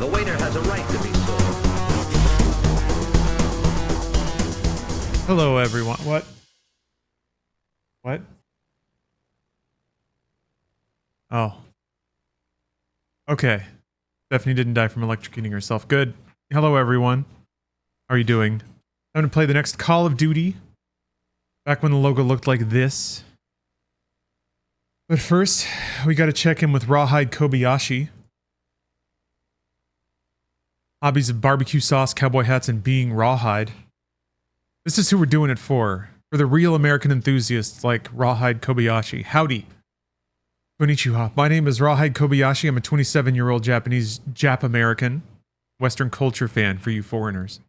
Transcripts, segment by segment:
The waiter has a right to be sore. Hello, everyone. What? What? Oh. Okay. Stephanie didn't die from electrocuting herself. Good. Hello, everyone. How are you doing? I'm going to play the next Call of Duty. Back when the logo looked like this. But first, we got to check in with Rawhide Kobayashi. Hobbies of barbecue sauce, cowboy hats, and being rawhide. This is who we're doing it for. For the real American enthusiasts like Rawhide Kobayashi. Howdy. Konnichiwa. My name is Rawhide Kobayashi. I'm a 27-year-old Japanese Jap-American Western culture fan for you foreigners.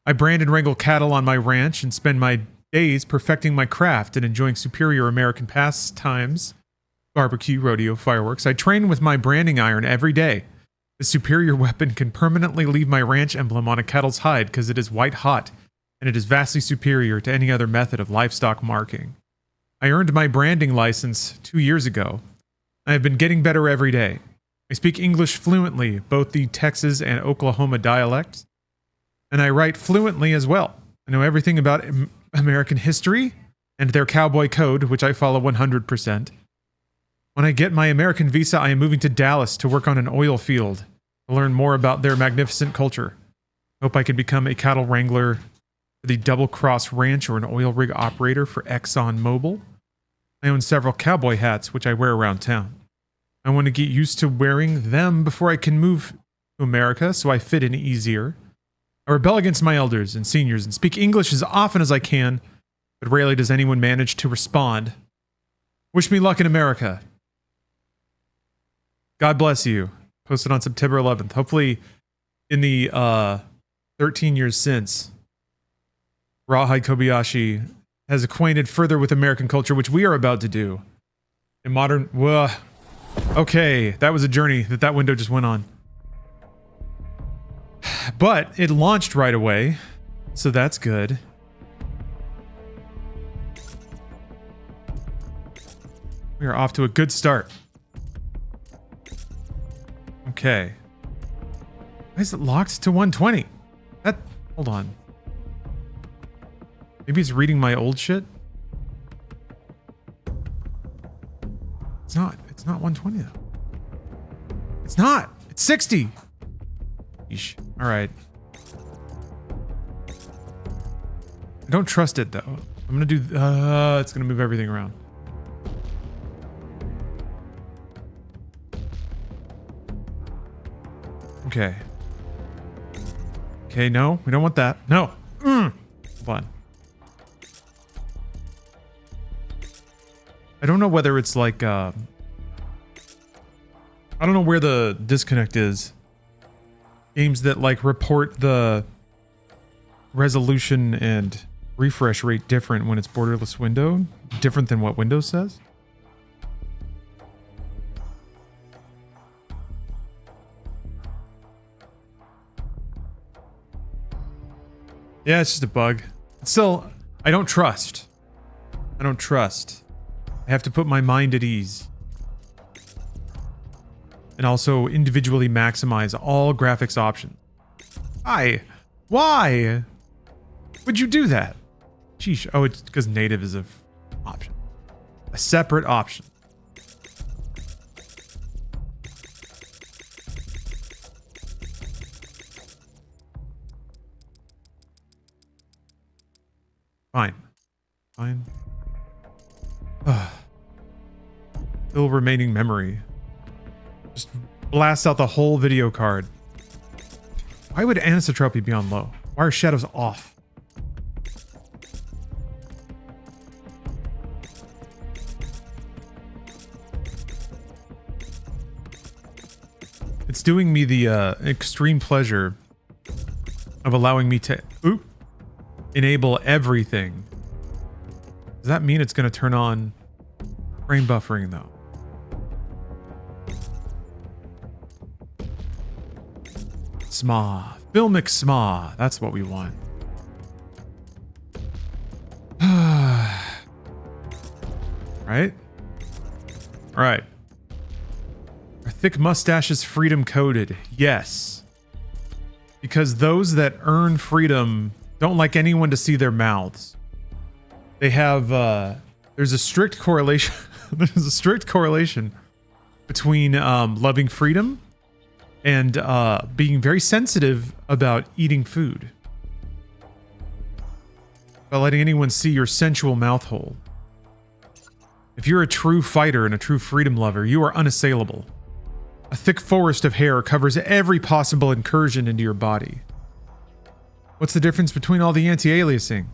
I brand and wrangle cattle on my ranch and spend my days perfecting my craft and enjoying superior American pastimes, barbecue, rodeo, fireworks. I train with my branding iron every day. The superior weapon can permanently leave my ranch emblem on a cattle's hide because it is white hot, and it is vastly superior to any other method of livestock marking. I earned my branding license 2 years ago. I have been getting better every day. I speak English fluently, both the Texas and Oklahoma dialects, and I write fluently as well. I know everything about American history and their cowboy code, which I follow 100%. When I get my American visa, I am moving to Dallas to work on an oil field to learn more about their magnificent culture. Hope I can become a cattle wrangler for the Double Cross Ranch or an oil rig operator for Exxon Mobil. I own several cowboy hats, which I wear around town. I want to get used to wearing them before I can move to America, so I fit in easier. I rebel against my elders and seniors and speak English as often as I can, but rarely does anyone manage to respond. Wish me luck in America. God bless you. Posted on September 11th. Hopefully, in the 13 years since, Rawhide Kobayashi has acquainted further with American culture, which we are about to do. In modern... Okay, that was a journey that window just went on. But it launched right away, so that's good. We are off to a good start. Okay. Why is it locked to 120? Hold on. Maybe it's reading my old shit? It's not 120 though. It's not! It's 60! Yeesh. Alright. I don't trust it though. I'm gonna do... it's gonna move everything around. Okay. Okay, no. We don't want that. No! Hold on. I don't know whether it's like... I don't know where the disconnect is. Games that like report the resolution and refresh rate different when it's borderless window, different than what Windows says. Yeah, it's just a bug. Still, I don't trust. I don't trust. I have to put my mind at ease. And also individually maximize all graphics options. Why? Why would you do that? Sheesh. Oh, it's because native is a option. A separate option. Fine. Fine. Still remaining memory. Just blast out the whole video card. Why would anisotropy be on low? Why are shadows off? It's doing me the extreme pleasure of allowing me to enable everything. Does that mean it's going to turn on frame buffering though? SMA. Filmic SMA. That's what we want. Right? Alright. Are thick mustaches freedom coded? Yes. Because those that earn freedom don't like anyone to see their mouths. They have, there's a strict correlation. There's a strict correlation between loving freedom and being very sensitive about eating food. About letting anyone see your sensual mouth hole. If you're a true fighter and a true freedom lover, you are unassailable. A thick forest of hair covers every possible incursion into your body. What's the difference between all the anti-aliasing?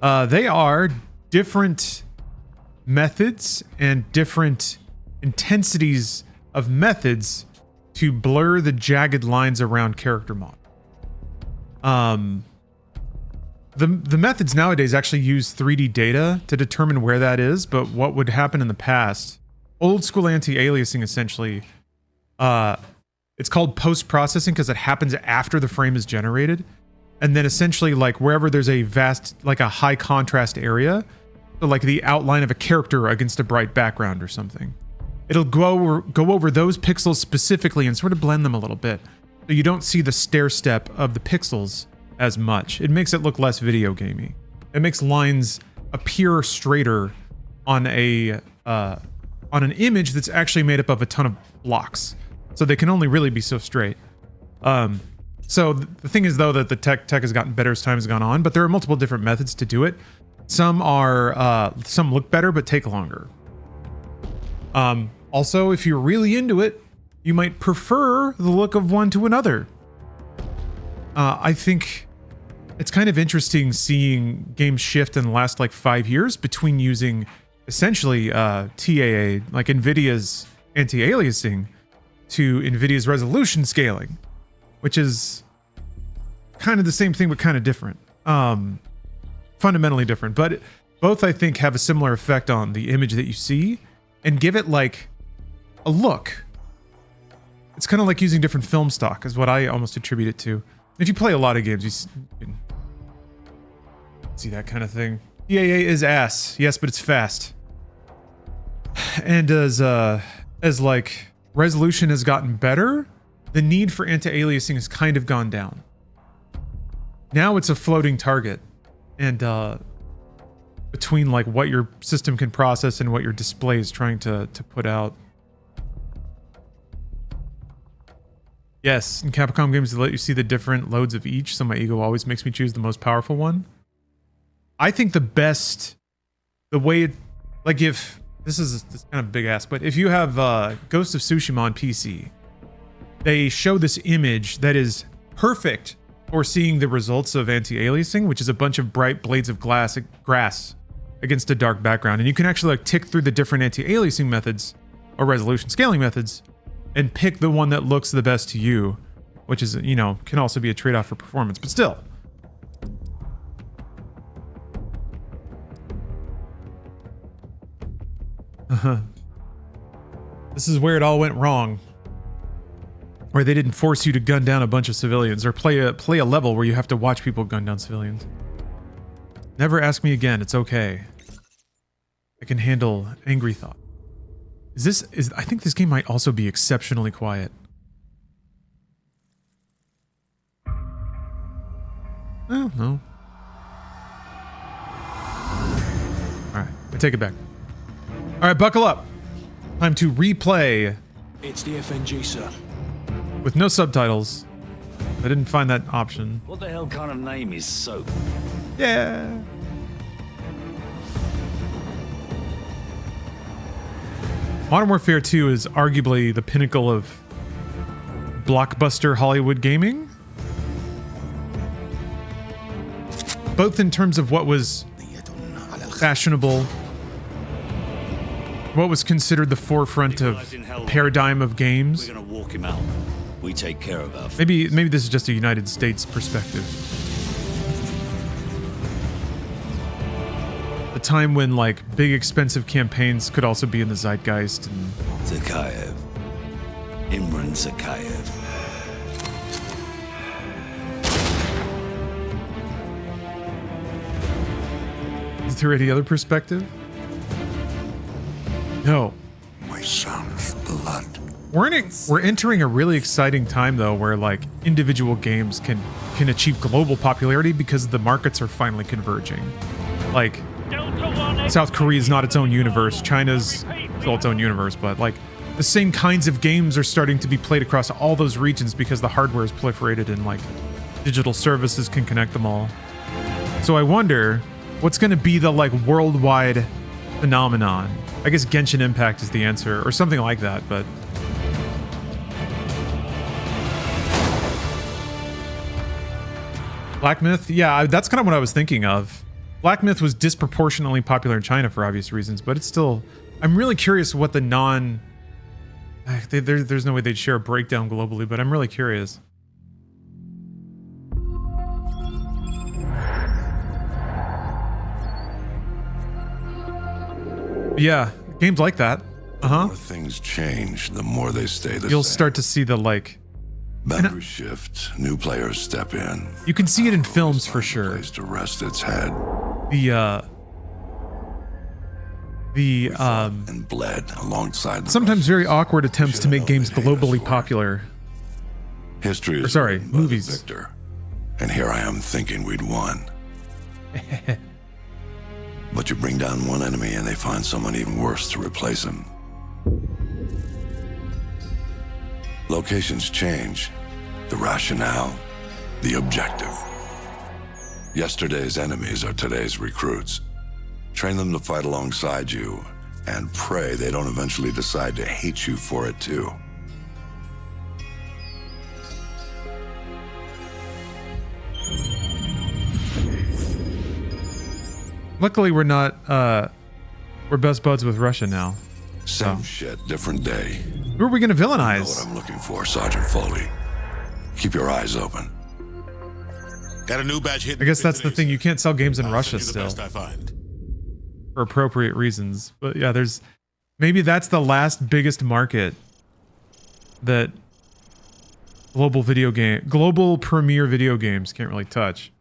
They are different methods and different intensities of methods to blur the jagged lines around character model. The methods nowadays actually use 3D data to determine where that is, but what would happen in the past, old school anti-aliasing essentially, it's called post-processing because it happens after the frame is generated. And then essentially like wherever there's a vast, like a high contrast area, so like the outline of a character against a bright background or something, it'll go over those pixels specifically and sort of blend them a little bit. So you don't see the stair step of the pixels as much. It makes it look less video gamey. It makes lines appear straighter on a on an image that's actually made up of a ton of blocks. So they can only really be so straight. So the thing is though that the tech has gotten better as time has gone on, but there are multiple different methods to do it. Some are some look better but take longer. Also, if you're really into it, you might prefer the look of one to another. I think it's kind of interesting seeing games shift in the last like 5 years between using essentially TAA, like NVIDIA's anti-aliasing, to NVIDIA's resolution scaling, which is kind of the same thing but kind of different. Fundamentally different, but both I think have a similar effect on the image that you see and give it like a look. It's kind of like using different film stock is what I almost attribute it to. If you play a lot of games, you can see that kind of thing. TAA is ass, yes, but it's fast. And as like resolution has gotten better, the need for anti-aliasing has kind of gone down. Now it's a floating target, and between like what your system can process and what your display is trying to put out. Yes, in Capcom games they let you see the different loads of each, so my ego always makes me choose the most powerful one. I think the way it, like if, this is kind of big ass, but if you have Ghost of Tsushima on PC, they show this image that is perfect for seeing the results of anti-aliasing, which is a bunch of bright blades of grass against a dark background. And you can actually like tick through the different anti-aliasing methods or resolution scaling methods and pick the one that looks the best to you, which is, you know, can also be a trade-off for performance, but still. This is where it all went wrong. Where they didn't force you to gun down a bunch of civilians or play a level where you have to watch people gun down civilians. Never ask me again, it's okay. I can handle angry thought. I think this game might also be exceptionally quiet. Oh, no. Alright, I take it back. Alright, buckle up. Time to replay. It's the FNG, sir. With no subtitles. I didn't find that option. What the hell kind of name is Soap? Yeah. Modern Warfare 2 is arguably the pinnacle of blockbuster Hollywood gaming. Both in terms of what was fashionable, what was considered the forefront of paradigm of games. We're gonna walk him out. We take care of our... Maybe this is just a United States perspective. A time when like big expensive campaigns could also be in the zeitgeist and Zakayev. Imran Zakayev. Is there any other perspective? No. My son's blood. we're entering a really exciting time though, where like individual games can achieve global popularity because the markets are finally converging. Like South Korea is not its own universe, China's still its own universe, but like the same kinds of games are starting to be played across all those regions because the hardware is proliferated and like digital services can connect them all. So I wonder what's going to be the like worldwide phenomenon. I guess Genshin Impact is the answer or something like that, but Black Myth? Yeah, that's kind of what I was thinking of. Black Myth was disproportionately popular in China for obvious reasons, but it's still... I'm really curious what the non... There's no way they'd share a breakdown globally, but I'm really curious. Yeah, games like that. The more things change, the more they stay the same. You'll start to see the like... Boundary shift, new players step in. You can see it in films for sure. Place to rest its head. And bled alongside the sometimes very awkward attempts to make games globally popular. History is movies. Victor. And here I am thinking we'd won. But you bring down one enemy and they find someone even worse to replace him. Locations change, the rationale, the objective. Yesterday's enemies are today's recruits. Train them to fight alongside you, and pray they don't eventually decide to hate you for it too. Luckily, we're not, we're best buds with Russia now. Same shit, different day. Who are we going to I know villainize? what I'm looking for, Sergeant Foley. Keep your eyes open. Got a new badge hit. I guess that's the thing. You can't sell games in I'll Russia send you the still best I find. for appropriate reasons. But yeah, there's maybe that's the last biggest market that global premier video games can't really touch.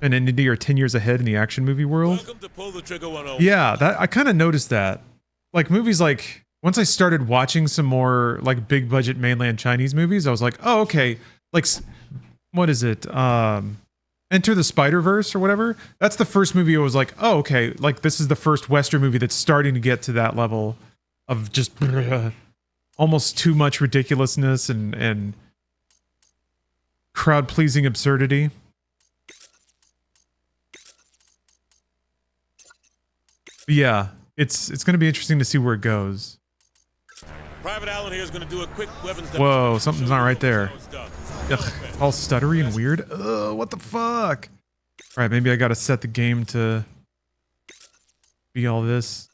And India are 10 years ahead in the action movie world. Welcome to Pull the Trigger 101. Yeah, that I kind of noticed that. Like movies like once I started watching some more like big budget mainland Chinese movies, I was like, "Oh, okay. Like what is it? Enter the Spider-Verse or whatever." That's the first movie I was like, "Oh, okay. Like this is the first Western movie that's starting to get to that level of just almost too much ridiculousness and crowd-pleasing absurdity." But yeah, it's going to be interesting to see where it goes. Private Allen here is going to do a quick weapons Whoa, something's not right there. How it's done. Ugh, all stuttery and weird. Ugh, what the fuck? All right, maybe I got to set the game to be all this.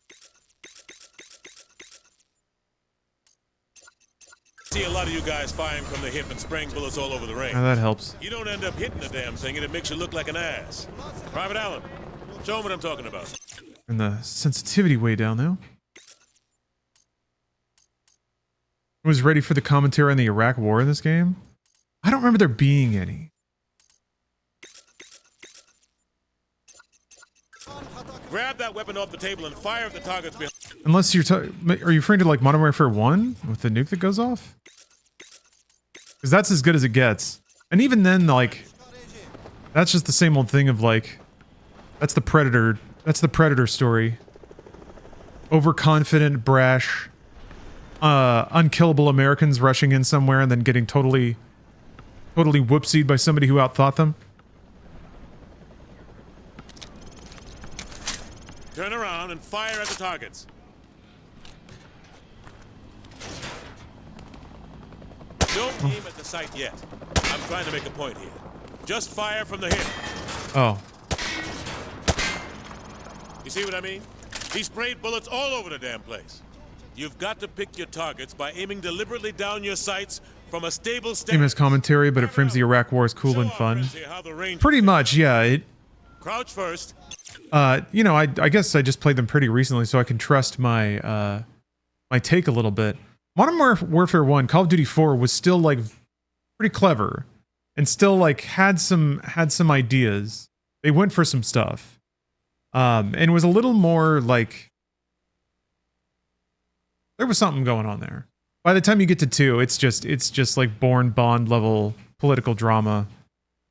See a lot of you guys firing from the hip and spraying bullets all over the range. Oh, that helps. You don't end up hitting the damn thing and it makes you look like an ass. Private Allen, show him what I'm talking about. And the sensitivity way down though. Was ready for the commentary on the Iraq War in this game? I don't remember there being any. Grab that weapon off the table and fire at the targets behind. Unless you're are you referring to like Modern Warfare 1 with the nuke that goes off? Because that's as good as it gets. And even then, like, that's just the same old thing of like, that's the Predator story. Overconfident, brash, unkillable Americans rushing in somewhere and then getting totally whoopsied by somebody who outthought them. Turn around and fire at the targets. Don't aim at the sight yet. I'm trying to make a point here. Just fire from the hip. Oh. You see what I mean? He sprayed bullets all over the damn place. You've got to pick your targets by aiming deliberately down your sights from a stable stance. Game has commentary, but it frames the Iraq War as cool and fun. Pretty much, yeah. Crouch first. You know, I guess I just played them pretty recently, so I can trust my my take a little bit. Modern Warfare 1, Call of Duty 4 was still like pretty clever, and still like had some ideas. They went for some stuff, and was a little more like There was something going on there. By the time you get to 2, it's just like Bourne Bond level political drama.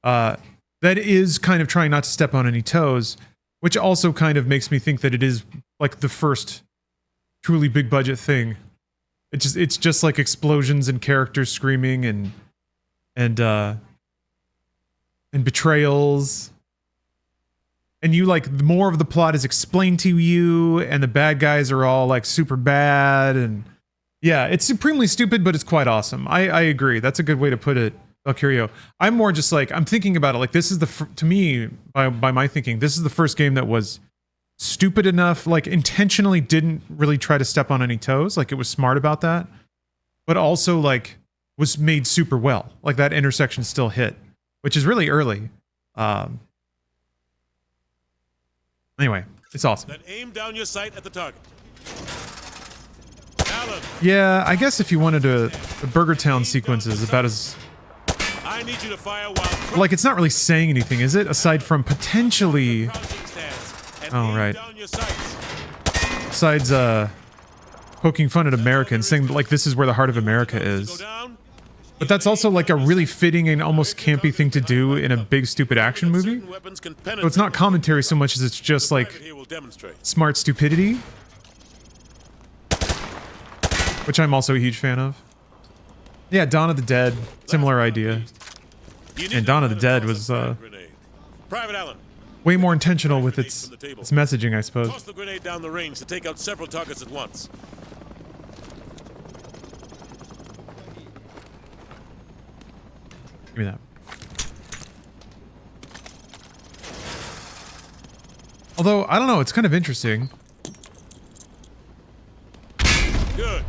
That is kind of trying not to step on any toes, which also kind of makes me think that it is like the first truly big budget thing. It's just like explosions and characters screaming and betrayals. And you like more of the plot is explained to you, and the bad guys are all like super bad, and yeah, it's supremely stupid, but it's quite awesome. I agree. That's a good way to put it, Valkyrio. I'm more just like, I'm thinking about it like this is to me, by my thinking, this is the first game that was stupid enough, like intentionally didn't really try to step on any toes, like it was smart about that, but also like was made super well. Like that intersection still hit, which is really early. Anyway, it's awesome. Then aim down your sight at the target. Alan, Yeah, I guess if you wanted to, the Burger Town sequence is about as I need you to fire while like it's not really saying anything, is it? Aside from potentially, crouching stance. And oh aim right, down your sights. besides poking fun at Americans, saying like this is where the heart of America Go is. down. But that's also like a really fitting and almost campy thing to do in a big stupid action movie. Certain weapons can So it's not commentary so much as it's just like Here will demonstrate. smart stupidity, which I'm also a huge fan of. Yeah, Dawn of the Dead, similar idea. You need And to Dawn of the find a Dead toss was a grenade. Private Allen, way more intentional with its messaging, I suppose. toss the grenade down the range to take out several targets at once. Give me that. Although, I don't know, it's kind of interesting. Good.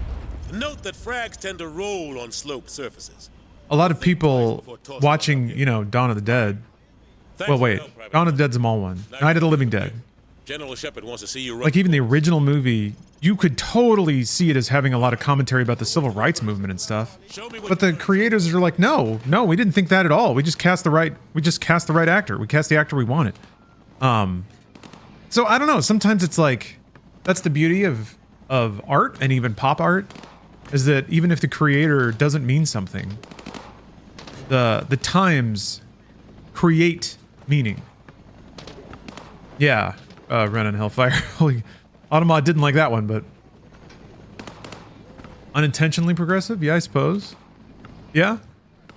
Note that frags tend to roll on sloped surfaces. A lot of people watching, you know, Dawn of the Dead. Thanks Well, for wait. your help, Private Dawn of the Allen. Dead's a small one. Night of the Living Dead. General Shepard wants to see you Like, even the original movie, you could totally see it as having a lot of commentary about the civil rights movement and stuff. But the creators are like, no, we didn't think that at all. We just cast the right actor. We cast the actor we wanted. So I don't know. Sometimes it's like, that's the beauty of art and even pop art, is that even if the creator doesn't mean something, the times create meaning. Yeah, Ren and Hellfire. Holy, Automod didn't like that one, but unintentionally progressive. Yeah, I suppose. Yeah,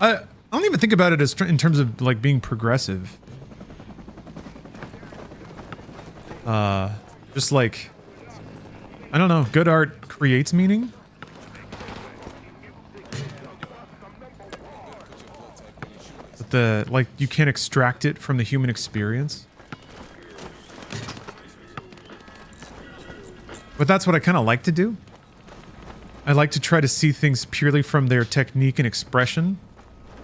I don't even think about it as in terms of like being progressive. Just like, I don't know. Good art creates meaning. But like you can't extract it from the human experience. But that's what I kind of like to do. I like to try to see things purely from their technique and expression.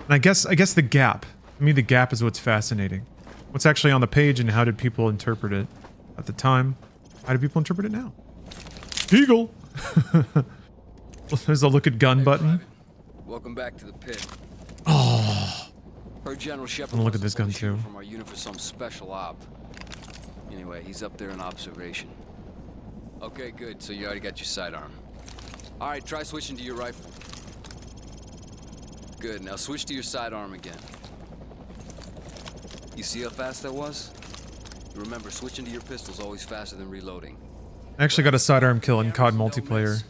And I guess the gap. To me, the gap is what's fascinating. What's actually on the page and how did people interpret it at the time? How do people interpret it now? Eagle! There's a look at gun button. Welcome back to the pit. Oh. Heard General Shepard I'm gonna look at wants this to gun place you too. From our unit for some special op. Anyway, he's up there in observation. Okay, good. So you already got your sidearm. All right, try switching to your rifle. Good. Now switch to your sidearm again. You see how fast that was? Remember, switching to your pistol's always faster than reloading. I actually got a sidearm kill in COD multiplayer.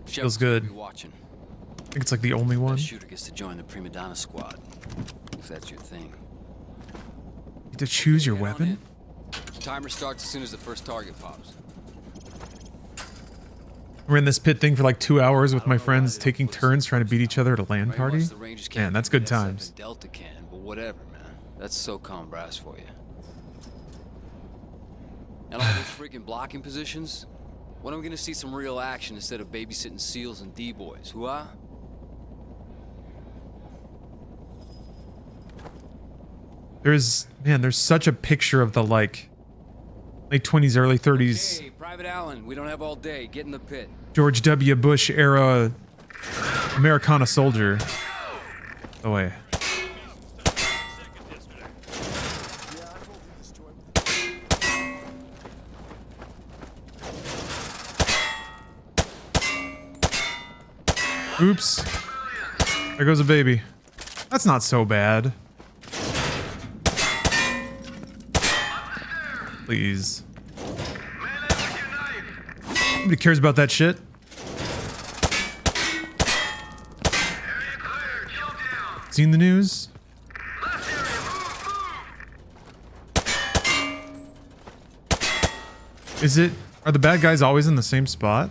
Shepard's Feels gonna good. be watching. I think it's like the only one. That shooter gets to join the prima donna squad, if that's your thing. You get to choose your Get on weapon? in. Timer starts as soon as the first target pops. We're in this pit thing for like 2 hours with my friends, taking turns trying to beat each other at a LAN Right, party. watch the Rangers can't Man, that's do good that stuff times. in Delta can, but whatever, man. That's SOCOM brass for you. And all those freaking blocking positions? When are we gonna see some real action instead of babysitting SEALs and D-boys? Hoo-ah? There's such a picture of the like late 20s, early 30s Hey, Private Allen, we don't have all day. Get in the pit. George W. Bush era Americana soldier. Oh wait. Oops. There goes a baby. That's not so bad. Please. Nobody cares about that shit. Seen the news? Are the bad guys always in the same spot?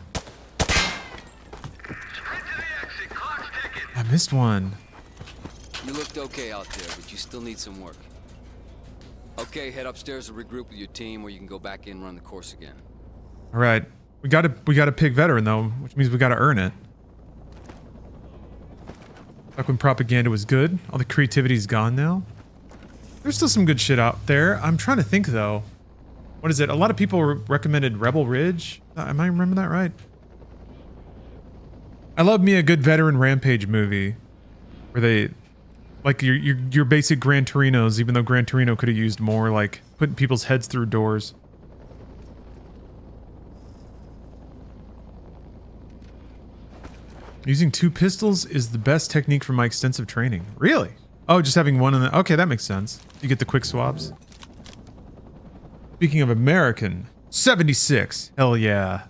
I missed one. You looked okay out there, but you still need some work. Okay, head upstairs to regroup with your team, or you can go back in and run the course again. All right, we gotta pick veteran though, which means we gotta earn it. Back when propaganda was good, all the creativity's gone now. There's still some good shit out there. I'm trying to think though. What is it? A lot of people recommended Rebel Ridge. Am I remember that right? I love me a good veteran Rampage movie, where they, like your basic Gran Torinos, even though Gran Torino could have used more, like putting people's heads through doors. Using 2 pistols is the best technique for my extensive training. Really? Oh, just having one in the... Okay, that makes sense. You get the quick swabs. Speaking of American, 76. Hell yeah.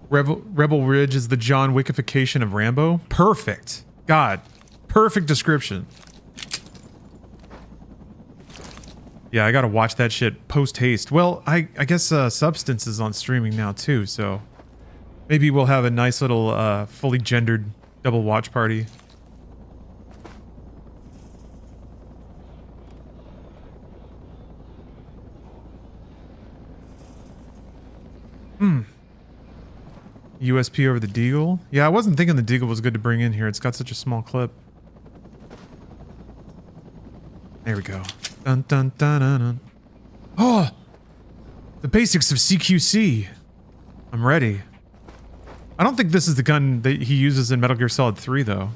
Rebel Ridge is the John Wickification of Rambo. Perfect. God. Perfect description. Yeah, I gotta watch that shit post-haste. Well, I guess Substance is on streaming now too, so... Maybe we'll have a nice little fully gendered double watch party. USP over the Deagle? Yeah, I wasn't thinking the Deagle was good to bring in here. It's got such a small clip. There we go. Dun dun dun dun dun. Oh! The basics of CQC. I'm ready. I don't think this is the gun that he uses in Metal Gear Solid 3, though.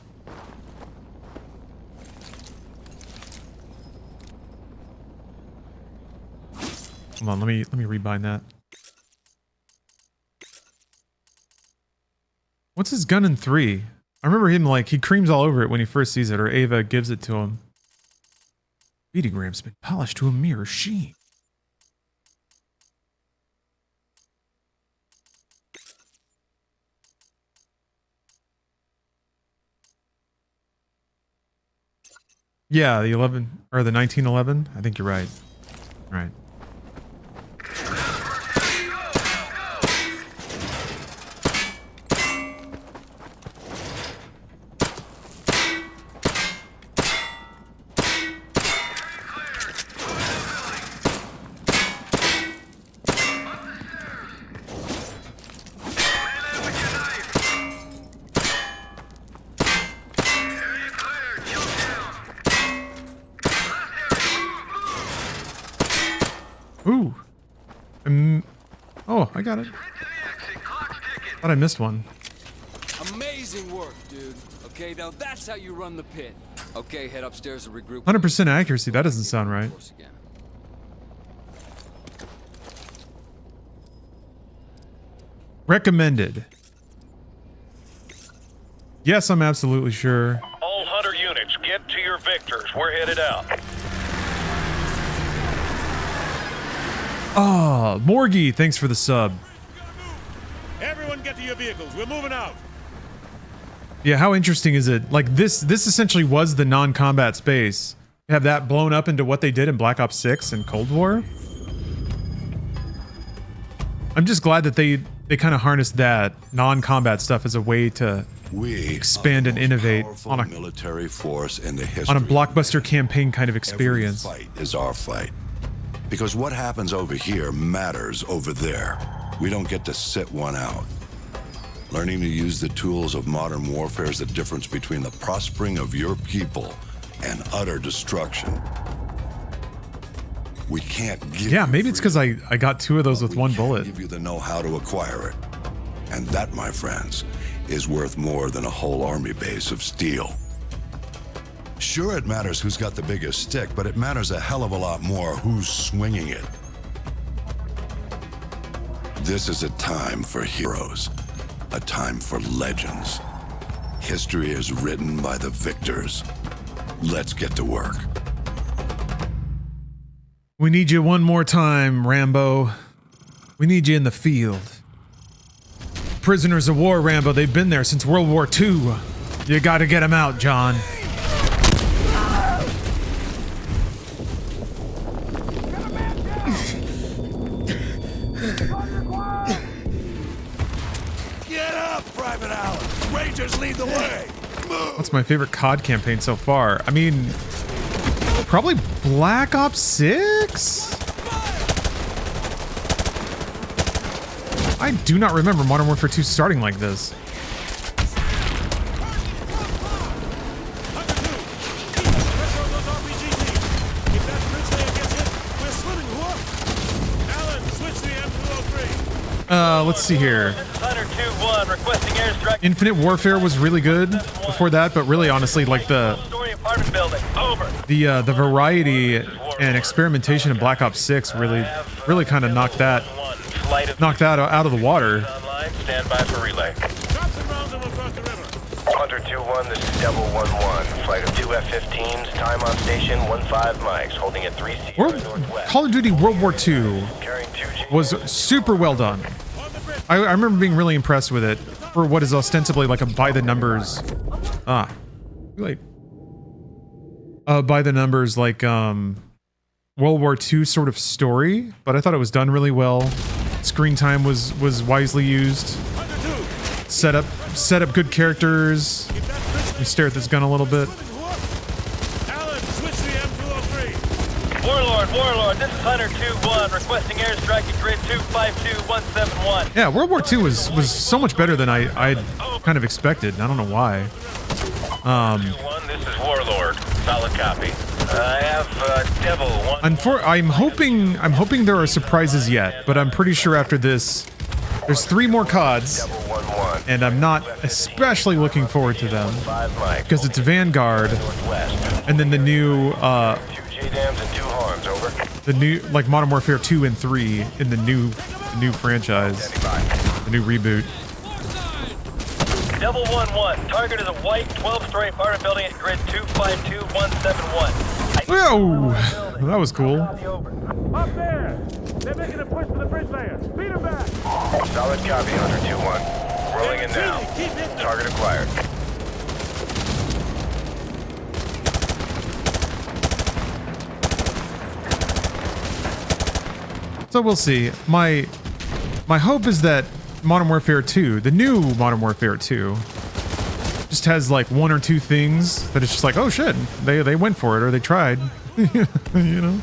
Hold on, let me rebind that. What's his gun in 3? I remember him, like, he creams all over it when he first sees it, or Ava gives it to him. Beating ram's been polished to a mere sheen. Yeah, the 11 or the 1911. I think you're right. Right. Ooh. Oh, I got it. Thought I missed one. Amazing work, dude. Okay, now that's how you run the pit. Okay, head upstairs and regroup. 100% accuracy. That doesn't sound right. Recommended. Yes, I'm absolutely sure. All Hunter units, get to your victors. We're headed out. Oh, Morgie, thanks for the sub. Everyone get to your vehicles. We're moving out. Yeah, how interesting is it? Like this essentially was the non-combat space. Have that blown up into what they did in Black Ops 6 and Cold War. I'm just glad that they kind of harnessed that non-combat stuff as a way to expand and innovate on a military force in the history on a blockbuster campaign kind of experience. Every fight is our fight. Because what happens over here matters over there. We don't get to sit one out. Learning to use the tools of modern warfare is the difference between the prospering of your people and utter destruction. We can't give Yeah, maybe it's because I got 2 of those with 1 bullet. Give you the know-how to acquire it. And that, my friends, is worth more than a whole army base of steel. Sure, it matters who's got the biggest stick, but it matters a hell of a lot more who's swinging it. This is a time for heroes, a time for legends. History is written by the victors. Let's get to work. We need you one more time, Rambo. We need you in the field. Prisoners of war, Rambo. They've been there since World War II. You gotta get them out, John. Get up, Private Allen! Rangers lead the way! Move! What's my favorite COD campaign so far? I mean, probably Black Ops 6? I do not remember Modern Warfare 2 starting like this. Let's see here. Infinite Warfare was really good before that, but really, honestly, like the variety and experimentation in Black Ops 6 really kind of knocked that out of the water. Stand by for relay. Hunter 2-1, this is Devil 1-1. Flight of 2 F-15s, time on station 15 mics, holding at 3 northwest. Call of Duty World War II was super well done. I remember being really impressed with it for what is ostensibly like a by-the-numbers... Wait. By-the-numbers, like, World War II sort of story, but I thought it was done really well. Screen time was wisely used. Set up good characters. Let me stare at this gun a little bit. Warlord, this is Hunter 2-1, requesting airstrike at grid 252171. Yeah, World War II was so much better than I kind of expected. I don't know why. 2-1, this is Warlord. Solid copy. I have Devil 1. I'm hoping there are surprises yet, but I'm pretty sure after this, there's 3 more CODs, and I'm not especially looking forward to them because it's Vanguard, and then the new like Modern Warfare 2 and 3 in the new franchise, the new reboot. Devil 1-1. Target is a white 12-story apartment building at grid 252171. Whoa! That was cool. Up there! They're making a push for the bridge layer. Beat them back! Solid copy, Hunter 2-1. Rolling in now. Target acquired. So we'll see. My hope is that Modern Warfare 2, the new Modern Warfare 2, just has like 1 or 2 things that it's just like, oh shit, they went for it or they tried, you know.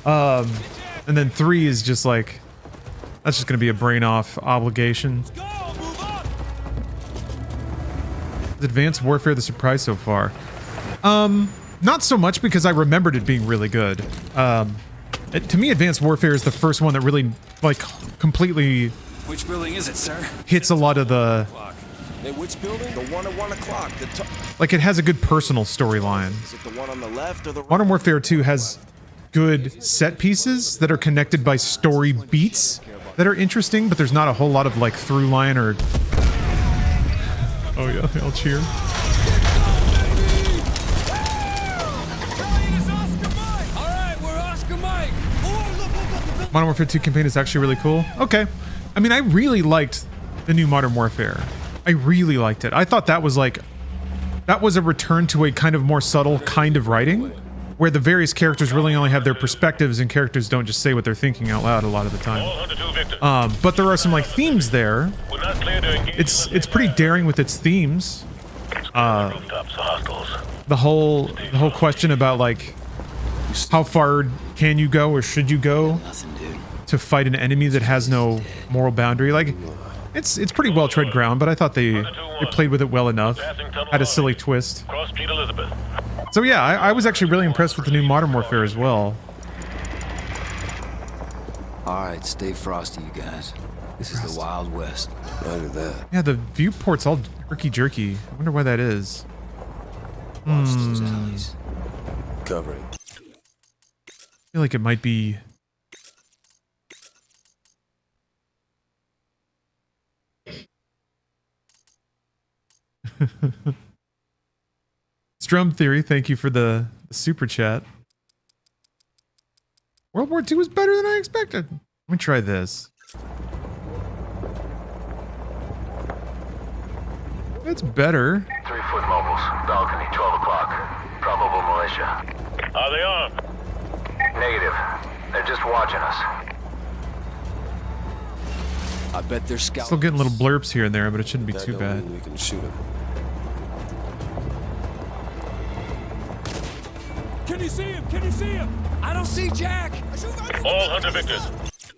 And then 3 is just like, that's just gonna be a brain off obligation. Is Advanced Warfare the surprise so far? Not so much because I remembered it being really good. To me, Advanced Warfare is the first one that really like completely. Which building is it, sir? Hits a lot of the. Hey, which building? The one at 1 o'clock. Like it has a good personal storyline. Is it the one on the left or the right? Modern Warfare 2 has good set pieces that are connected by story beats that are interesting, but there's not a whole lot of like through line or. Oh yeah, I'll cheer. Modern Warfare 2 campaign is actually really cool. Okay. I mean, I really liked the new Modern Warfare. I really liked it. I thought that was like, that was a return to a kind of more subtle kind of writing, where the various characters really only have their perspectives and characters don't just say what they're thinking out loud a lot of the time. But there are some like themes there. It's pretty daring with its themes. The whole question about like, how far can you go or should you go to fight an enemy that has no moral boundary? Like, it's pretty well tread ground, but I thought they played with it well enough. Had a silly twist. So yeah, I was actually really impressed with the new Modern Warfare as well. Alright, stay frosty, you guys. This is the Wild West. Roger that. Yeah, the viewport's all jerky. I wonder why that is. Watch those alleys. Covering. I feel like it might be... Strum Theory, thank you for the super chat. World War II was better than I expected. Let me try this. It's better. 3-foot mobiles. Balcony, 12 o'clock. Probable militia. Are they armed? Negative. They're just watching us. I bet they're scouting. Still getting little blurps here and there, but it shouldn't be That too don't bad. mean we can shoot him. Can you see him? Can you see him? I don't see Jack. All Hunter Victors.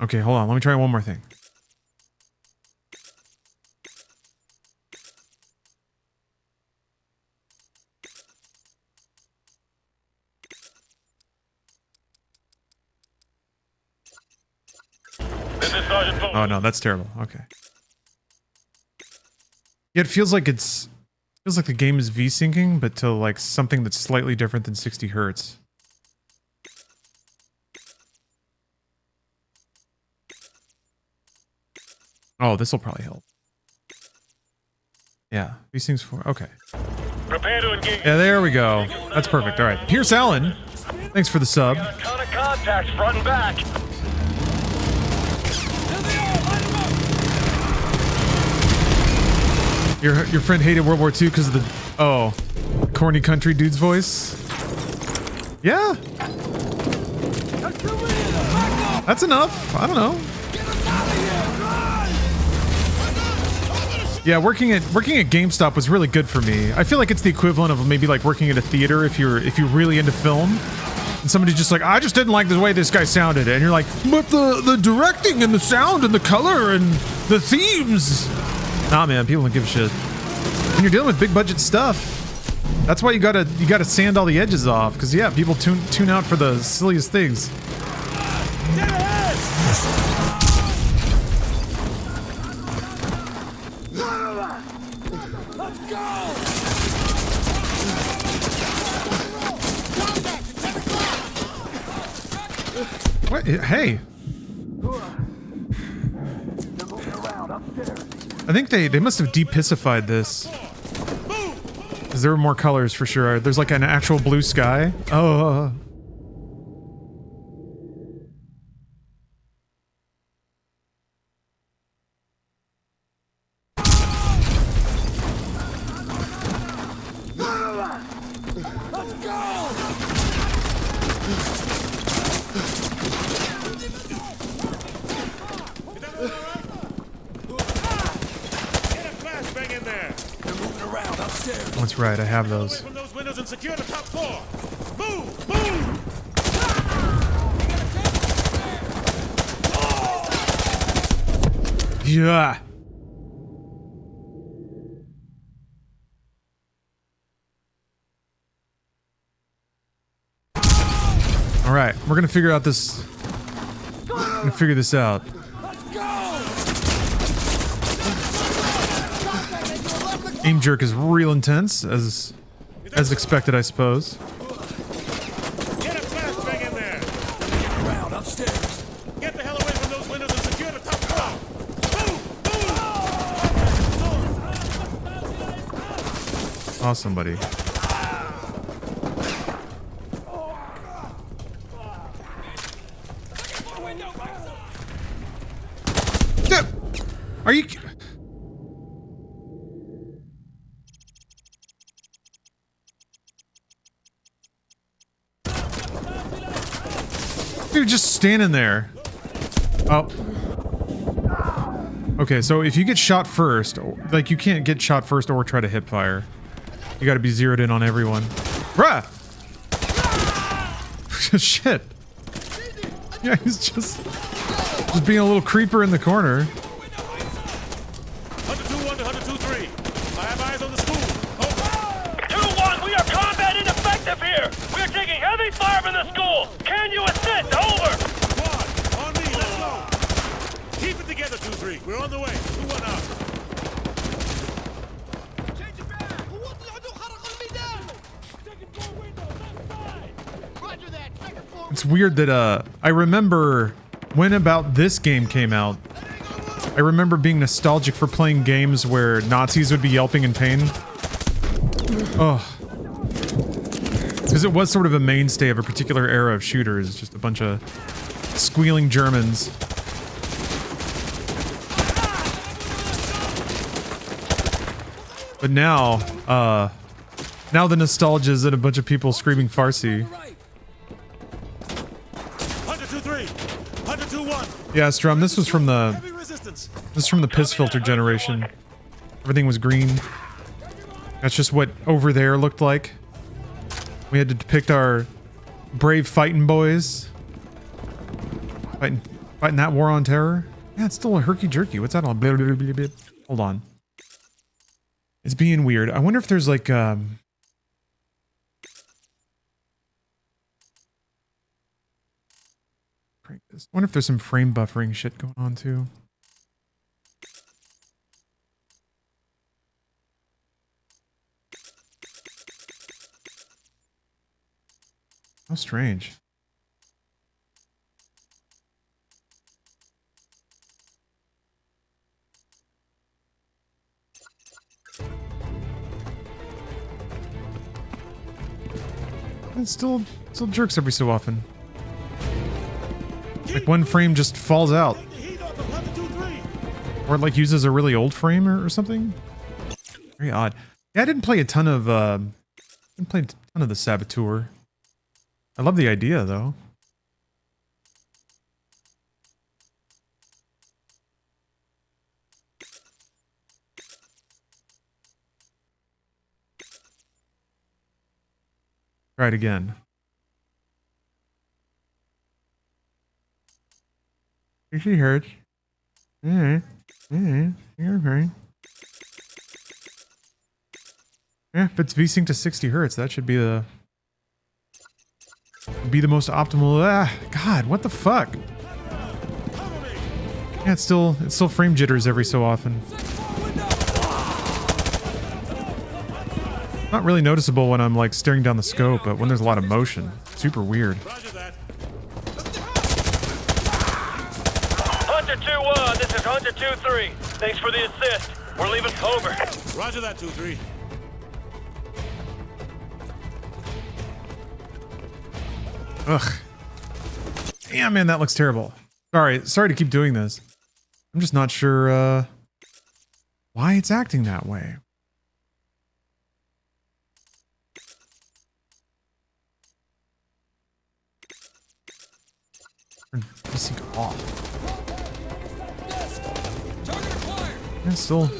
Okay, hold on. Let me try one more thing. This is Sergeant Bowman. Oh no, that's terrible. Okay. Yeah, it feels like the game is V-syncing, but to like something that's slightly different than 60 hertz. Oh, this will probably help. Yeah, V-sync's for okay. Prepare to engage. Yeah, there we go. That's perfect. All right, Pierce Allen, thanks for the sub. Ton of contacts front and back. Your friend hated World War II because of the corny country dude's voice. Yeah. That's enough. I don't know. Yeah, working at GameStop was really good for me. I feel like it's the equivalent of maybe like working at a theater if you're really into film. And somebody's just like, I just didn't like the way this guy sounded, and you're like, but the directing and the sound and the color and the themes. Nah, man, people don't give a shit. When you're dealing with big budget stuff, that's why you gotta sand all the edges off. Cause yeah, people tune out for the silliest things. What? Hey. I think they must have depissified this. Because there were more colors for sure. There's like an actual blue sky. Oh. That's right, I have those. From those windows and secure the top floor. Move! Move! Yeah. All right, we're gonna figure out this. We're gonna figure this out. Aim jerk is real intense, as expected, I suppose. Get a flashbang in there! Around upstairs. Get the hell away from those windows and secure the top floor! Move! Awesome, buddy. Are you... Dude, just standing there. Oh. Okay, so if you get shot first, like you can't get shot first or try to hip fire. You gotta be zeroed in on everyone. Bruh! Shit. Yeah, he's just being a little creeper in the corner. Hunter 2-1 to Hunter 2-3. I have eyes on the school. Over. 2-1, we are combat ineffective here. We are taking heavy fire from the school. Can you assist? Over. Squad, on me, let's go. Keep it together, 2-3. We're on the way. 2-1 out. It's weird that, I remember when about this game came out, I remember being nostalgic for playing games where Nazis would be yelping in pain. Oh. Because it was sort of a mainstay of a particular era of shooters. Just a bunch of squealing Germans. But now, now the nostalgia is in a bunch of people screaming Farsi. 102-3, 102-1. Yeah, Strum, this was from the Heavy resistance. piss filter generation. Everything was green. That's just what over there looked like. We had to depict our brave fighting boys. Fighting that war on terror. Yeah, it's still a herky-jerky. What's that on? Blah, blah, blah, blah. Hold on. It's being weird. I wonder if there's like, I wonder if there's some frame buffering shit going on too. How strange. It still jerks every so often. Like one frame just falls out. Or it like uses a really old frame or something. Very odd. Yeah, I didn't play a ton of the Saboteur. I love the idea though. Try it again. 60 hertz. You're fine. Yeah, if it's VSync to 60 hertz, that should be the most optimal. Ah, God, what the fuck? Yeah, it's still frame jitters every so often. Not really noticeable when I'm like staring down the scope, but when there's a lot of motion, super weird. Hunter 2-1, this is Hunter 2-3. Thanks for the assist. We're leaving over. Roger that, 2-3. Ugh. Damn, man, that looks terrible. Sorry to keep doing this. I'm just not sure why it's acting that way. Turn VSync off. Yeah, still.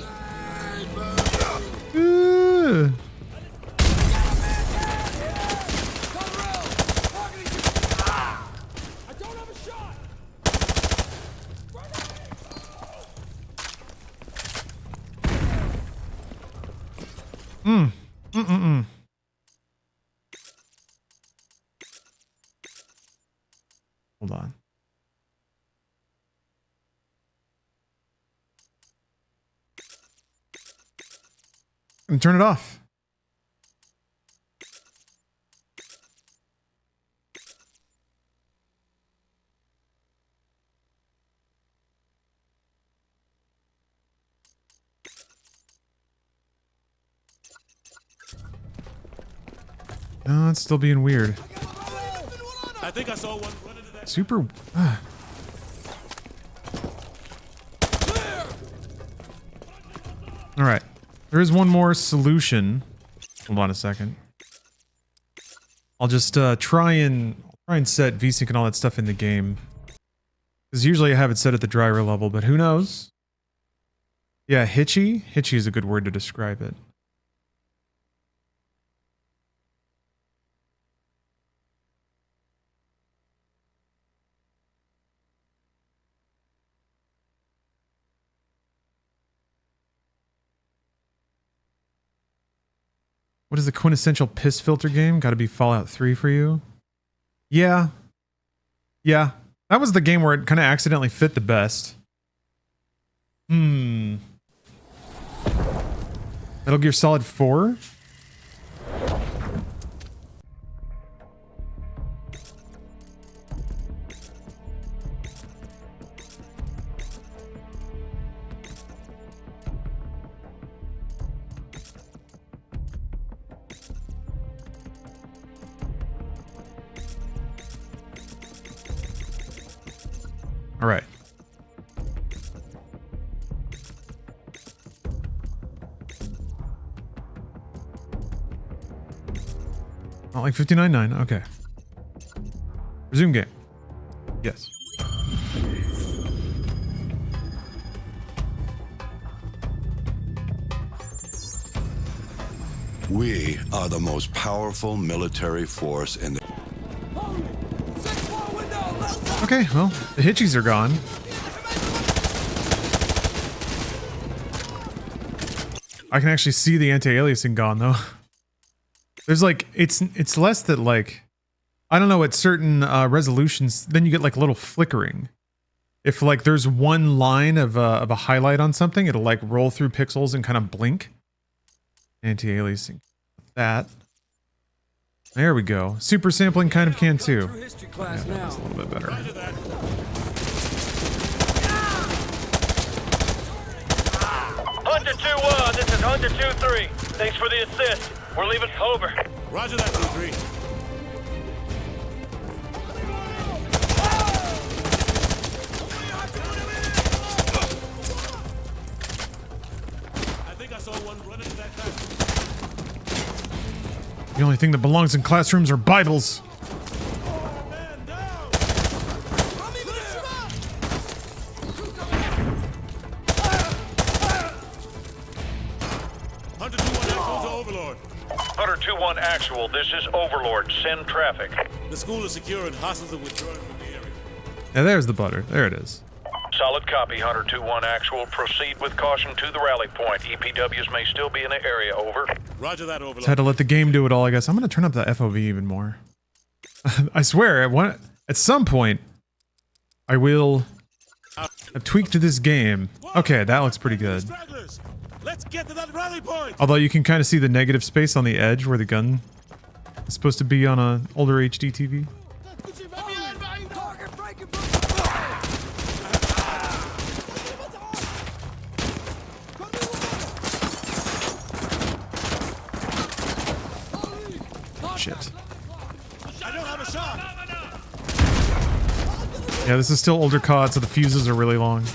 Hold on. And turn it off. No, it's still being weird. I think I saw one run into that. Super. All right. There is one more solution. Hold on a second. I'll just try and set VSync and all that stuff in the game. Because usually I have it set at the driver level, but who knows? Yeah, hitchy. Hitchy is a good word to describe it. What is the quintessential piss filter game? Gotta be Fallout 3 for you? Yeah. Yeah. That was the game where it kind of accidentally fit the best. Metal Gear Solid 4? All right. Not like 59.9. Okay. Resume game. Yes. We are the most powerful military force in the... Okay, well, the hitchies are gone. I can actually see the anti-aliasing gone though. There's like, it's less that like, I don't know, at certain resolutions, then you get like a little flickering. If like there's one line of a highlight on something, it'll like roll through pixels and kind of blink. Anti-aliasing. That. There we go. Super sampling kind of can too. Yeah, that's a little bit better. Hunter 2-1, this is Hunter 2-3. Thanks for the assist. We're leaving over. Roger that, 2-3. I think I saw one run into that classroom. The only thing that belongs in classrooms are Bibles. Man down! Hunter 2-1 actual to Overlord. Hunter 2-1 actual, this is Overlord. Send traffic. The school is secure and hostiles are withdrawing from the area. Yeah, there's the butter. There it is. Solid copy, Hunter 2-1 actual. Proceed with caution to the rally point. EPWs may still be in the area, over. Roger that, Overlord. Just had to let the game do it all, I guess. I'm going to turn up the FOV even more. I swear, at some point, I will have tweaked this game. Okay, that looks pretty good. Let's get to that rally point. Although you can kind of see the negative space on the edge where the gun is supposed to be on an older HD TV. Shit. I don't have a shot. Yeah, this is still older COD, so the fuses are really long.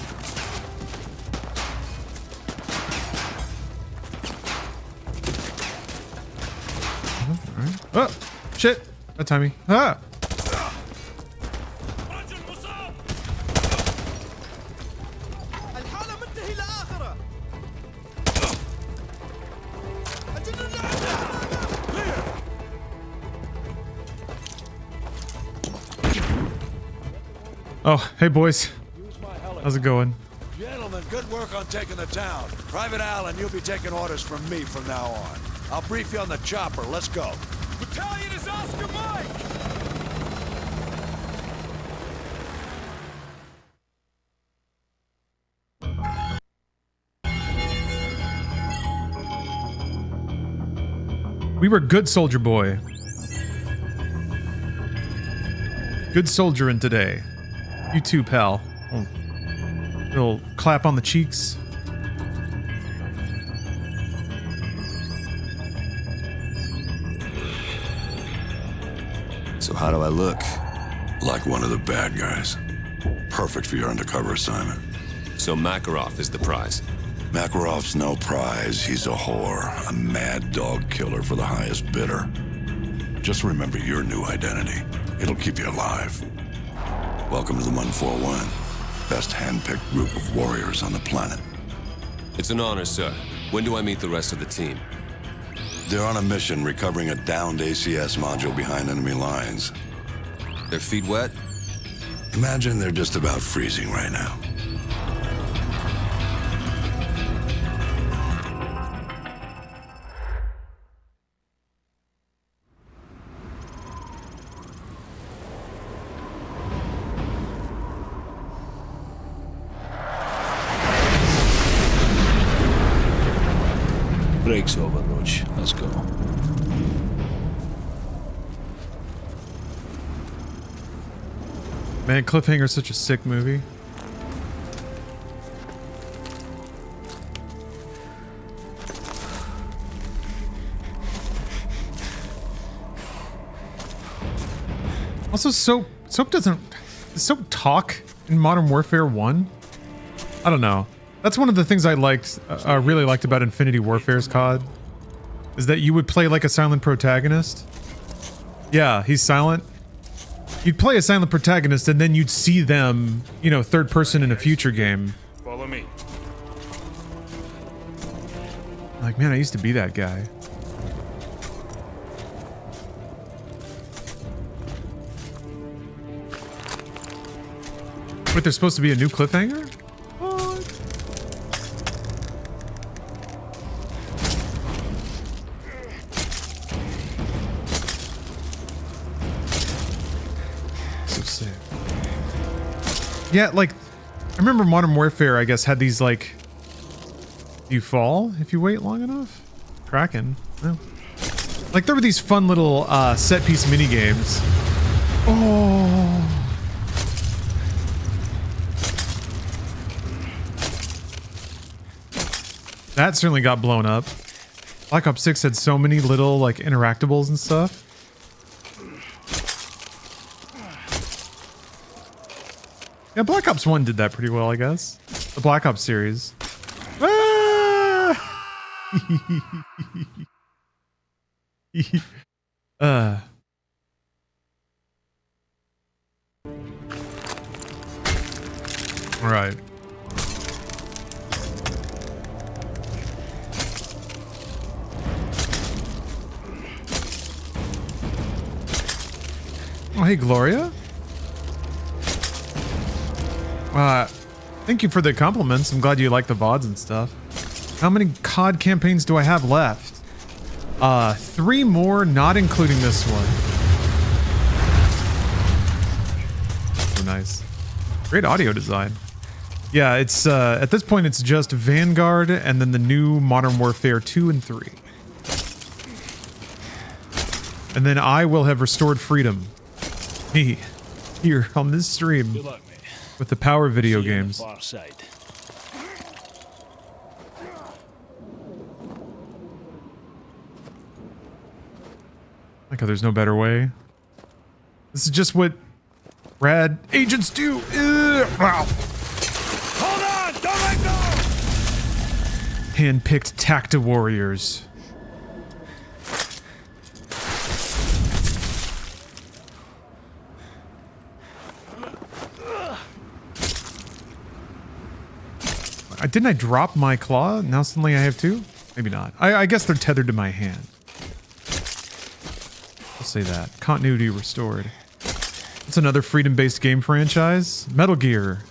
Alright. Oh! Shit! That timing. Ah! Oh, hey boys. How's it going? Gentlemen, good work on taking the town. Private Allen, you'll be taking orders from me from now on. I'll brief you on the chopper. Let's go. Battalion is Oscar Mike! We were good soldier boy. Good soldiering today. You too, pal. Oh. Little clap on the cheeks. So how do I look? Like one of the bad guys. Perfect for your undercover assignment. So Makarov is the prize. Makarov's no prize. He's a whore. A mad dog killer for the highest bidder. Just remember your new identity. It'll keep you alive. Welcome to the 141. Best hand-picked group of warriors on the planet. It's an honor, sir. When do I meet the rest of the team? They're on a mission recovering a downed ACS module behind enemy lines. Their feet wet? Imagine they're just about freezing right now. Break's over, Roach. Let's go. Man, Cliffhanger is such a sick movie. Also, Soap doesn't talk in Modern Warfare 1? I don't know. That's one of the things I really liked about Infinity Warfare's COD, is that you would play like a silent protagonist. Yeah, he's silent. You'd play a silent protagonist and then you'd see them, you know, third person in a future game. Follow me. Like, man, I used to be that guy. Wait, there's supposed to be a new Cliffhanger? What? So sick. Yeah, like, I remember Modern Warfare, I guess, had these, like, you fall if you wait long enough? Kraken. Well. Like, there were these fun little set-piece mini-games. Oh. That certainly got blown up. Black Ops 6 had so many little, like, interactables and stuff. Yeah, Black Ops 1 did that pretty well, I guess. The Black Ops series. Ah! All right. Oh, hey, Gloria. Thank you for the compliments. I'm glad you like the VODs and stuff. How many COD campaigns do I have left? 3 more, not including this one. So nice. Great audio design. Yeah, it's, at this point, it's just Vanguard and then the new Modern Warfare 2 and 3. And then I will have restored freedom. Me. Here on this stream. Good luck, mate. With the power video See you on the games. far side. Like how there's no better way. This is just what rad agents do. Wow. Hold on! Don't let go! Hand-picked Tacta warriors. Didn't I drop my claw? Now suddenly I have 2? Maybe not. I guess they're tethered to my hand. I'll say that. Continuity restored. It's another freedom-based game franchise. Metal Gear.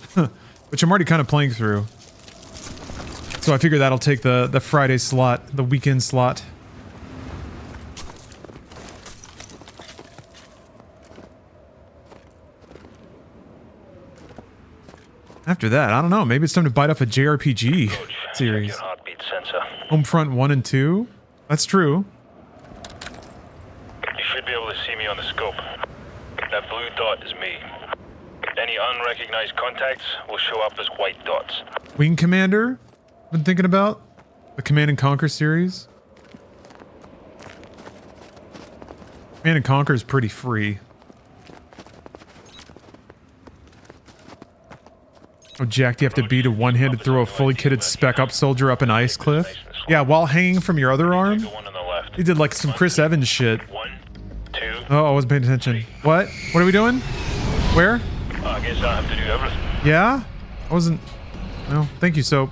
Which I'm already kind of playing through. So I figure that'll take the Friday slot, the weekend slot. After that, I don't know. Maybe it's time to bite off a JRPG series. Check your heartbeat sensor. Homefront 1 and 2? That's true. You should be able to see me on the scope. That blue dot is me. Any unrecognized contacts will show up as white dots. Wing Commander? Been thinking about? The Command and Conquer series? Command and Conquer is pretty free. How jacked do you have to be to one-handed throw a fully kitted spec-up soldier up an ice cliff? Yeah, while hanging from your other arm? He did like some Chris Evans shit. 1, 2. Oh, I wasn't paying attention. What? What are we doing? Where? I guess I have to do everything. Yeah? I wasn't... No, thank you, Soap.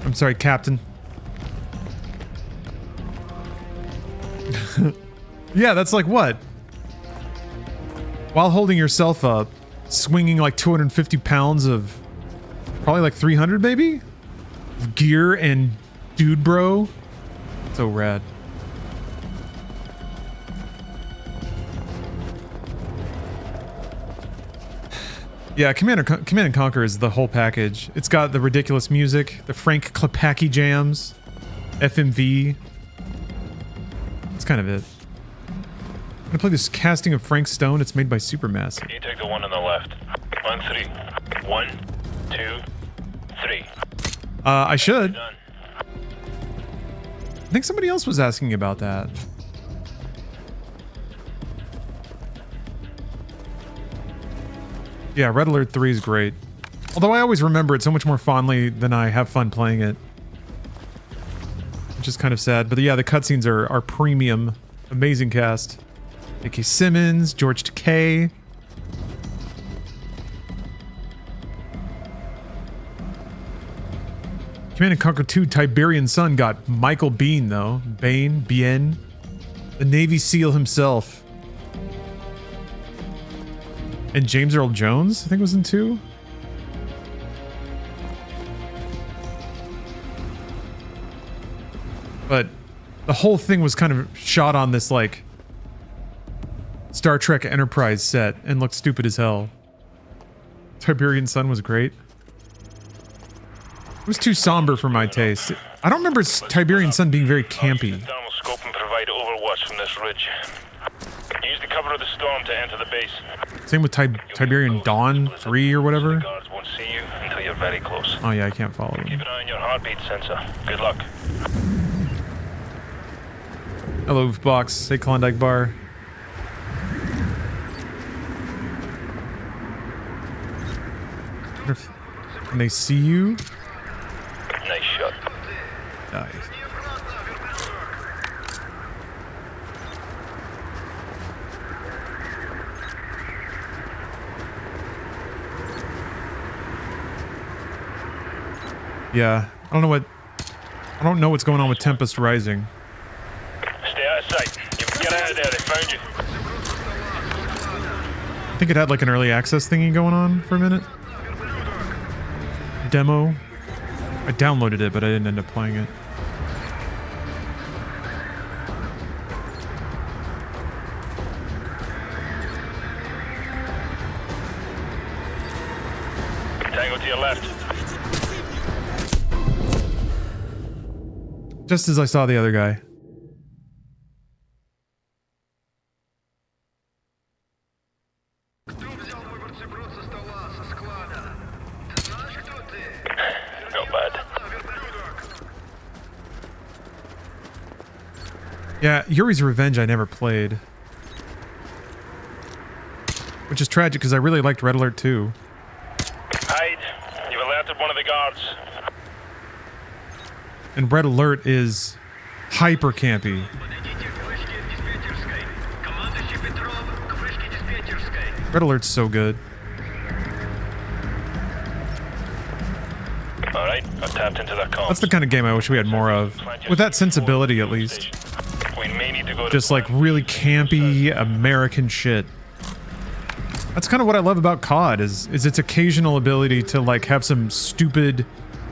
I'm sorry, Captain. Yeah, that's like what? While holding yourself up, swinging like 250 pounds of... Probably like 300, maybe? Gear and dude bro. So rad. Yeah, Command and Conquer is the whole package. It's got the ridiculous music, the Frank Klepacki jams, FMV. That's kind of it. I'm gonna play this casting of Frank Stone. It's made by Supermassive. You take the one on the left. On 3. 1, 2, 3. I should. Done. I think somebody else was asking about that. Yeah, Red Alert 3 is great. Although I always remember it so much more fondly than I have fun playing it. Which is kind of sad. But yeah, the cutscenes are premium. Amazing cast. A.K. Simmons, George Takei. Command & Conquer 2 Tiberian Sun got Michael Biehn, though. Bien. The Navy SEAL himself. And James Earl Jones, I think, was in 2. But the whole thing was kind of shot on this, like, Star Trek Enterprise set and looked stupid as hell. Tiberian Sun was great. It was too somber for my taste. I don't remember Tiberian Sun being very campy. Thermal scope and provide overwatch from this ridge. Use the cover of the storm to enter the base. Same with Tiberian Dawn 3 or whatever. The guards won't see you until you're very close. Oh yeah, I can't follow them. Keep an eye on your heartbeat sensor. Good luck. Hello, Box. Say Klondike Bar. Can they see you? Nice shot. Nice. Yeah, I don't know what's going on with Tempest Rising. Stay out of sight. You can get out of there. They found you. I think it had like an early access thingy going on for a minute. Demo. I downloaded it, but I didn't end up playing it. Tango to your left. Just as I saw the other guy. Not bad. Yeah, Yuri's Revenge I never played. Which is tragic because I really liked Red Alert 2. Hide. You've alerted one of the guards. And Red Alert is hyper campy. Red Alert's so good. Alright, I've tapped into their comms. That's the kind of game I wish we had more of. With that sensibility, at least. We may need to go to Just like really campy American shit. That's kind of what I love about COD, is its occasional ability to like have some stupid,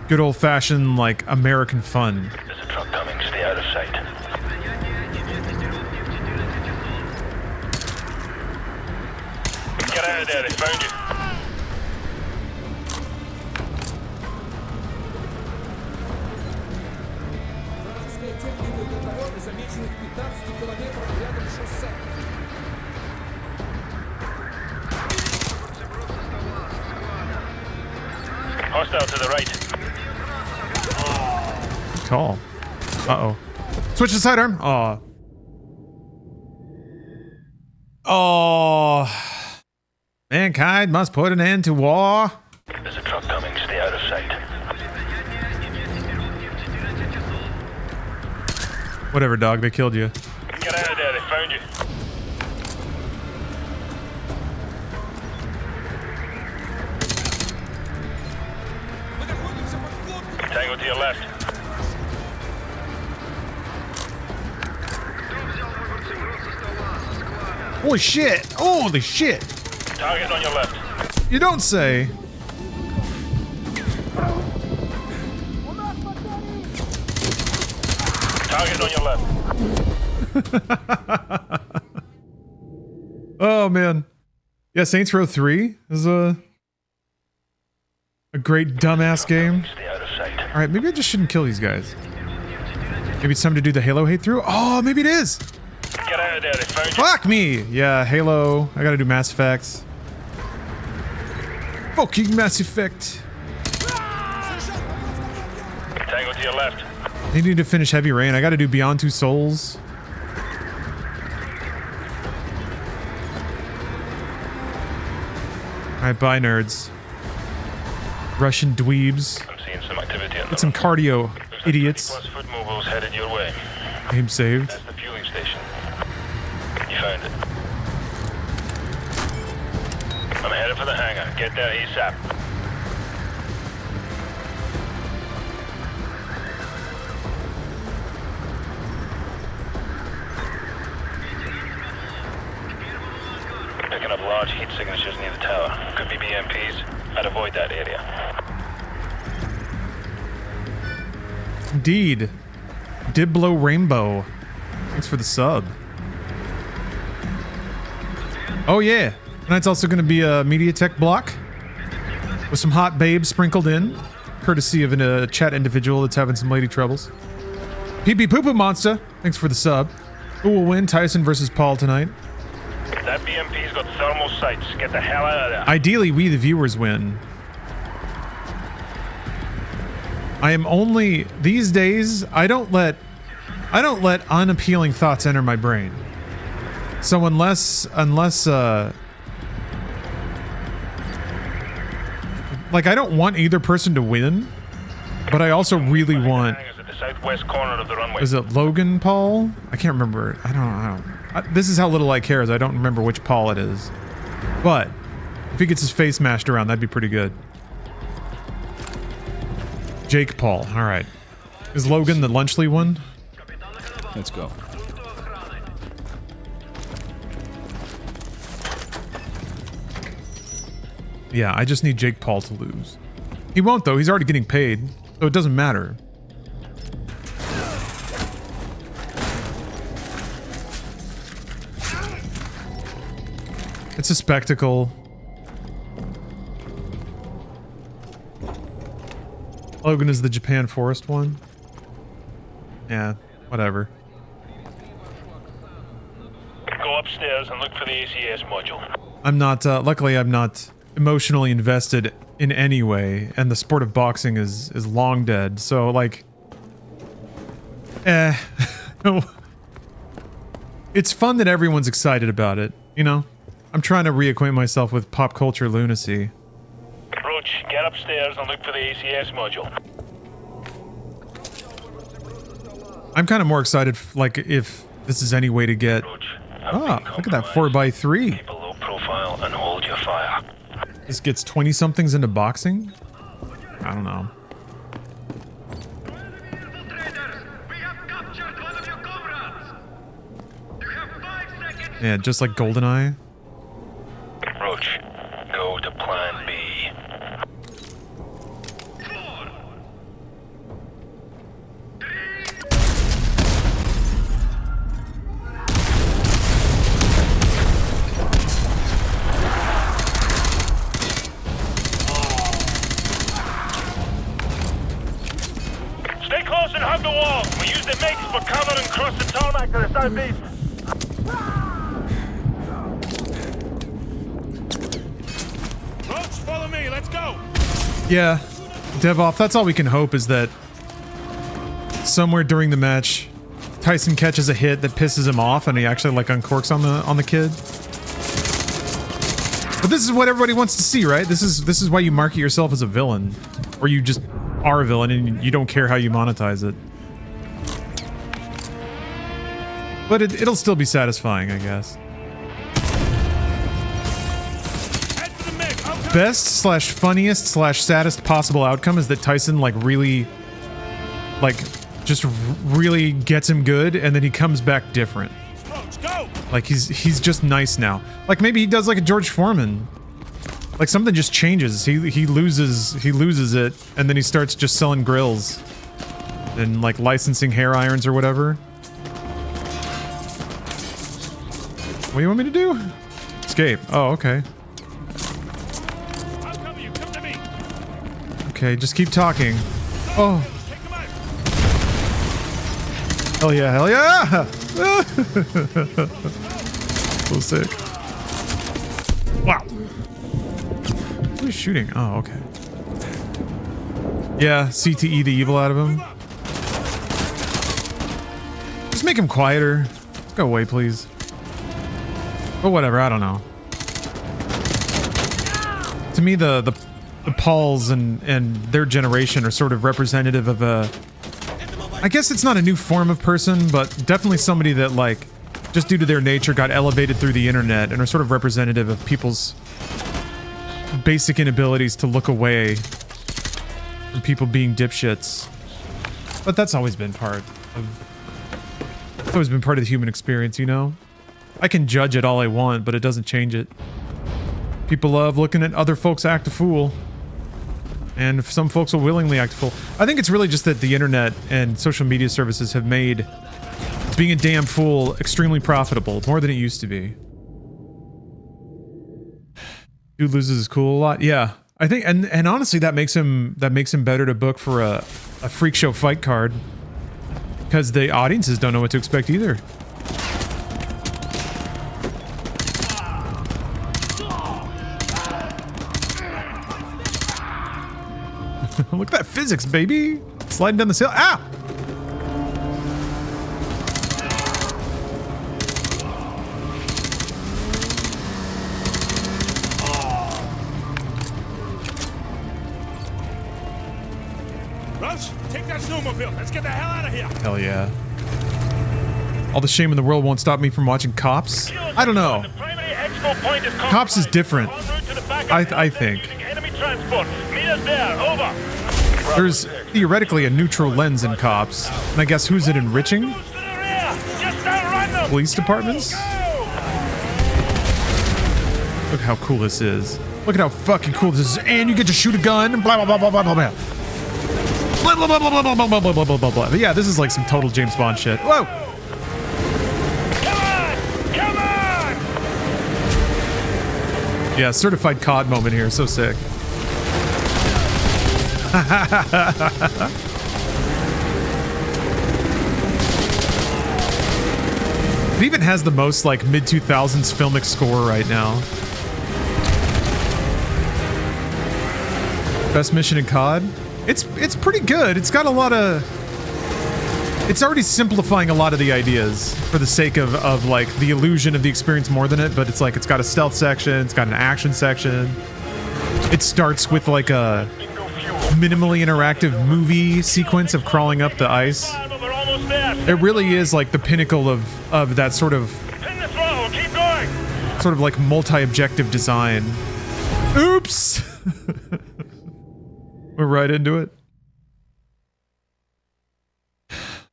good old-fashioned like American fun. There's a truck coming. Stay out of sight. Get out of there. They found you. Hostile to the right. Call. Uh-oh. Switch to sidearm. Aw. Oh. Mankind must put an end to war. There's a truck coming. Stay out of sight. Whatever, dog. They killed you. Get out of there. They found you. Tango to your left. Holy shit! Holy shit! Target on your left. You don't say. Target on your left. Oh man. Yeah, Saints Row 3 is a great dumbass game. Stay out of sight. Alright, maybe I just shouldn't kill these guys. Maybe it's time to do the Halo hate through? Oh, maybe it is! Get out of there. They found you. Fuck me! Yeah, Halo. I gotta do Mass Effect. Fucking Mass Effect. Tango to your left. I need to finish Heavy Rain. I gotta do Beyond Two Souls. Alright, bye, nerds. Russian dweebs. I'm seeing some activity on Get some cardio, idiots. Plus foot mobiles headed your way. Game saved. That's the fueling station. You found it. I'm headed for the hangar. Get there ASAP. Picking up large heat signatures near the tower. Could be BMPs. I'd avoid that area. Indeed. Diblo Rainbow. Thanks for the sub. Oh yeah. Tonight's also going to be a MediaTek block with some hot babes sprinkled in, courtesy of a chat individual that's having some lady troubles. PP Poo Poo Monster. Thanks for the sub. Who will win? Tyson versus Paul tonight. That BMP's got thermal sights. Get the hell out of there. Ideally, we the viewers win. I am only these days. I don't let unappealing thoughts enter my brain. So unless like I don't want either person to win, but I also really want. At the southwest corner of the runway. Is it Logan Paul? I can't remember. I don't. This is how little I care. Is I don't remember which Paul it is. But if he gets his face mashed around, that'd be pretty good. Jake Paul. All right. Is Logan the Lunchley one? Let's go. Yeah, I just need Jake Paul to lose. He won't though. He's already getting paid, so it doesn't matter. It's a spectacle. Logan is the Japan Forest one. Yeah, whatever. Go upstairs and look for the ACS module. I'm not, luckily I'm not emotionally invested in any way, and the sport of boxing is long dead, so like... It's fun that everyone's excited about it, you know? I'm trying to reacquaint myself with pop culture lunacy. Roach, get upstairs and look for the ACS module. I'm kind of more excited, like, if this is any way to get... Ah, look at that 4x3. Keep a low profile and hold your fire. This gets 20-somethings into boxing? I don't know. Yeah, just like GoldenEye. Roach, go to plan B. Stay close and hug the wall. We use the MiGs for cover and cross the tarmac to the southeast. Follow me, let's go! Yeah, DevOff, that's all we can hope is that somewhere during the match, Tyson catches a hit that pisses him off and he actually like uncorks on the kid. But this is what everybody wants to see, right? This is why you market yourself as a villain. Or you just are a villain and you don't care how you monetize it. But it'll still be satisfying, I guess. Best slash funniest slash saddest possible outcome is that Tyson like really just really gets him good and then he comes back different. Like he's just nice now. Like maybe he does like a George Foreman. Like something just changes. He loses it and then he starts just selling grills and like licensing hair irons or whatever. What do you want me to do? Escape. Oh, okay. Okay, just keep talking. Oh. Hell yeah, hell yeah! So sick. Wow. Who's shooting? Oh, okay. Yeah, CTE the evil out of him. Just make him quieter. Let's go away, please. But whatever, I don't know. To me, the Pauls and their generation are sort of representative of a... I guess it's not a new form of person, but definitely somebody that, like, just due to their nature got elevated through the internet and are sort of representative of people's basic inabilities to look away from people being dipshits. But that's always been part of... It's always been part of the human experience, you know? I can judge it all I want, but it doesn't change it. People love looking at other folks act a fool. And some folks will willingly act a fool. I think it's really just that the internet and social media services have made being a damn fool extremely profitable, more than it used to be. Dude loses his cool a lot. Yeah. I think, and honestly, that makes him better to book for a freak show fight card. Because the audiences don't know what to expect either. Look at that physics, baby! Sliding down the hill. Ah! Rush, take that snowmobile. Let's get the hell out of here. Hell yeah. All the shame in the world won't stop me from watching Cops? I don't know. Cops is different. I think. There's theoretically a neutral lens in Cops. And I guess who's it enriching? Police departments? Look how cool this is. Look at how fucking cool this is. And you get to shoot a gun. Blah, blah, blah, blah, blah, blah. Blah, blah, blah, blah, blah, blah, blah, blah, blah, blah, blah, blah. But yeah, this is like some total James Bond shit. Whoa! Come on! Yeah, certified COD moment here. So sick. It even has the most like mid-2000s filmic score right now. Best mission in COD? It's pretty good. It's got a lot of... It's already simplifying a lot of the ideas for the sake of like the illusion of the experience more than it, but it's like it's got a stealth section, it's got an action section. It starts with like a minimally interactive movie sequence of crawling up the ice. It really is like the pinnacle of that sort of like multi-objective design. Oops! We're right into it.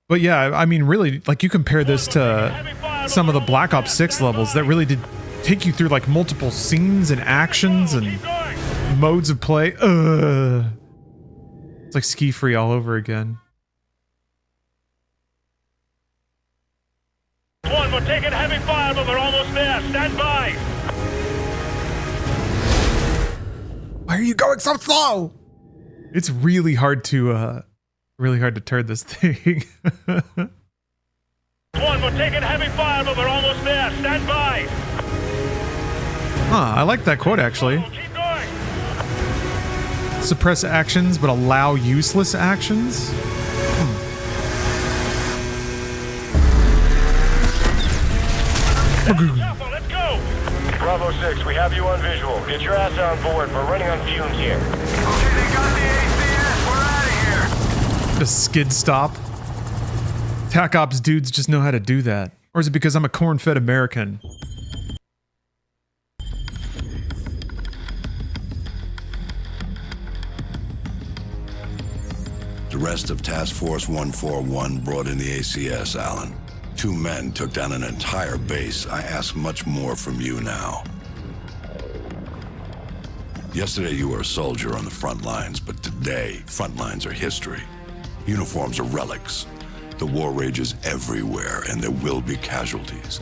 But yeah, I mean, really, like you compare this to some of the Black Ops 6 levels that really did take you through like multiple scenes and actions and modes of play. It's like Ski Free all over again. One, we're taking heavy fire, but we're almost there. Stand by. Why are you going so slow? It's really hard to turn this thing. One, we're taking heavy fire, but we're almost there. Stand by. Huh, I like that quote actually. Keep going. Suppress actions, but allow useless actions? Careful, let's go. Bravo 6, we have you on visual. Get your ass on board. We're running on fumes here. Okay, they got the ACS. We're out of here. A skid stop. TAC Ops dudes just know how to do that. Or is it because I'm a corn-fed American? The rest of Task Force 141 brought in the ACS, Alan. 2 men took down an entire base. I ask much more from you now. Yesterday you were a soldier on the front lines, but today, front lines are history. Uniforms are relics. The war rages everywhere, and there will be casualties.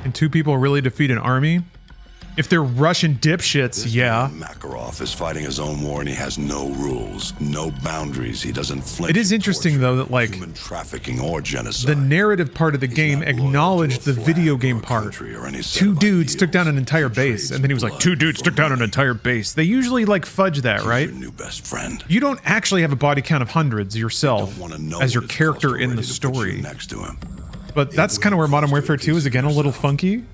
Can 2 people really defeat an army? If they're Russian dipshits, yeah. Makarov is fighting his own war, and he has no rules, no boundaries. He doesn't flinch. It is interesting, though, that like human trafficking or genocide. the narrative part of the game acknowledged the video game part. 2 dudes took down an entire base, and then he was like, 2 dudes took down an entire base. They usually like fudge that, right? Your new best friend. You don't actually have a body count of hundreds yourself as your character in the story. Next to him. But that's kind of where Modern Warfare 2 is again a little funky.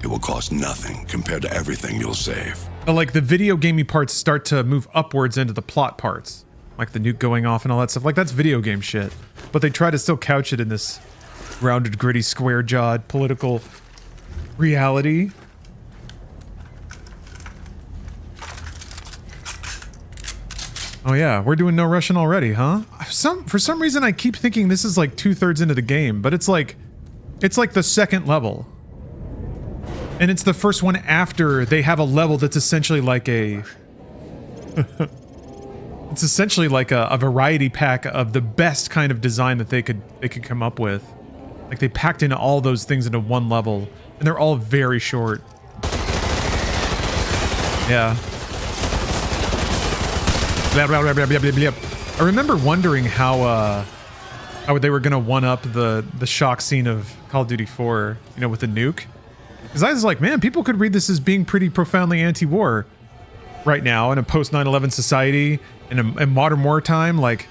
It will cost nothing compared to everything you'll save. But like the video gamey parts start to move upwards into the plot parts. Like the nuke going off and all that stuff. Like that's video game shit. But they try to still couch it in this rounded, gritty, square-jawed political reality. Oh yeah, we're doing no Russian already, huh? For some reason I keep thinking this is like 2/3 into the game, but it's like the second level. And it's the first one after they have a level that's essentially like a it's essentially like a variety pack of the best kind of design that they could come up with. Like they packed in all those things into one level, and they're all very short. Yeah. Blah, blah, blah, blah, blah, blah, blah. I remember wondering how they were gonna one up the shock scene of Call of Duty 4, you know, with the nuke. Because I was like, man, people could read this as being pretty profoundly anti-war right now in a post 9/11 society, in a modern wartime, like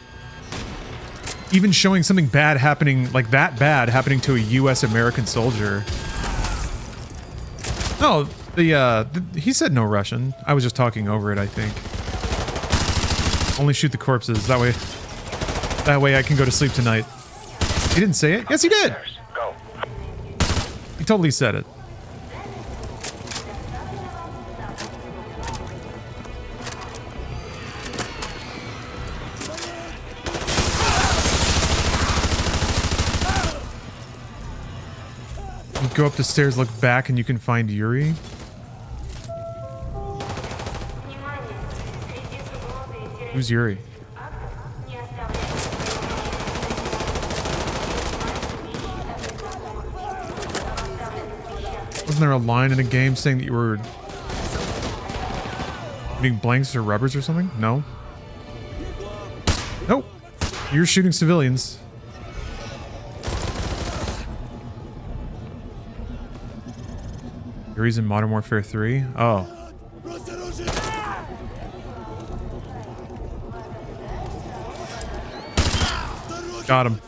even showing something bad happening, like that bad happening to a U.S. American soldier. No, he said no Russian. I was just talking over it, I think. Only shoot the corpses. That way I can go to sleep tonight. He didn't say it. Yes, he did. He totally said it. You go up the stairs, look back, and you can find Yuri. Who's Yuri? Wasn't there a line in a game saying that you were shooting blanks or rubbers or something? No. Nope. You're shooting civilians. Yuri's in Modern Warfare 3? Oh. Got him.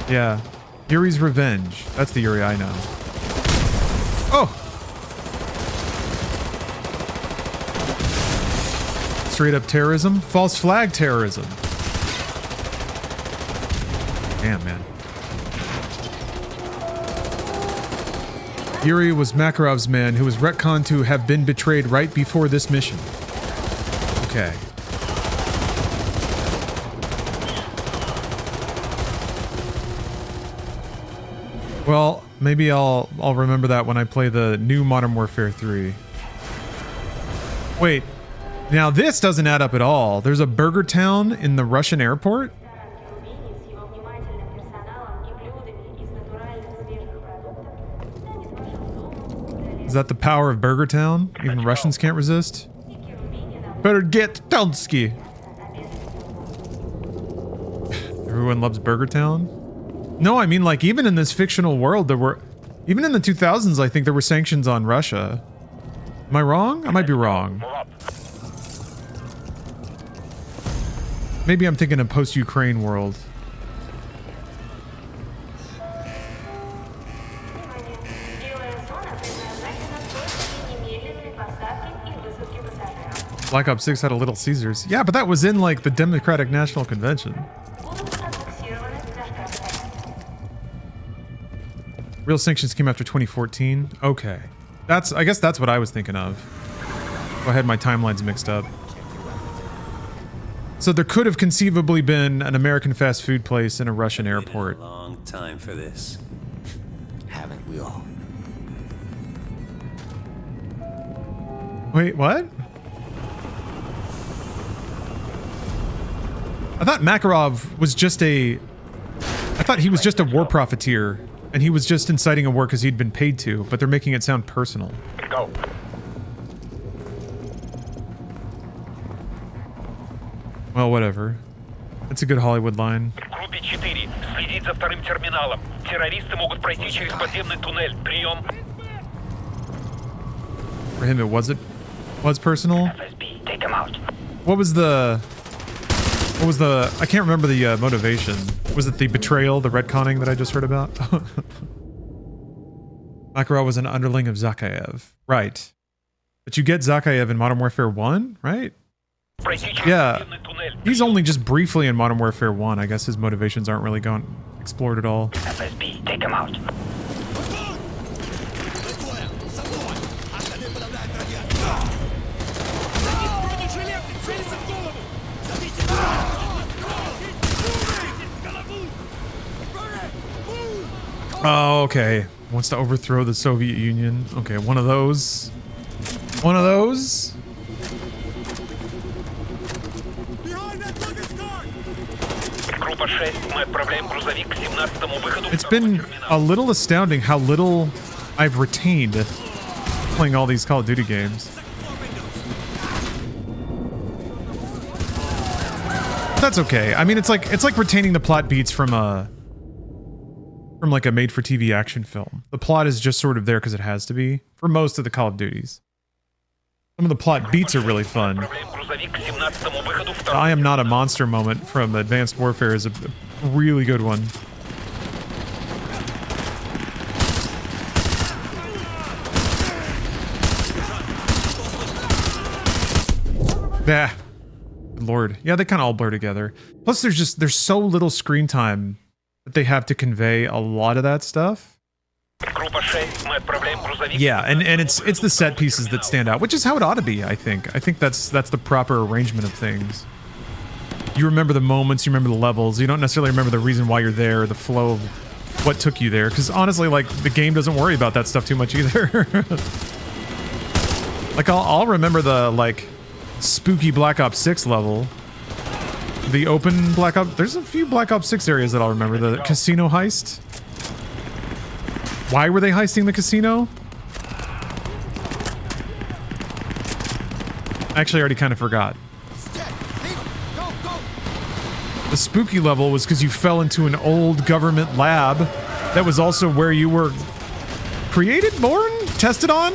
Yeah. Yuri's Revenge. That's the Yuri I know. Oh! Straight up terrorism? False flag terrorism. Damn, man. Yuri was Makarov's man who was retconned to have been betrayed right before this mission. Okay. Well, maybe I'll remember that when I play the new Modern Warfare 3. Wait, now this doesn't add up at all. There's a burger town in the Russian airport? Is that the power of Burger Town? Even Russians can't resist? Better get Tonsky. Everyone loves Burger Town? No, I mean, like, even in this fictional world, there were... Even in the 2000s, I think there were sanctions on Russia. Am I wrong? I might be wrong. Maybe I'm thinking of post-Ukraine world. Black Ops 6 had a Little Caesars. Yeah, but that was in, like, the Democratic National Convention. Real sanctions came after 2014. Okay. I guess that's what I was thinking of. I had my timelines mixed up. So there could have conceivably been an American fast food place in a Russian airport. A long time for this. Haven't we all? Wait, what? I thought Makarov was just I thought he was just a war profiteer, and he was just inciting a war because he'd been paid to, but they're making it sound personal. Go. Well, whatever. It's a good Hollywood line. Группе 4. Следить за вторым терминалом. Террористы могут пройти через подземный туннель. Прием. For him, it was personal. FSB, take him out. What was the... I can't remember the motivation. Was it the betrayal, the retconning that I just heard about? Makarov was an underling of Zakhaev. Right. But you get Zakhaev in Modern Warfare 1, right? Yeah. He's only just briefly in Modern Warfare 1. I guess his motivations aren't really explored at all. FSB, take him out. Oh, okay. Wants to overthrow the Soviet Union. Okay, one of those. One of those. It's been a little astounding how little I've retained playing all these Call of Duty games. That's okay. I mean, it's like retaining the plot beats from like a made-for-TV action film. The plot is just sort of there because it has to be for most of the Call of Duties. Some of the plot beats are really fun. The I am not a monster moment from Advanced Warfare is a really good one. Yeah. Good Lord. Yeah, they kind of all blur together. Plus, there's so little screen time that they have to convey a lot of that stuff. Yeah, and it's the set pieces that stand out, which is how it ought to be, I think. I think that's the proper arrangement of things. You remember the moments, you remember the levels, you don't necessarily remember the reason why you're there, or the flow of what took you there, because honestly, like, the game doesn't worry about that stuff too much either. Like, I'll remember the, like, spooky Black Ops 6 level. The open Black Ops... There's a few Black Ops 6 areas that I'll remember. The casino heist. Why were they heisting the casino? Actually, I already kind of forgot. The spooky level was because you fell into an old government lab that was also where you were created, born, tested on.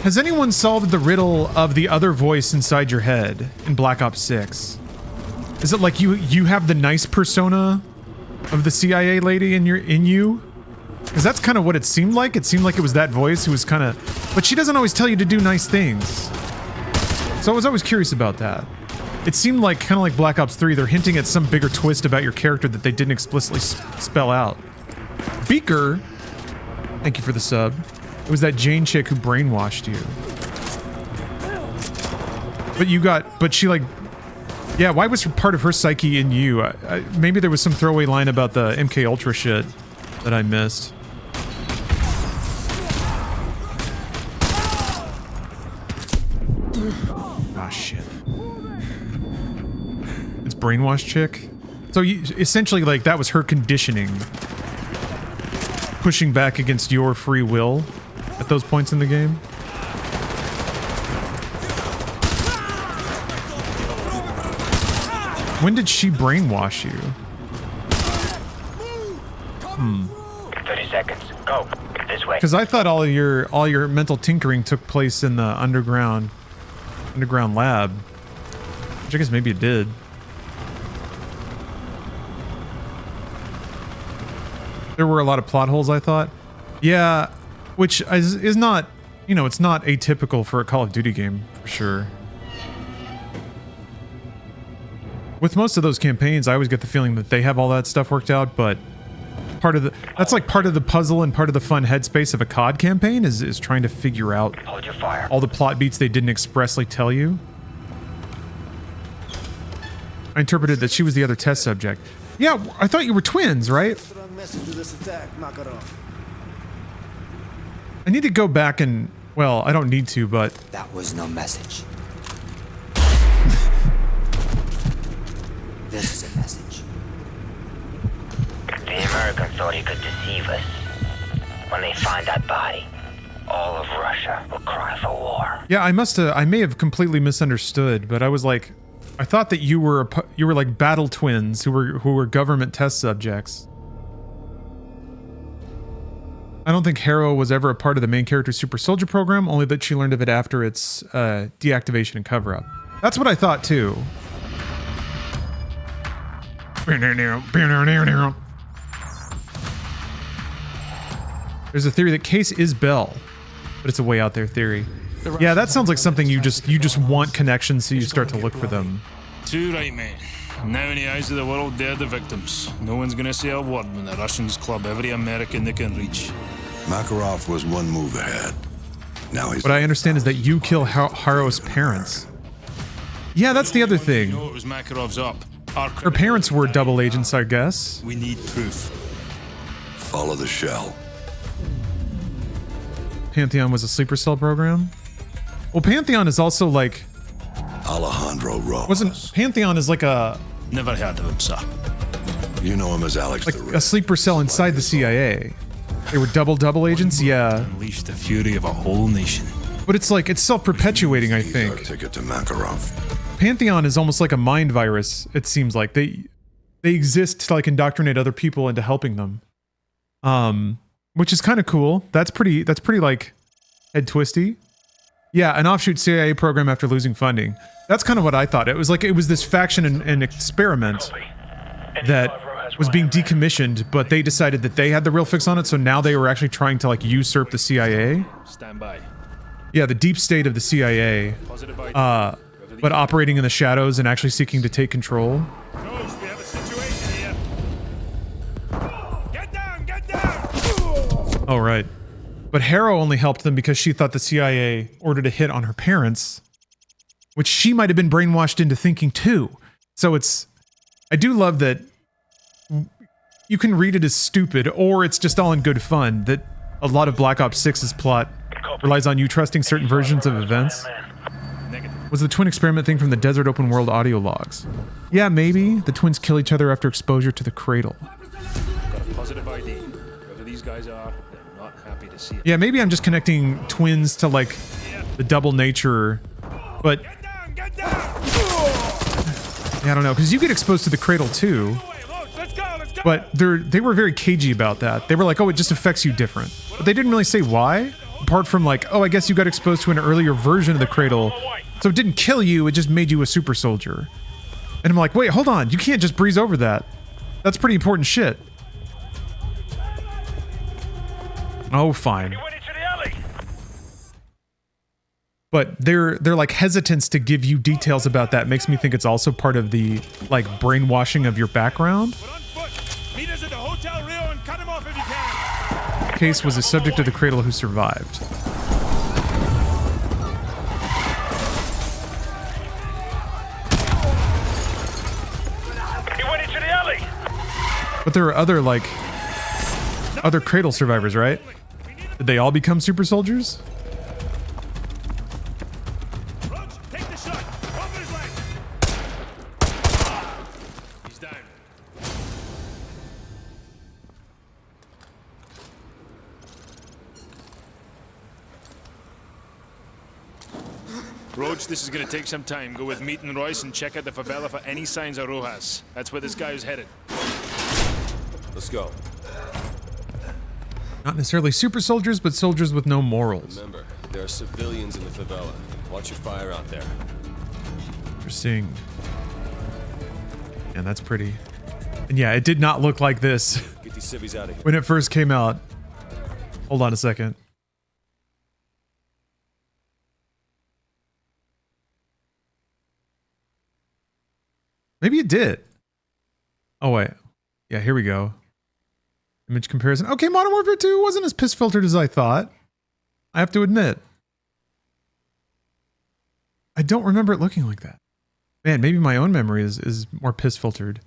Has anyone solved the riddle of the other voice inside your head in Black Ops 6? Is it like you have the nice persona of the CIA lady in you? Because that's kind of what it seemed like. It seemed like it was that voice who was kind of... But she doesn't always tell you to do nice things. So I was always curious about that. It seemed like, kind of like Black Ops 3, they're hinting at some bigger twist about your character that they didn't explicitly spell out. Beaker, thank you for the sub. It was that Jane chick who brainwashed you. But she like... Yeah, why was part of her psyche in you? Maybe there was some throwaway line about the MK Ultra shit that I missed. Ah, shit. It's brainwashed chick? So essentially, like, that was her conditioning. Pushing back against your free will at those points in the game. When did she brainwash you? 30 seconds. Go. This way. Because I thought all your mental tinkering took place in the underground lab. Which I guess maybe it did. There were a lot of plot holes, I thought. Yeah, which is not, you know, it's not atypical for a Call of Duty game, for sure. With most of those campaigns, I always get the feeling that they have all that stuff worked out, but that's like part of the puzzle and part of the fun headspace of a COD campaign is trying to figure out all the plot beats they didn't expressly tell you. I interpreted that she was the other test subject. Yeah, I thought you were twins, right? I need to go back and, well, I don't need to, but... That was no message. This is a message. The Americans thought he could deceive us. When they find that body, all of Russia will cry for war. Yeah, I may have completely misunderstood, but I was like, I thought that you were like battle twins who were government test subjects. I don't think Harrow was ever a part of the main character's super soldier program, only that she learned of it after its deactivation and cover-up. That's what I thought too. There's a theory that Case is Bell, but it's a way out there theory. Yeah, that sounds like something you just want connections, so you start to look for them. Too right, mate. Now in the eyes of the world, they're the victims. No one's gonna say a word when the Russians club every American they can reach. Makarov was one move ahead. Now he's... What I understand is that you kill Haro's parents. Yeah, that's the other thing. No, it was Makarov's up. Her parents were double agents, I guess. We need proof. Follow the shell. Pantheon was a sleeper cell program? Well, Pantheon is also like... Alejandro Rose. Wasn't... Pantheon is like a... Never heard of him, sir. You know him as Alex like the a sleeper cell inside the CIA. They were double agents, yeah. Unleashed the fury of a whole nation. But it's like, it's self-perpetuating, I think. Our ticket to Makarov. Pantheon is almost like a mind virus, it seems like. They exist to like indoctrinate other people into helping them. Which is kind of cool. That's pretty like head twisty. Yeah, an offshoot CIA program after losing funding. That's kind of what I thought. It was this faction and experiment that was being decommissioned, but they decided that they had the real fix on it, so now they were actually trying to like usurp the CIA. Stand by. Yeah, the deep state of the CIA. But operating in the shadows and actually seeking to take control. Coach, we have a situation here. Get down, get down! Oh, right. But Harrow only helped them because she thought the CIA ordered a hit on her parents, which she might have been brainwashed into thinking too. So it's... I do love that you can read it as stupid, or it's just all in good fun, that a lot of Black Ops 6's plot relies on you trusting certain versions of events. Was the twin experiment thing from the Desert Open World audio logs? Yeah, maybe. The twins kill each other after exposure to the cradle. Got a positive ID. Whoever these guys are, they're not happy to see it. Yeah, maybe I'm just connecting twins to like the double nature, but Get down! yeah, I don't know, because you get exposed to the cradle too. Let's go! But they were very cagey about that. They were like, oh, it just affects you different. But they didn't really say why, apart from like, oh, I guess you got exposed to an earlier version of the cradle. So it didn't kill you, it just made you a super soldier. And I'm like, wait, hold on, you can't just breeze over that. That's pretty important shit. Oh, fine. But they're like hesitance to give you details about that makes me think it's also part of the like brainwashing of your background. Meet us at the Hotel Rio and cut him off if you can. Case was a subject of the cradle who survived. But there are other, like, other cradle survivors, right? Did they all become super soldiers? Roach, take the shot. Open his leg. He's down. Roach, this is gonna take some time. Go with Meat and Royce and check out the favela for any signs of Rojas. That's where this guy is headed. Let's go. Not necessarily super soldiers, but soldiers with no morals. Remember, there are civilians in the favela. Watch your fire out there. Interesting. And that's pretty. And yeah, it did not look like this Get these civvies out of here. when it first came out. Hold on a second. Maybe it did. Oh, wait. Yeah, here we go. Image comparison. Okay, Modern Warfare 2 wasn't as piss filtered as I thought. I have to admit. I don't remember it looking like that. Man, maybe my own memory is more piss filtered.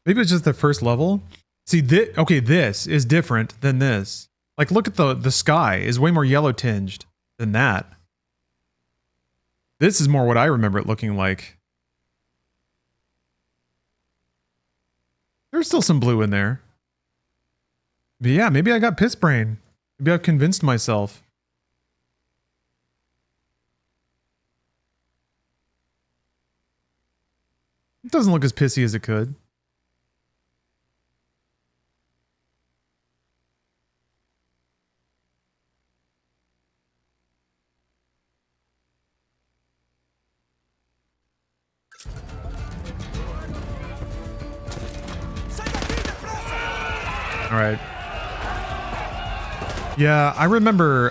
Maybe it's just the first level. See, this is different than this. Like, look at the sky is way more yellow tinged than that. This is more what I remember it looking like. There's still some blue in there. But yeah, maybe I got piss brain. Maybe I've convinced myself. It doesn't look as pissy as it could. All right. Yeah, I remember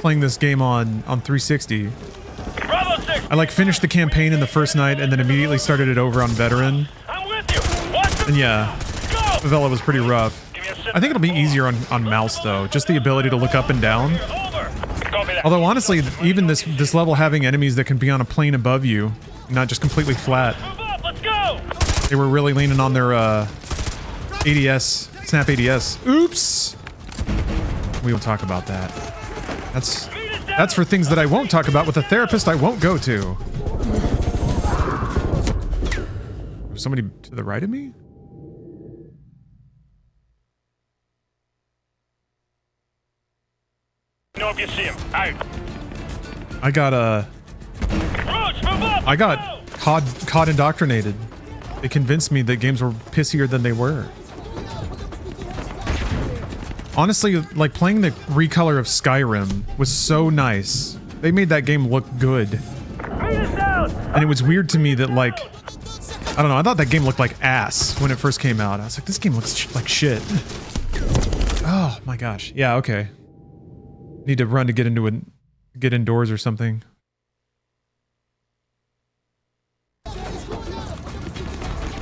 playing this game on 360. I like finished the campaign in the first night and then immediately started it over on veteran. And yeah, Favela was pretty rough. I think it'll be easier on mouse though, just the ability to look up and down. Although honestly, even this level having enemies that can be on a plane above you, not just completely flat. They were really leaning on their ADS, snap ADS. Oops! We will talk about that. That's for things that I won't talk about with a therapist I won't go to. Somebody to the right of me? Know if you see him. Out. I got COD indoctrinated. They convinced me that games were pissier than they were. Honestly, like playing the recolor of Skyrim was so nice. They made that game look good. And it was weird to me that like, I don't know, I thought that game looked like ass when it first came out. I was like, this game looks like shit. Oh my gosh. Yeah, okay. Need to run to get into get indoors or something.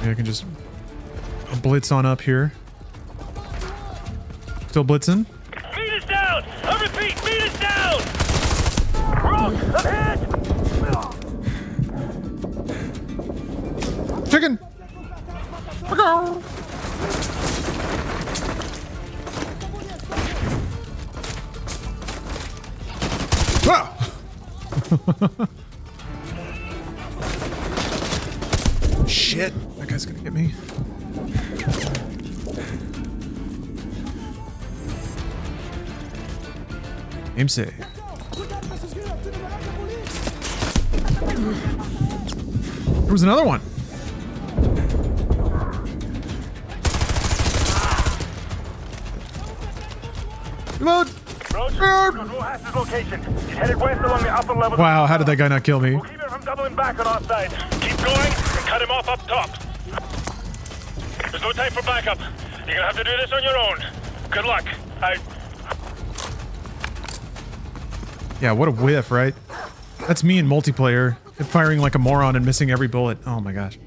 Yeah, I can just blitz on up here. Still blitzing? Meat is down! I repeat, meat is down! Roach, ahead! Chicken! Wow! Shit, that guy's gonna get me. Aim save. There was another one. Reload. Wow, how did that guy not kill me? We'll keep him from doubling back on our side. Keep going and cut him off up top. There's no time for backup. You're gonna have to do this on your own. Good luck. Yeah, what a whiff, right? That's me in multiplayer, firing like a moron and missing every bullet. Oh my gosh.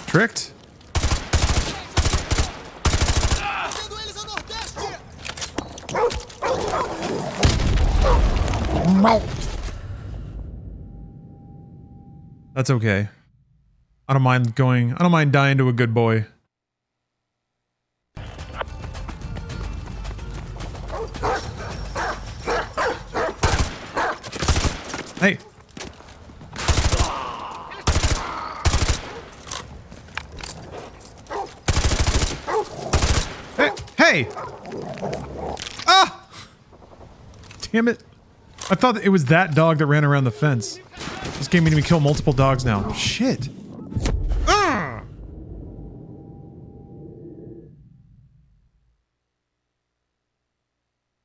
Tricked. That's okay. I don't mind dying to a good boy. Hey. Hey! Ah! Damn it. I thought it was that dog that ran around the fence. This game made me kill multiple dogs now. Shit. Ah!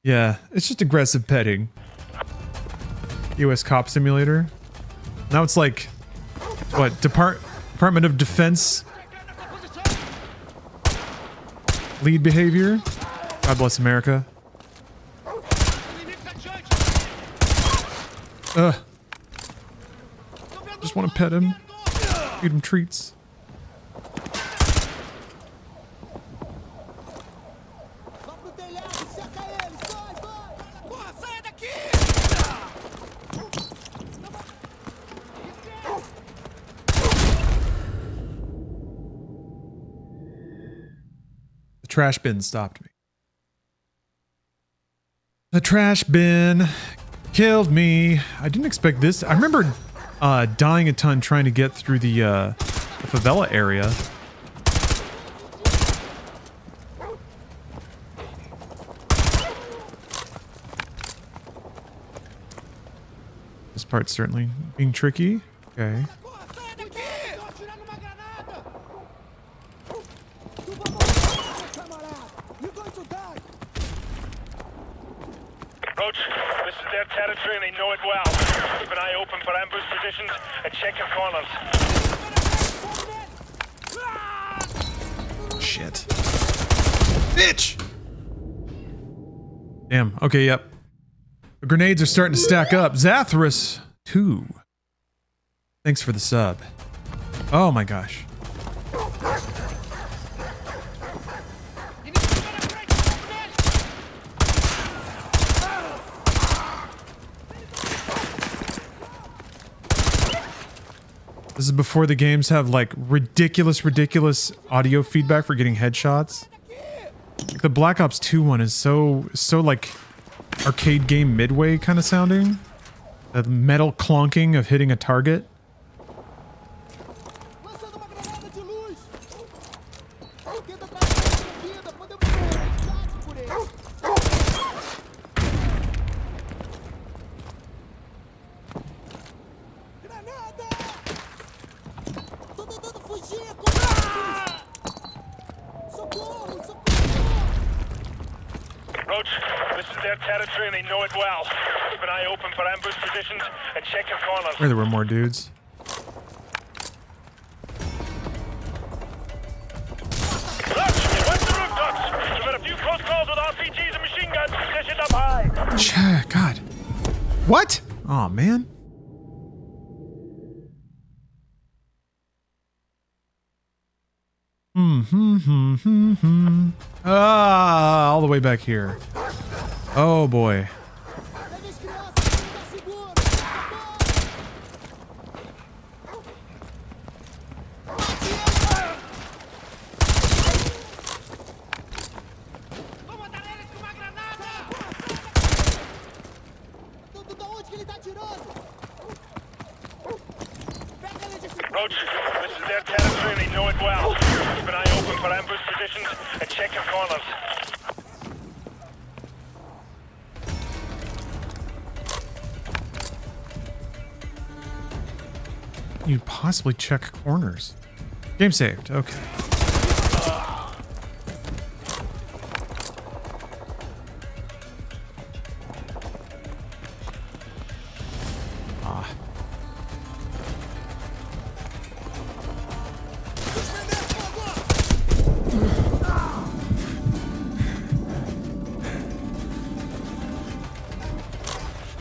Yeah, it's just aggressive petting. US Cop Simulator. Now it's like, what, Department of Defense lead behavior? God bless America. Just want to pet him, feed him treats. The trash bin stopped me. The trash bin killed me. I didn't expect this. I remember dying a ton trying to get through the favela area. This part's certainly being tricky. Okay. Roach, this is their territory and they know it well. Keep an eye open for ambush positions and check your corners. Shit. Bitch! Damn. Okay, yep. The grenades are starting to stack up. Zathras 2. Thanks for the sub. Oh my gosh. This is before the games have like ridiculous audio feedback for getting headshots. Like the Black Ops 2 one is so like arcade game Midway kind of sounding. The metal clonking of hitting a target. Roach, this is their territory and they know it well. Keep an eye open for ambush positions and check your corners. Where there were more dudes. Roach, what's the rooftops? We've had a few close calls with RPGs and machine guns positioned up high. God. What? Oh man. Ah, all the way back here. Oh boy. Roach, this is their territory and they know it well. Keep an eye open for ambush positions and check your corners. You possibly check corners. Game saved. Okay.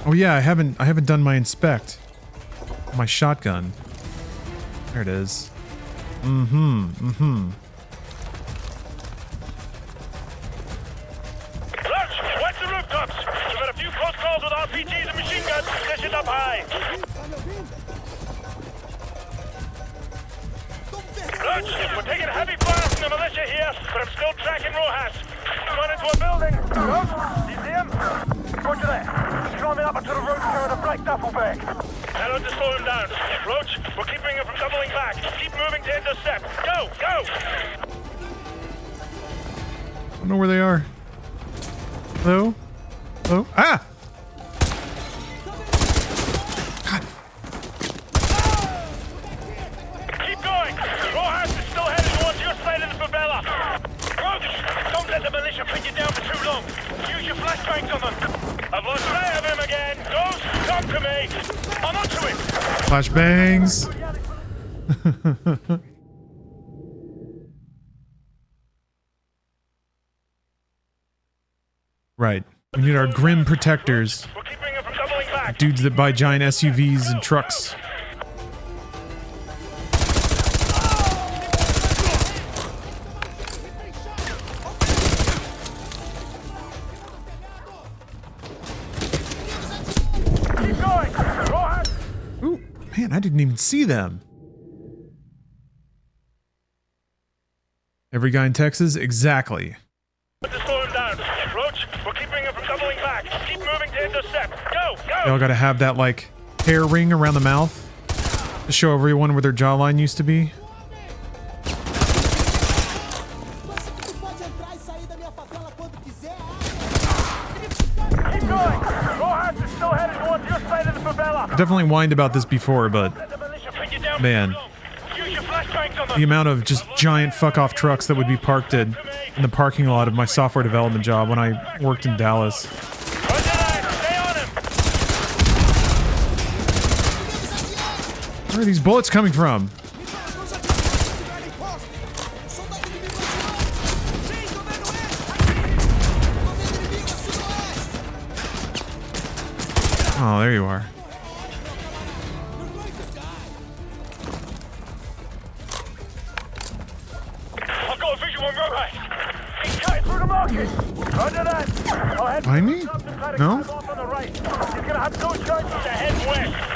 Oh yeah, I haven't done my inspect. My shotgun. There it is. Roach, watch the rooftops! We've had a few close calls with RPGs and machine guns positioned up high. Roach, we're taking heavy fire from the militia here, but I'm still tracking Rojas. Gone into a building. Roach, do you see him? Roger that. He's climbing up onto the roof carrying a black duffel bag. Tell him to slow him down. Roach, we're keeping him from doubling back. Keep moving to intercept. Go, go! I don't know where they are. Hello? Hello? Ah! God. Keep going! Rojas is still headed towards your side of the favela. Roach, don't let the militia pin you down for too long. Use your flashbangs on them. I've lost sight of him again. Ghost, come to me. I'm onto him. Flashbangs. Right. We need our grim protectors. We're keeping him from doubling back. Dudes that buy giant SUVs and trucks. Keep going. Rojas. Ooh, man, I didn't even see them. Every guy in Texas? Exactly. To slow him down. Roach, we're keeping him from doubling back. Keep moving to intercept. Go, go! They all gotta have that, like, hair ring around the mouth to show everyone where their jawline used to be. Keep going. Rojas is still headed towards your side of the favela. I've definitely whined about this before, but man, Use your flashbangs on them. the amount of just giant fuck-off trucks that would be parked in the parking lot of my software development job when I worked in Dallas. Roger that. Where are these bullets coming from? Oh, there you are. I've got a visual on Rojas. He's cutting through the market. Roger that. I'll head Behind me? No? off on the right. He's gonna have no choice but to head west.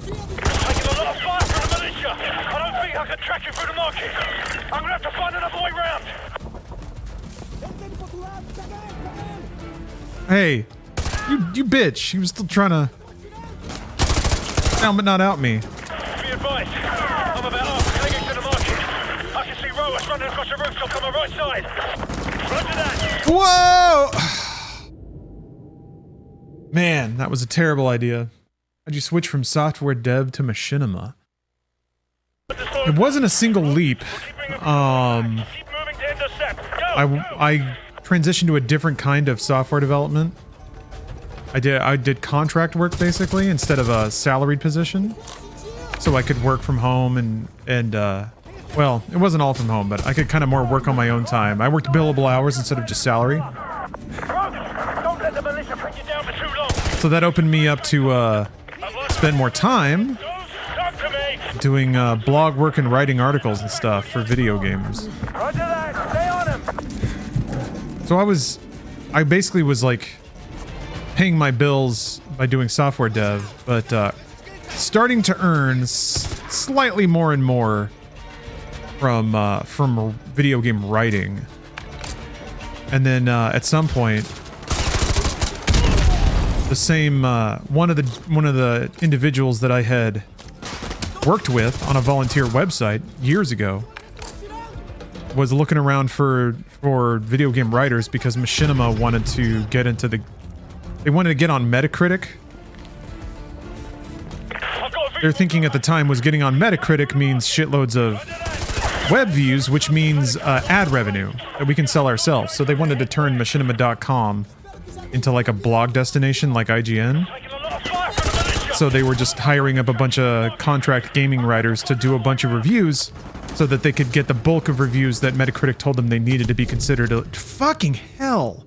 Taking a lot of fire from the militia. I don't think I can track him through the market. I'm gonna have to find another way round. Hey, you bitch. He was still trying to down but not out me. Be advised. I'm about half clinging to the market. I can see Rojas running across the rooftop on my right side. Roger that. Whoa! Man, that was a terrible idea. How'd you switch from software dev to machinima? It wasn't a single leap. I transitioned to a different kind of software development. I did contract work basically instead of a salaried position, so I could work from home and well, it wasn't all from home, but I could kind of more work on my own time. I worked billable hours instead of just salary. Don't let the militia bring you down for too long. So that opened me up to spend more time doing blog work and writing articles and stuff for video games. Roger that. Stay on him. So I basically was like paying my bills by doing software dev, but starting to earn slightly more and more from video game writing. And then at some point, the same one of the individuals that I had worked with on a volunteer website years ago was looking around for video game writers because Machinima wanted to get into they wanted to get on Metacritic. Their thinking at the time was getting on Metacritic means shitloads of web views, which means ad revenue that we can sell ourselves. So they wanted to turn machinima.com into like a blog destination like IGN. So they were just hiring up a bunch of contract gaming writers to do a bunch of reviews so that they could get the bulk of reviews that Metacritic told them they needed to be considered a fucking hell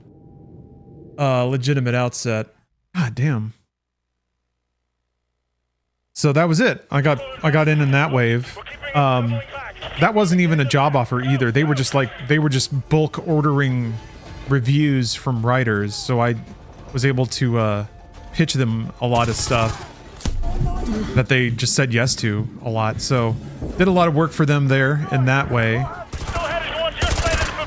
legitimate outset. God damn. So that was it. I got in that wave. That wasn't even a job offer either. They were just bulk ordering reviews from writers, so I was able to pitch them a lot of stuff that they just said yes to a lot. So did a lot of work for them there in that way.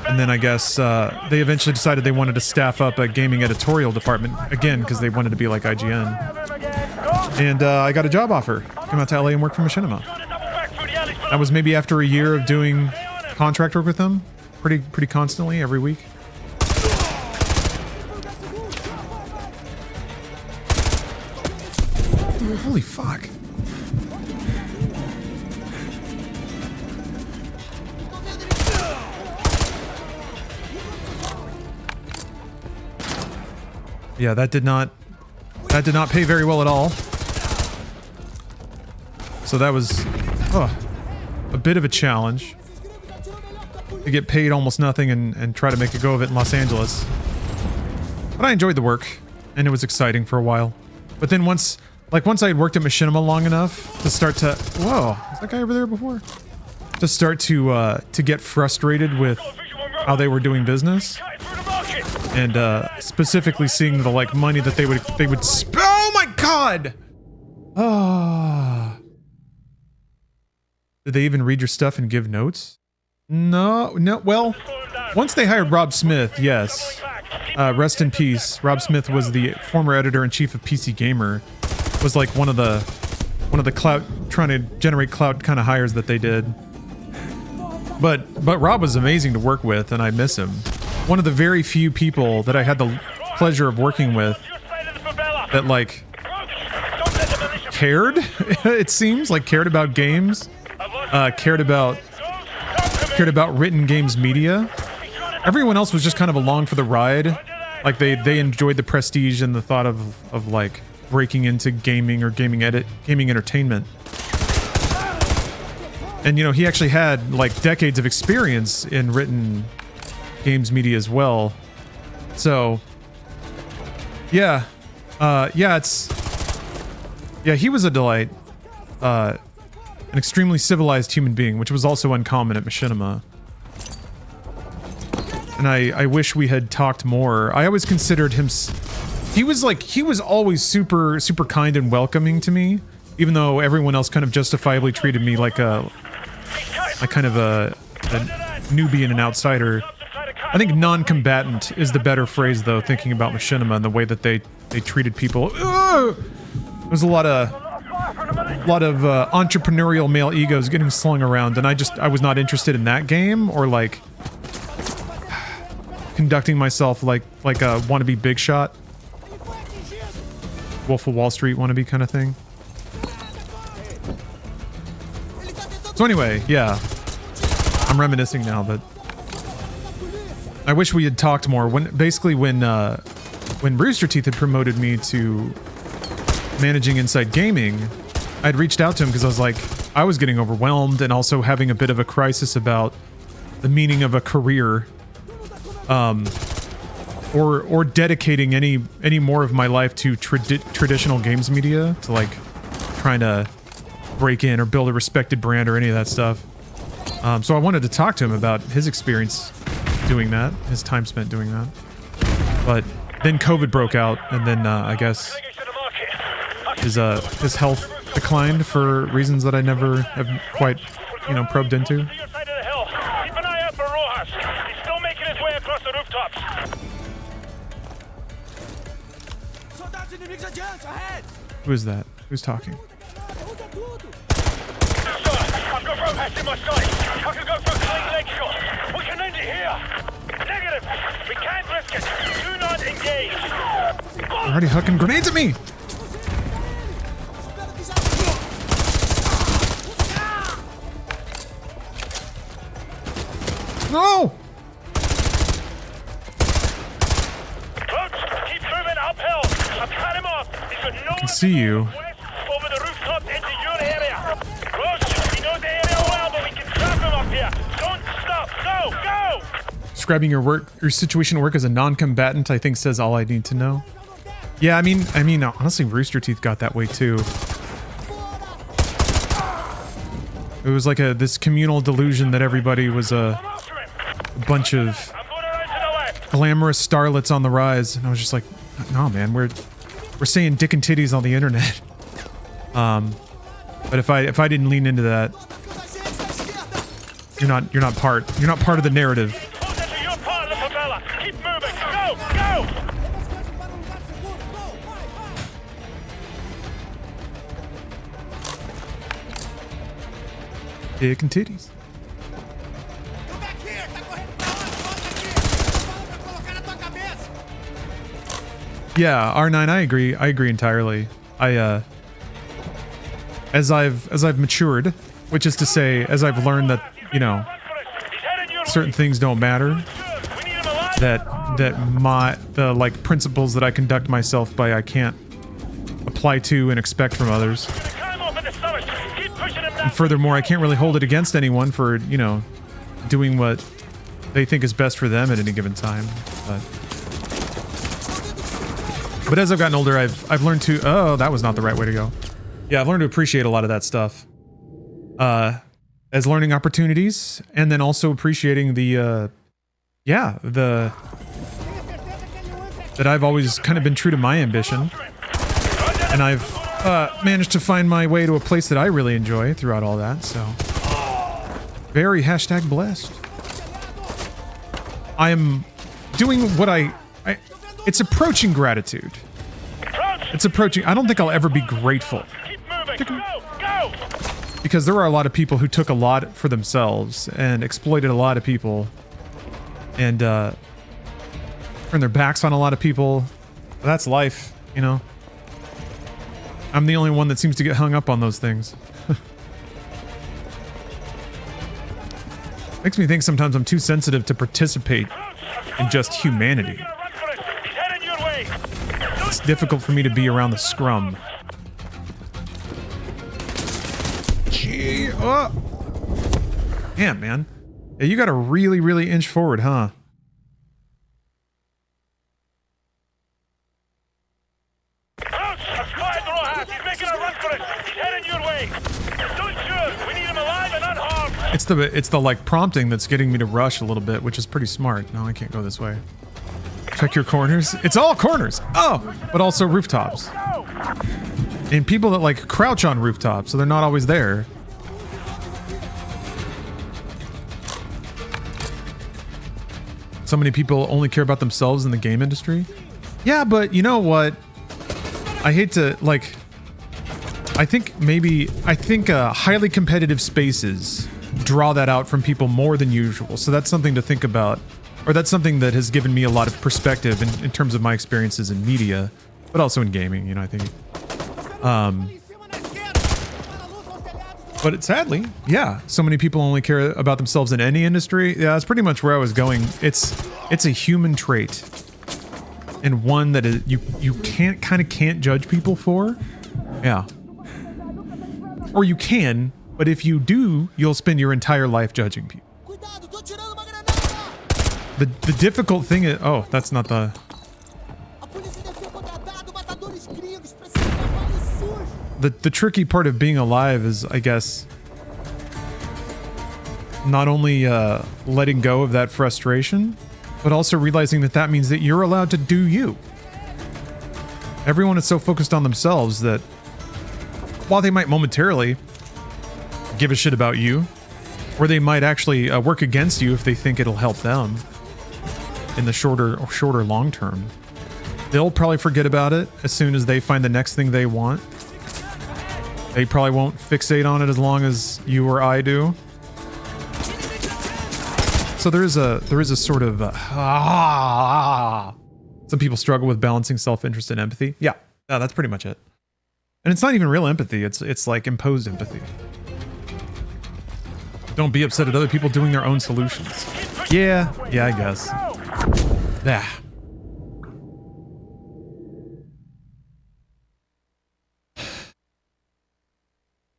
And then I guess they eventually decided they wanted to staff up a gaming editorial department again because they wanted to be like IGN. And I got a job offer. Came out to LA and worked for Machinima. That was maybe after a year of doing contract work with them, pretty constantly every week. Holy fuck. Yeah, that did not pay very well at all. So that was a bit of a challenge to get paid almost nothing and try to make a go of it in Los Angeles. But I enjoyed the work and it was exciting for a while. But then once I had worked at Machinima long enough to start to, whoa, is that guy over there before? To start to get frustrated with how they were doing business. And specifically seeing the like money that they would oh my god! Did they even read your stuff and give notes? No. Well, once they hired Rob Smith, yes. Rest in peace. Rob Smith was the former editor-in-chief of PC Gamer. Was like one of the clout, trying to generate clout kind of hires that they did. But Rob was amazing to work with, and I miss him. One of the very few people that I had the pleasure of working with that like cared, it seems, like cared about games, cared about written games media. Everyone else was just kind of along for the ride. Like they enjoyed the prestige and the thought of like breaking into gaming or gaming entertainment. And you know, he actually had like decades of experience in written games media as well. So yeah, he was a delight. An extremely civilized human being, which was also uncommon at Machinima. And I wish we had talked more. I always considered him... He was always super kind and welcoming to me, even though everyone else kind of justifiably treated me like a newbie and an outsider. I think non-combatant is the better phrase, though, thinking about Machinima and the way that they treated people. There's a lot of entrepreneurial male egos getting slung around, and I was not interested in that game, or like conducting myself like a wannabe big shot, Wolf of Wall Street wannabe kind of thing. So anyway, yeah, I'm reminiscing now, but I wish we had talked more. When Rooster Teeth had promoted me to managing Inside Gaming, I'd reached out to him because I was like, I was getting overwhelmed and also having a bit of a crisis about the meaning of a career, or dedicating any more of my life to traditional games media, to like trying to break in or build a respected brand or any of that stuff. So I wanted to talk to him about his experience doing that, his time spent doing that. But then COVID broke out, and then I guess his health declined for reasons that I never have quite, probed into. Keep an eye out for Rojas. He's still making his way across the rooftops. Who is that? Who's talking? I've got Rojas in my sight. I can go for a clean leg shot. We can end it here. Negative. We can't risk it. Do not engage. They're already hucking grenades at me! No! Keep moving uphill. I've cut him off. He's got no I can see you. over the rooftop into your area. Roach, he knows the area well, but we can trap him up here. Don't stop. Go! Describing your situation at work as a non-combatant, I think, says all I need to know. Yeah, I mean, honestly, Rooster Teeth got that way too. It was like this communal delusion that everybody was a bunch of glamorous starlets on the rise, and I was just like, no, man, we're saying dick and titties on the internet. But if I didn't lean into that, you're not part of the narrative. Keep moving. Go! Dick and titties. Yeah, R9, I agree entirely. As I've matured, which is to say, as I've learned that, certain things don't matter, that the like principles that I conduct myself by I can't apply to and expect from others. And furthermore, I can't really hold it against anyone for, doing what they think is best for them at any given time. But as I've gotten older, I've learned to... Oh, that was not the right way to go. Yeah, I've learned to appreciate a lot of that stuff. As learning opportunities, and then also appreciating that I've always kind of been true to my ambition. And I've managed to find my way to a place that I really enjoy throughout all that, so... Very #blessed. I am doing what it's approaching gratitude. It's approaching... I don't think I'll ever be grateful. Because there are a lot of people who took a lot for themselves and exploited a lot of people. And, turned their backs on a lot of people. That's life, I'm the only one that seems to get hung up on those things. Makes me think sometimes I'm too sensitive to participate in just humanity. it's difficult for me to be around the scrum. Gee, oh. Damn, man. Yeah, you gotta really inch forward, huh? It's the like prompting that's getting me to rush a little bit, which is pretty smart. No, I can't go this way. Check your corners. It's all corners. Oh, but also rooftops. And people that like crouch on rooftops, so they're not always there. So many people only care about themselves in the game industry. Yeah, but you know what? I hate to like. I think highly competitive spaces draw that out from people more than usual. So that's something to think about, or that's something that has given me a lot of perspective in terms of my experiences in media, but also in gaming, you know, I think. But sadly, yeah, so many people only care about themselves in any industry. Yeah, that's pretty much where I was going. It's a human trait, and one that is, you can't judge people for. Yeah. Or you can, but if you do, you'll spend your entire life judging people. The difficult thing is... Oh, that's not the... The tricky part of being alive is, I guess, not only letting go of that frustration, but also realizing that that means that you're allowed to do you. Everyone is so focused on themselves that while they might momentarily give a shit about you, or they might actually work against you if they think it'll help them in the shorter long term, they'll probably forget about it as soon as they find the next thing they want. They probably won't fixate on it as long as you or I do. So there is a sort of some people struggle with balancing self-interest and empathy. Yeah, that's pretty much it. And it's not even real empathy. It's like imposed empathy. Don't be upset at other people doing their own solutions. Yeah, I guess. Yeah.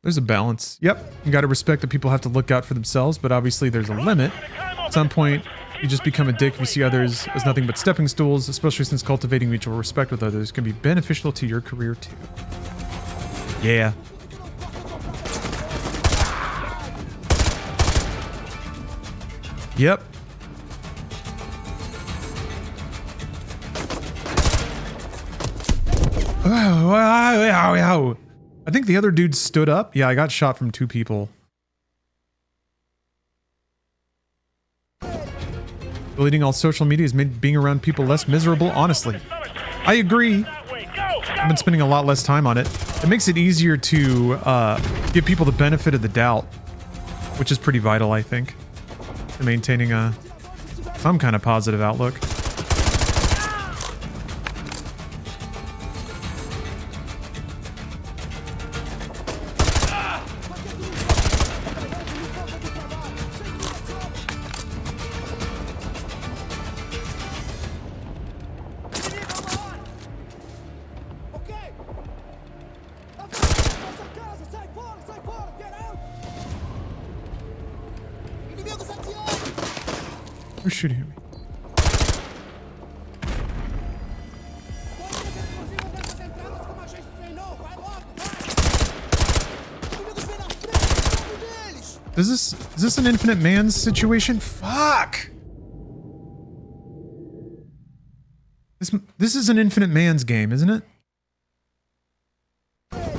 There's a balance. Yep, you got to respect that people have to look out for themselves, but obviously there's a limit. At some point, you just become a dick if you see others as nothing but stepping stools, especially since cultivating mutual respect with others can be beneficial to your career too. Yeah. Yep. I think the other dude stood up. Yeah, I got shot from 2 people. Deleting all social media has made being around people less miserable, honestly. I agree. I've been spending a lot less time on it. It makes it easier to give people the benefit of the doubt, which is pretty vital, I think, to maintaining some kind of positive outlook. Who's shooting at me? Is this an Infinite Man's situation? Fuck! This is an Infinite Man's game, isn't it? Roach,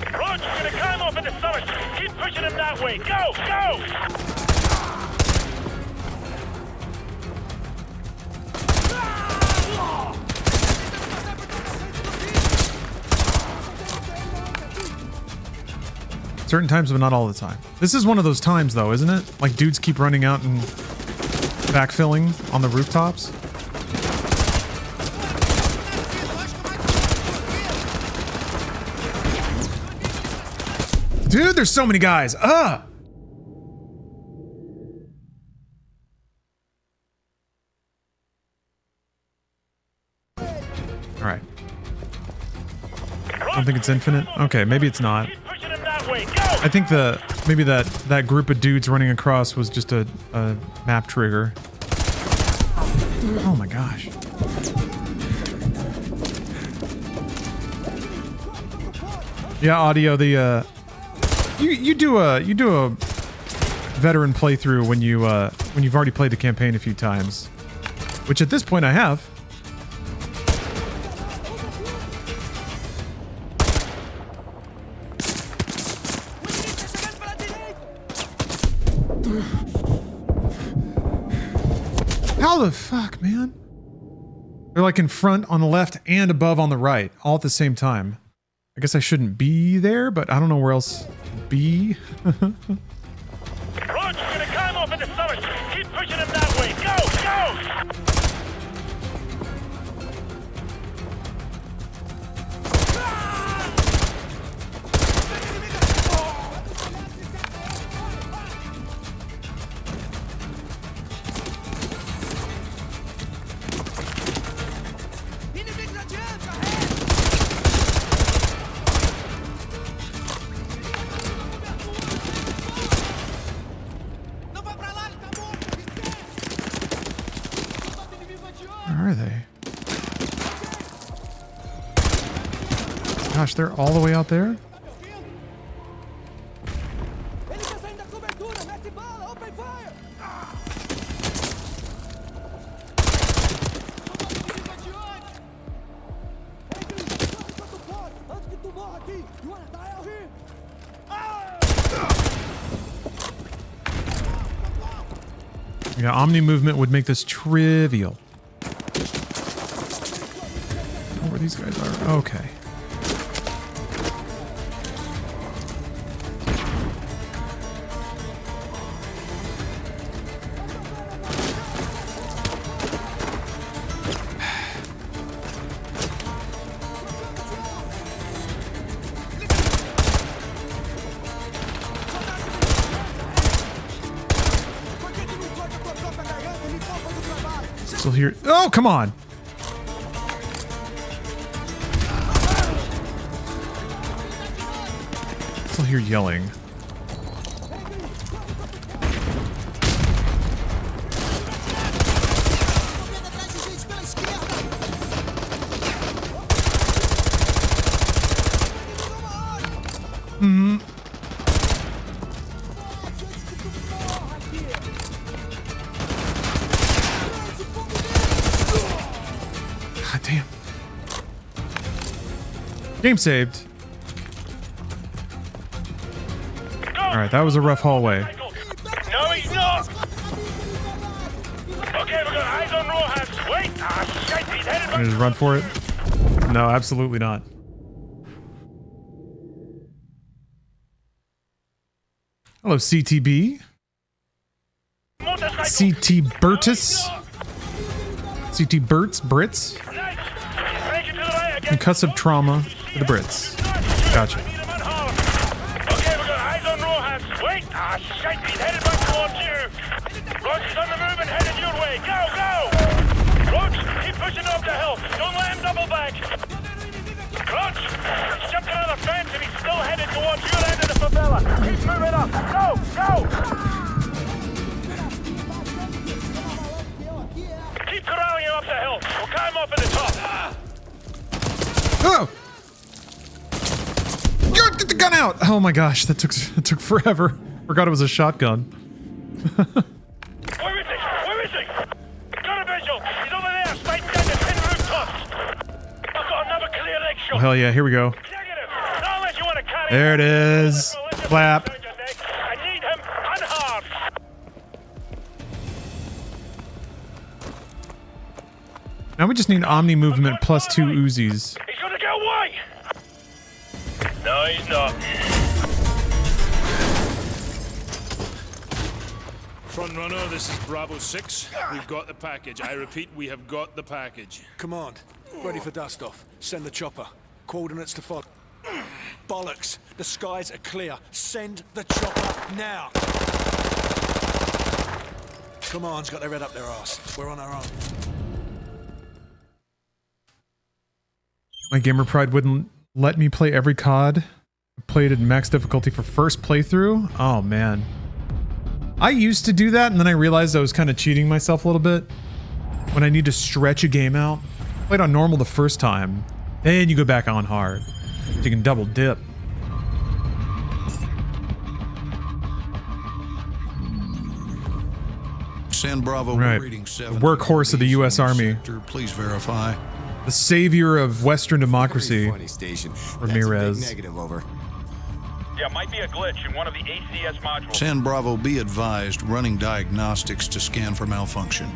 you're gonna climb off in the stomach. Keep pushing him that way. Go! Go! Certain times, but not all the time. This is one of those times, though, isn't it? Like, dudes keep running out and backfilling on the rooftops. Dude, there's so many guys. Ugh! don't think it's infinite. Okay, maybe it's not. I think maybe that group of dudes running across was just a map trigger. Oh my gosh. Yeah, audio. You do a veteran playthrough when you've already played the campaign a few times, which at this point I have. How the fuck, man? They're like in front on the left and above on the right, all at the same time. I guess I shouldn't be there, but I don't know where else to be. Roach, you're gonna climb off in the summit. Keep pushing him that way. Go, go! Where are they? Gosh, they're all the way out there? Yeah, Omni movement would make this trivial. Where these guys are. Okay. Still here. Oh, come on. Still hear yelling. God damn. Game saved. Alright, that was a rough hallway. No, he's not! Okay, we got eyes on Rojas. Wait! Ah, shite, he's headed Can I just run for it? No, absolutely not. Hello, CTB. CT Bertus. CT Brits. Concussive trauma for the Brits. Gotcha. Okay, we got eyes on Rojas. Wait! Ah, shite, he's headed back towards you. Roach is on the move and headed your way. Go, go! Roach, keep pushing up the hill. Don't let him double back. Roach, he's jumping on the fence and he's still headed towards your end of the favela. Keep moving up. Go, go! Keep corralling him up the hill. We'll climb up at the top. Oh! Get the gun out! Oh my gosh, that took forever. Forgot it was a shotgun. Where is he? Where is he? Got a visual. He's over there. Straight down the tin rooftops. I've got another clear leg shot. Oh, hell yeah, here we go. Not unless you want to carry There it is. Clap. I need him unharmed. Now we just need Omni movement plus 2 Uzis. He's gonna get away. No, he's not. Front runner, this is Bravo 6. We've got the package. I repeat, we have got the package. Command, ready for dust off. Send the chopper. Coordinates to follow. Bollocks, the skies are clear. Send the chopper now. Command's got their head up their ass. We're on our own. My gamer pride wouldn't Let me play every COD. Played at max difficulty for first playthrough. Oh man. I used to do that and then I realized I was kind of cheating myself a little bit. When I need to stretch a game out. Played on normal the first time. Then you go back on hard. So you can double dip. San Bravo, right. reading 7. The workhorse of the U.S. Army. Sector. Please verify. The savior of Western democracy. Funny station. Ramirez. That's a big negative, over. Yeah, might be a glitch in one of the ACS modules. San Bravo, be advised, running diagnostics to scan for malfunction.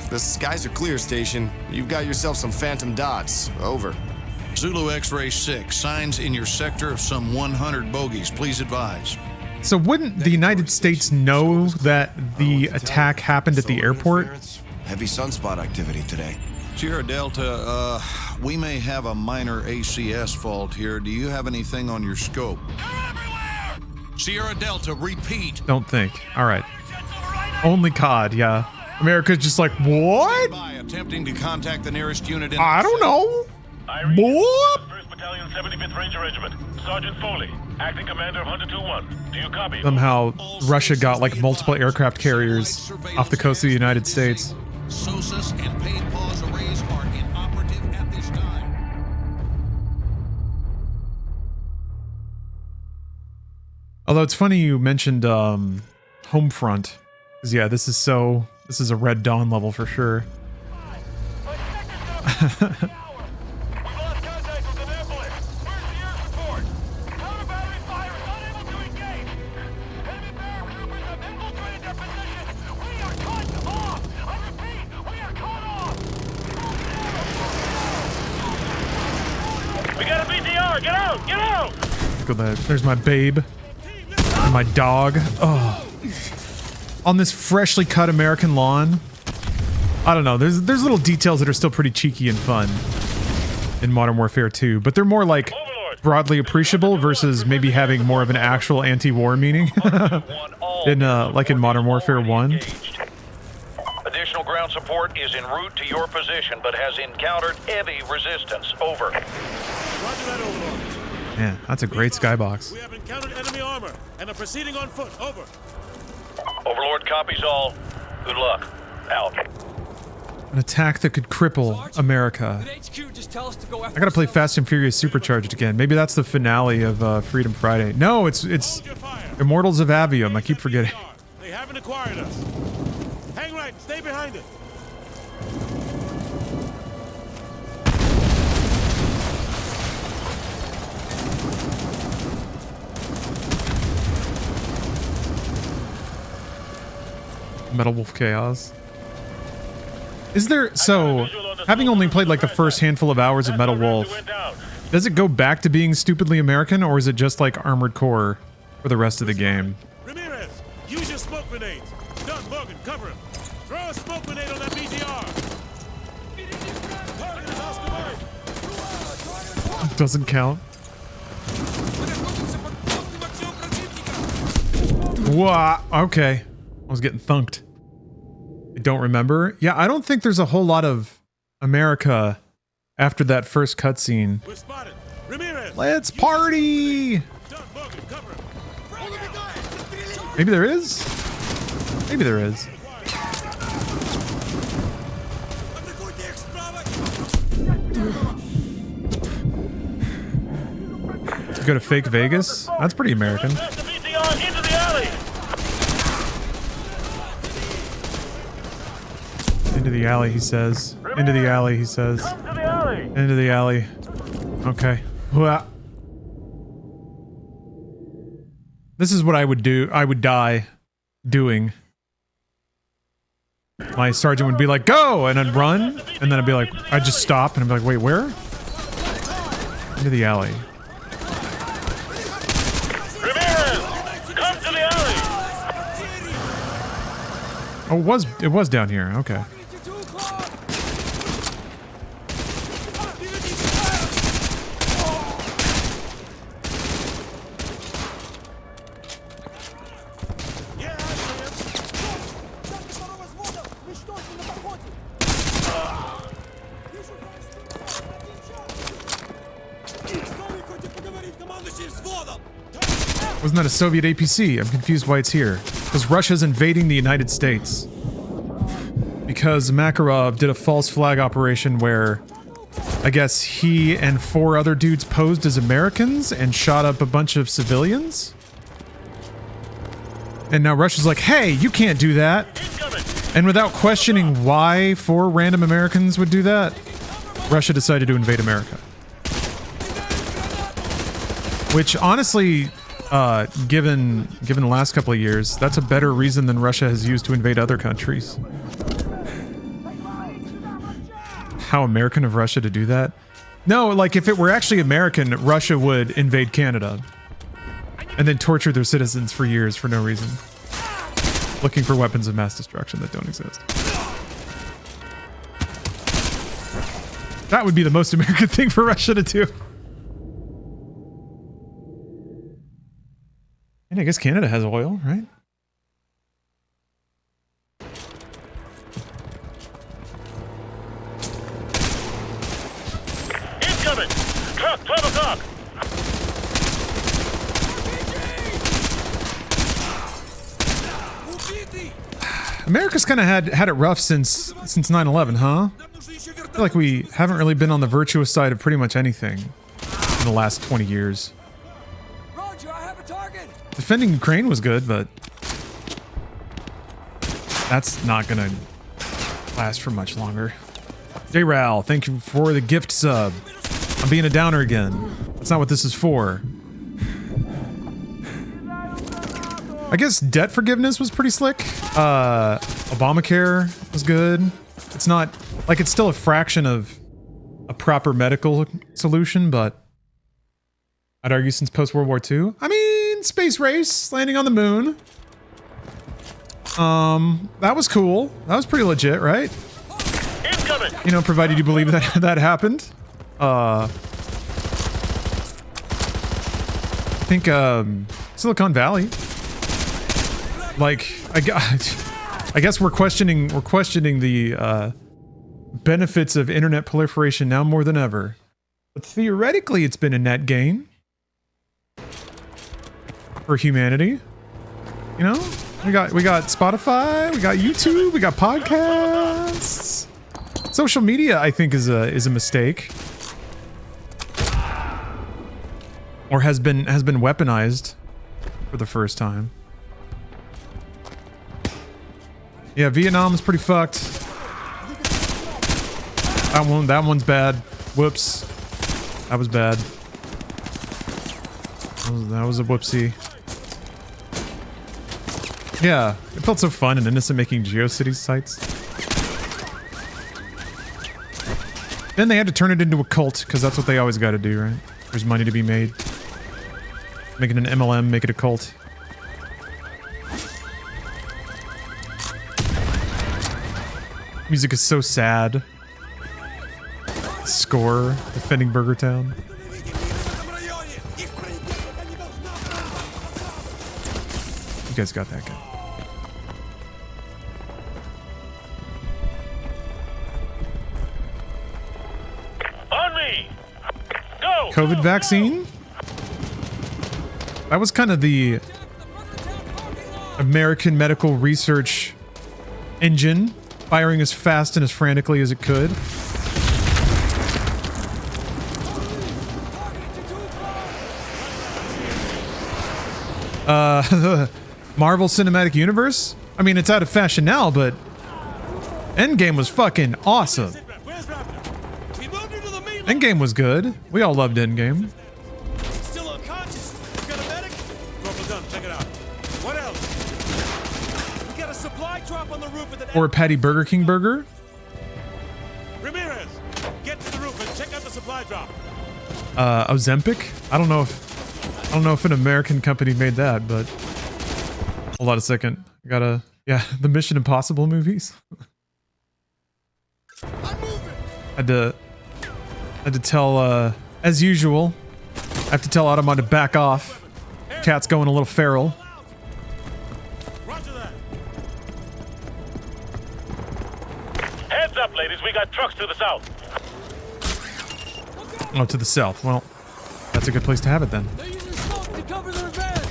The skies are clear, station. You've got yourself some phantom dots. Over. Zulu X-Ray 6, signs in your sector of some 100 bogies. Please advise. So wouldn't the United States know that the attack happened at the airport? Heavy sunspot activity today. Sierra Delta, we may have a minor ACS fault here. Do you have anything on your scope? Sierra Delta, repeat. Don't think. All right. Only COD, yeah. America's just like, what? Attempting to contact the nearest unit in... I don't know. What? 1st Battalion, 75th Ranger Regiment. Sergeant Foley, acting commander of Hunter 2-1. Do you copy? Somehow, Russia got like multiple aircraft carriers off the coast of the United States. SOSUS and paid pause arrays are inoperative at this time. Although it's funny you mentioned Homefront. Because yeah, this is a Red Dawn level for sure. Get out! Get out! Look at that. There's my babe. And my dog. Oh. On this freshly cut American lawn. I don't know. There's little details that are still pretty cheeky and fun in Modern Warfare 2, but they're more like broadly appreciable versus maybe having more of an actual anti-war meaning in like in Modern Warfare 1. Additional ground support is en route to your position, but has encountered heavy resistance. Over. Roger that, Overlord. Man, that's a great skybox. We have encountered enemy armor and are proceeding on foot. Over. Overlord copies all. Good luck. Out. An attack that could cripple America. I gotta play Fast and Furious Supercharged again. Maybe that's the finale of Freedom Friday. No, it's Immortals of Avium. I keep forgetting. They haven't acquired us. Hang right. Stay behind it. Metal Wolf Chaos. Is there, so, having only played like the first handful of hours of Metal Wolf, does it go back to being stupidly American, or is it just like Armored Core for the rest of the game? Ramirez, use your smoke grenades. Doug, Morgan, cover him. Throw a smoke grenade on that BTR. Doesn't count. Wow, okay. I was getting thunked. I don't remember. Yeah, I don't think there's a whole lot of America after that first cutscene. Let's party! Maybe there is? Maybe there is. To go to fake Vegas? That's pretty American. Into the alley, he says. Into the alley, he says. Into the alley. Okay. This is what I would do. I would die doing. My sergeant would be like, go! And I'd run. And then I'd be like, I'd just stop. And I'd be like, wait, where? Into the alley. Come to the alley! Oh, it was down here. Okay. Wasn't that a Soviet APC? I'm confused why it's here. Because Russia's invading the United States. Because Makarov did a false flag operation where I guess he and 4 other dudes posed as Americans and shot up a bunch of civilians. And now Russia's like, hey, you can't do that. And without questioning why 4 random Americans would do that, Russia decided to invade America. Which honestly, given the last couple of years, that's a better reason than Russia has used to invade other countries. How American of Russia to do that? No, like if it were actually American, Russia would invade Canada and then torture their citizens for years for no reason, looking for weapons of mass destruction that don't exist. That would be the most American thing for Russia to do. And I guess Canada has oil, right? Incoming! Truck, 12 o'clock! America's kind of had it rough since 9/11, huh? I feel like we haven't really been on the virtuous side of pretty much anything in the last 20 years. Roger, I have a target. Defending Ukraine was good, but that's not gonna last for much longer. J-Ral, thank you for the gift sub. I'm being a downer again. That's not what this is for. I guess debt forgiveness was pretty slick. Obamacare was good. It's not, like, it's still a fraction of a proper medical solution, but I'd argue since post-World War II. I mean, space race, landing on the moon. That was cool. That was pretty legit, right? Incoming! You know, provided you believe that that happened. I think, Silicon Valley. Like, I guess we're questioning the benefits of internet proliferation now more than ever. But theoretically, it's been a net gain for humanity. You know, we got Spotify, we got YouTube, we got podcasts. Social media, I think, is a mistake, or has been weaponized for the first time. Yeah, Vietnam is pretty fucked. That one's bad. Whoops. That was bad. That was a whoopsie. Yeah, it felt so fun and innocent making GeoCities sites. Then they had to turn it into a cult, because that's what they always got to do, right? There's money to be made. Making an MLM, make it a cult. Music is so sad. Score, defending Burger Town. You guys got that guy. On me! Go! COVID vaccine? That was kind of the American medical research engine, firing as fast and as frantically as it could. Marvel Cinematic Universe? I mean, it's out of fashion now, but Endgame was fucking awesome. Endgame was good. We all loved Endgame. Still unconscious. You got a medic? Corporal Dunn, check it out. What else? We got a supply drop on the roof of the... Or a Patty Burger King burger. Ramirez, get to the roof and check out the supply drop. Ozempic? I don't know if an American company made that, but hold on a second. I gotta, yeah, the Mission Impossible movies. Had to tell, as usual, I have to tell Automon to back off. Cat's going a little feral. Roger that. Heads up, ladies. We got trucks to the south. Oh, to the south. Well, that's a good place to have it then. They're using smoke to cover their advance.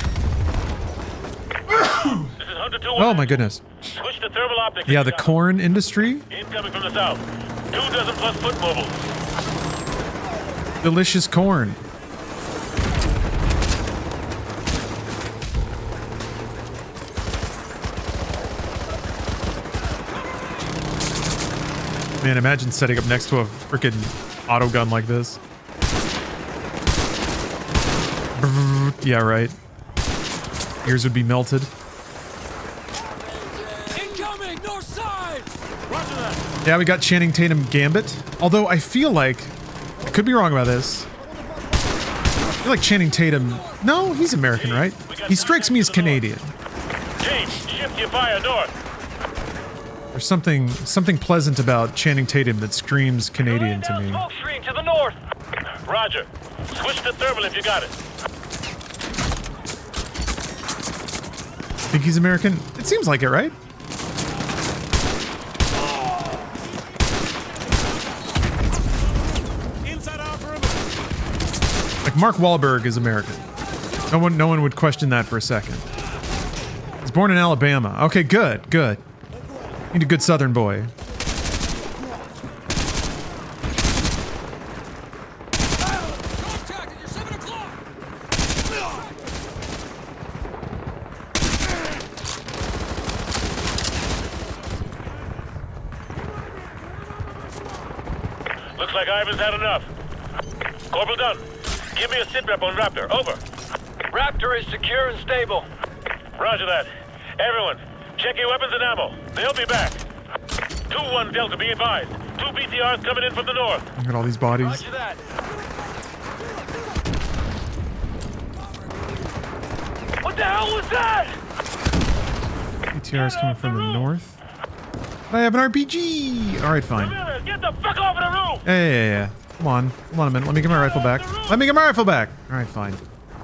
down to 2 Oh my goodness. Switch to thermal optics. Yeah, the corn industry. Incoming from the south. 2 dozen plus foot mobiles. Delicious corn. Man, imagine setting up next to a freaking auto gun like this. Yeah, right. Ears would be melted. Incoming, north side. Roger that. Yeah, we got Channing Tatum Gambit. Although I feel like, I could be wrong about this. I feel like Channing Tatum, no, he's American, right? He strikes me as Canadian. James, shift your fire north. There's something pleasant about Channing Tatum that screams Canadian to me. Smoke screen to the north. Roger. Switch to thermal if you got it. Think he's American? It seems like it, right? Inside our perimeter. Like Mark Wahlberg is American. No one would question that for a second. He's born in Alabama. Okay, good. Need a good Southern boy. Looks like Ivan's had enough. Corporal Dunn, give me a sit rep on Raptor. Over. Raptor is secure and stable. Roger that. Everyone, check your weapons and ammo. They'll be back. 2-1 Delta, be advised. 2 BTRs coming in from the north. Look at all these bodies. Roger that. What the hell was that? BTR's coming from the north. I have an RPG! Alright, fine. Get the fuck off of the roof! Yeah. Come on a minute. Let me get my rifle back. Alright, fine.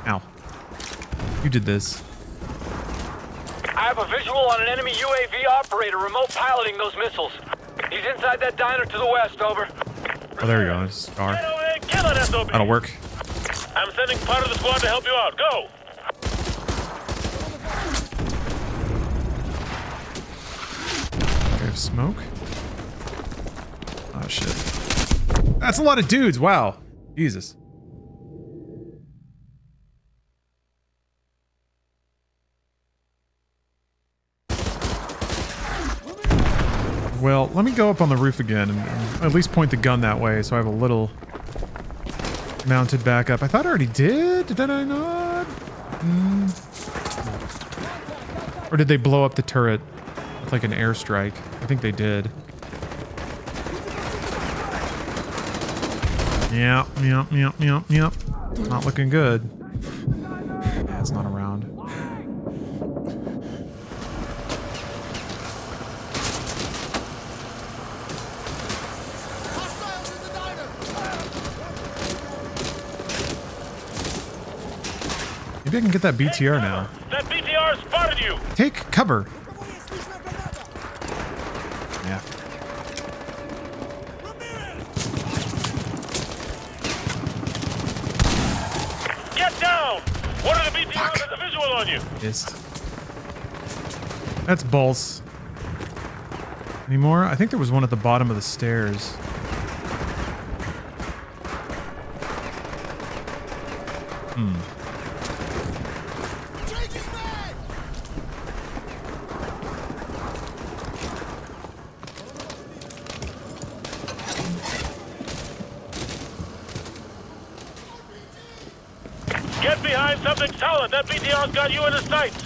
Ow. You did this. I have a visual on an enemy UAV operator remote piloting those missiles. He's inside that diner to the west, over. Oh, there we go. There's a star. Get over there, kill that SOB. That'll work. I'm sending part of the squad to help you out. Go! Okay, smoke. Oh, shit. That's a lot of dudes. Wow. Jesus. Well, let me go up on the roof again and at least point the gun that way so I have a little mounted backup. I thought I already did. Did I not? Or did they blow up the turret with like an airstrike? I think they did. Yep. Not looking good. Yeah, it's not around. Maybe I can get that BTR now. That BTR spotted you! Take cover. Yeah. Get down! One of the BTRs has a visual on you! Missed. That's balls. Any more? I think there was one at the bottom of the stairs. Get behind something solid! That BTR's got you in his sights!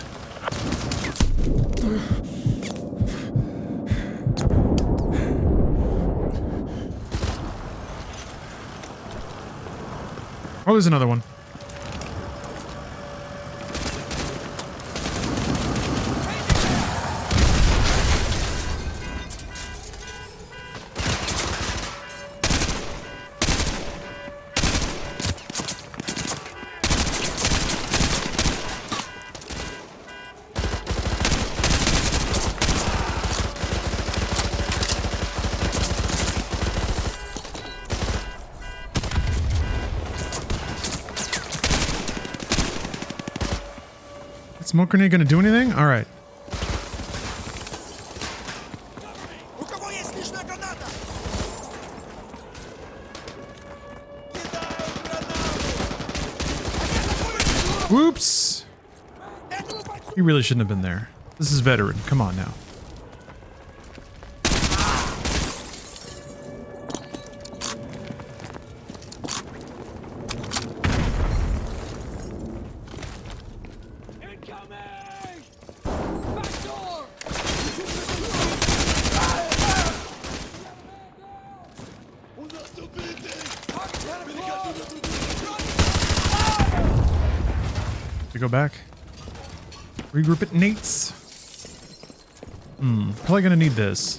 Oh, there's another one. Smoke grenade gonna do anything? All right. Whoops! You really shouldn't have been there. This is veteran. Come on now. Go back. Regroup at Nate's. Probably gonna need this.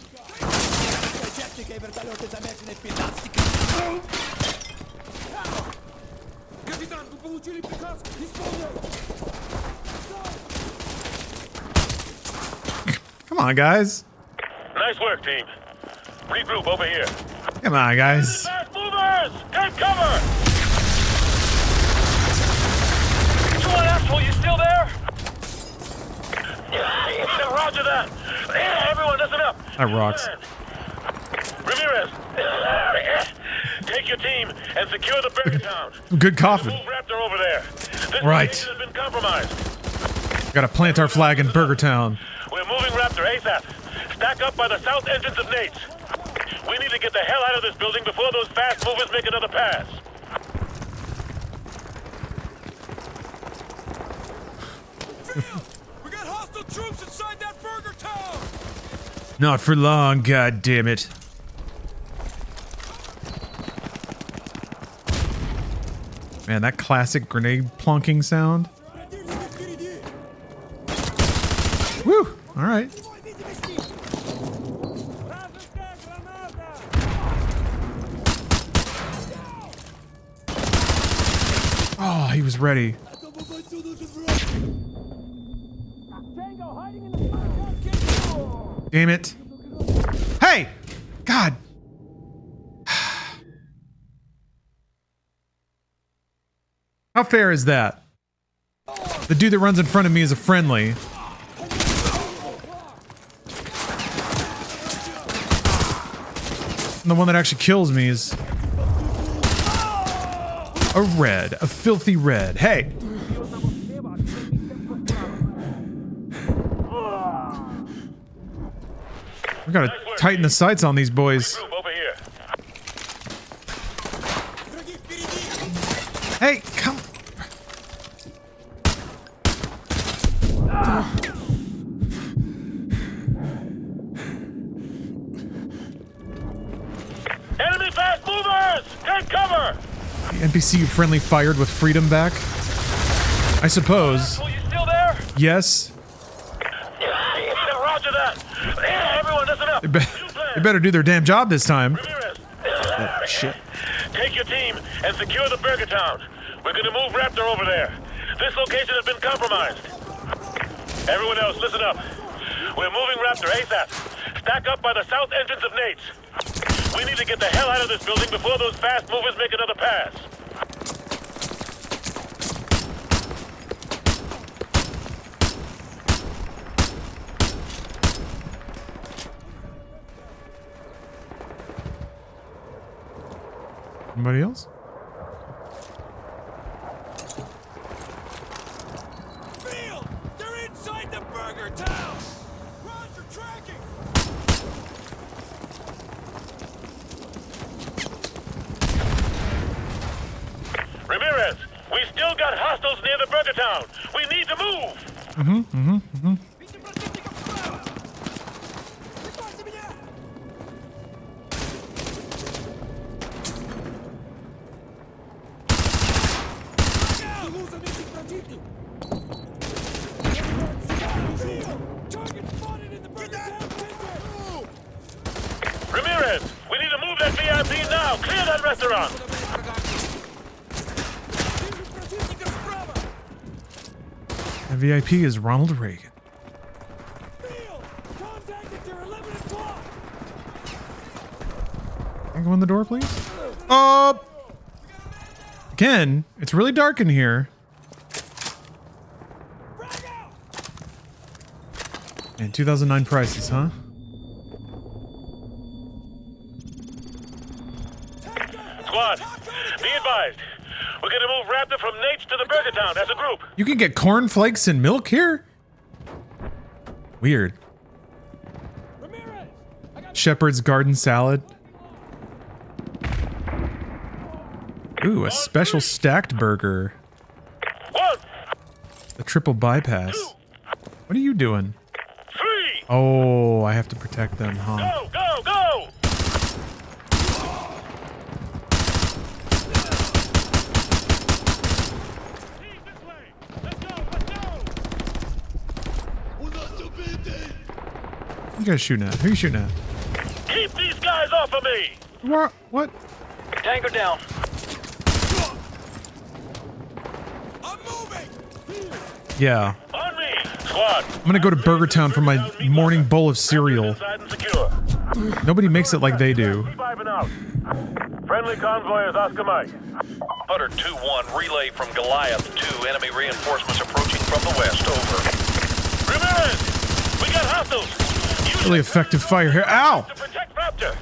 Come on, guys. Nice work, team. Regroup over here. Come on, guys. Fast movers! Take cover! Asshole, you still there? Roger that. Everyone, listen up. That rocks. Ramirez, take your team and secure the burger town. Good coffin. Move Raptor over there. This Right. has been compromised. Gotta plant our flag in Burger Town. We're moving Raptor ASAP. Stack up by the south entrance of Nate's. We need to get the hell out of this building before those fast movers make another pass. We got hostile troops inside that burger town! Not for long, god damn it. Man, that classic grenade plunking sound. Woo! Alright. Oh, he was ready. Damn it. Hey! God. How fair is that? The dude that runs in front of me is a friendly. And the one that actually kills me is a red, a filthy red. Hey! We gotta tighten the sights on these boys. Hey, come. Enemy fast movers! Take cover! The NPC you friendly fired with freedom back? I suppose. You still there? Yes. Roger that. Everyone, listen up. They better do their damn job this time. Oh, shit. Take your team and secure the burger town. We're gonna move Raptor over there. This location has been compromised. Everyone else, listen up. We're moving Raptor ASAP. Stack up by the south entrance of Nate's. We need to get the hell out of this building before those fast movers make another pass. Anybody else? Field! They're inside the burger town! Roger, tracking! Ramirez, we still got hostiles near the burger town. We need to move. Ramirez, we need to move that VIP now. Clear that restaurant. The VIP is Ronald Reagan. Can I go in the door, please? Oh! Again, it's really dark in here. And 2009 prices, huh? Squad, be advised. We're gonna move Raptor from Nate's to the Burger Town as a group. You can get cornflakes and milk here? Weird. Shepherd's garden salad. Ooh, a special stacked burger. The triple bypass. What are you doing? Oh, I have to protect them, huh? Go, go, go! What you guys shooting at? Who are you shooting at? Keep these guys off of me! What? Tango down. Yeah. On me! Squad! I'm gonna go to Burger Town for my morning bowl of cereal. Nobody makes it like they do. Friendly convoy is Oscar Mike. Hunter 2-1, relay from Goliath 2. Enemy reinforcements approaching from the west. Over. Ramirez! We got hostiles! Really effective fire here. Ow! To protect Raptor!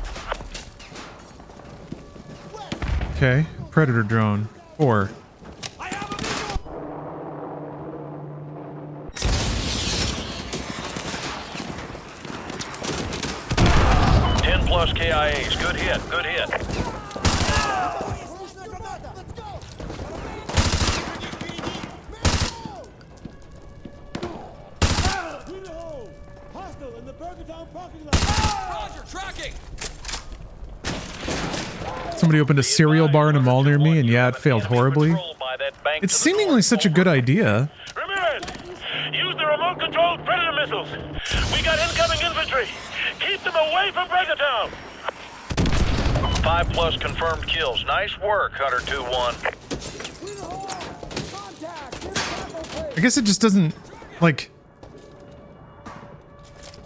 Okay. Predator drone. 4. 10+ KIAs. Good hit, good hit. Somebody opened a cereal bar in a mall near me, and yeah, it failed horribly. It's seemingly such a good idea. Ramirez! Use the remote-controlled Predator missiles! We got incoming infantry! Keep them away from Burger Town! 5+ confirmed kills. Nice work, Hunter 2-1. I guess it just doesn't, like...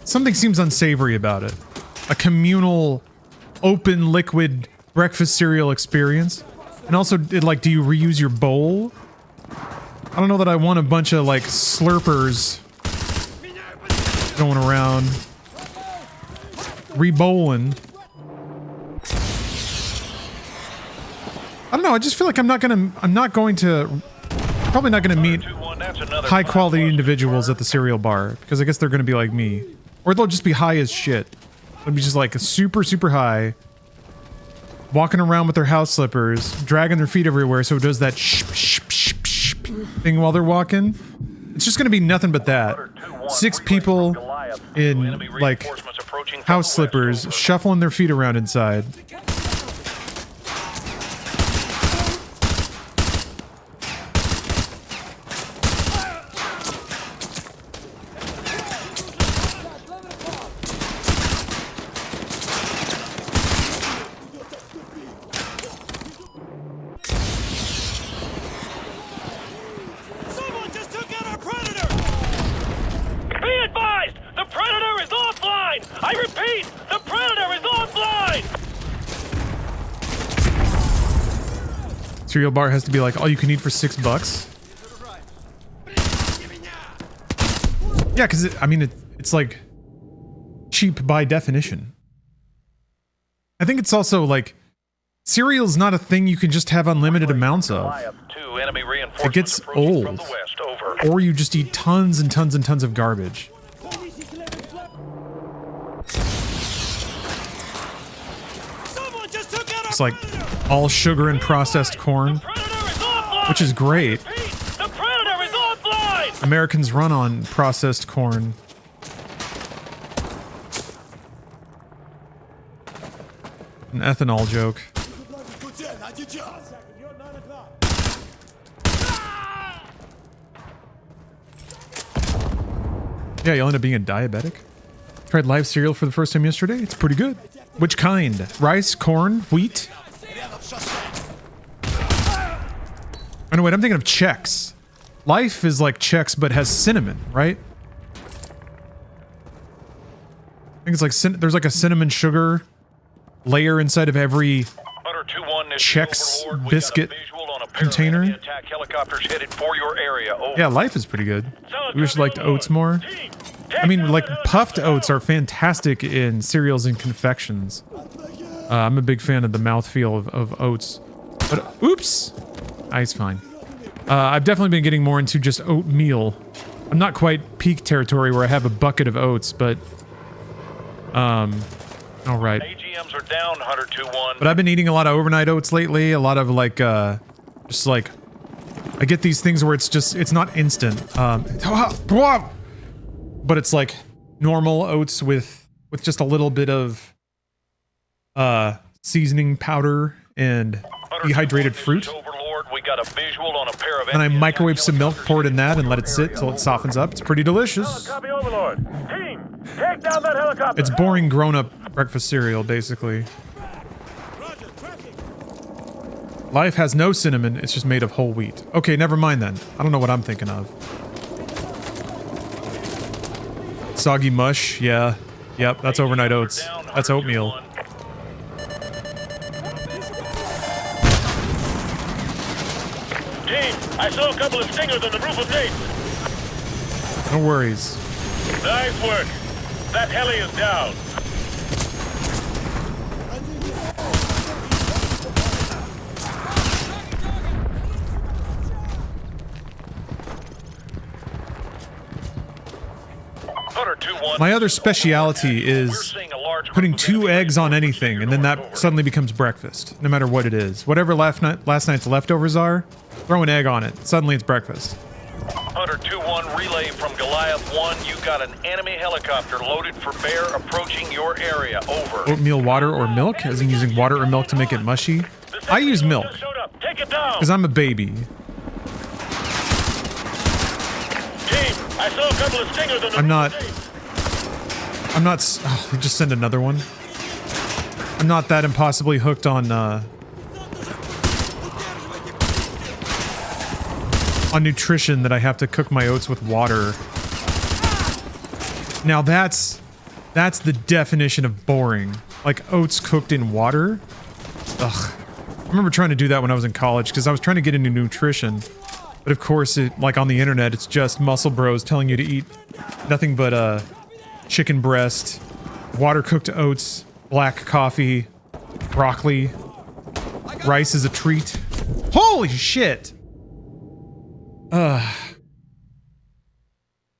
Something seems unsavory about it. A communal, open, liquid breakfast cereal experience. And also, like, do you reuse your bowl? I don't know that I want a bunch of, like, slurpers going around. Re-bowling. I don't know, I just feel like I'm probably not gonna meet high quality individuals at the cereal bar, because I guess they're gonna be like me. Or they'll just be high as shit. They'll be just like super, super high. Walking around with their house slippers, dragging their feet everywhere so it does that thing while they're walking. It's just gonna be nothing but that. 6 people in, like, house slippers, shuffling their feet around inside. Cereal bar has to be like all you can eat for $6. Yeah, because I mean it's like cheap by definition. I think it's also like cereal's not a thing you can just have unlimited amounts of. It gets old, or you just eat tons and tons and tons of garbage. It's like all sugar and processed corn, which is great. Americans run on processed corn. An ethanol joke. Yeah, you'll end up being a diabetic. Tried live cereal for the first time yesterday. It's pretty good. Which kind? Rice, corn, wheat? Oh no, wait, I'm thinking of Chex. Life is like Chex, but has cinnamon, right? I think it's like there's like a cinnamon sugar layer inside of every Chex biscuit container. Yeah, Life is pretty good. We wish liked oats more. I mean, like puffed oats are fantastic in cereals and confections. I'm a big fan of the mouthfeel of oats. But, oops! He's fine. I've definitely been getting more into just oatmeal. I'm not quite peak territory where I have a bucket of oats, but... all right. AGMs are down, Hunter 2-1. But I've been eating a lot of overnight oats lately. A lot of, like, just, like... I get these things where it's just... It's not instant. But it's, like, normal oats with just a little bit of... seasoning powder and dehydrated fruit. We got a visual on a pair of And I microwave some milk, pour it in that, and let it sit till it softens up. It's pretty delicious. Copy, Overlord. Team, take down that helicopter. It's boring grown-up breakfast cereal, basically. Life has no cinnamon, it's just made of whole wheat. Okay, never mind then. I don't know what I'm thinking of. Soggy mush, yeah. Yep, that's overnight oats. That's oatmeal. Team, I saw a couple of stingers on the roof of Nate's. No worries. Nice work. That heli is down. My other speciality is putting 2 eggs on anything, and then that suddenly becomes breakfast, no matter what it is. Whatever last night's leftovers are, throw an egg on it. Suddenly it's breakfast. Hunter 2-1, relay from Goliath 1. You got an enemy helicopter loaded for bear approaching your area. Over. Oatmeal, water, or milk? As in using water or milk to make it mushy? I use milk. Because I'm a baby. Team, I saw a couple of stingers on the I'm not, oh, just send another one. I'm not that impossibly hooked on nutrition that I have to cook my oats with water. Now that's the definition of boring. Like oats cooked in water. Ugh. I remember trying to do that when I was in college because I was trying to get into nutrition. But of course, like on the internet, it's just muscle bros telling you to eat nothing but chicken breast, water-cooked oats, black coffee, broccoli, rice is a treat. Holy shit!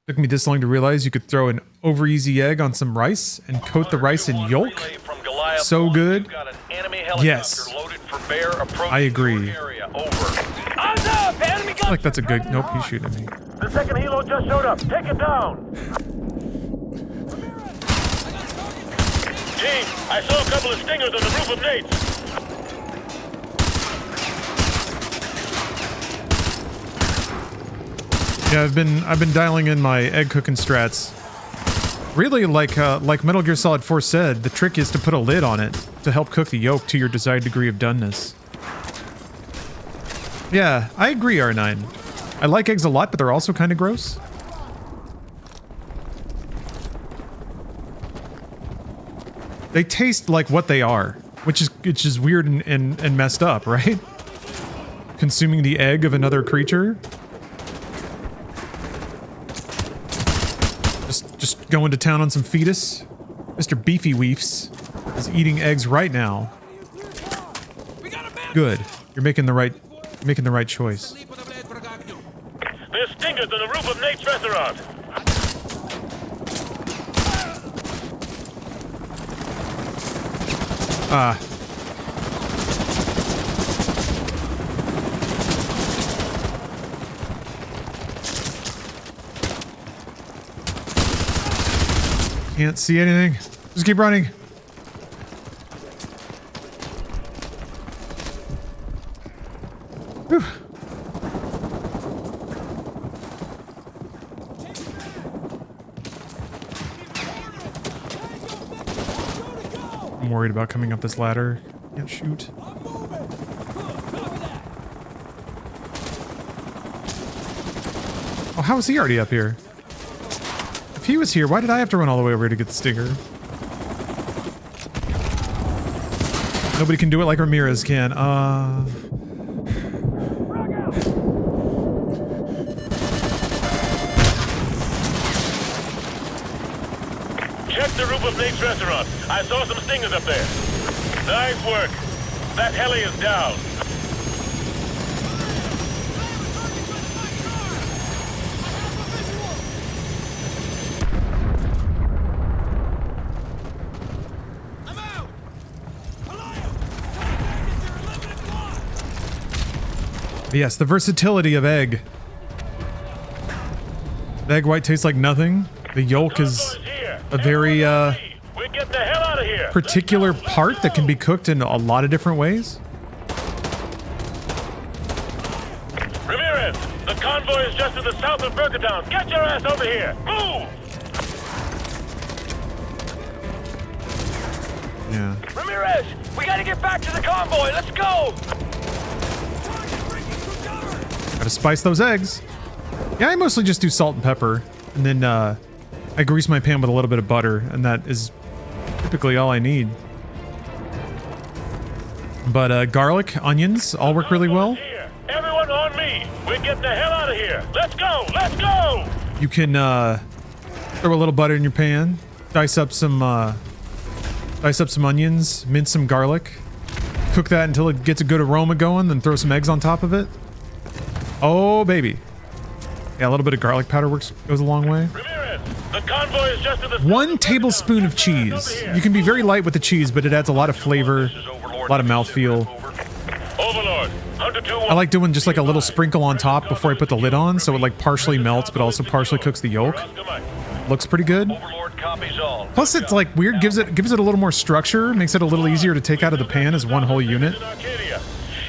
Took me this long to realize you could throw an over-easy egg on some rice and coat the rice in yolk. So good. Yes. I agree. I feel like that's a good... Nope, he's shooting at me. The second helo just showed up. Take it down. Team, I saw a couple of stingers on the roof of Nate's. Yeah, I've been dialing in my egg cooking strats. Really, like Metal Gear Solid 4 said, the trick is to put a lid on it to help cook the yolk to your desired degree of doneness. Yeah, I agree, R9. I like eggs a lot, but they're also kind of gross. They taste like what they are, which is weird and messed up, right? Consuming the egg of another creature. Just going to town on some fetus. Mr. Beefy Weefs is eating eggs right now. Good. You're making the right choice. There's stingers on the roof of Nate's restaurant. Can't see anything. Just keep running. Whew. I'm worried about coming up this ladder. Can't shoot. Oh, how is he already up here? If he was here, why did I have to run all the way over here to get the stinger? Nobody can do it like Ramirez can. Check the roof of Nate's restaurant. I saw some stingers up there. Nice work. That heli is down. Yes, the versatility of egg. The egg white tastes like nothing. The yolk is a very particular part that can be cooked in a lot of different ways. Ramirez, the convoy is just to the south of Burgertown. Get your ass over here. Move! Yeah. Ramirez, we gotta get back to the convoy. Let's go! Gotta spice those eggs. Yeah, I mostly just do salt and pepper, and then I grease my pan with a little bit of butter, and that is typically all I need. But garlic, onions all work really well. Everyone on me. We're getting the hell out of here. Let's go. Let's go. You can throw a little butter in your pan, dice up some onions, mince some garlic, cook that until it gets a good aroma going, then throw some eggs on top of it. Oh baby. Yeah, a little bit of garlic powder goes a long way. The convoy is just to the 1 tablespoon of cheese. You can be very light with the cheese, but it adds a lot of flavor, a lot of mouthfeel. Overlord. I like doing just like a little sprinkle on top before I put the lid on, so it like partially melts, but also partially cooks the yolk. Looks pretty good. Plus, it's like weird, gives it a little more structure, makes it a little easier to take out of the pan as one whole unit.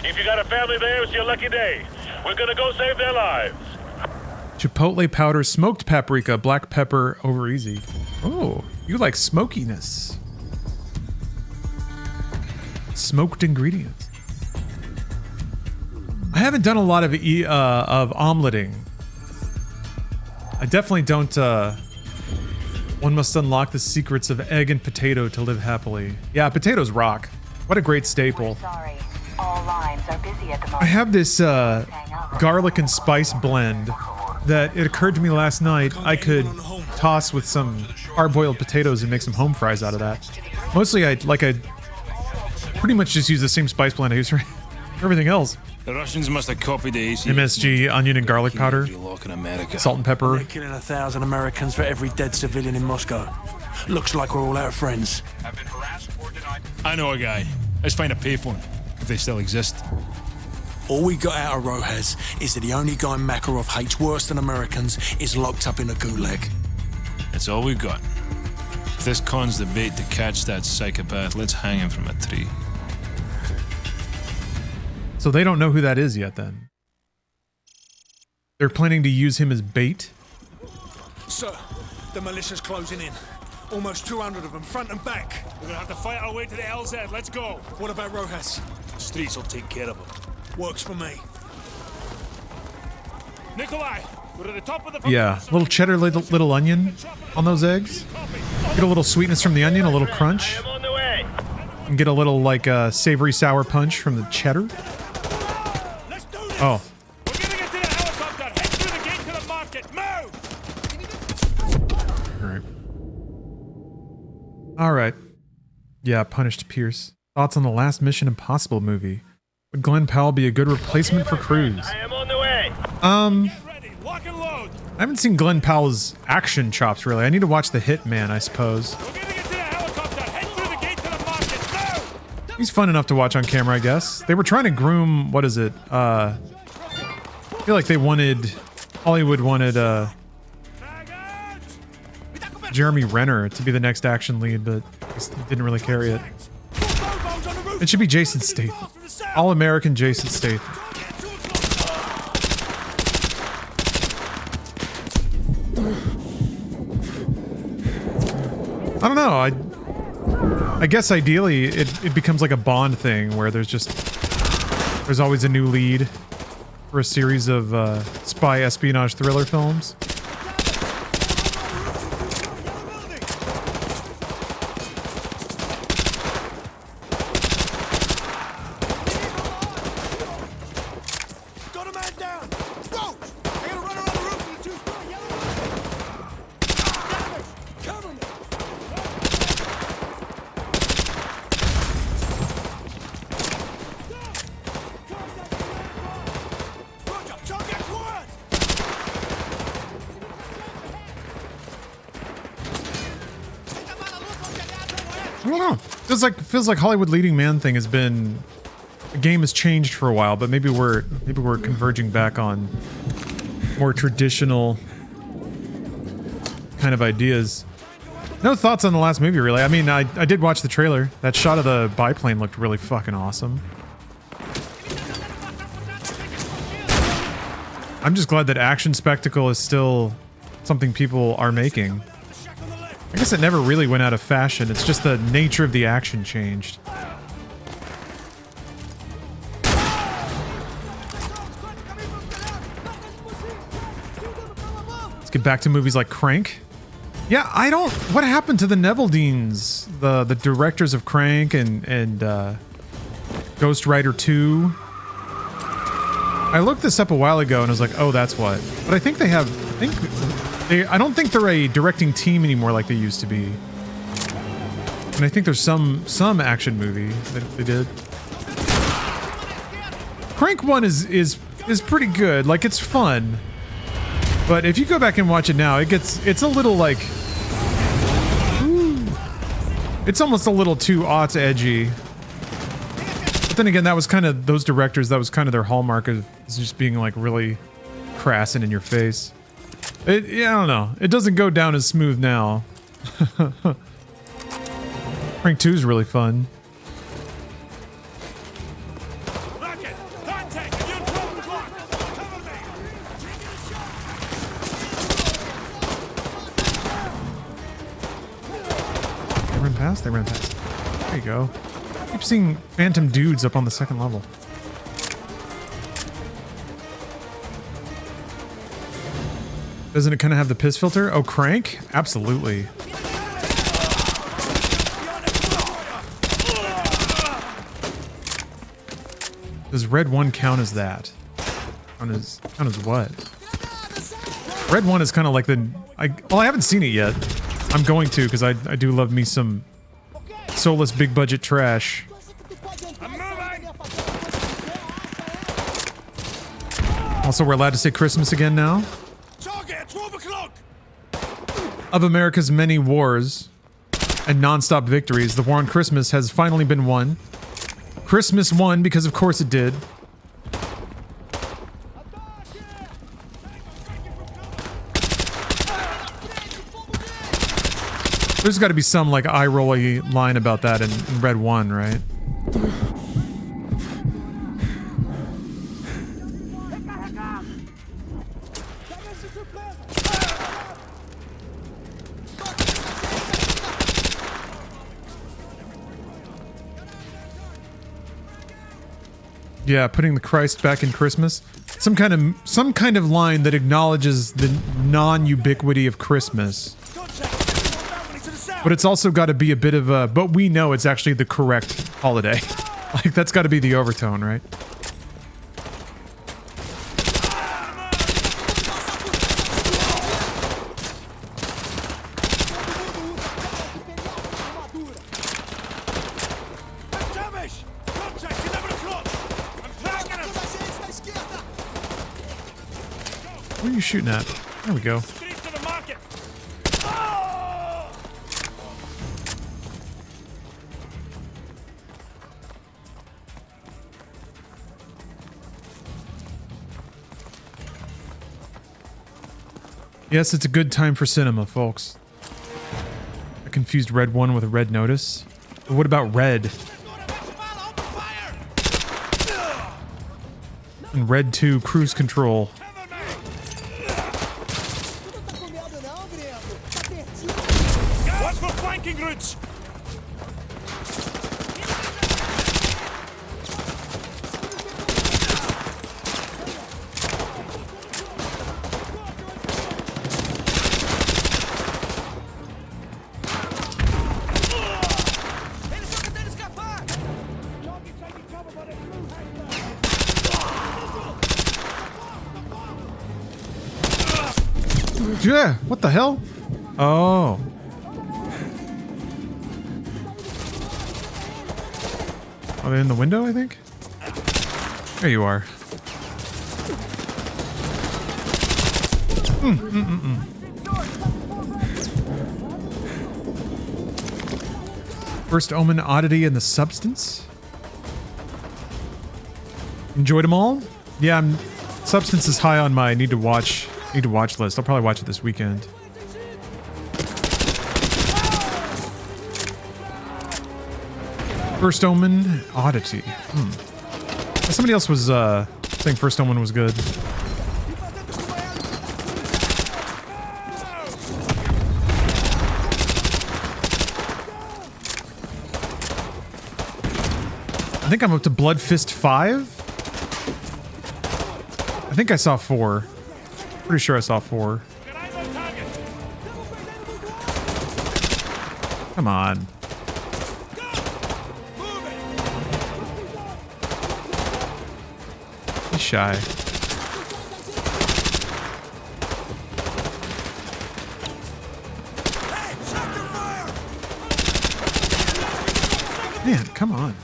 If you got a family there, it's your lucky day. We're gonna go save their lives. Chipotle powder, smoked paprika, black pepper over easy. Oh, you like smokiness. Smoked ingredients. I haven't done a lot of omeletting. I definitely don't. One must unlock the secrets of egg and potato to live happily. Yeah, potatoes rock. What a great staple. Sorry. All lines are busy at the moment. I have this garlic and spice blend that it occurred to me last night I could toss with some hard-boiled potatoes and make some home fries out of that. Mostly I pretty much just use the same spice blend I use for everything else. The Russians must have copied the AC. MSG, onion and garlic powder, salt and pepper. They're killing 1,000 Americans for every dead civilian in Moscow. Looks like we're all out of friends. I know a guy. Let's find a payphone, if they still exist. All we got out of Rojas is that the only guy Makarov hates worse than Americans is locked up in a gulag. That's all we've got. If this con's the bait to catch that psychopath, let's hang him from a tree. So they don't know who that is yet then. They're planning to use him as bait? Sir, the militia's closing in. Almost 200 of them, front and back. We're gonna have to fight our way to the LZ. Let's go. What about Rojas? The streets will take care of him. Works for me. Nikolai, we're at the top of the... Yeah, a little cheddar, little onion on those eggs. Get a little sweetness from the onion, a little crunch. And get a little like savory sour punch from the cheddar. Oh. We're gonna get to the helicopter. Head through the gate to the market. Move! Alright. Yeah, punished Pierce. Thoughts on the last Mission Impossible movie? Would Glenn Powell be a good replacement for Cruise? I am on the way. I haven't seen Glenn Powell's action chops really. I need to watch The Hitman, I suppose. He's fun enough to watch on camera, I guess. They were trying to groom, what is it? I feel like Hollywood wanted Jeremy Renner to be the next action lead, but he didn't really carry it. It should be Jason Statham. All-American Jason Statham. I don't know, I guess ideally it becomes like a Bond thing where there's always a new lead for a series of spy espionage thriller films. Feels like Hollywood leading man thing has been, the game has changed for a while, but maybe we're converging back on more traditional kind of ideas. No thoughts on the last movie, really. I mean, I did watch the trailer. That shot of the biplane looked really fucking awesome. I'm just glad that action spectacle is still something people are making. I guess it never really went out of fashion. It's just the nature of the action changed. Let's get back to movies like Crank. Yeah, I don't... What happened to the Neveldines? The directors of Crank and Ghost Rider 2? I looked this up a while ago and I was like, oh, that's what. But I think they have... I don't think they're a directing team anymore like they used to be. And I think there's some action movie that they did. Crank 1 is pretty good. Like, it's fun. But if you go back and watch it now, it's a little like... It's almost a little too aught edgy. But then again, that was kind of, those directors, that was kind of their hallmark of just being like really crass and in your face. Yeah, I don't know. It doesn't go down as smooth now. Crank 2 is really fun. They ran past. There you go. I keep seeing phantom dudes up on the second level. Doesn't it kind of have the piss filter? Oh, Crank? Absolutely. Does Red 1 count as that? Count as what? Red 1 is kind of like the... Well, I haven't seen it yet. I'm going to, because I do love me some soulless big budget trash. Also, we're allowed to say Christmas again now. Of America's many wars and non-stop victories, the war on Christmas has finally been won. Christmas won because of course it did. There's got to be some like eye-rolly line about that in Red 1, right? Yeah, putting the Christ back in Christmas. Some kind of line that acknowledges the non-ubiquity of Christmas. But it's also got to be a bit of a, but we know it's actually the correct holiday. Like, that's got to be the overtone, right? What are you shooting at? There we go. Yes, it's a good time for cinema, folks. I confused Red 1 with a Red Notice. But what about Red? And Red 2, Cruise Control. Watch for flanking routes! Yeah, what the hell? Oh. Are they in the window, I think? There you are. First Omen, Oddity, and The Substance. Enjoyed them all? Yeah, Substance is high on my need to watch list. I'll probably watch it this weekend. First Omen, Oddity. Somebody else was saying First Omen was good. I think I'm up to Blood Fist 5. I think I saw 4. Pretty sure I saw 4. Come on. He's shy. Man, come on.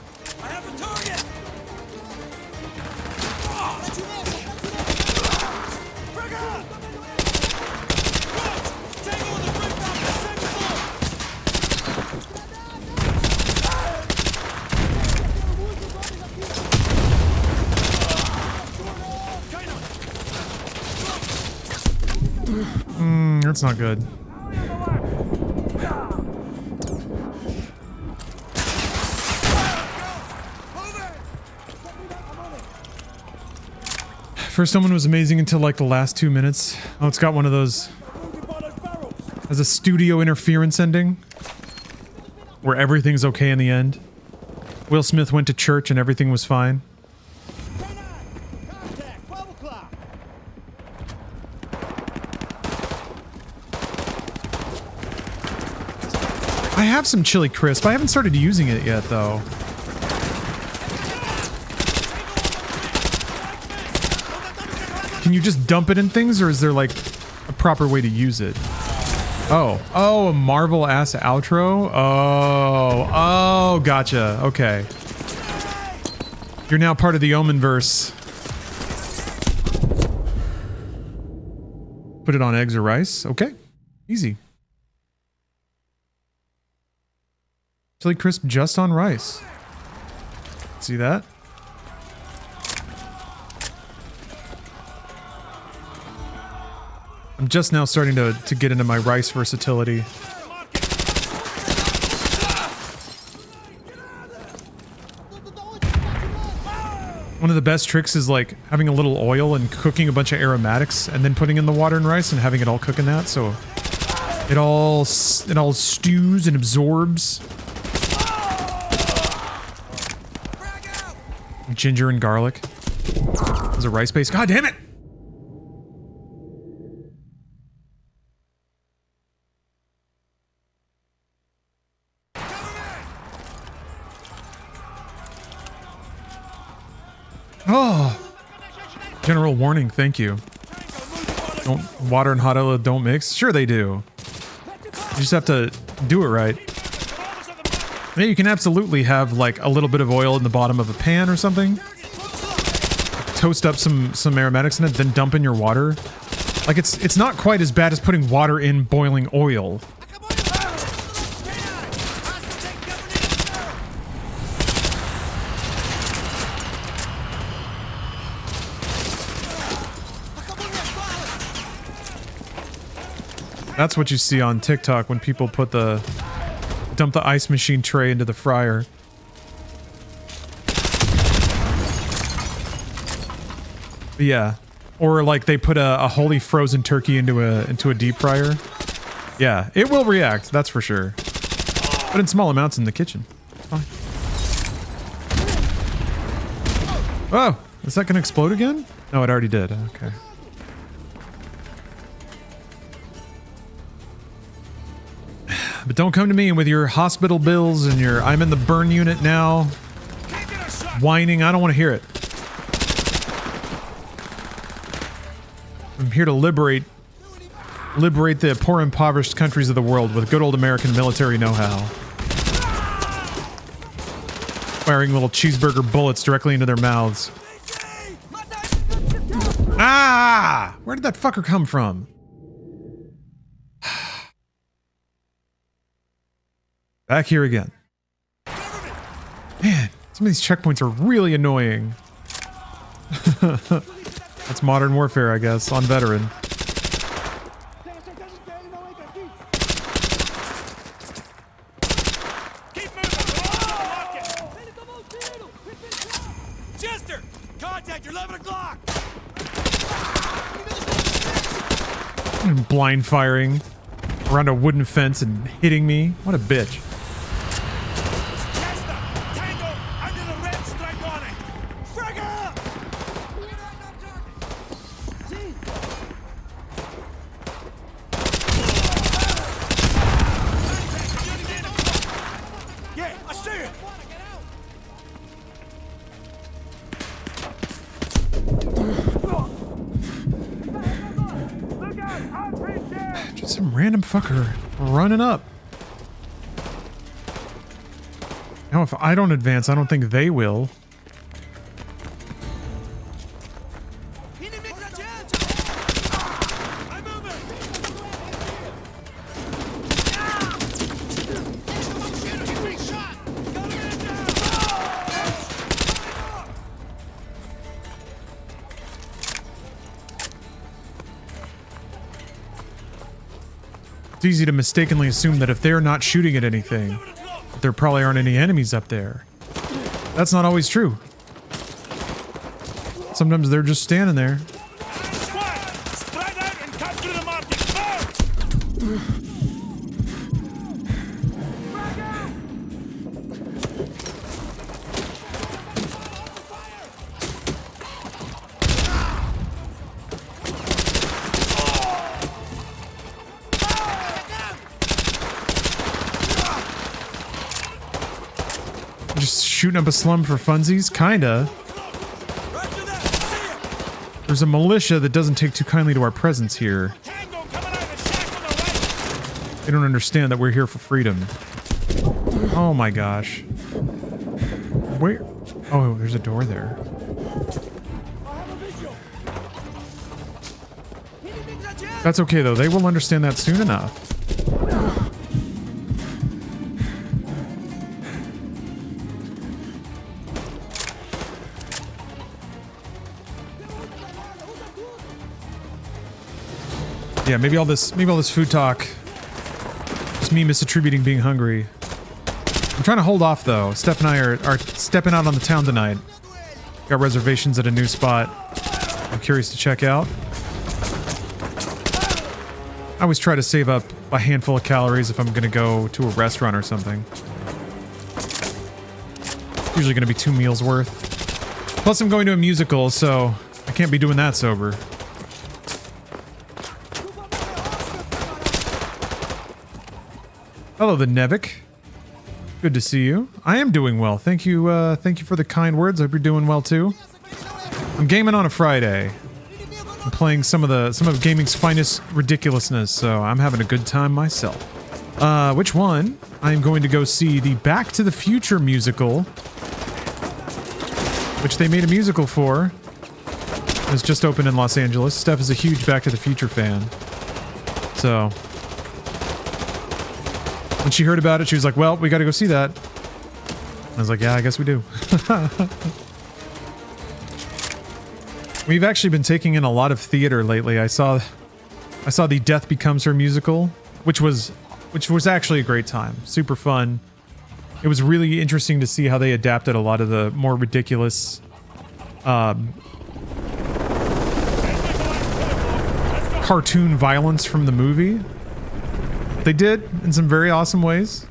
That's not good. First Omen was amazing until like the last 2 minutes. Oh, it's got one of those as a studio interference ending where everything's okay in the end. Will Smith went to church and everything was fine. I have some chili crisp. I haven't started using it yet, though. Can you just dump it in things, or is there, like, a proper way to use it? Oh, a Marvel-ass outro? Oh, gotcha. Okay. You're now part of the Omenverse. Put it on eggs or rice? Okay. Easy. Chili crisp just on rice. See that? I'm just now starting to get into my rice versatility. One of the best tricks is like having a little oil and cooking a bunch of aromatics and then putting in the water and rice and having it all cook in that, so it all stews and absorbs. Ginger and garlic. There's a rice base. God damn it! Oh! General warning, thank you. Don't water and hot oil don't mix? Sure they do. You just have to do it right. Yeah, you can absolutely have like a little bit of oil in the bottom of a pan or something. Toast up some aromatics in it, then dump in your water. Like it's not quite as bad as putting water in boiling oil. That's what you see on TikTok when people put dump the ice machine tray into the fryer. But yeah. Or like they put a wholly frozen turkey into a deep fryer. Yeah, it will react, that's for sure. But in small amounts in the kitchen. It's fine. Oh, is that gonna explode again? No, it already did. Okay. But don't come to me with your hospital bills and your I'm in the burn unit now whining. I don't want to hear it. I'm here to liberate the poor impoverished countries of the world with good old American military know-how. Firing little cheeseburger bullets directly into their mouths. Ah! Where did that fucker come from? Back here again. Some of these checkpoints are really annoying. That's modern warfare, I guess, on veteran. Chester! Contact, you're 11 o'clock! Blind firing around a wooden fence and hitting me. What a bitch. Yeah, I see it! Just some random fucker running up. Now, if I don't advance, I don't think they will. It's easy to mistakenly assume that if they're not shooting at anything, there probably aren't any enemies up there. That's not always true. Sometimes they're just standing there. Just shooting up a slum for funsies? Kinda. There's a militia that doesn't take too kindly to our presence here. They don't understand that we're here for freedom. Oh my gosh. Where? Oh, there's a door there. That's okay though, they will understand that soon enough. Yeah, maybe all this food talk. Just me misattributing being hungry. I'm trying to hold off though. Steph and I are stepping out on the town tonight. Got reservations at a new spot I'm curious to check out. I always try to save up a handful of calories if I'm gonna go to a restaurant or something. It's usually gonna be 2 meals worth. Plus I'm going to a musical, so I can't be doing that sober. Hello, the Nevik. Good to see you. I am doing well. Thank you for the kind words. I hope you're doing well too. I'm gaming on a Friday. I'm playing some of gaming's finest ridiculousness, so I'm having a good time myself. Which one? I'm going to go see the Back to the Future musical, which they made a musical for. It's just opened in Los Angeles. Steph is a huge Back to the Future fan, so when she heard about it, she was like, well, we got to go see that. I was like, yeah, I guess we do. We've actually been taking in a lot of theater lately. I saw the Death Becomes Her musical, which was actually a great time. Super fun. It was really interesting to see how they adapted a lot of the more ridiculous cartoon violence from the movie. They did in some very awesome ways.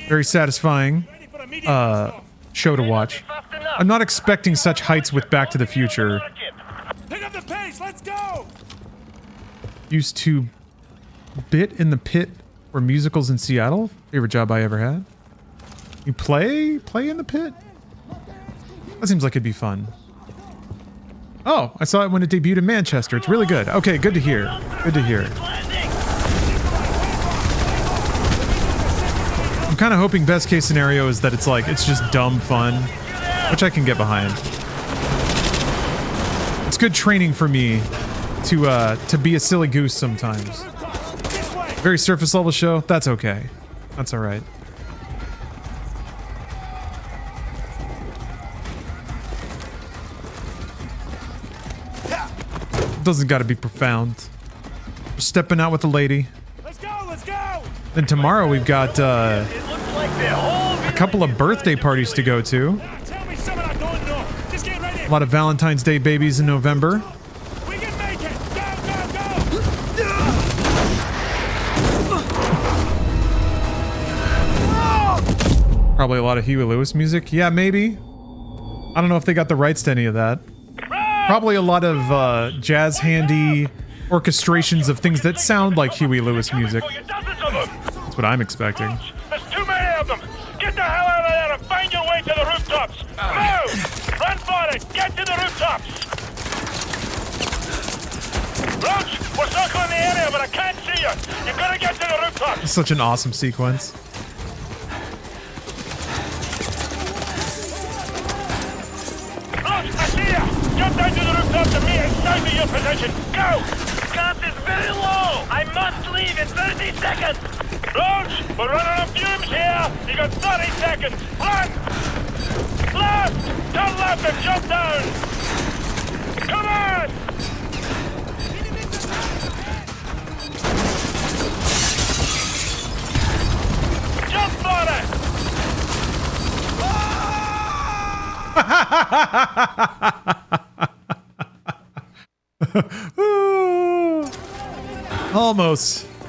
Very satisfying show to watch. I'm not expecting such heights with Back to the Future. Pick up the pace, let's go! Used to bit in the pit for musicals in Seattle. Favorite job I ever had. You play in the pit? That seems like it'd be fun. Oh, I saw it when it debuted in Manchester. It's really good. Okay, good to hear. Good to hear. I'm kind of hoping best case scenario is that it's just dumb fun, which I can get behind. It's good training for me to be a silly goose sometimes. Very surface level show. That's okay. That's all right. Doesn't got to be profound. Just stepping out with the lady. Let's go, let's go! Then tomorrow we've got a couple of birthday parties to go to. Tell me something I don't know. Just get ready. A lot of Valentine's Day babies in November. We can make it. Go, go, go! Probably a lot of Huey Lewis music. Yeah, maybe. I don't know if they got the rights to any of that. Probably a lot of jazz handy orchestrations of things that sound like Huey Lewis music. That's what I'm expecting. There's too many of them. Get the hell out of there and find your way to the rooftops. Move! Run for it! Get to the rooftops! Roach, we're circling the area, but I can't see you. You've got to get to the rooftops. It's such an awesome sequence. Roach, I see you! Jump down to the rooftops and meet us south of your position. Go! Count is very low. I must leave in 30 seconds. Roach, we're running on fumes here. You got 30 seconds. Run! Left! Turn left and jump down! Come on! Jump for it!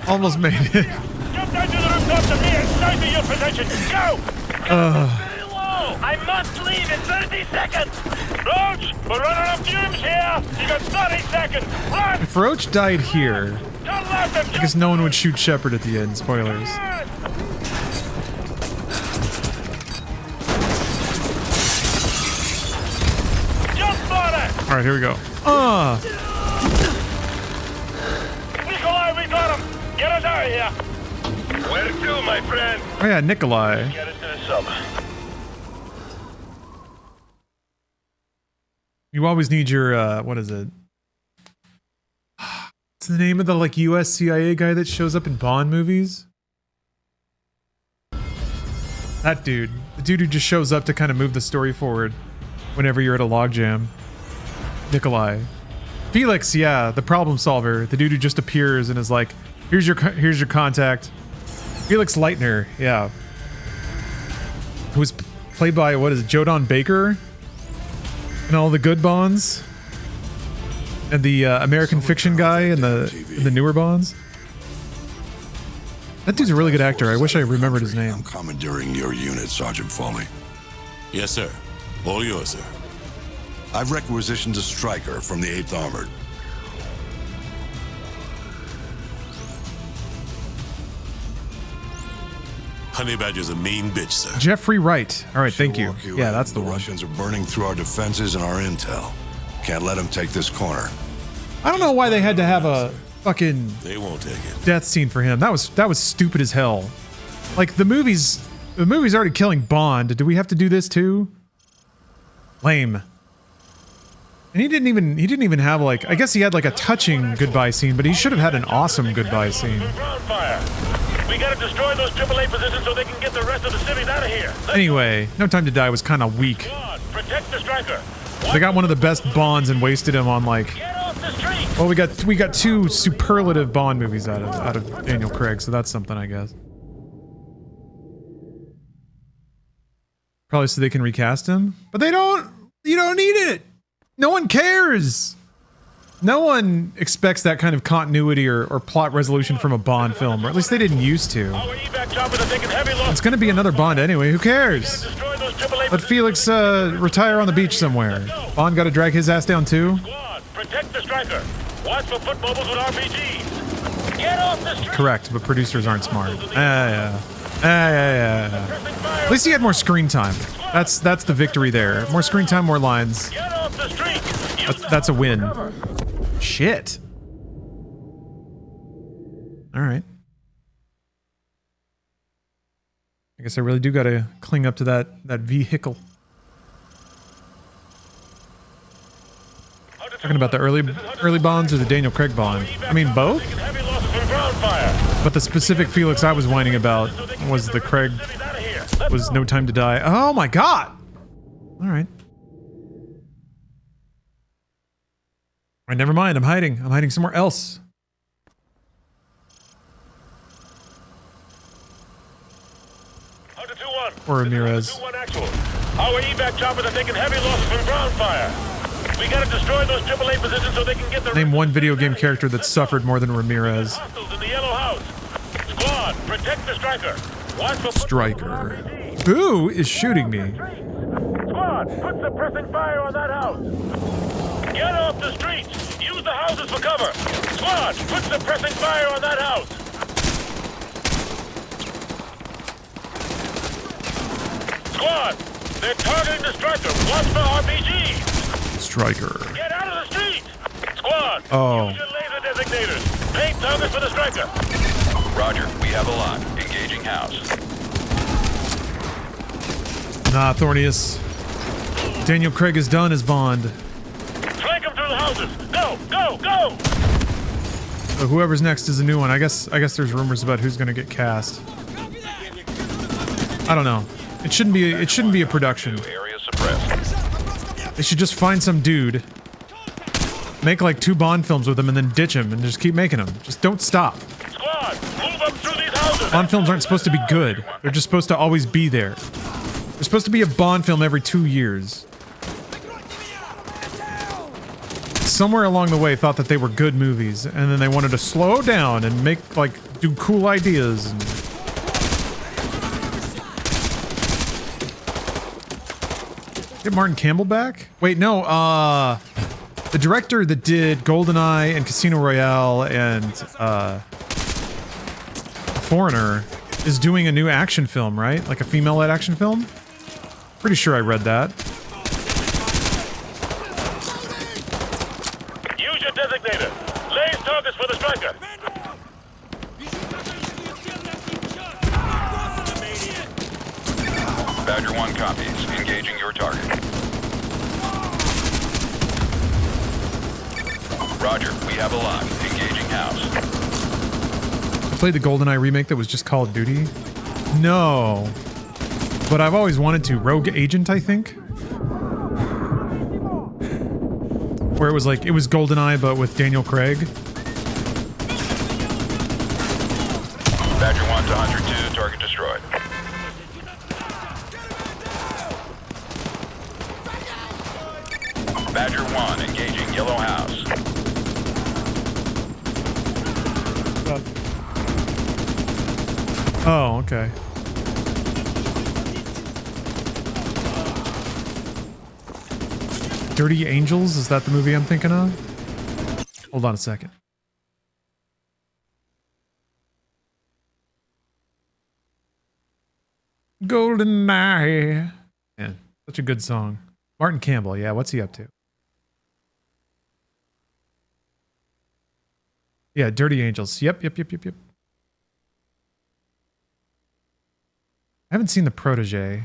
Almost made it. Jump down to the rooftop to me and south of your position. Go! Very low. I must leave in 30 seconds. Roach, we're running on fumes here. You got 30 seconds. Run! If Roach died here, Turn left and I guess no one would shoot Shepard at the end. Spoilers. jump for it! All right, here we go. Nikolai, we got him. Get us out of here. Where to, my friend? Oh yeah, Nikolai. Get us to the sub. You always need your what is it? What's the name of the like US CIA guy that shows up in Bond movies? That dude. The dude who just shows up to kind of move the story forward whenever you're at a logjam. Nikolai. Felix, yeah, the problem solver. The dude who just appears and is like, here's your contact. Felix Leitner, yeah. Who was played by, what is it, Jodan Baker? And all the good Bonds? And the American Fiction guy and the newer Bonds? That dude's a really good actor. I wish I remembered his name. I'm commandeering your unit, Sergeant Foley. Yes, sir. All yours, sir. I've requisitioned a striker from the 8th Armored. Honey Badger's a mean bitch, sir. Jeffrey Wright. All right, thank you. Yeah, that's the one. Russians are burning through our defenses and our intel. Can't let them take this corner. I don't know why they had to have a fucking They won't take it. death scene for him. That was stupid as hell. Like the movie's already killing Bond. Do we have to do this too? Lame. And he didn't even have like, I guess he had like a touching goodbye scene, but he should have had an awesome goodbye scene. We gotta destroy those AAA positions so they can get the rest of the cities out of here. Anyway, No Time to Die was kind of weak. Protect the striker. They got one of the best Bonds and wasted him on like, well, we got two superlative Bond movies out of Daniel Craig, so that's something, I guess. Probably so they can recast him, but you don't need it. No one cares. No one expects that kind of continuity or plot resolution from a Bond film, or at least they didn't used to. It's gonna be another Bond anyway, who cares? Let Felix retire on the beach somewhere. Bond gotta drag his ass down too? Protect the striker. Watch for foot mobiles with RPGs. Get off the street. Correct, but producers aren't smart. Yeah. At least he had more screen time. That's the victory there. More screen time, more lines. Get off the street. That's a win. Shit. All right. I guess I really do gotta cling up to that vehicle. Talking about the early Bonds or the Daniel Craig Bond? I mean both. But the specific Felix I was whining about was the Craig. Was No Time to Die. Oh my god! All right. right, never mind. I'm hiding. I'm hiding somewhere else. Or Ramirez. Our evac choppers are taking heavy losses from ground fire. We gotta destroy those AAA positions so they can get their... Name one video game character that suffered more than Ramirez. Hostiles in the yellow house. Squad, protect the striker. Watch for... Striker. Who is shooting me? Squad, put suppressing fire on that house. Get off the streets. Use the houses for cover. Squad, put suppressing fire on that house. Squad, they're targeting the striker. Watch for RPGs. Striker. Get out of the street. Squad, oh. Use your laser designators. Paint targets for the striker. Roger, we have a lock. Engaging house. Nah, Thornius. Daniel Craig is done as Bond. Flank him through the houses. Go, go, go. So whoever's next is a new one. I guess there's rumors about who's gonna get cast. I don't know. It shouldn't be a production. Area suppressed. They should just find some dude, make like 2 Bond films with him, and then ditch him and just keep making them. Just don't stop. Squad, move up through these houses. Bond films aren't supposed to be good. They're just supposed to always be there. There's supposed to be a Bond film every 2 years. Somewhere along the way thought that they were good movies, and then they wanted to slow down and make do cool ideas. And get Martin Campbell back? Wait, no, the director that did GoldenEye and Casino Royale and Foreigner is doing a new action film, right? Like a female-led action film? Pretty sure I read that. Use your designator. Lays targets for the striker. Badger 1 copies. Engaging your target. Roger, we have a lock. Engaging house. I played the GoldenEye remake that was just Call of Duty. No. But I've always wanted to. Rogue Agent, I think? Where it was like, it was GoldenEye, but with Daniel Craig. Badger 1 to Hunter 2, target destroyed. Badger 1, engaging yellow house. Oh, okay. Dirty Angels? Is that the movie I'm thinking of? Hold on a second. GoldenEye. Man, such a good song. Martin Campbell, yeah, what's he up to? Yeah, Dirty Angels. Yep. I haven't seen The Protege.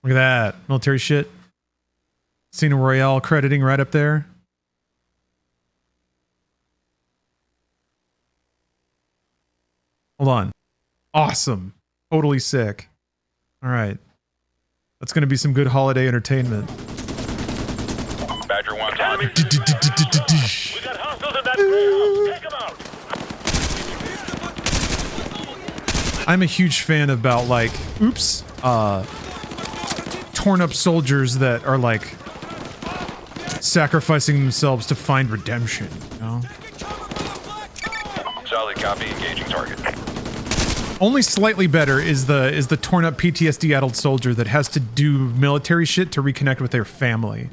Look at that. Military shit. Casino Royale crediting right up there. Hold on. Awesome. Totally sick. All right. That's going to be some good holiday entertainment. Badger 1 to Hunter. We got hostiles in that gray house. Take them out. I'm a huge fan about like, oops, torn up soldiers that are like sacrificing themselves to find redemption, you know? Solid copy, engaging target. Only slightly better is the torn up PTSD adult soldier that has to do military shit to reconnect with their family.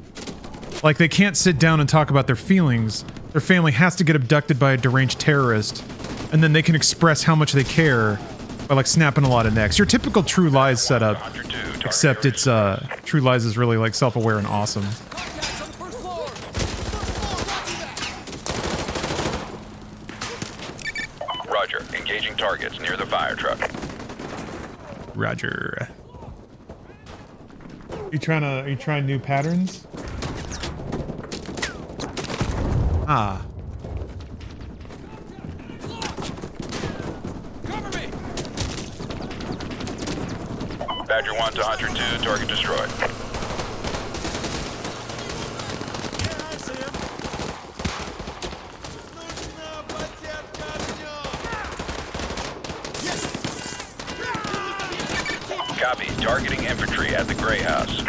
Like they can't sit down and talk about their feelings. Their family has to get abducted by a deranged terrorist, and then they can express how much they care by like snapping a lot of necks. Your typical True Lies setup, except it's True Lies is really like self-aware and awesome. Roger, engaging targets near the fire truck. Roger. Are you trying new patterns? Ah. Badger 1 to Hunter 2, target destroyed. Copy. Targeting infantry at the Gray House.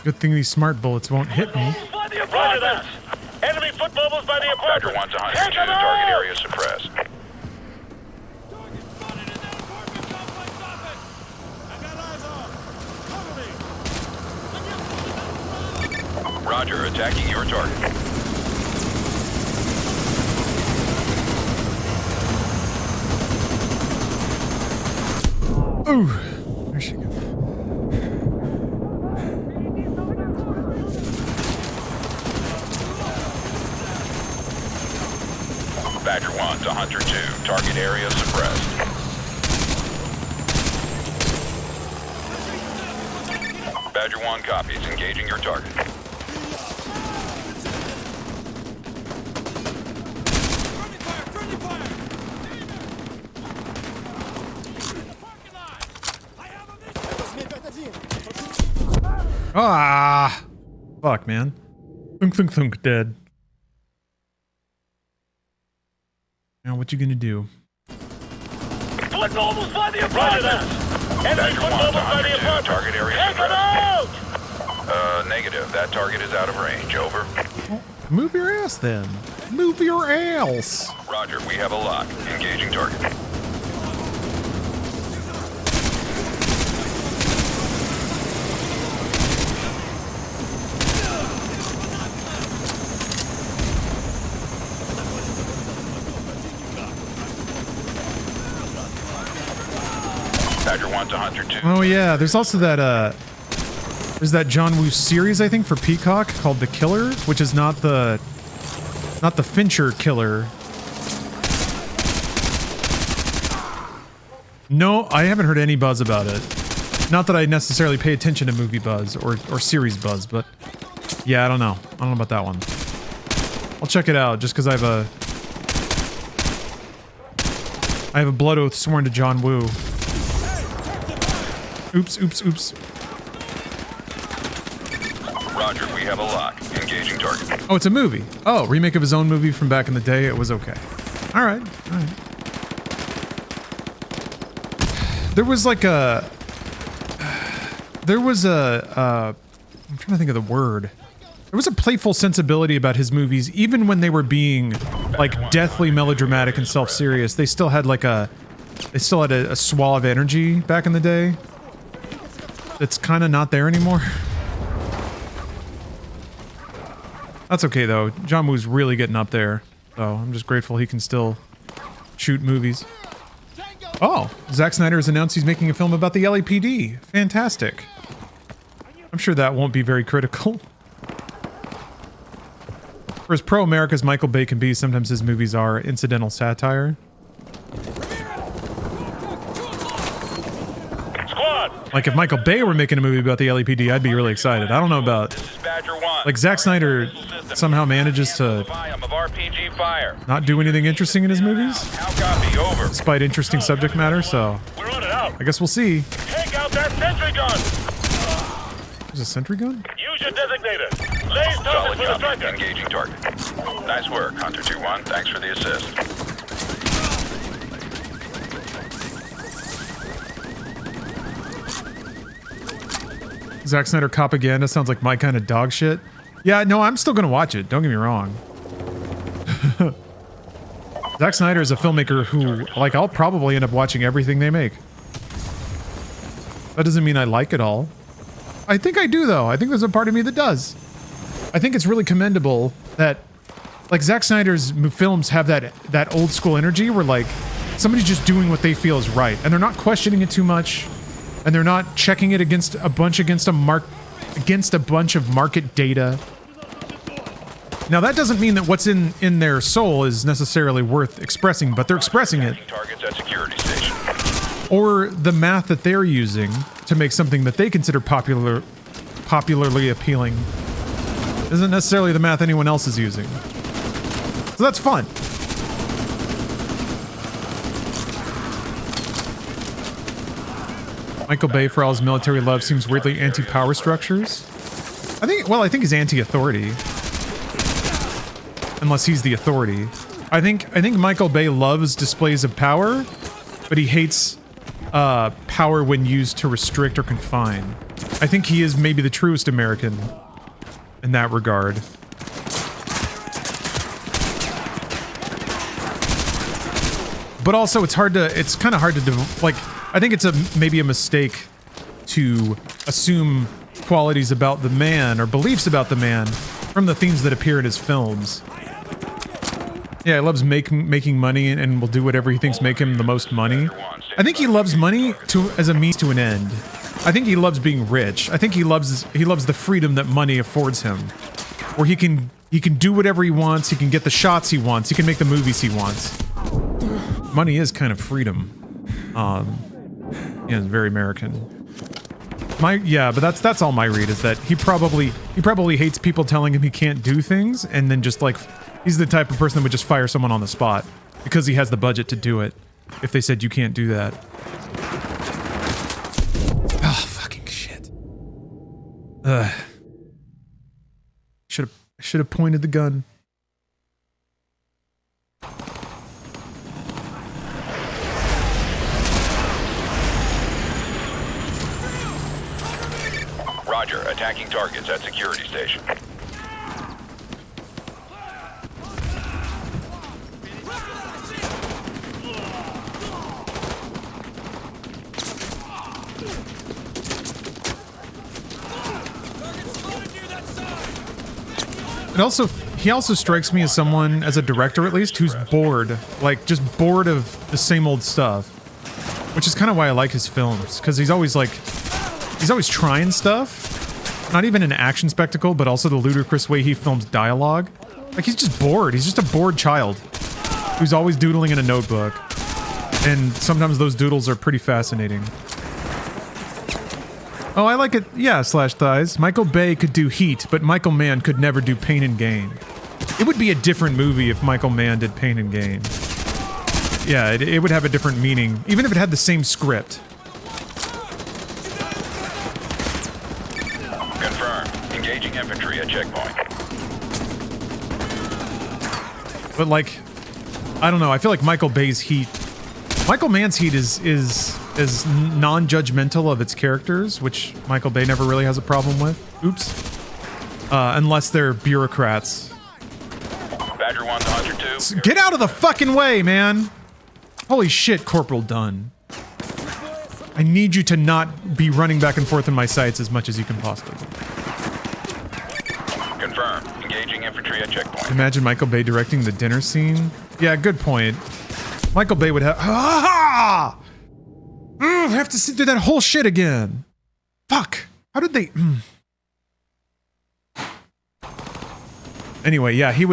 Good thing these smart bullets won't hit me. Roger that. Enemy foot mobiles by the apartment. Badger 1 to 102. Target area suppressed. Roger, attacking your target. Ooh, there she goes. Badger 1 to Hunter 2. Target area suppressed. Badger 1 copies. Engaging your target. Ah, fuck, man. Thunk, thunk, thunk, dead. Now, what you gonna do? Foot mobiles by the apartment. Enemy foot mobiles by the apartment. Target area Take them out! Negative. That target is out of range. Over. Move your ass, then. Move your ass. Roger, we have a lock. Engaging target. Badger 1 to Hunter 2. Oh yeah, there's also that there's that John Woo series, I think, for Peacock called The Killer, which is not the Fincher killer. No, I haven't heard any buzz about it. Not that I necessarily pay attention to movie buzz or series buzz, but yeah, I don't know. I don't know about that one. I'll check it out just because I have a blood oath sworn to John Woo. Oops, oops, oops. Roger, we have a lock. Engaging target. Oh, it's a movie. Oh, remake of his own movie from back in the day. It was okay. All right, all right. There was like a... I'm trying to think of the word. There was a playful sensibility about his movies, even when they were being like deathly melodramatic and self-serious. They still had like a suave energy back in the day. That's kind of not there anymore. That's okay though. John Woo's really getting up there, so I'm just grateful he can still shoot movies. Oh, Zack Snyder has announced he's making a film about the LAPD. Fantastic. I'm sure that won't be very critical. For as pro-America as Michael Bay can be, sometimes his movies are incidental satire. Like if Michael Bay were making a movie about the LAPD, I'd be really excited. I don't know about... Like Zack Snyder somehow manages to not do anything interesting in his movies, despite interesting subject matter, so I guess we'll see. Take out that sentry gun! There's a sentry gun? Use your designator. Lays target for the striker. Engaging target. Nice work, Hunter 2-1. Thanks for the assist. Zack Snyder propaganda sounds like my kind of dog shit. Yeah, no, I'm still gonna watch it. Don't get me wrong. Zack Snyder is a filmmaker who, like, I'll probably end up watching everything they make. That doesn't mean I like it all. I think I do, though. I think there's a part of me that does. I think it's really commendable that, like, Zack Snyder's films have that old school energy where, like, somebody's just doing what they feel is right, and they're not questioning it too much. And they're not checking it against a bunch of market data. Now that doesn't mean that what's in their soul is necessarily worth expressing, but they're expressing it. Targets at security station. Or the math that they're using to make something that they consider popularly appealing isn't necessarily the math anyone else is using. So that's fun. Michael Bay, for all his military love, seems weirdly anti-power structures. I think he's anti-authority. Unless he's the authority. I think Michael Bay loves displays of power, but he hates power when used to restrict or confine. I think he is maybe the truest American in that regard. But also it's kind of hard to like, I think it's maybe a mistake to assume qualities about the man or beliefs about the man from the themes that appear in his films. Yeah, he loves making money and will do whatever he thinks make him the most money. I think he loves money as a means to an end. I think he loves being rich. I think he loves the freedom that money affords him, where he can do whatever he wants. He can get the shots he wants. He can make the movies he wants. Money is kind of freedom. Yeah, it's very American. But that's all my read is that he probably hates people telling him he can't do things, and then just like he's the type of person that would just fire someone on the spot because he has the budget to do it if they said you can't do that. Oh, fucking shit. Should have pointed the gun. Roger, attacking targets at security station. He also strikes me as someone, as a director at least, who's bored. Like, just bored of the same old stuff. Which is kind of why I like his films, because he's always trying stuff. Not even an action spectacle, but also the ludicrous way he films dialogue. Like, he's just bored. He's just a bored child who's always doodling in a notebook. And sometimes those doodles are pretty fascinating. Oh, I like it. Yeah, Slash Thighs. Michael Bay could do Heat, but Michael Mann could never do Pain and Gain. It would be a different movie if Michael Mann did Pain and Gain. Yeah, it would have a different meaning, even if it had the same script. Confirmed. Engaging infantry at checkpoint. But like, I don't know. I feel like Michael Bay's Heat, Michael Mann's Heat is non-judgmental of its characters, which Michael Bay never really has a problem with. Oops. Unless they're bureaucrats. Badger 1 to Hunter 2. Get out of the fucking way, man! Holy shit, Corporal Dunn. I need you to not be running back and forth in my sights as much as you can possibly. Confirmed. Engaging infantry at checkpoint. Imagine Michael Bay directing the dinner scene. Yeah, good point. Michael Bay would have... Ah! I have to sit through that whole shit again. Fuck. How did they... Anyway, yeah, he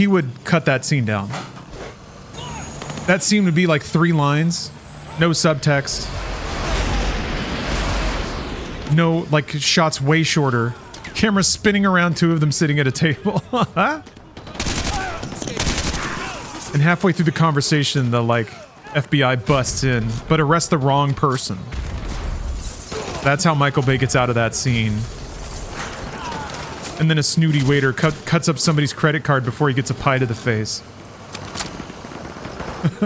would cut that scene down. That scene would be like 3 lines, no subtext, no, like, shots way shorter, camera spinning around 2 of them sitting at a table. And halfway through the conversation, the, like, FBI busts in, but arrests the wrong person. That's how Michael Bay gets out of that scene. And then a snooty waiter cuts up somebody's credit card before he gets a pie to the face. Use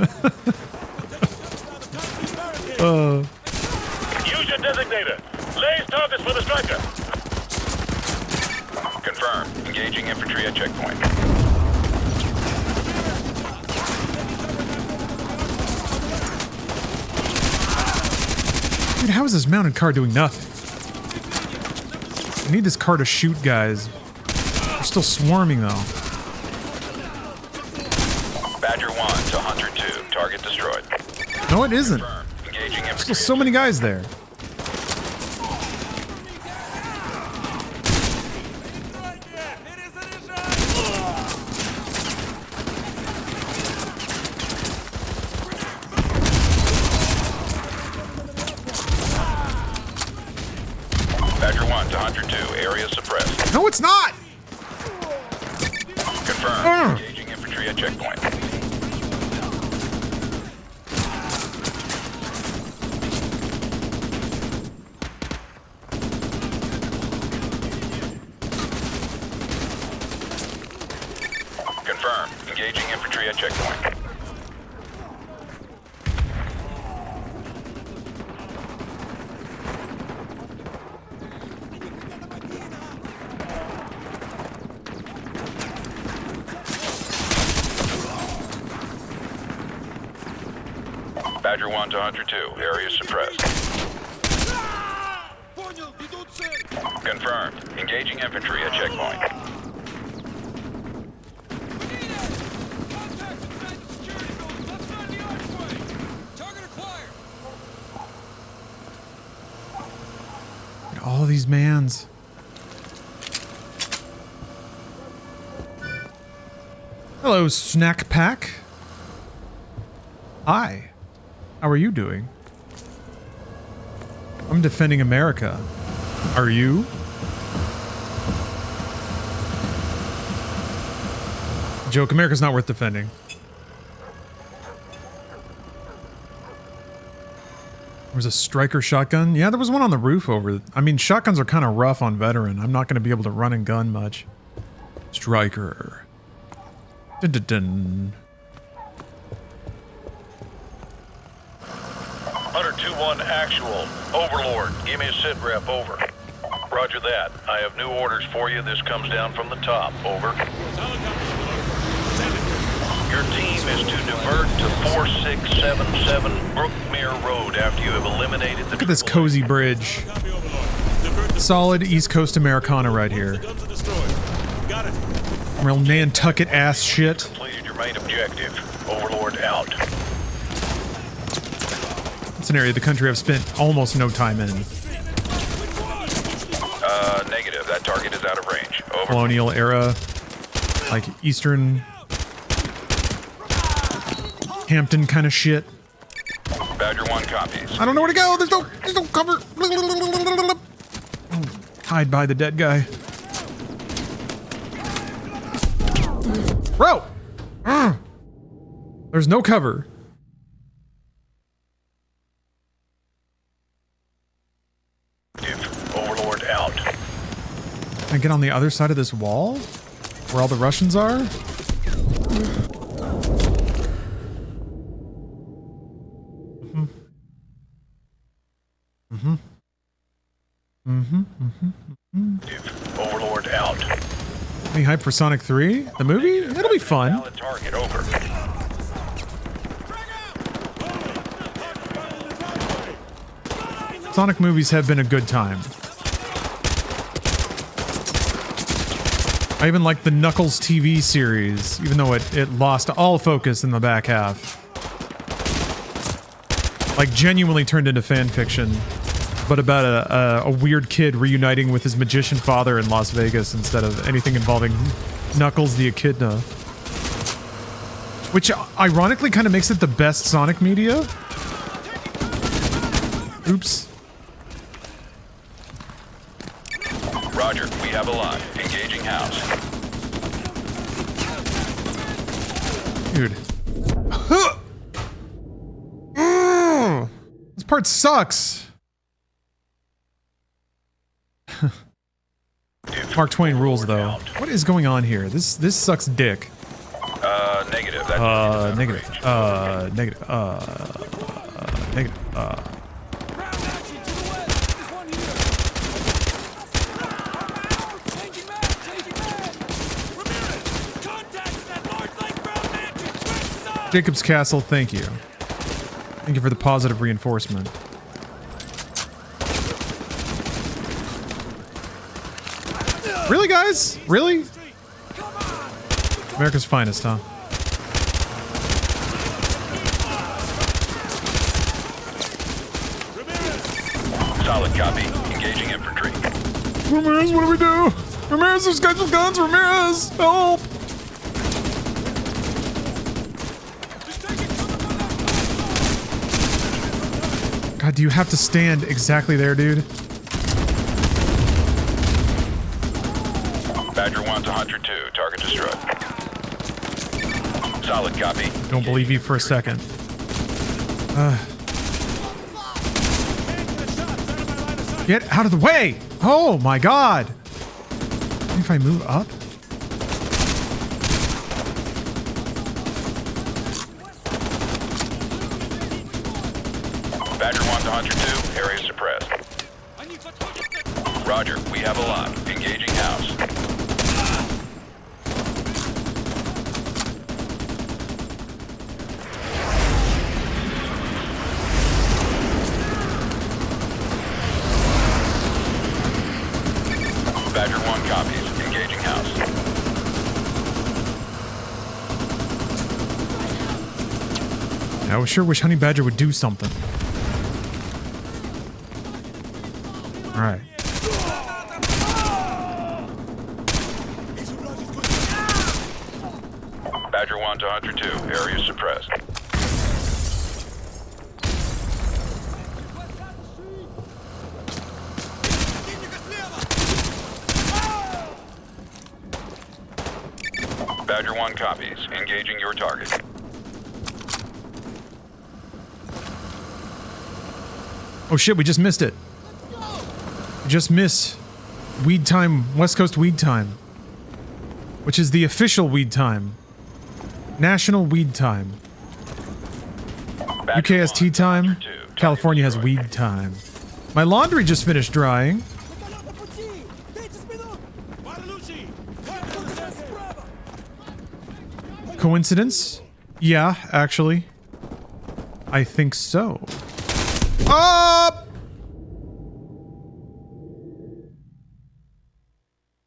your designator. Lays targets for the striker. Confirmed. Engaging infantry at checkpoint. Dude, how is this mounted car doing nothing? I need this car to shoot guys. They're still swarming, though. Badger 1 to Hunter 2. Target destroyed. No, it isn't. Engaging There's still so many guys there. Badger 1 to Hunter 2. Area suppressed. No, it's not! Confirmed. Engaging infantry at checkpoint. Engaging infantry at checkpoint. Badger 1 to Hunter 2. Area suppressed. Confirmed. Engaging infantry at checkpoint. All these mans. Hello, Snack Pack. Hi. How are you doing? I'm defending America. Are you? Joke, America's not worth defending. There was a striker shotgun. Yeah, there was one on the roof over. I mean, shotguns are kind of rough on veteran. I'm not going to be able to run and gun much. Striker. Dun dun dun. Hunter 2-1 actual. Overlord, give me a sit rep, over. Roger that. I have new orders for you. This comes down from the top, over. Your team is to divert to 4677 Brookmere Road after you have eliminated the... Look at this cozy bridge. Solid East Coast Americana right here. Real Nantucket ass shit. Completed your main objective. Overlord out. It's an area of the country I've spent almost no time in. Negative. That target is out of range. Over. Colonial era, like Eastern Hampton kind of shit. Badger 1 copies. I don't know where to go. There's no cover. Hide by the dead guy. Bro! There's no cover. Overlord out. Can I get on the other side of this wall? Where all the Russians are? Overlord out. Any hype for Sonic 3? The movie? It'll be fun. Valid target, over. Sonic movies have been a good time. I even like the Knuckles TV series, even though it lost all focus in the back half. Like, genuinely turned into fan fiction, but about a weird kid reuniting with his magician father in Las Vegas instead of anything involving Knuckles the Echidna. Which, ironically, kind of makes it the best Sonic media. Oops. Roger, we have a line. Engaging house. Dude. This part sucks. Mark Twain rules, though. What is going on here? This sucks dick. Negative. Negative. Negative. Negative. Jacob's Castle, thank you. Thank you for the positive reinforcement. Really, guys? Really? America's finest, huh? Solid copy. Engaging infantry. Ramirez, what do we do? Ramirez, there's guys with guns! Ramirez! Help! God, do you have to stand exactly there, dude? Badger 1 to Hunter 2. Target destroyed. Solid copy. Don't believe you for a second. Get out of the way! Oh my god! If I move up? to Hunter 2, area suppressed. Roger, we have a lock. Engaging house. Badger 1 copies. Engaging house. I sure wish Honey Badger would do something. All right. Badger 1 to Hunter 2, area suppressed. Badger 1 copies. Engaging your target. Oh shit, we just missed it. We just missed Weed Time, West Coast Weed Time. Which is the official Weed Time. National Weed Time. UK has Tea Time. California has Weed Time. My laundry just finished drying. Coincidence? Yeah, actually. I think so. Up!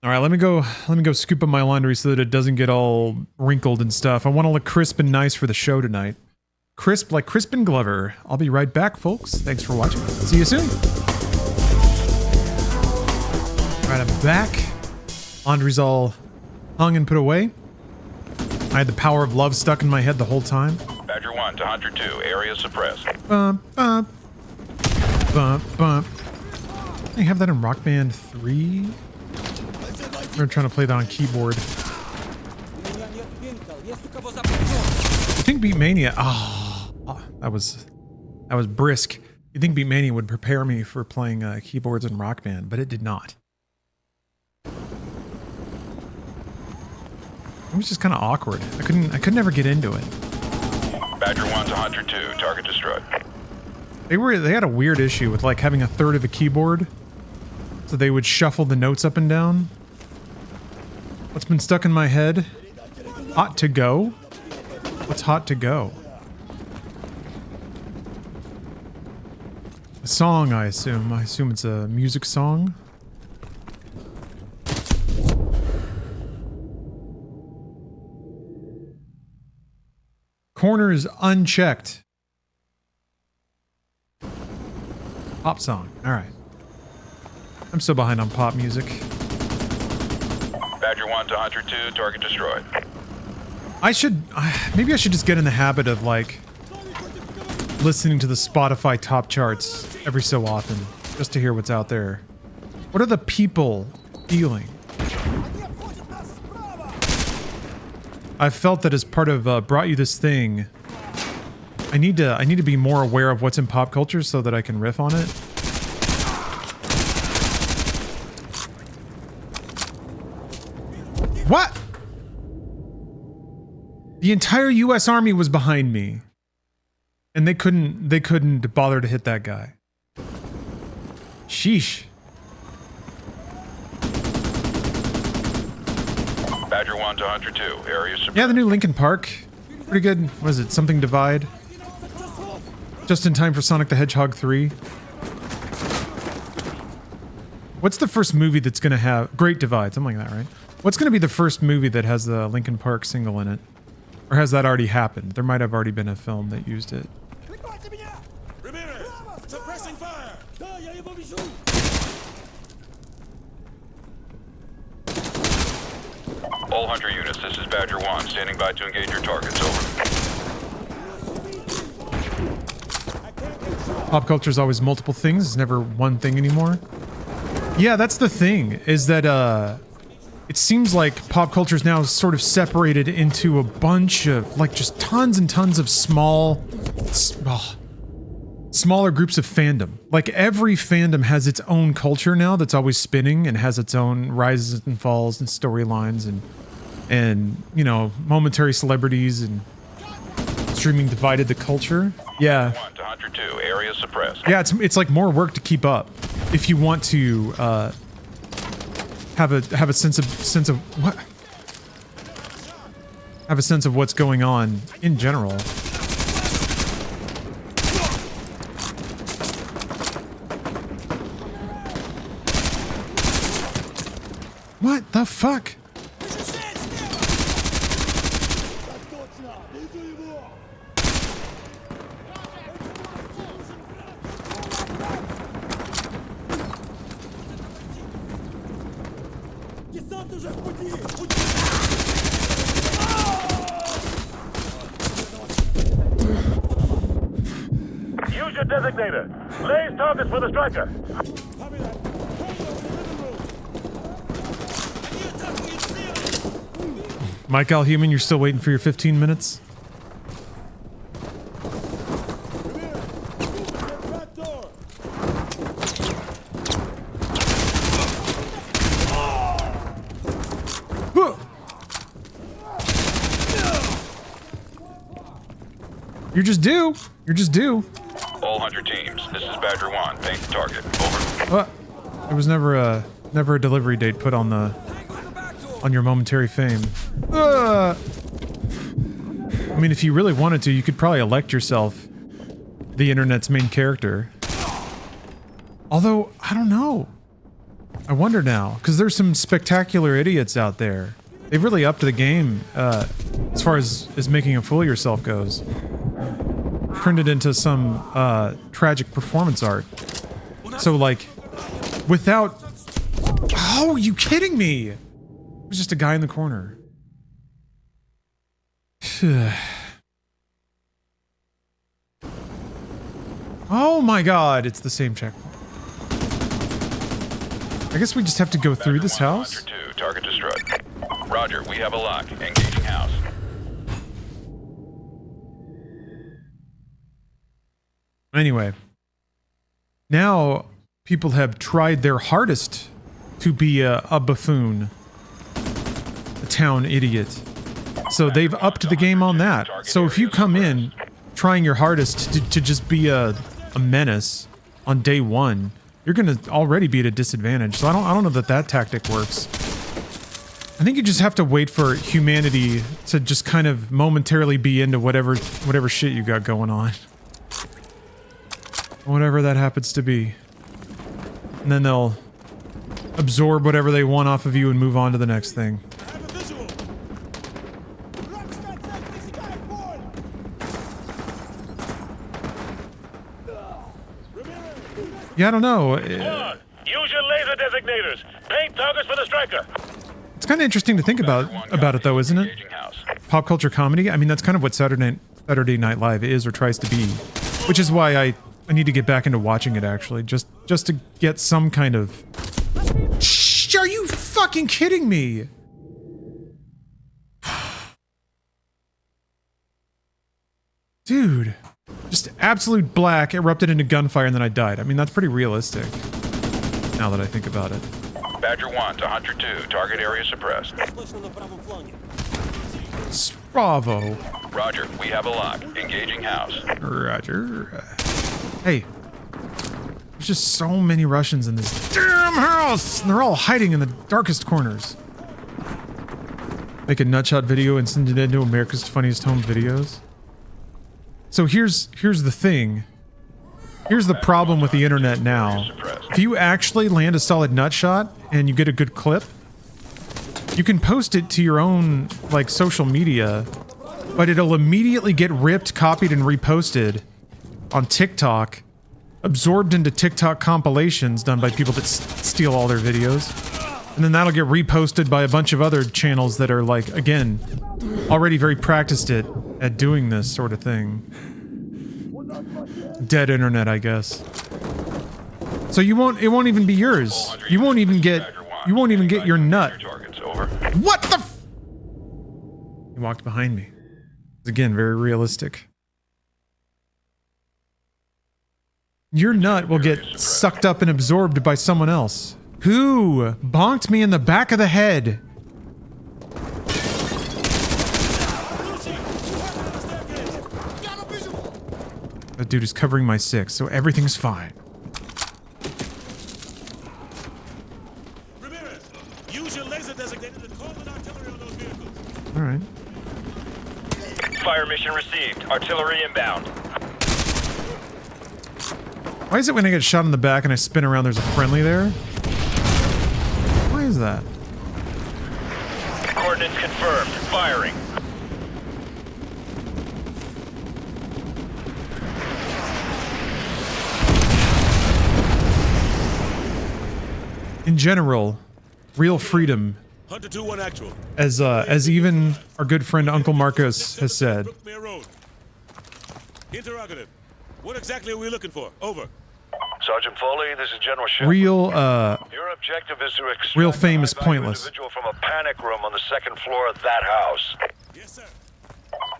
All right, let me go scoop up my laundry so that it doesn't get all wrinkled and stuff. I want to look crisp and nice for the show tonight. Crisp like Crispin Glover. I'll be right back, folks. Thanks for watching. See you soon. All right, I'm back. Laundry's all hung and put away. I had the power of love stuck in my head the whole time. Badger 1 to Hunter 2, area suppressed. Bump, bump. Bump, bump. I have that in Rock Band 3. We're trying to play that on keyboard. You think Beat Mania? Oh, that was brisk. You think Beat Mania would prepare me for playing keyboards in Rock Band, but it did not. It was just kind of awkward. I could never get into it. Badger 1 to Hunter 2, target destroyed. They had a weird issue with like having a third of a keyboard, so they would shuffle the notes up and down. What's been stuck in my head? Hot to go? What's hot to go? A song, I assume. I assume it's a music song. Corners unchecked. Pop song. All right. I'm still behind on pop music. Badger 1 to Hunter 2, target destroyed. Maybe I should just get in the habit of like listening to the Spotify top charts every so often, just to hear what's out there. What are the people feeling? I've felt that as part of Brought You This Thing, I need to be more aware of what's in pop culture so that I can riff on it. What? The entire US Army was behind me. And they couldn't bother to hit that guy. Sheesh. Badger 1 to Hunter 2, area suppressed. Yeah, the new Linkin Park. Pretty good. What is it? Something Divide? Just in time for Sonic the Hedgehog 3. What's the first movie that's gonna have... Great Divide, something like that, right? What's gonna be the first movie that has the Linkin Park single in it? Or has that already happened? There might have already been a film that used it. Suppressing fire! All Hunter units, this is Badger 1, standing by to engage your targets, over. Pop culture is always multiple things. It's never one thing anymore. Yeah, that's the thing, is that it seems like pop culture is now sort of separated into a bunch of, like, just tons and tons of smaller groups of fandom. Like, every fandom has its own culture now that's always spinning and has its own rises and falls and storylines and you know, momentary celebrities and streaming divided the culture. Yeah. 1 to Hunter 2, area suppressed. Yeah, it's like more work to keep up if you want to have a sense of what? Have a sense of what's going on in general. What the fuck? Use your designator. Lays targets for the striker. Mike Alhuman, you're still waiting for your 15 minutes? You're just due. You're just due. All Hunter teams, this is Badger 1. Paint the target. Over. There was never a delivery date put on your momentary fame. I mean, if you really wanted to, you could probably elect yourself the internet's main character. Although, I don't know. I wonder now, because there's some spectacular idiots out there. They've really upped the game as far as making a fool of yourself goes. Turned it into some tragic performance art. So, like, without... Oh, are you kidding me? It was just a guy in the corner. Oh my god, it's the same checkpoint. I guess we just have to go through this house? Hunter 2, target destroyed. Roger, we have a lock. Engaging house. Anyway. Now, people have tried their hardest to be a buffoon. A town idiot. So they've upped the game on that. So if you come in trying your hardest to just be a menace on day one, you're gonna already be at a disadvantage. So I don't know that tactic works. I think you just have to wait for humanity to just kind of momentarily be into whatever shit you got going on. Whatever that happens to be. And then they'll absorb whatever they want off of you and move on to the next thing. Yeah, I don't know. Use your laser designators. Paint targets for the striker. It's kind of interesting to think about it, though, isn't it? Pop culture comedy. I mean, that's kind of what Saturday Night Live is or tries to be, which is why I need to get back into watching it. Actually, just to get some kind of. Shh, are you fucking kidding me? Dude. Just absolute black, erupted into gunfire, and then I died. I mean, that's pretty realistic. Now that I think about it. Badger 1 to Hunter 2. Target area suppressed. Bravo. Roger, we have a lock. Engaging house. Roger. Hey. There's just so many Russians in this damn house! And they're all hiding in the darkest corners. Make a nutshot video and send it into America's Funniest Home Videos. So here's the thing. Here's the problem with the internet now. If you actually land a solid nutshot and you get a good clip, you can post it to your own, like, social media, but it'll immediately get ripped, copied, and reposted on TikTok, absorbed into TikTok compilations done by people that steal all their videos. And then that'll get reposted by a bunch of other channels that are, like, again, already very practiced at doing this sort of thing. Dead internet, I guess. So it won't even be yours. You won't even get your nut. What the f— He walked behind me. It's again very realistic. Your nut will get sucked up and absorbed by someone else. Who bonked me in the back of the head? That dude is covering my 6, so everything's fine. Ramirez, use your laser designated and call in artillery on those vehicles. All right. Fire mission received. Artillery inbound. Why is it when I get shot in the back and I spin around there's a friendly there? Why is that? Coordinates confirmed. Firing. In general, real freedom, Hunter 2-1 actual. as even our good friend Uncle Marcos has said, Interrogative. What exactly are we looking for? Over. Sergeant Foley, this is General Shepard. real Your objective is to extract real fame is a high-value pointless. individual from a panic room on the second floor of that house. Yes, sir.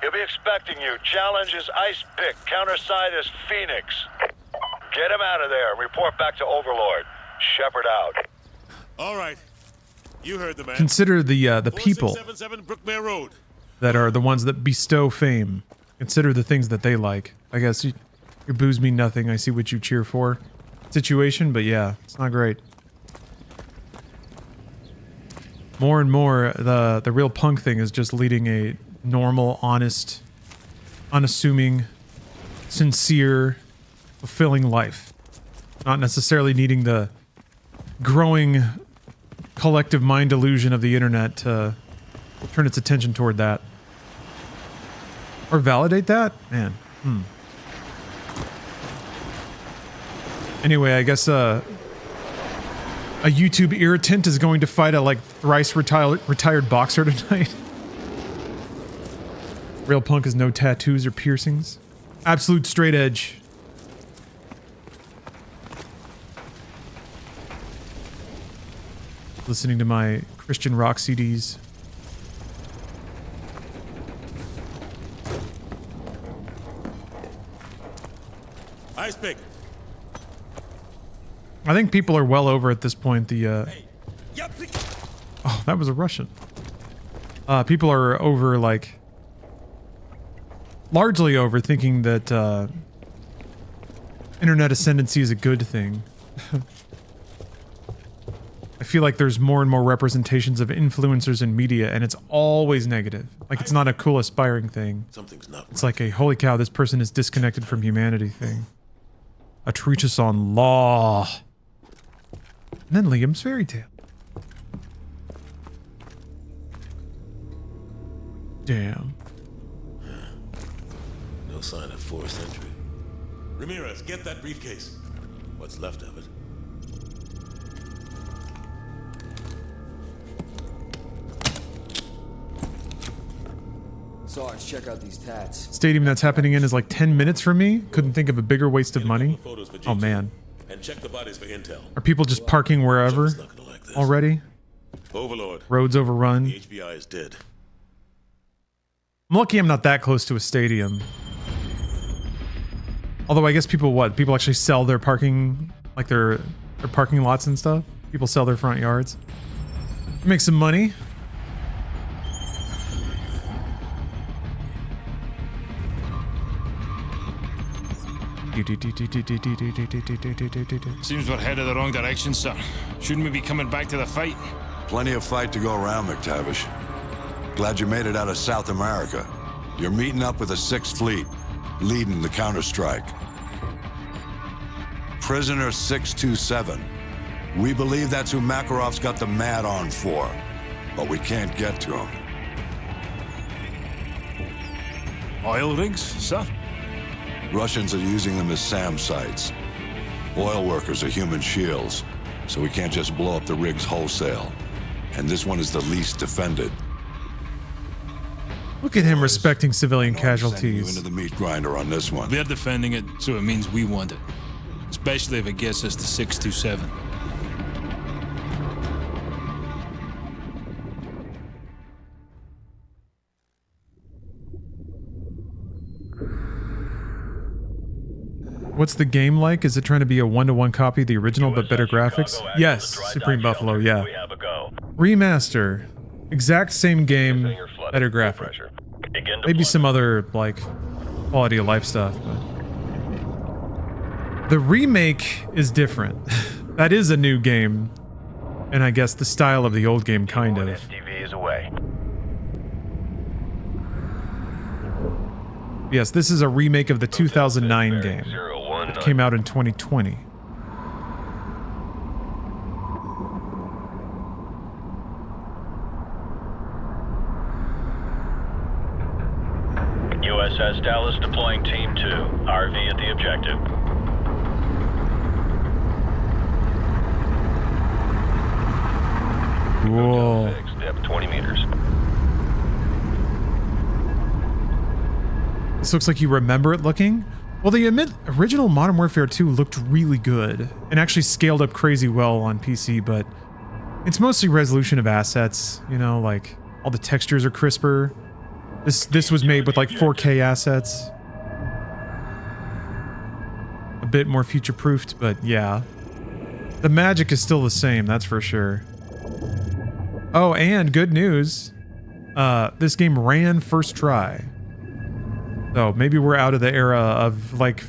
He'll be expecting you. Challenge is Ice Pick. Counterside is Phoenix. Get him out of there and report back to Overlord. Shepard out. All right. You heard the man. Consider the people 4677 Brookmere Road. that are the ones that bestow fame. Consider the things that they like. I guess your booze mean nothing. I see what you cheer for. Situation, but yeah, it's not great. More and more, the real punk thing is just leading a normal, honest, unassuming, sincere, fulfilling life. Not necessarily needing the growing collective mind delusion of the internet to turn its attention toward that. Or validate that? Man. Anyway, I guess a YouTube irritant is going to fight a like thrice retired boxer tonight. Real punk has no tattoos or piercings. Absolute straight edge. Listening to my Christian rock CDs. Ice Pick. I think people are well over at this point the oh, that was a Russian. People are over, like, largely over thinking that internet ascendancy is a good thing. I feel like there's more and more representations of influencers in media, and it's always negative. Like, it's not a cool, aspiring thing. Something's not. It's like a, holy cow, this person is disconnected from humanity thing. A treatise on law. And then Liam's fairy tale. Damn. No sign of forced entry. Ramirez, get that briefcase. What's left of it. Sarge, check out these tats. Stadium that's happening in is like 10 minutes from me. Couldn't think of a bigger waste of money. Oh man. And check the bodies for intel. Are people just parking wherever already? Overlord. Roads overrun. The HBI is dead. I'm lucky I'm not that close to a stadium. Although I guess people People actually sell their parking, like their parking lots and stuff. People sell their front yards. Make some money. Seems we're headed the wrong direction, sir. Shouldn't we be coming back to the fight? Plenty of fight to go around, McTavish. Glad you made it out of South America. You're meeting up with the 6th Fleet, leading the counterstrike. Prisoner 627. We believe that's who Makarov's got the mad on for, but we can't get to him. Oil rigs, sir? Russians are using them as SAM sites. Oil workers are human shields, so we can't just blow up the rigs wholesale. And this one is the least defended. Look at him respecting civilian Sending you casualties. into the meat grinder on this one. They're defending it, so it means we want it. Especially if it gets us to 627. What's the game like? Is it trying to be a one-to-one copy of the original but better graphics? Yes, Supreme Buffalo, yeah. Remaster. Exact same game, better graphics. Maybe some other, like, quality of life stuff, but The remake is different. That is a new game. And I guess the style of the old game, kind of. STV is away. Yes, this is a remake of the 2009 game. It came out in 2020. USS Dallas deploying Team 2. RV at the objective. Whoa. Depth 20 meters. This looks like you remember it looking. Well, the original Modern Warfare 2 looked really good and actually scaled up crazy well on PC, but it's mostly resolution of assets, you know, like all the textures are crisper. This was made with like 4K assets. A bit more future-proofed, but yeah. The magic is still the same, that's for sure. Oh, and good news. This game ran first try. So maybe we're out of the era of like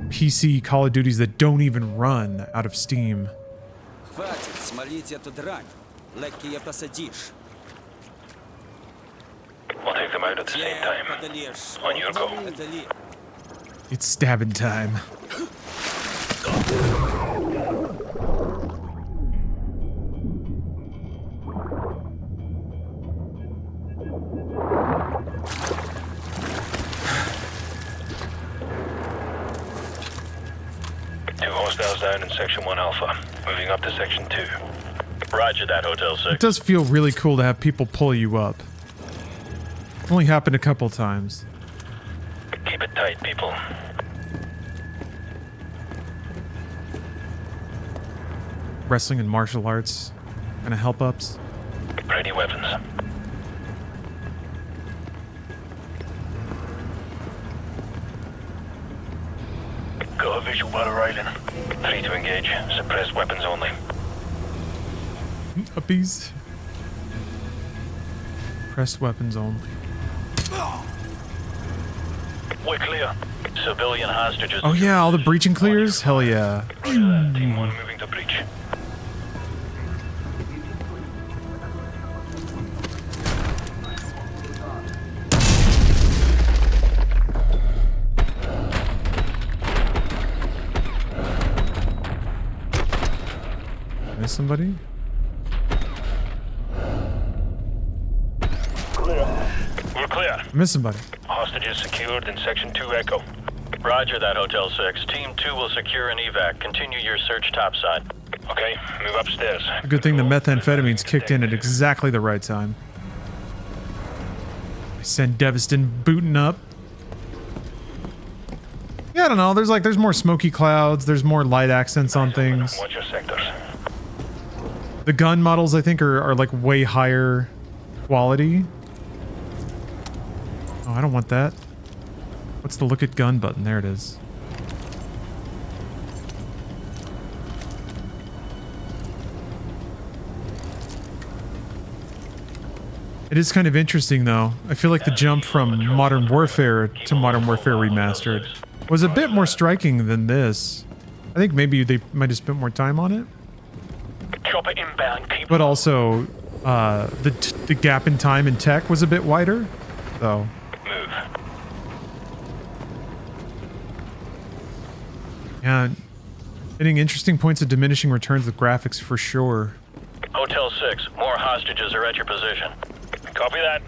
PC Call of Duties that don't even run out of Steam. We'll take them out at the same time. On your go. It's stabbing time. Down in Section 1 Alpha. Moving up to Section 2. Roger that, Hotel 6. It does feel really cool to have people pull you up. It's only happened a couple times. Keep it tight, people. Wrestling and martial arts kind of help ups. Ready weapons. Got a visual battle rifle. Free to engage. Suppressed weapons only. Uppies. Pressed weapons only. We're clear. Civilian hostages. Oh yeah, all the breaching clears? Hell yeah. Team 1 moving to breach. Miss somebody? We're clear. Miss somebody. Hostages secured in Section 2 Echo. Roger that, Hotel 6. Team 2 will secure an evac. Continue your search topside. Okay, move upstairs. A good thing the methamphetamines kicked in at exactly the right time. I send Deviston booting up. Yeah, I don't know. There's more smoky clouds. There's more light accents on things. Watch your sectors. The gun models, I think, are like way higher quality. Oh, I don't want that. What's the look at gun button? There it is. It is kind of interesting, though. I feel like the jump from Modern Warfare to Modern Warfare Remastered was a bit more striking than this. I think maybe they might have spent more time on it. Chopper inbound. Keep but also, the gap in time in tech was a bit wider, so. Move. Yeah, hitting interesting points of diminishing returns with graphics for sure. Hotel 6, more hostages are at your position. Copy that.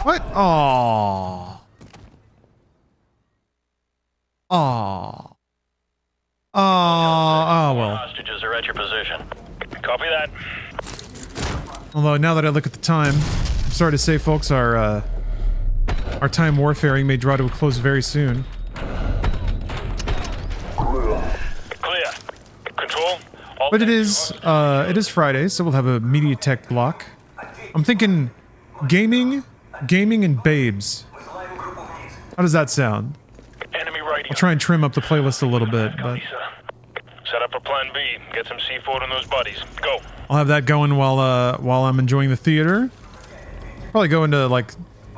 What? Aww. Aww. Oh, well. Hostages are at your position. Copy that. Although now that I look at the time, I'm sorry to say, folks, our time warfaring may draw to a close very soon. Clear. Control. But it is Friday, so we'll have a media tech block. I'm thinking gaming and babes. How does that sound? Enemy radio. I'll try and trim up the playlist a little bit, but Set up for plan B. Get some C4 on those buddies. Go. I'll have that going while I'm enjoying the theater. Probably go into like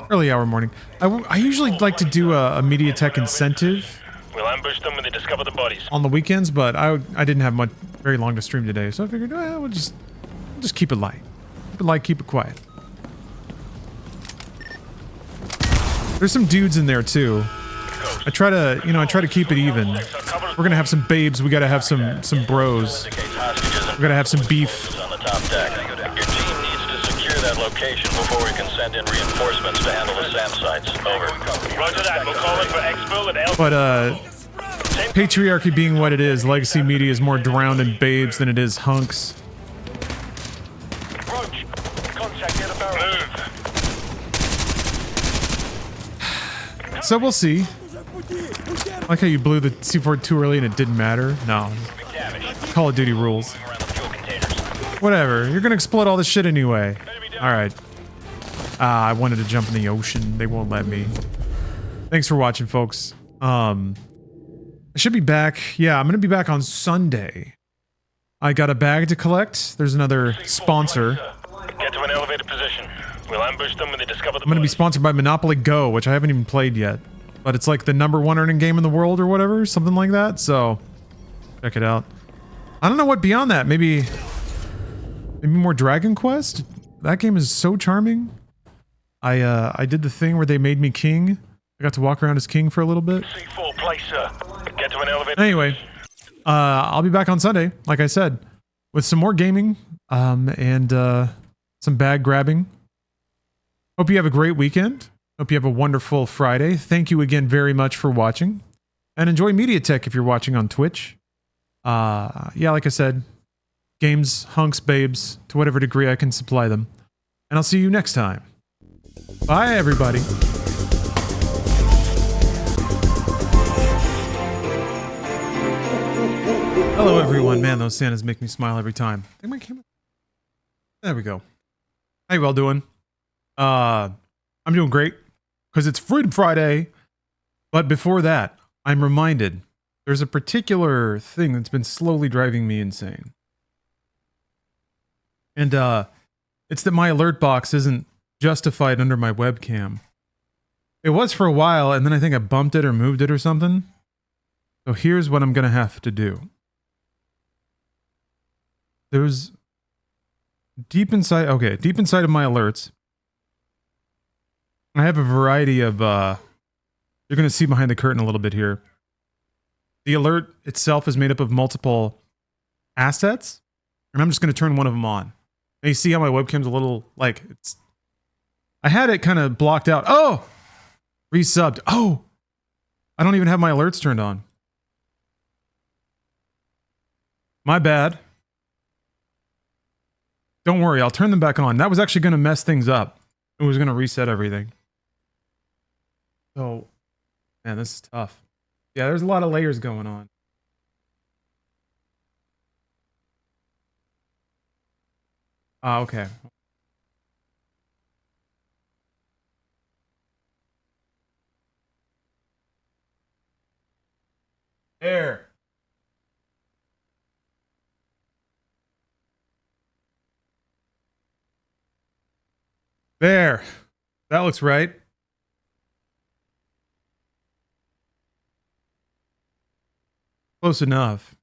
early hour morning. I usually like to do a MediaTek incentive. We'll ambush them when they discover the bodies. On the weekends, but I didn't have very long to stream today, so I figured we'll just keep it light. Keep it light, keep it quiet. There's some dudes in there too. I try to keep it even. We're gonna have some babes. We gotta have some bros. We gotta have some beef. On the top deck. Your team needs to secure that location before we can send in reinforcements to handle the SAM sites. Over. Roger that. We'll call in for exfil and L. But patriarchy being what it is, legacy media is more drowned in babes than it is hunks. Roach. Contact near the barrel. Move. So we'll see. I like how you blew the C4 too early and it didn't matter. No. Call of Duty rules. Whatever. You're gonna explode all this shit anyway. Alright. I wanted to jump in the ocean. They won't let me. Thanks for watching, folks. I should be back. Yeah, I'm gonna be back on Sunday. I got a bag to collect. There's another sponsor. Get to an elevated position. We'll ambush them when they discover the I'm gonna be sponsored by Monopoly Go, which I haven't even played yet. But it's like the #1 earning game in the world or whatever, something like that. So check it out. I don't know what beyond that. Maybe more Dragon Quest. That game is so charming. I did the thing where they made me king. I got to walk around as king for a little bit. C4 placer. Get to an elevated. Anyway, I'll be back on Sunday, like I said, with some more gaming and some bag grabbing. Hope you have a great weekend. Hope you have a wonderful Friday. Thank you again very much for watching. And enjoy MediaTek if you're watching on Twitch. Yeah, like I said, games, hunks, babes, to whatever degree I can supply them. And I'll see you next time. Bye, everybody. Hello, everyone. Man, those Santas make me smile every time. I think my camera... There we go. How you all doing? I'm doing great. Because it's Freedom Friday. But before that, I'm reminded there's a particular thing that's been slowly driving me insane. And it's that my alert box isn't justified under my webcam. It was for a while, and then I think I bumped it or moved it or something. So here's what I'm going to have to do. There's deep inside of my alerts, I have a variety of, you're going to see behind the curtain a little bit here. The alert itself is made up of multiple assets, and I'm just going to turn one of them on. And you see how my webcam's a little, like, I had it kind of blocked out. Oh! Resubbed. Oh! I don't even have my alerts turned on. My bad. Don't worry, I'll turn them back on. That was actually going to mess things up. It was going to reset everything. So, man, this is tough. Yeah, there's a lot of layers going on. Okay. There. There. That looks right. Close enough.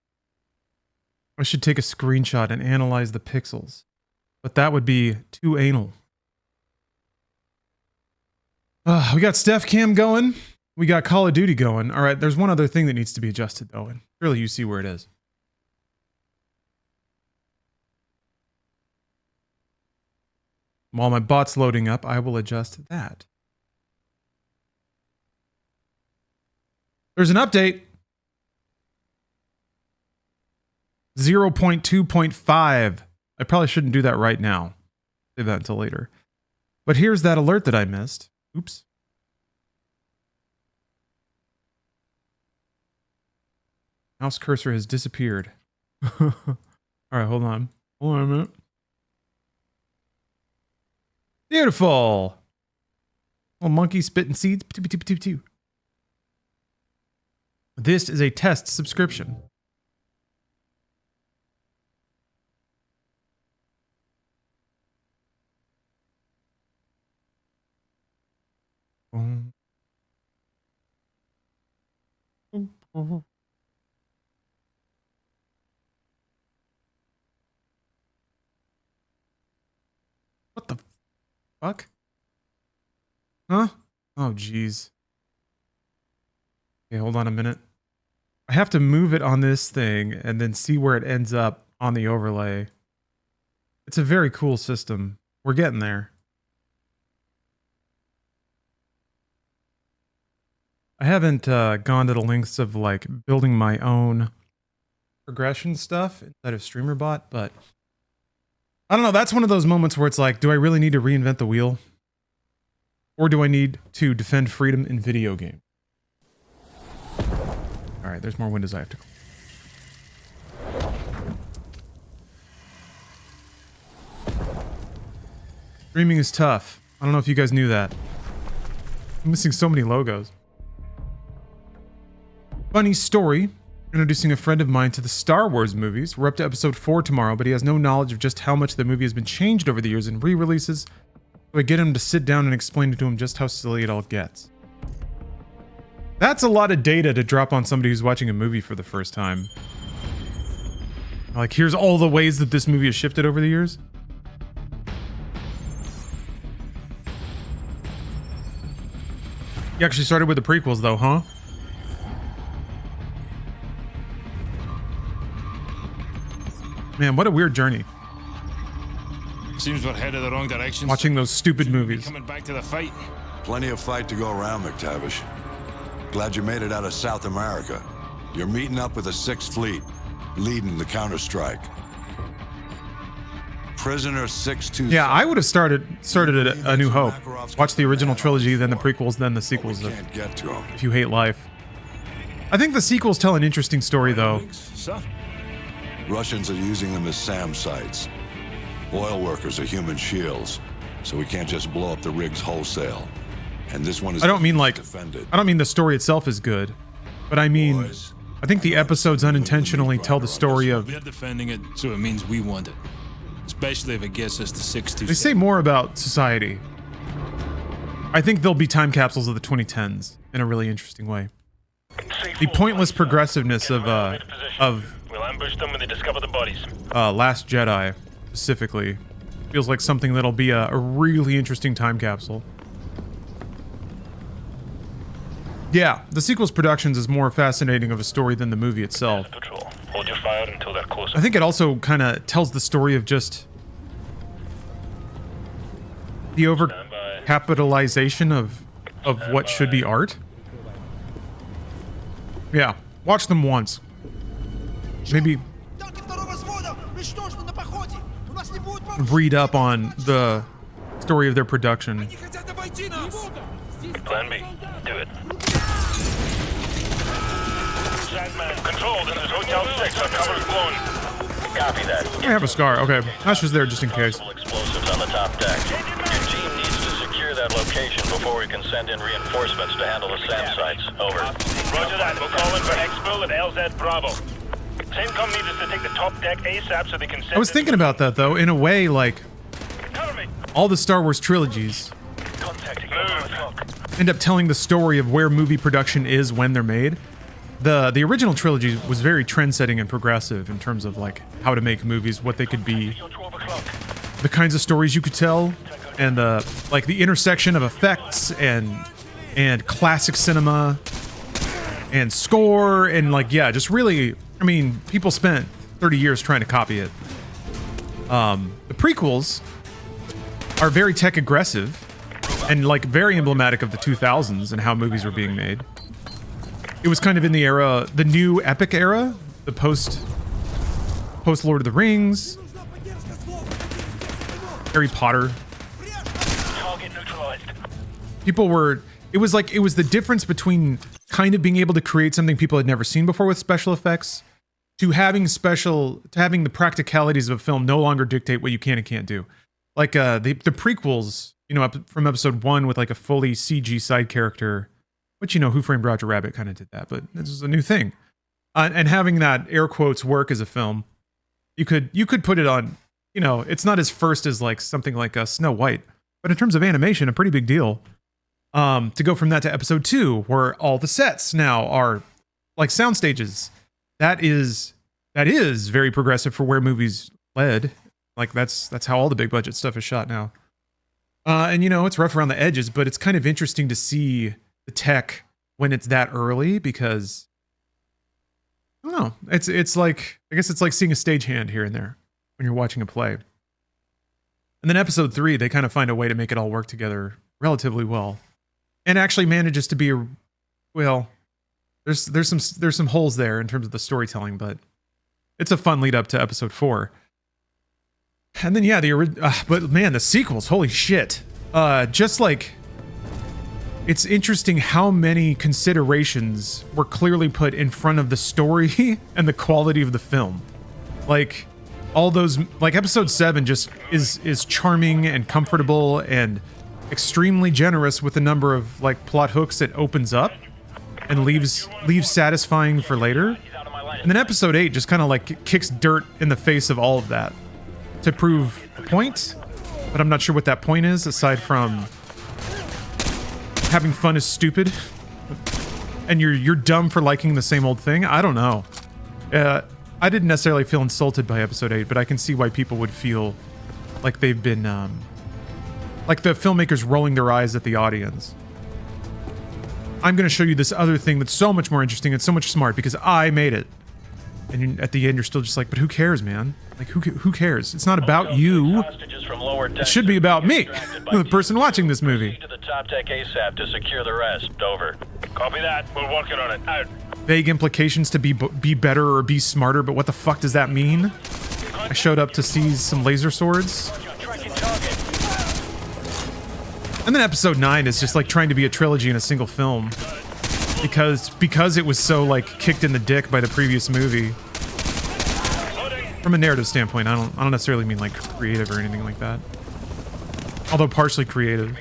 I should take a screenshot and analyze the pixels. But that would be too anal. We got Steph Cam going. We got Call of Duty going. All right, there's one other thing that needs to be adjusted, though. And really, you see where it is. While my bot's loading up, I will adjust that. There's an update. 0.2.5. I probably shouldn't do that right now. Save that until later. But here's that alert that I missed. Oops. Mouse cursor has disappeared. All right, hold on. Hold on a minute. Beautiful. Little monkey spitting seeds. This is a test subscription. What the fuck? Huh? Oh, jeez. Okay, hold on a minute. I have to move it on this thing and then see where it ends up on the overlay. It's a very cool system. We're getting there. I haven't gone to the lengths of like building my own progression stuff inside of StreamerBot, but I don't know. That's one of those moments where it's like, do I really need to reinvent the wheel? Or do I need to defend freedom in video game? All right, there's more windows I have to close. Streaming is tough. I don't know if you guys knew that. I'm missing so many logos. Funny story. Introducing a friend of mine to the Star Wars movies. We're up to episode 4 tomorrow, but he has no knowledge of just how much the movie has been changed over the years in re-releases. So I get him to sit down and explain to him just how silly it all gets. That's a lot of data to drop on somebody who's watching a movie for the first time. Like, here's all the ways that this movie has shifted over the years. You actually started with the prequels though, huh? Man, what a weird journey. Seems we're headed the wrong direction. Watching those stupid movies. Coming back to the fight. Plenty of fight to go around, McTavish. Glad you made it out of South America. You're meeting up with the 6th Fleet, leading the counter-strike. Prisoner 627. Yeah, I would have started at A New Hope. Watch the original trilogy, then the prequels, then the sequels. If you hate life. I think the sequels tell an interesting story, though. Russians are using them as SAM sites. Oil workers are human shields, so we can't just blow up the rigs wholesale. And this one is I don't mean like defended. I don't mean the story itself is good, but I mean I think the episodes unintentionally tell the story of. We're defending it, so it means we want it. Especially if it gets us to 627. They say more about society. I think there'll be time capsules of the 2010s in a really interesting way. The pointless progressiveness of We'll ambush them when they discover the bodies. Last Jedi specifically feels like something that'll be a really interesting time capsule. Yeah, the sequel's productions is more fascinating of a story than the movie itself. Patrol. Hold your fire until they're close. I think it also kind of tells the story of just the over-capitalization of what should be art. Yeah, watch them once. Maybe read up on the story of their production. Plan B. Do it. Control, this is Hotel 6. Our cover's blown. Copy that. I have a scar. Okay, that's just there just in case. Explosives on the top deck. Your team needs to secure that location before we can send in reinforcements to handle the SAM sites. Over. Roger that. We'll call in for Exfil at LZ Bravo. CENTCOM needs us to take the top deck ASAP so they can send. I was thinking about that though. In a way, like all the Star Wars trilogies end up telling the story of where movie production is when they're made. The original trilogy was very trend-setting and progressive in terms of like how to make movies, what they could be, the kinds of stories you could tell, and like the intersection of effects and classic cinema and score and like yeah, just really. I mean, people spent 30 years trying to copy it. The prequels are very tech aggressive and like very emblematic of the 2000s and how movies were being made. It was kind of in the era, the new epic era, the post Lord of the Rings, Harry Potter. People were, it was the difference between kind of being able to create something people had never seen before with special effects to having the practicalities of a film no longer dictate what you can and can't do. Like the prequels, you know, up from episode 1 with like a fully CG side character, which, you know, Who Framed Roger Rabbit kind of did that, but this is a new thing. And having that air quotes work as a film, you could put it on, you know, it's not as first as like something like Snow White, but in terms of animation, a pretty big deal. To go from that to episode 2, where all the sets now are like sound stages. That is very progressive for where movies led. Like that's how all the big budget stuff is shot now. And you know, it's rough around the edges, but it's kind of interesting to see the tech when it's that early, because I don't know. It's like, I guess it's like seeing a stagehand here and there when you're watching a play. And then episode 3, they kind of find a way to make it all work together relatively well, and actually manages to be well. There's some holes there in terms of the storytelling, but it's a fun lead up to episode 4. And then yeah, but man, the sequels, holy shit! Just like, it's interesting how many considerations were clearly put in front of the story and the quality of the film. Like all those, like episode 7 just is charming and comfortable and extremely generous with the number of like plot hooks it opens up and leaves satisfying for later. And then episode 8 just kind of like kicks dirt in the face of all of that to prove a point, but I'm not sure what that point is, aside from having fun is stupid and you're dumb for liking the same old thing. I don't know. I didn't necessarily feel insulted by episode 8, but I can see why people would feel like they've been like the filmmakers rolling their eyes at the audience. I'm going to show you this other thing that's so much more interesting and so much smart because I made it. And at the end, you're still just like, but who cares, man? Like, who cares? It's not about you. It should be about me, the person watching this movie. To the top tech ASAP to secure the rest. Over. Copy that. We're working on it. Out. Vague implications to be better or be smarter, but what the fuck does that mean? I showed up to seize some laser swords. And then episode 9 is just like trying to be a trilogy in a single film. Because it was so like kicked in the dick by the previous movie. From a narrative standpoint, I don't necessarily mean like creative or anything like that. Although partially creative.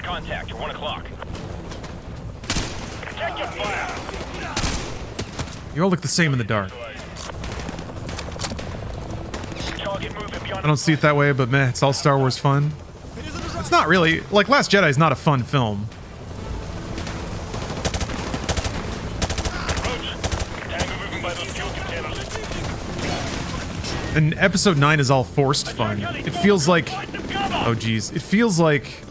Contact, you're 1 o'clock. Check your fire. You all look the same in the dark. I don't see it that way, but meh, it's all Star Wars fun. It's not really, like Last Jedi is not a fun film. And episode 9 is all forced fun. It feels like, oh geez, it feels like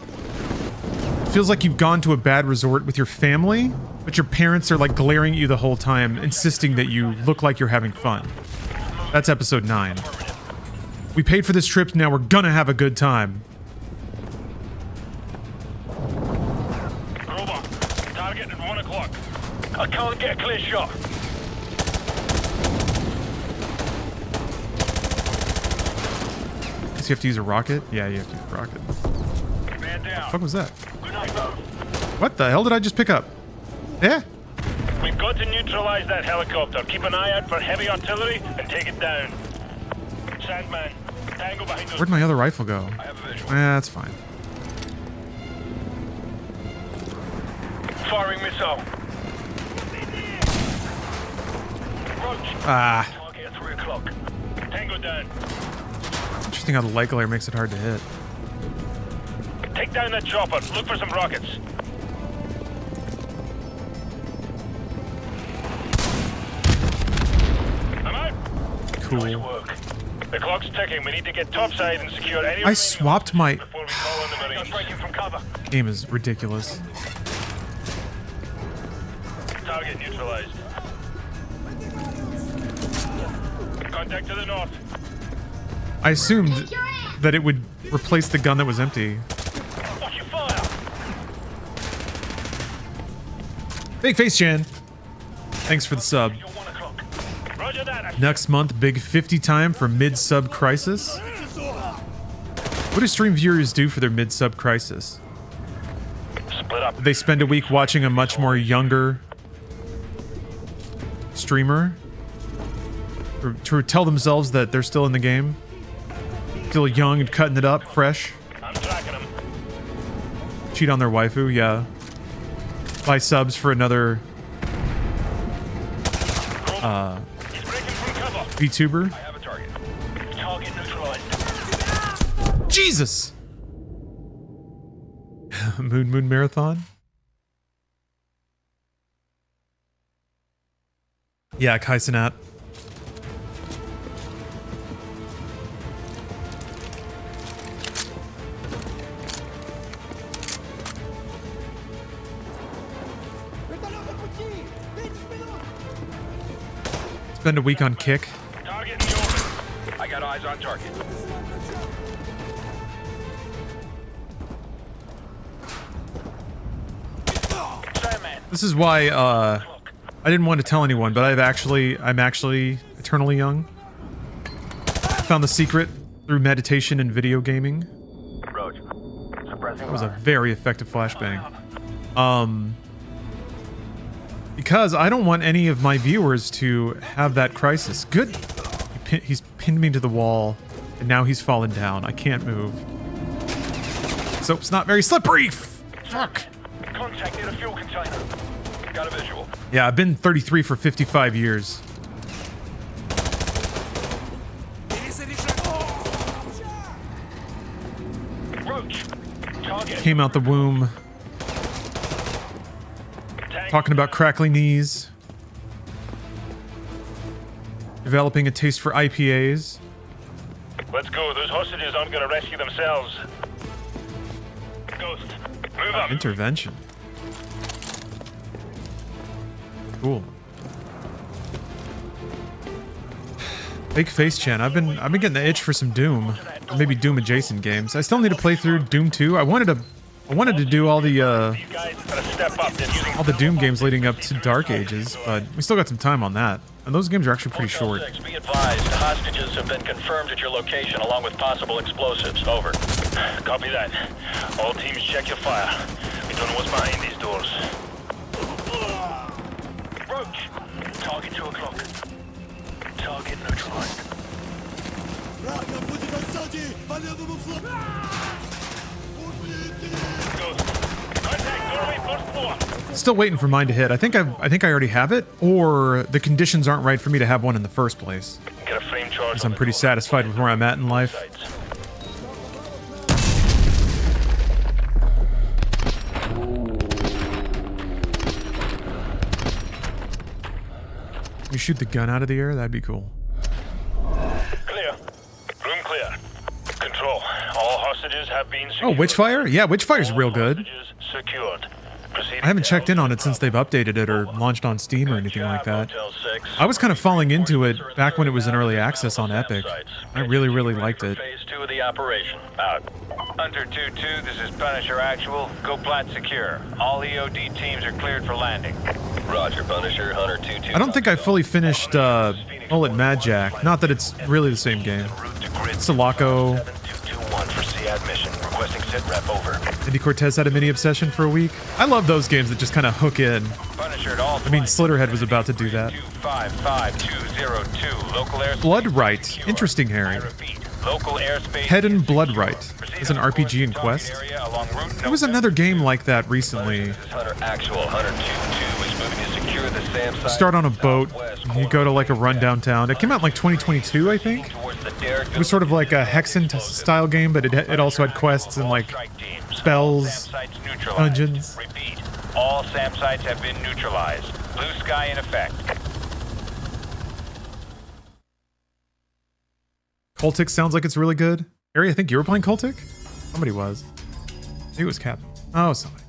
you've gone to a bad resort with your family, but your parents are like glaring at you the whole time, insisting that you look like you're having fun. That's episode 9. We paid for this trip, now we're gonna have a good time. Robot, target at 1 o'clock. I can't get a clear shot. You have to use a rocket? Yeah, you have to use a rocket. Man down. What the fuck was that? What the hell did I just pick up? Yeah? We've got to neutralize that helicopter. Keep an eye out for heavy artillery and take it down. Sandman, tango behind those. Where'd my other rifle go? That's fine. Firing missile. Roach. Ah. Target at 3 o'clock. Tango down. Interesting how the light glare makes it hard to hit. Take down that chopper. Look for some rockets. I'm out. Cool. Nice work. The clock's ticking. We need to get topside and secure any. I swapped my. Before we call on the Marines. Breaking from cover. Game is ridiculous. Target neutralized. Contact to the north. I assumed that it would replace the gun that was empty. Watch your fire. Big Face Chan. Thanks for the sub. Roger that. Next month, big 50 time for mid-sub crisis. What do stream viewers do for their mid-sub crisis? Split up. They spend a week watching a much more younger streamer to tell themselves that they're still in the game, still young and cutting it up, fresh. I'm tracking them. Cheat on their waifu, yeah. Buy subs for another VTuber. I have a target. Target neutralized. Jesus! Moon Marathon. Yeah, Kai Cenat. Spend a week on Kick. Target in the open. I got eyes on target. This is why I didn't want to tell anyone, but I'm actually eternally young. I found the secret through meditation and video gaming. That was a very effective flashbang. Because I don't want any of my viewers to have that crisis. Good. He's pinned me to the wall, and now he's fallen down. I can't move. So it's not very slippery. Fuck. Contact near the fuel container. Got a visual. Yeah, I've been 33 for 55 years. Roach. Target. Came out the womb. Talking about crackly knees. Developing a taste for IPAs. Let's go. Those hostages aren't going to rescue themselves. Ghost, move up. Intervention. Cool. Fake face chan. I've been getting the itch for some Doom, or maybe Doom adjacent games. I still need to play through Doom 2. I wanted to do all the Doom games leading up to Dark Ages, but we still got some time on that. And those games are actually pretty short. Be advised, hostages have been confirmed at your location along with possible explosives. Over. Copy that. All teams check your fire. We don't know what's behind these doors. Roach. Target 2 o'clock. Target neutralized. Still waiting for mine to hit. I think I already have it, or the conditions aren't right for me to have one in the first place. Get a frame charge. Because I'm pretty satisfied with where I'm at in life. You shoot the gun out of the air? That'd be cool. Clear. Room clear. Control. All hostages have been secured. Oh, Witchfire? Yeah, Witchfire's real good. Secured. I haven't checked in on it since they've updated it or launched on Steam or anything like that. I was kind of falling into it back when it was in early access on Epic. I really, really liked it. Phase 2 of the operation. Out. Hunter 2-2, this is Punisher Actual. Go plat secure. All EOD teams are cleared for landing. Roger, Punisher. Hunter 2-2. I don't think I fully finished Bullet Mad Jack. Not that it's really the same game. Sulaco. 7221 for SEAD mission. Requesting sit rep. Over. Andy Cortez had a mini obsession for a week. I love those games that just kind of hook in. I mean, Slitterhead was about to do that. 55202. Local airspace. Bloodright. Interesting, Harry. Local airspace. Head and Bloodright is an RPG in Quest. There was another game like that recently. Hunter Actual. Hunter 2-2 is moving to secure the SAM site. Start on a boat, and you go to like a rundown town. It came out in like 2022, I think. It was sort of like a Hexen style game, but it also had quests and like spells, dungeons. Repeat. All SAM sites have been neutralized. Blue sky in effect. Cultic sounds like it's really good. Harry, I think you were playing Cultic? Somebody was. Maybe it was Captain. Oh, somebody.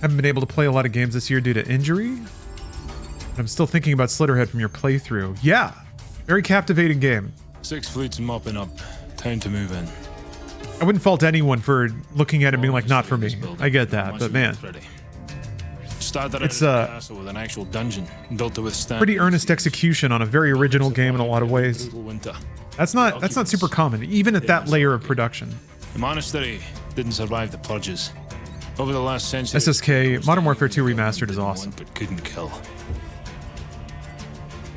Haven't been able to play a lot of games this year due to injury. But I'm still thinking about Slitterhead from your playthrough. Yeah, very captivating game. 6 fleets mopping up. Time to move in. I wouldn't fault anyone for looking at it and being like, not for me. I get that, but man. It's with an actual dungeon built to withstand pretty earnest execution on a very original game in a lot of ways. That's not super common, even at that layer of production. The monastery didn't survive the purges. Over the last century, SSK Modern Warfare 2 Remastered is awesome. But couldn't kill.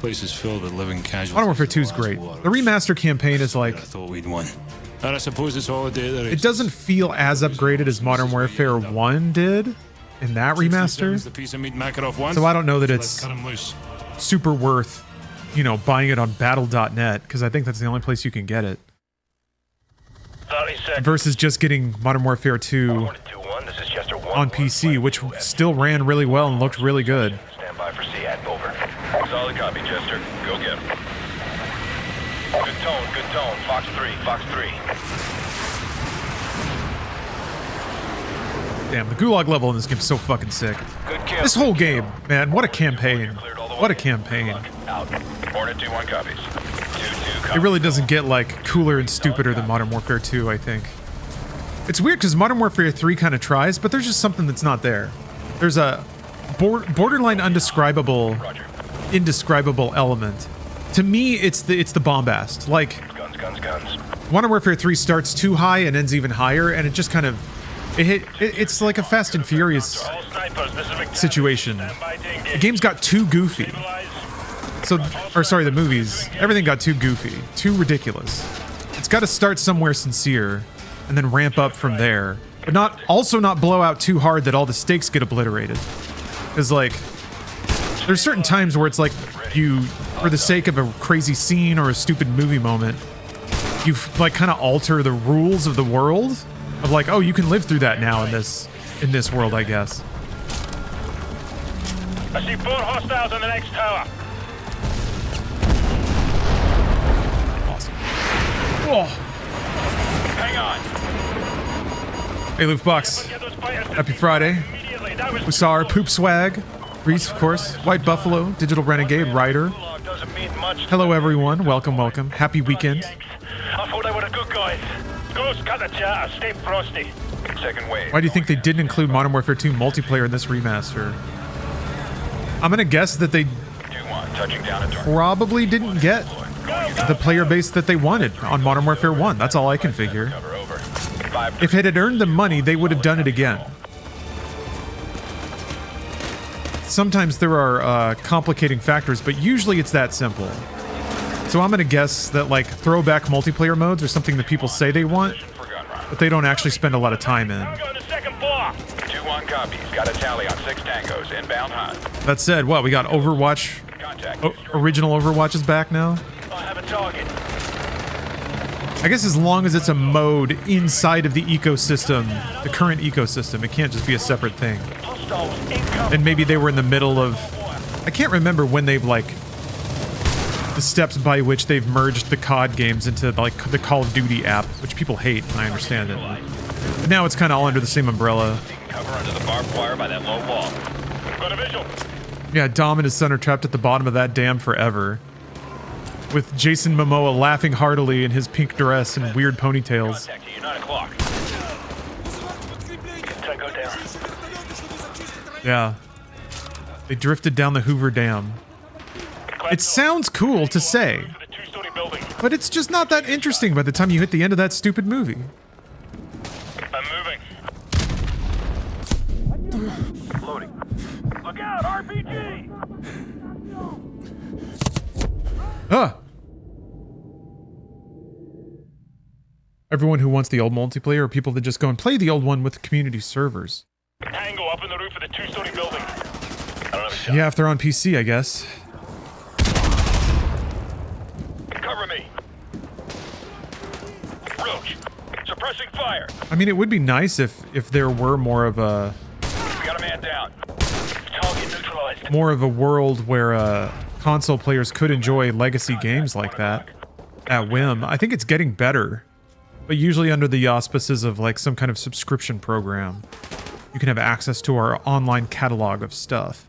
Place is filled with living casualties. Modern Warfare 2 is great. The remaster campaign is like, I thought we'd won. And I suppose it's all a day that it doesn't feel as upgraded as Modern Warfare 1 did in that remaster. So I don't know that it's super worth, buying it on battle.net, because I think that's the only place you can get it. 30 versus just getting Modern Warfare 2 on PC, which still ran really well and looked really good. Stand by for CAD. Over. Solid copy, Chester. Go get him. Good tone, good tone. Fox 3, Fox 3. Damn, the Gulag level in this game is so fucking sick. This whole game, man, what a campaign. What a campaign. Out. Hornet 2-1 copies. 2-2 It really doesn't get, like, cooler and stupider than Modern Warfare 2, I think. It's weird because Modern Warfare 3 kind of tries, but there's just something that's not there. There's a borderline indescribable element. To me, it's the bombast. Like, guns. Modern Warfare 3 starts too high and ends even higher, and it just kind of it's like a Fast and Furious situation. The game's got too goofy. The movies, everything got too goofy, too ridiculous. It's got to start somewhere sincere and then ramp up from there, but not blow out too hard that all the stakes get obliterated. Because, like, there's certain times where it's like you, for the sake of a crazy scene or a stupid movie moment, you like kind of alter the rules of the world of like, oh, you can live through that now in this world, I guess. I see 4 hostiles on the next tower. Awesome. Oh. Hang on. Hey, Loofbox. Happy Friday. We saw our Poop Swag. Reese, of course. White Buffalo. Digital Renegade. Ryder. Hello, everyone. Welcome, welcome. Happy weekend. I thought they were the good guys. Ghost, cut the chatter. Stay frosty. Second wave. Why do you think they didn't include Modern Warfare 2 multiplayer in this remaster? I'm gonna guess that they probably didn't get the player base that they wanted on Modern Warfare 1. That's all I can figure. If it had earned them money, they would have done it again. Sometimes there are complicating factors, but usually it's that simple. So I'm gonna guess that, like, throwback multiplayer modes are something that people say they want, but they don't actually spend a lot of time in. 2-1 copies. Got a tally on 6 tangos. Inbound hunt. That said, what, we got Overwatch? Original Overwatch is back now? I have a target. I guess as long as it's a mode inside of the ecosystem, the current ecosystem, it can't just be a separate thing. And maybe they were in the middle of... I can't remember when they've, like... the steps by which they've merged the COD games into, like, the Call of Duty app, which people hate, and I understand it. But now it's kind of all under the same umbrella. Cover under the barbed wire by that low wall. Got a visual. Yeah, Dom and his son are trapped at the bottom of that dam forever. With Jason Momoa laughing heartily in his pink dress and weird ponytails. Contact you, 9 o'clock. Tango down. Yeah. They drifted down the Hoover Dam. It sounds cool to say, but it's just not that interesting by the time you hit the end of that stupid movie. I'm moving. Loading. Look out, RPG! Huh. Everyone who wants the old multiplayer or people that just go and play the old one with the community servers. Tango up in the roof of the 2-story building. Yeah, if they're on PC, I guess. Cover me. Roach, suppressing fire. I mean, it would be nice if there were more of a... We got a man down. Target neutralized. More of a world where console players could enjoy legacy games like that at whim. I think it's getting better, but usually under the auspices of, like, some kind of subscription program. You can have access to our online catalog of stuff.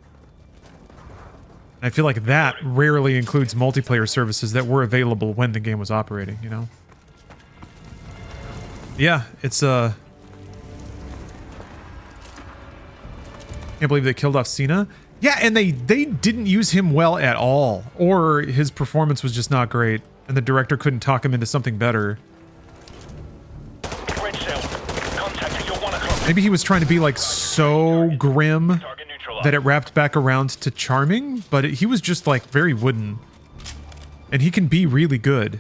And I feel like that rarely includes multiplayer services that were available when the game was operating, you know? Yeah, it's can't believe they killed off Cena. Yeah, and they didn't use him well at all, or his performance was just not great, and the director couldn't talk him into something better. Maybe he was trying to be, like, so grim that it wrapped back around to charming, but he was just, like, very wooden. And he can be really good.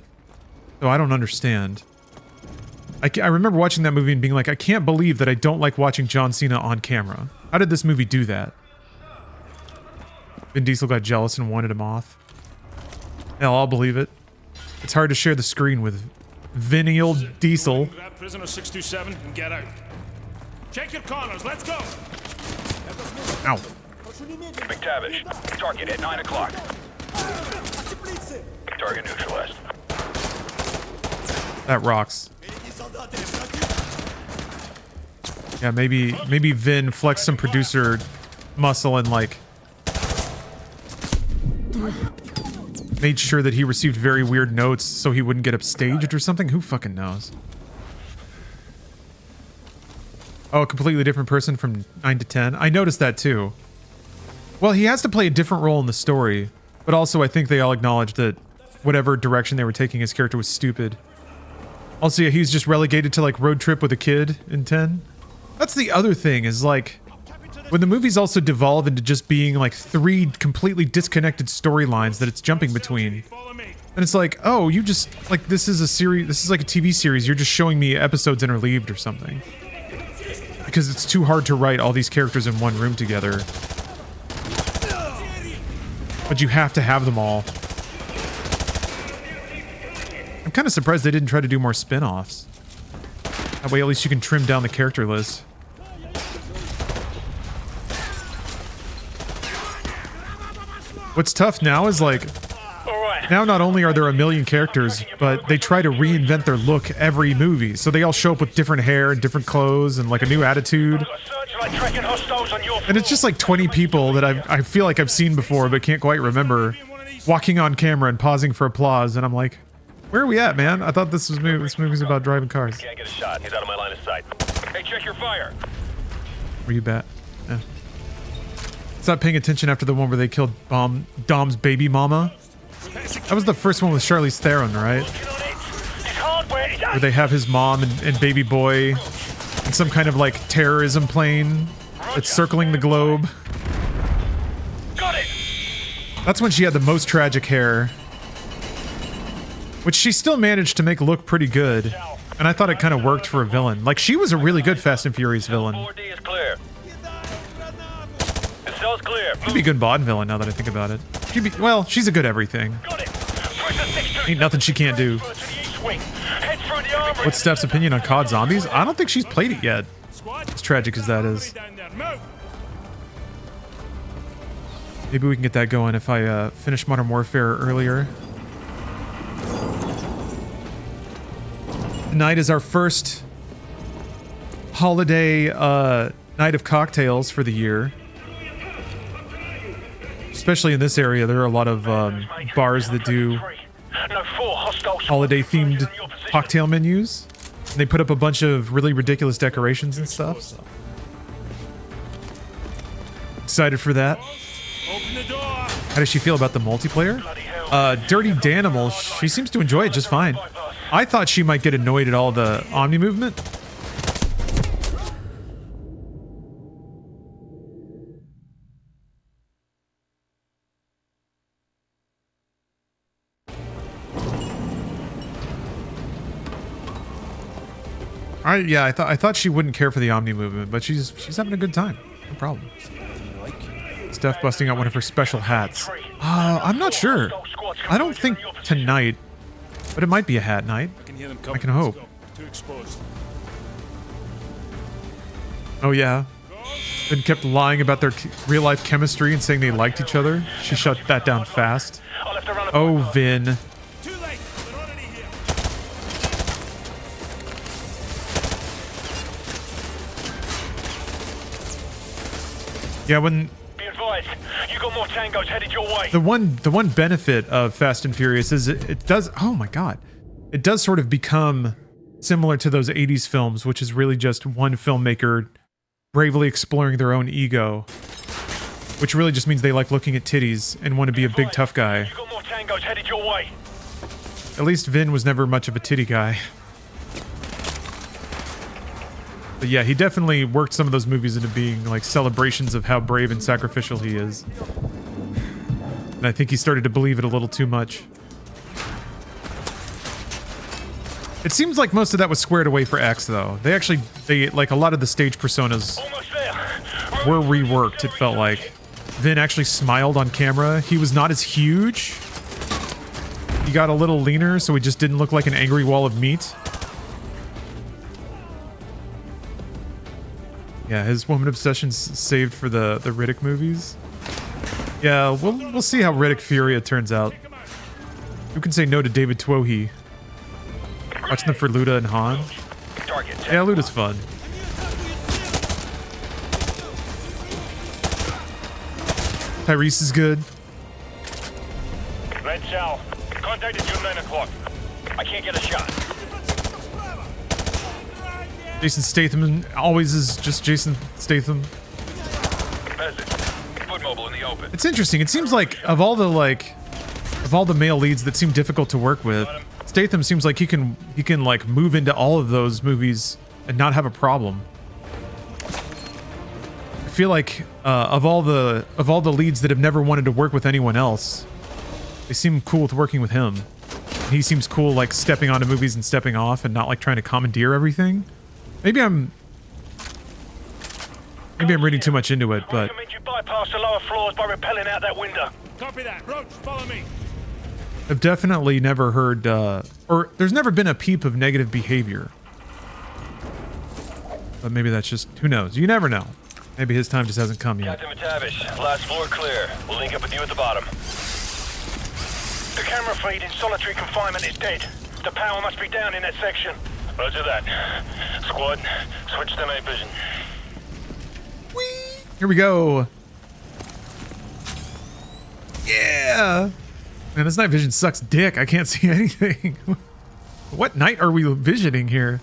So I don't understand. I remember watching that movie and being like, I can't believe that I don't like watching John Cena on camera. How did this movie do that? Vin Diesel got jealous and wanted him off. Hell, I'll believe it. It's hard to share the screen with Venial Diesel. Grab prisoner 627 and get out. Check your corners. Let's go. Ow. McTavish, target at 9 o'clock. Target neutralized. That rocks. Yeah, maybe Vin flexed some producer muscle and like made sure that he received very weird notes so he wouldn't get upstaged or something. Who fucking knows? Oh, a completely different person from 9 to 10. I noticed that too. Well, he has to play a different role in the story, but also I think they all acknowledged that whatever direction they were taking his character was stupid. Also, yeah, he's just relegated to like road trip with a kid in 10. That's the other thing is like when the movies also devolve into just being like 3 completely disconnected storylines that it's jumping between. And it's like, oh, you just like this is a series, this is like a TV series, you're just showing me episodes interleaved or something. Because it's too hard to write all these characters in one room together. But you have to have them all. I'm kind of surprised they didn't try to do more spin-offs. That way at least you can trim down the character list. What's tough now is like, now not only are there a million characters, but they try to reinvent their look every movie. So they all show up with different hair and different clothes and like a new attitude. And it's just like 20 people that I feel like I've seen before but can't quite remember walking on camera and pausing for applause. And I'm like, where are we at, man? I thought this movie's about driving cars. Can't get a shot. He's out of my line of sight. Hey, check your fire. Where you bet? Yeah. Stop paying attention after the one where they killed Dom's baby mama. That was the first one with Charlize Theron, right? Where they have his mom and baby boy in some kind of like terrorism plane that's circling the globe. That's when she had the most tragic hair, which she still managed to make look pretty good. And I thought it kind of worked for a villain. Like, she was a really good Fast and Furious villain. She'd be a good Bond villain now that I think about it. Well, she's a good everything. Ain't nothing she can't do. What's Steph's opinion on COD Zombies? I don't think she's played it yet. As tragic as that is. Maybe we can get that going if I finish Modern Warfare earlier. Tonight is our first holiday night of cocktails for the year. Especially in this area, there are a lot of bars that do holiday-themed cocktail menus. And they put up a bunch of really ridiculous decorations and stuff. So. Excited for that. How does she feel about the multiplayer? Dirty Danimal, she seems to enjoy it just fine. I thought she might get annoyed at all the Omni movement. Yeah, I thought she wouldn't care for the Omni movement, but she's having a good time. No problem. Steph busting out one of her special hats. I'm not sure. I don't think tonight, but it might be a hat night. I can hope. Oh yeah. Been kept lying about their real-life chemistry and saying they liked each other. She shut that down fast. Oh, Vin. Yeah, when Be advised, you got more tangos headed your way. the one benefit of Fast and Furious is it does, oh my god, it does sort of become similar to those 80s films, which is really just one filmmaker bravely exploring their own ego, which really just means they like looking at titties and want to be a big tough guy. You got more tangos headed your way. At least Vin was never much of a titty guy. But yeah, he definitely worked some of those movies into being like celebrations of how brave and sacrificial he is. And I think he started to believe it a little too much. It seems like most of that was squared away for X though. They like a lot of the stage personas were reworked, it felt like. Vin actually smiled on camera. He was not as huge. he got a little leaner, so he just didn't look like an angry wall of meat. Yeah, his woman obsession's saved for the Riddick movies. Yeah, we'll see how Riddick Furia turns out. Who can say no to David Twohy? Watching them for Luda and Han. Yeah, Luda's fun. Tyrese is good. Red Shell, contacted you at 9 o'clock. I can't get a shot. Jason Statham always is just Jason Statham. Message. Foot mobile in the open. It's interesting. It seems like of all the male leads that seem difficult to work with, Statham seems like he can like move into all of those movies and not have a problem. I feel like of all the leads that have never wanted to work with anyone else, they seem cool with working with him. He seems cool like stepping onto movies and stepping off and not like trying to commandeer everything. Maybe I'm reading too much into it, but You bypass the lower floors by rappelling out that window. Copy that. Roach, follow me. I've definitely never heard, or there's never been a peep of negative behavior. But maybe that's just, who knows? You never know. Maybe his time just hasn't come yet. Captain McTavish, last floor clear. We'll link up with you at the bottom. The camera feed in solitary confinement is dead. The power must be down in that section. Roger that. Squad, switch to night vision. Here we go. Yeah. Man, this night vision sucks dick. I can't see anything. What night are we visioning here?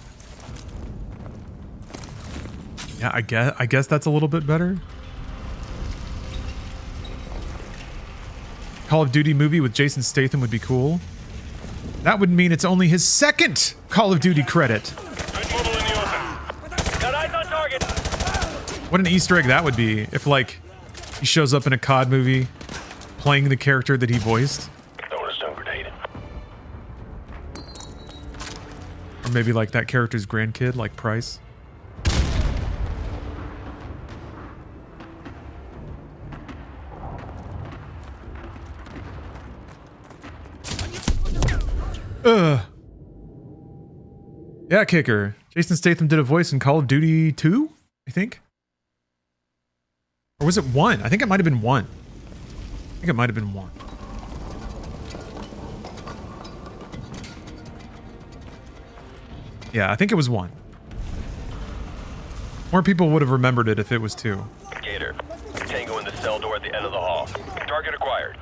Yeah, I guess that's a little bit better. Call of Duty movie with Jason Statham would be cool. That would mean it's only his second Call of Duty credit. What an Easter egg that would be if, like, he shows up in a COD movie playing the character that he voiced. Or maybe, like, that character's grandkid, like Price. Yeah, kicker. Jason Statham did a voice in Call of Duty 2, I think. Or was it 1? I think it might have been 1. I think it might have been 1. Yeah, I think it was 1. More people would have remembered it if it was 2. Gator, Tango in the cell door at the end of the hall. Target acquired.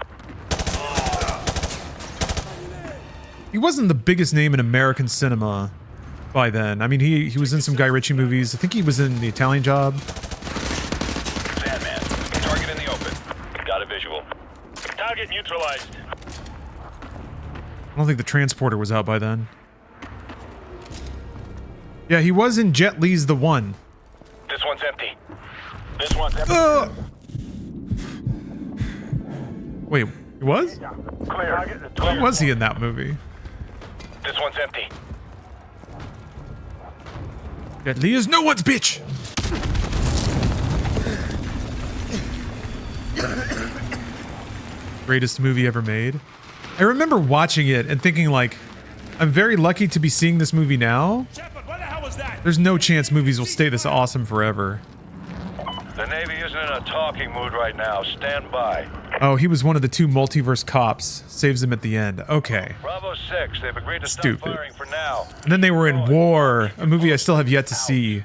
He wasn't the biggest name in American cinema by then. I mean, he was in some Guy Ritchie movies. I think he was in The Italian Job. Sandman, target in the open. Got a visual. Target neutralized. I don't think The Transporter was out by then. Yeah, he was in Jet Li's The One. This one's empty. This one's empty. Wait, he was? Clear. Why was he in that movie? This one's empty. Jet Li is no one's bitch! Greatest movie ever made. I remember watching it and thinking, like, I'm very lucky to be seeing this movie now. There's no chance movies will stay this awesome forever. The Navy isn't in a talking mood right now. Stand by. Oh, he was one of the 2 multiverse cops. Saves him at the end. Okay. Bravo 6, they've agreed to Stupid. stop firing for now. And then they were in War, a movie I still have yet to see.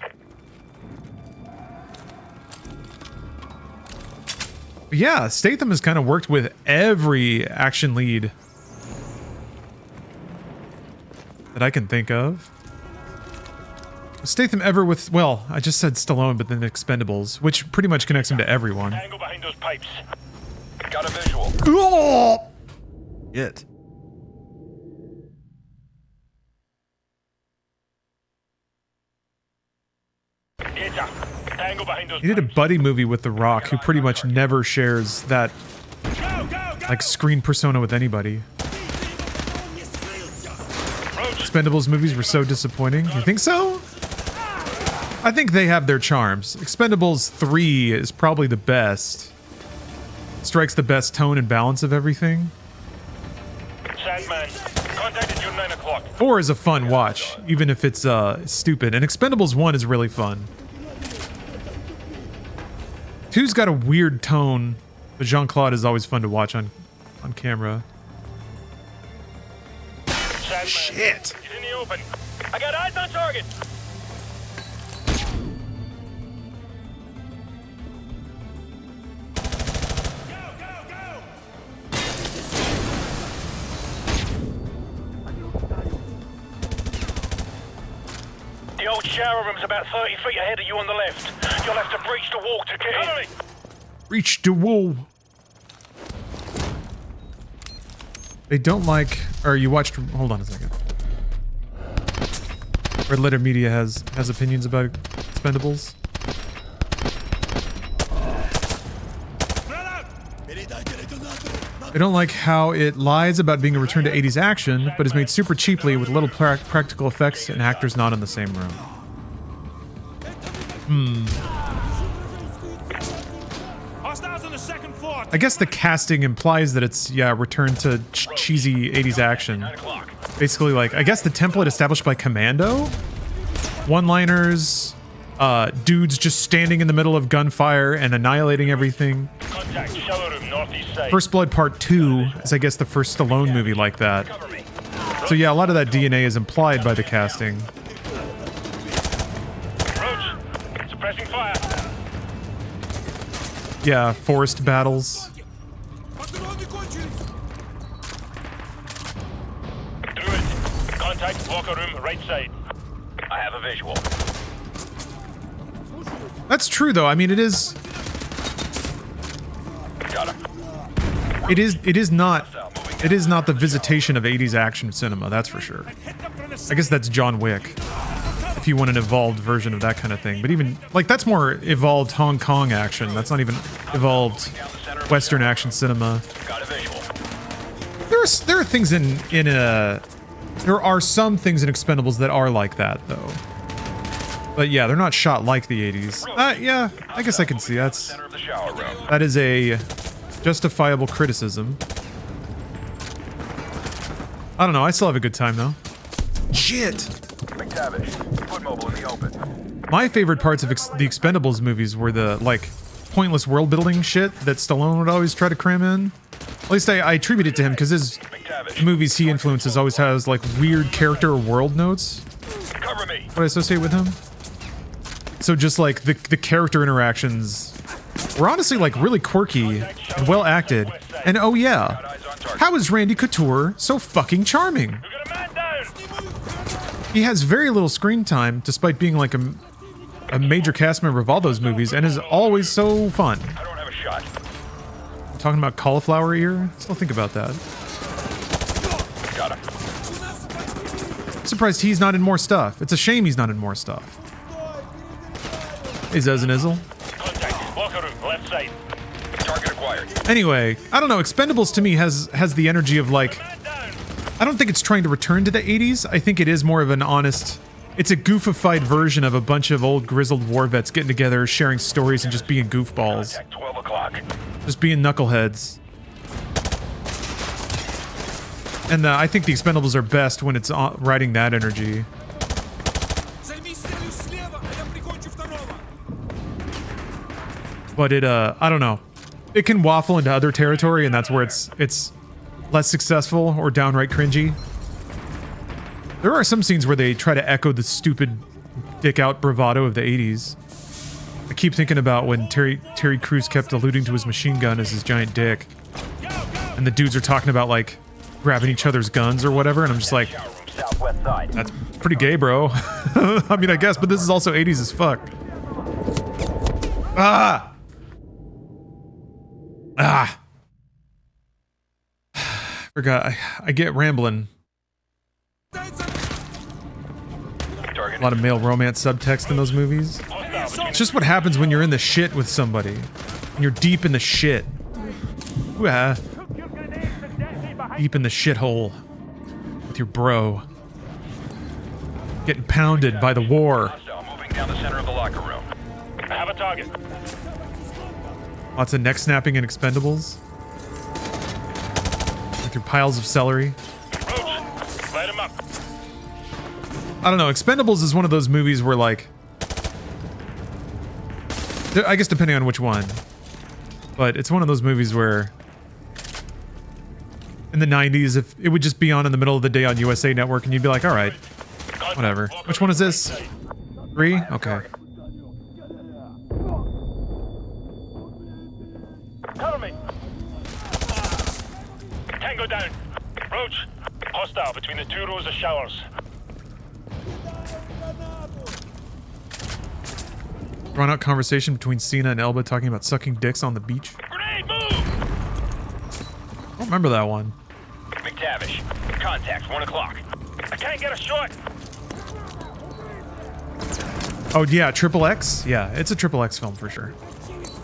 But yeah, Statham has kind of worked with every action lead that I can think of. Was Statham ever with, well, I just said Stallone, but then Expendables, which pretty much connects him to everyone. Tango behind those pipes. Got a visual. Oh! It. Tango behind those He did a buddy movie with The Rock, who pretty much never shares that, like, screen persona with anybody. Expendables movies were so disappointing. You think so? I think they have their charms. Expendables 3 is probably the best. Strikes the best tone and balance of everything. Sandman, contacted you 9 o'clock. 4 is a fun watch, even if it's stupid. And Expendables 1 is really fun. 2's got a weird tone, but Jean-Claude is always fun to watch on camera. Sandman, shit! He's in the open. I got eyes on target. The old shower room's about 30 feet ahead of you on the left. You'll have to breach the wall to get in. Reach the wall. They don't like, or you watched, hold on a second. Red Letter Media has opinions about Expendables. They don't like how it lies about being a return to 80s action, but is made super cheaply with little practical effects and actors not in the same room. I guess the casting implies that it's, yeah, return to cheesy 80s action. Basically, like, I guess the template established by Commando? One-liners, dudes just standing in the middle of gunfire and annihilating everything. First Blood Part 2 is, I guess, the first Stallone movie like that. So yeah, a lot of that DNA is implied by the casting. Roach, suppressing fire. Yeah, forest battles. Through it. Contact locker room, right side. I have a visual. That's true, though. I mean, it is. Got him. It is not the visitation of 80s action cinema, that's for sure. I guess that's John Wick, if you want an evolved version of that kind of thing. But even, like, that's more evolved Hong Kong action. That's not even evolved Western action cinema. There are things there are some things in Expendables that are like that, though. But yeah, they're not shot like the 80s. Yeah, I guess I can see that is a justifiable criticism. I don't know, I still have a good time though. Shit! My favorite parts of the Expendables movies were the, like, pointless world building shit that Stallone would always try to cram in. At least I attribute it to him because his movies he influences always has, like, weird character or world notes. What I associate with him. So just, like, the character interactions were honestly, like, really quirky and well acted. And oh yeah, how is Randy Couture so fucking charming? He has very little screen time, despite being like a major cast member of all those movies, and is always so fun. I don't have a shot. I'm talking about cauliflower ear? Still think about that. Got him. I'm surprised he's not in more stuff. It's a shame he's not in more stuff. Hey, Zezanizzle. Contact locker room, left side. Target acquired. Anyway, I don't know, Expendables to me has the energy of, like, I don't think it's trying to return to the 80s. I think it is more of an honest, it's a goofified version of a bunch of old grizzled war vets getting together, sharing stories, and just being goofballs. 12 o'clock. Just being knuckleheads. And I think the Expendables are best when it's riding that energy. But it, I don't know. It can waffle into other territory, and that's where it's less successful or downright cringy. There are some scenes where they try to echo the stupid dick-out bravado of the 80s. I keep thinking about when Terry Crews kept alluding to his machine gun as his giant dick. And the dudes are talking about, like, grabbing each other's guns or whatever, and I'm just like, that's pretty gay, bro. I mean, I guess, but this is also 80s as fuck. Ah! Ah! Forgot, I get rambling. A lot of male romance subtext in those movies. It's just what happens when you're in the shit with somebody. When you're deep in the shit. Ooh-ah. Deep in the shithole. With your bro. Getting pounded by the war. Moving down the center of the locker room. I have a target. Lots of neck snapping and Expendables. Through piles of celery. I don't know. Expendables is one of those movies where, like, I guess depending on which one, but it's one of those movies where in the 90s, if it would just be on in the middle of the day on USA Network and you'd be like, all right, whatever. Which one is this? 3? Okay. Cover me. Tango down. Roach, hostile between the 2 rows of showers. Drawn out conversation between Cena and Elba talking about sucking dicks on the beach. Grenade, move! I don't remember that one. McTavish, contact, 1 o'clock. I can't get a shot. Oh yeah, Triple X? Yeah, it's a Triple X film for sure.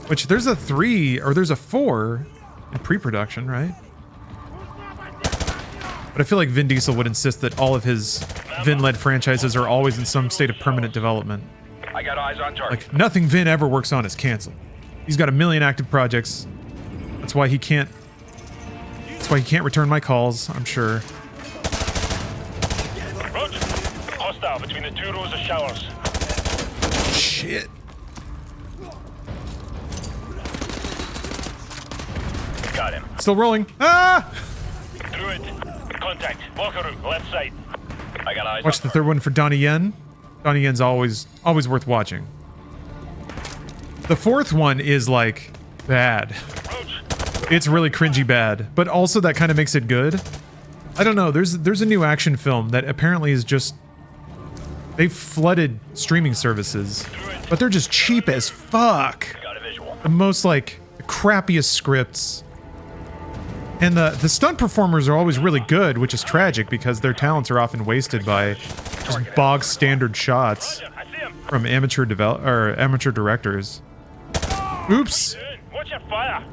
Which there's a 3 or there's a 4 in pre-production, right? But I feel like Vin Diesel would insist that all of his Vin-led franchises are always in some state of permanent development. I got eyes on target. Like, nothing Vin ever works on is canceled. He's got a million active projects. That's why he can't return my calls, I'm sure. Roach, hostile between the 2 rows of showers. Shit. Got him. Still rolling. Ah! Through it. Contact. Walker route, left side. I got eyes Watch the third one for Donnie Yen. Donnie Yen's always worth watching. The fourth one is like bad. It's really cringy bad, but also that kind of makes it good. I don't know. There's a new action film that apparently is just, they've flooded streaming services, but they're just cheap as fuck. The most like the crappiest scripts. And the stunt performers are always really good, which is tragic because their talents are often wasted by just bog standard shots from amateur directors. Oops. Watch your fire.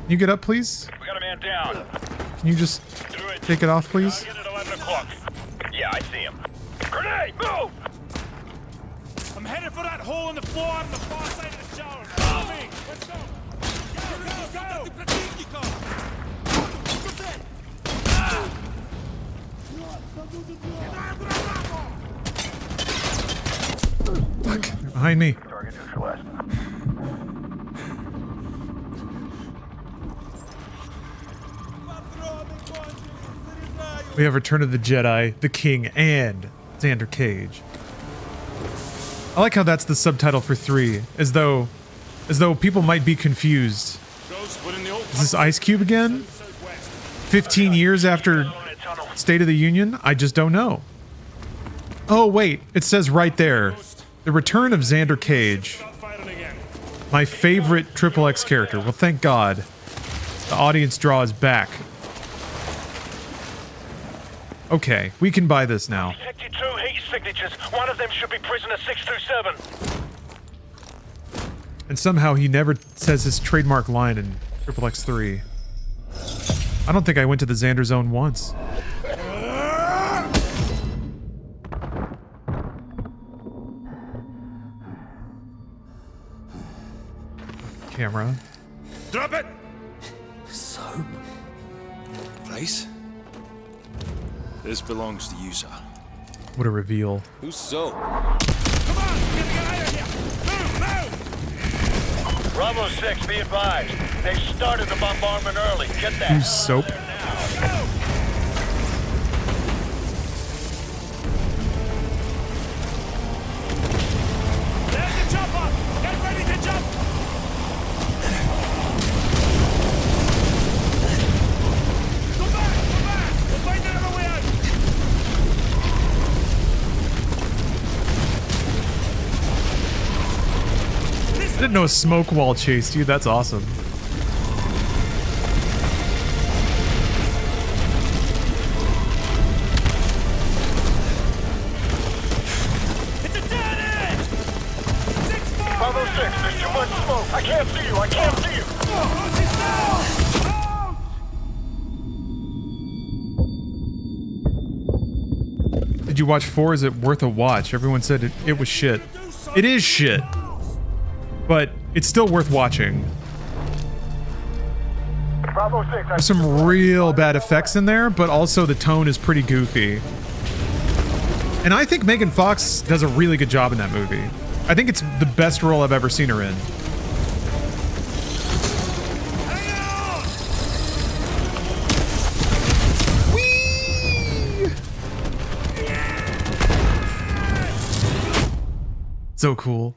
Can you get up, please? We got a man down. Can you just take it off, please? Target at 11 o'clock. Yeah, I see him. Grenade, move! I'm headed for that hole in the floor on the far side of the shower. Follow me. Let's go. Fuck, they're behind me. We have Return of the Jedi, The King, and Xander Cage. I like how that's the subtitle for 3, as though people might be confused. Is this Ice Cube again? 15 years after State of the Union? I just don't know. Oh wait, it says right there, The Return of Xander Cage. My favorite Triple X character. Well, thank God. The audience draw is back. Okay, we can buy this now. Detected 2 heat signatures. One of them should be prisoner 627. And somehow he never says his trademark line in Triple X 3. I don't think I went to the Xander Zone once. Camera. Drop it! Soap? Place? This belongs to you, sir. What a reveal. Who's soap? Come on! Get the guy out of here! Move! Move! Bravo 6, be advised. They started the bombardment early. Get that. Who's soap? There's the chopper! Get ready to jump! Go back! Go back! We'll find another way out! I didn't know a smoke wall chased you. That's awesome. It's a dead end! 6-4! Bravo 6, there's too much smoke. I can't see you. I can't see you. Did you watch 4? Is it worth a watch? Everyone said it was shit. It is shit. But it's still worth watching. Bravo 6, There's some real bad effects in there, but also the tone is pretty goofy. And I think Megan Fox does a really good job in that movie. I think it's the best role I've ever seen her in. Whee! So cool.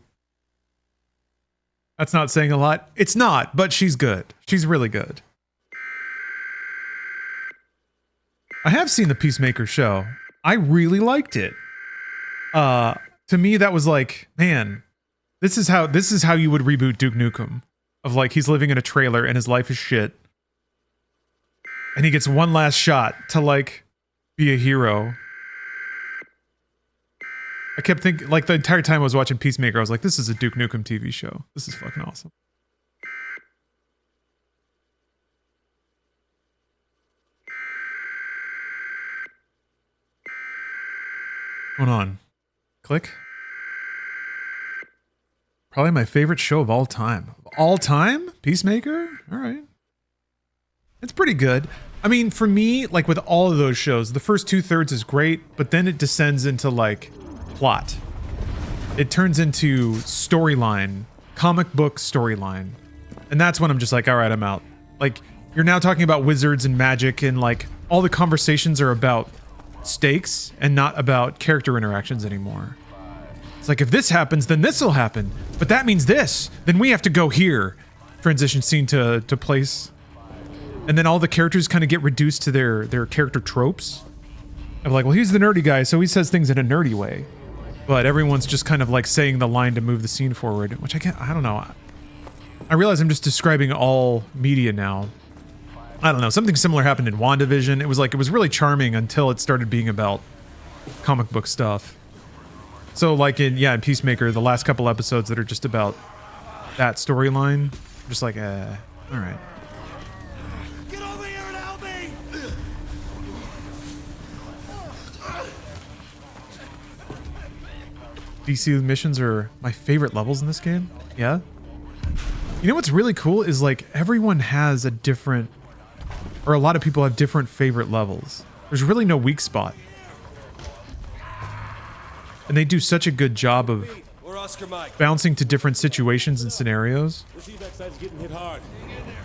That's not saying a lot. It's not, but she's good. She's really good. I have seen the Peacemaker show. I really liked it. To me, that was like, man, this is how you would reboot Duke Nukem. Of like, he's living in a trailer and his life is shit. And he gets one last shot to like be a hero. I kept thinking, like the entire time I was watching Peacemaker, I was like, this is a Duke Nukem TV show. This is fucking awesome. What's going on? Click. Probably my favorite show of all time. All time? Peacemaker? All right. It's pretty good. I mean, for me, like with all of those shows, the first 2/3 is great, but then it descends into like plot. It turns into storyline, comic book storyline. And that's when I'm just like, all right, I'm out. Like, you're now talking about wizards and magic and like all the conversations are about stakes and not about character interactions anymore. It's like, if this happens, then this will happen. But that means this. Then we have to go here. Transition scene to place. And then all the characters kind of get reduced to their character tropes. Of like, well, he's the nerdy guy, so he says things in a nerdy way. But everyone's just kind of like saying the line to move the scene forward, which I don't know. I realize I'm just describing all media now. I don't know. Something similar happened in WandaVision. It was really charming until it started being about comic book stuff. So like in Peacemaker, the last couple episodes that are just about that storyline, just like, all right. Get over here and help me! DC missions are my favorite levels in this game. Yeah. You know what's really cool is like everyone has a different, or a lot of people have different favorite levels. There's really no weak spot. And they do such a good job of bouncing to different situations and scenarios. This evac side's getting hit hard,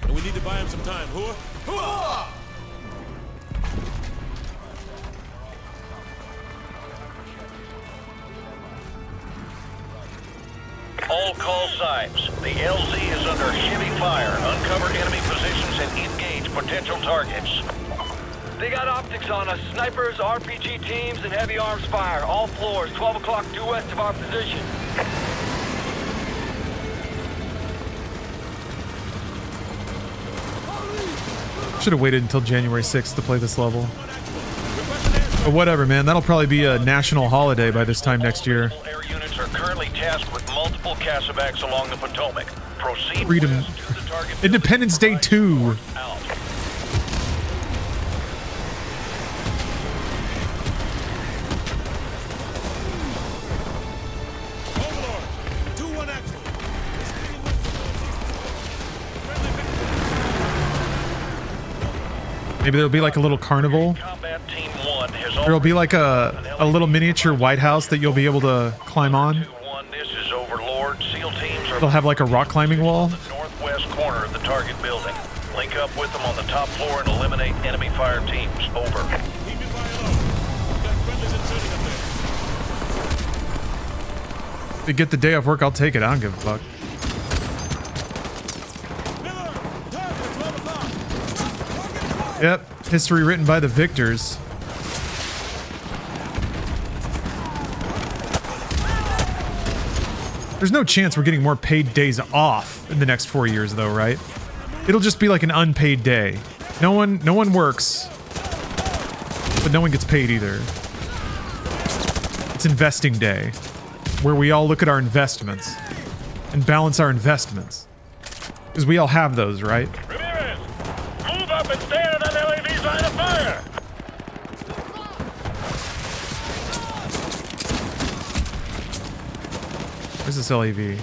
and we need to buy him some time. Hooah! All call signs. The LZ is under heavy fire. Uncover enemy positions and engage potential targets. They got optics on us. Snipers, RPG teams, and heavy arms fire. All floors, 12 o'clock due west of our position. Should have waited until January 6th to play this level. But whatever, man. That'll probably be a national holiday by this time next year. Air units are currently tasked with multiple Casevacs along the Potomac. Proceed Freedom. west to the target. Independence Day 2. Out. Maybe there'll be like a little carnival. There'll be like a little miniature White House that you'll be able to climb on. This is Overlord. SEAL teams are They'll have like a rock climbing wall. northwest corner of the target building. Link up with them on the top floor and eliminate enemy fire teams. Over. If they get the day off work, I'll take it. I don't give a fuck. Yep, history written by the victors. There's no chance we're getting more paid days off in the next 4 years, though, right? It'll just be like an unpaid day. No one works, but no one gets paid either. It's investing day, where we all look at our investments and balance our investments, because we all have those, right? Move up and stay out of that LAV's line of fire! Where's this LAV?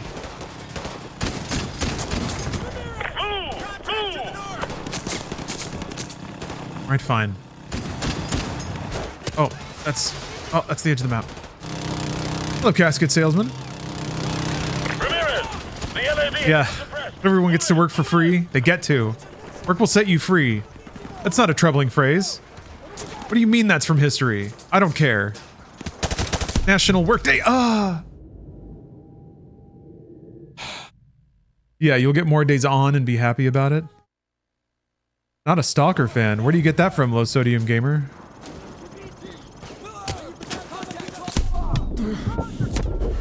Alright, fine. Oh, that's Oh, that's the edge of the map. Hello, casket salesman. Ramirez, the LAV Yeah, everyone gets to work for free. They get to. Work will set you free. That's not a troubling phrase. What do you mean that's from history? I don't care. National Workday. Ah. Yeah, you'll get more days on and be happy about it. Not a Stalker fan. Where do you get that from, Low Sodium Gamer?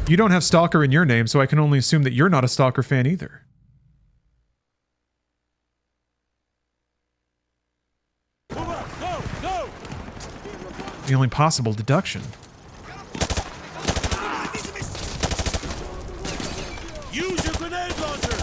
You don't have Stalker in your name, so I can only assume that you're not a Stalker fan either. The only possible deduction. Use your grenade launcher!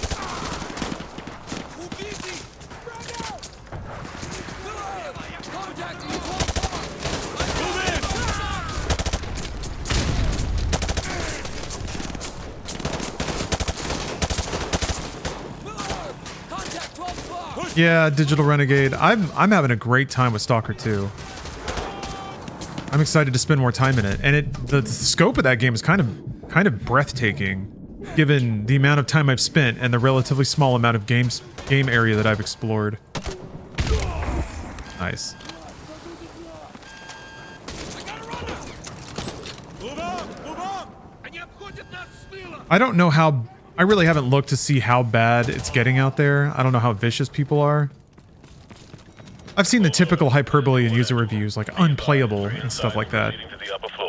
Yeah, Digital Renegade. I'm having a great time with Stalker 2. I'm excited to spend more time in it, and the scope of that game is kind of breathtaking, given the amount of time I've spent and the relatively small amount of game area that I've explored. Nice. I don't know how. I really haven't looked to see how bad it's getting out there. I don't know how vicious people are. I've seen the typical hyperbole in user reviews, like unplayable and stuff like that.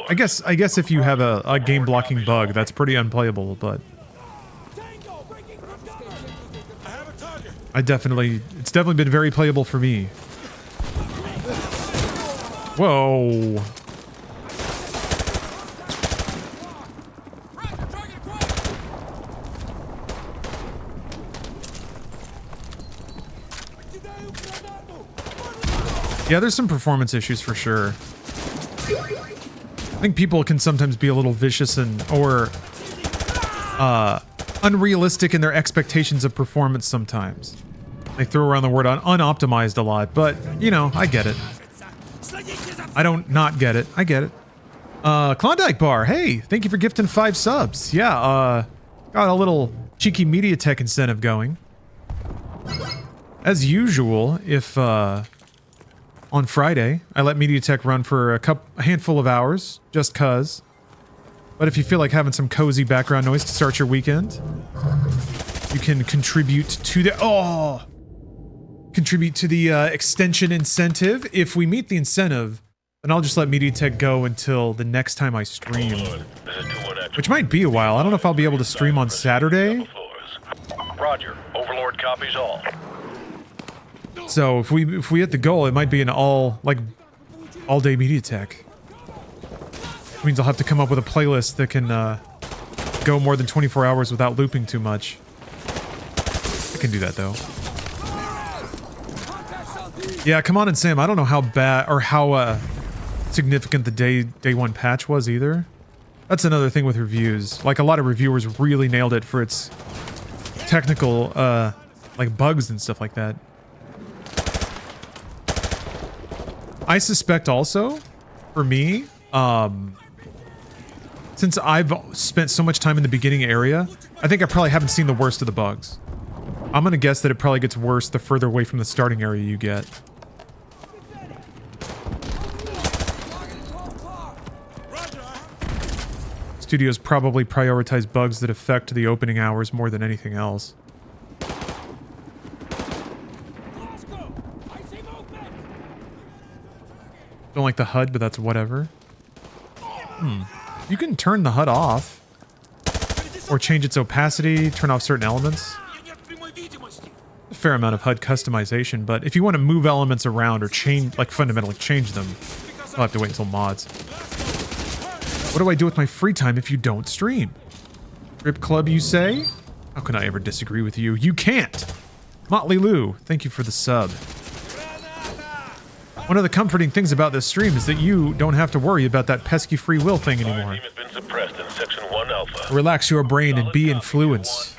I guess if you have a game blocking bug, that's pretty unplayable, but it's definitely been very playable for me. Whoa. Yeah, there's some performance issues for sure. I think people can sometimes be a little vicious or unrealistic in their expectations of performance sometimes. They throw around the word unoptimized a lot, but, you know, I get it. I don't not get it. I get it. Klondike Bar, hey, thank you for gifting 5 subs. Yeah, got a little cheeky MediaTek incentive going. As usual, if, on Friday, I let MediaTek run for a handful of hours, just cuz. But if you feel like having some cozy background noise to start your weekend, you can contribute to the extension incentive. If we meet the incentive, then I'll just let MediaTek go until the next time I stream, which might be a while. I don't know if I'll be able to stream on Saturday. Roger. Overlord copies all. So if we hit the goal, it might be an all-day MediaTek. Which means I'll have to come up with a playlist that can go more than 24 hours without looping too much. I can do that though. Yeah, come on and Sam. I don't know how bad or how significant the day one patch was either. That's another thing with reviews. Like a lot of reviewers really nailed it for its technical like bugs and stuff like that. I suspect also, for me, since I've spent so much time in the beginning area, I think I probably haven't seen the worst of the bugs. I'm gonna guess that it probably gets worse the further away from the starting area you get. Studios probably prioritize bugs that affect the opening hours more than anything else. Don't like the HUD, but that's whatever. You can turn the HUD off. Or change its opacity, turn off certain elements. A fair amount of HUD customization, but if you want to move elements around or change, like fundamentally change them, I'll have to wait until mods. What do I do with my free time if you don't stream? Rip Club, you say? How can I ever disagree with you? You can't! Motley Lou, thank you for the sub. One of the comforting things about this stream is that you don't have to worry about that pesky free will thing anymore. Relax your brain and be influenced.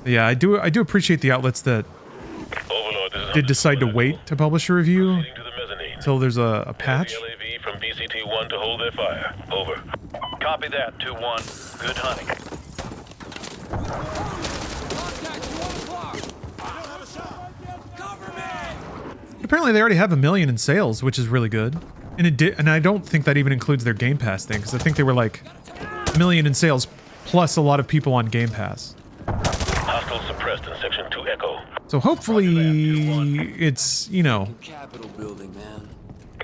Yeah, I do appreciate the outlets that did decide to wait to publish a review until there's a patch. LAV from BCT-1 to hold their fire. Over. Copy that, 2-1. Good hunting. Apparently they already have 1 million in sales, which is really good. And I don't think that even includes their Game Pass thing, because I think they were like 1 million in sales plus a lot of people on Game Pass. Hostile suppressed in Section 2 Echo. So hopefully it's, you know, Capitol building, man.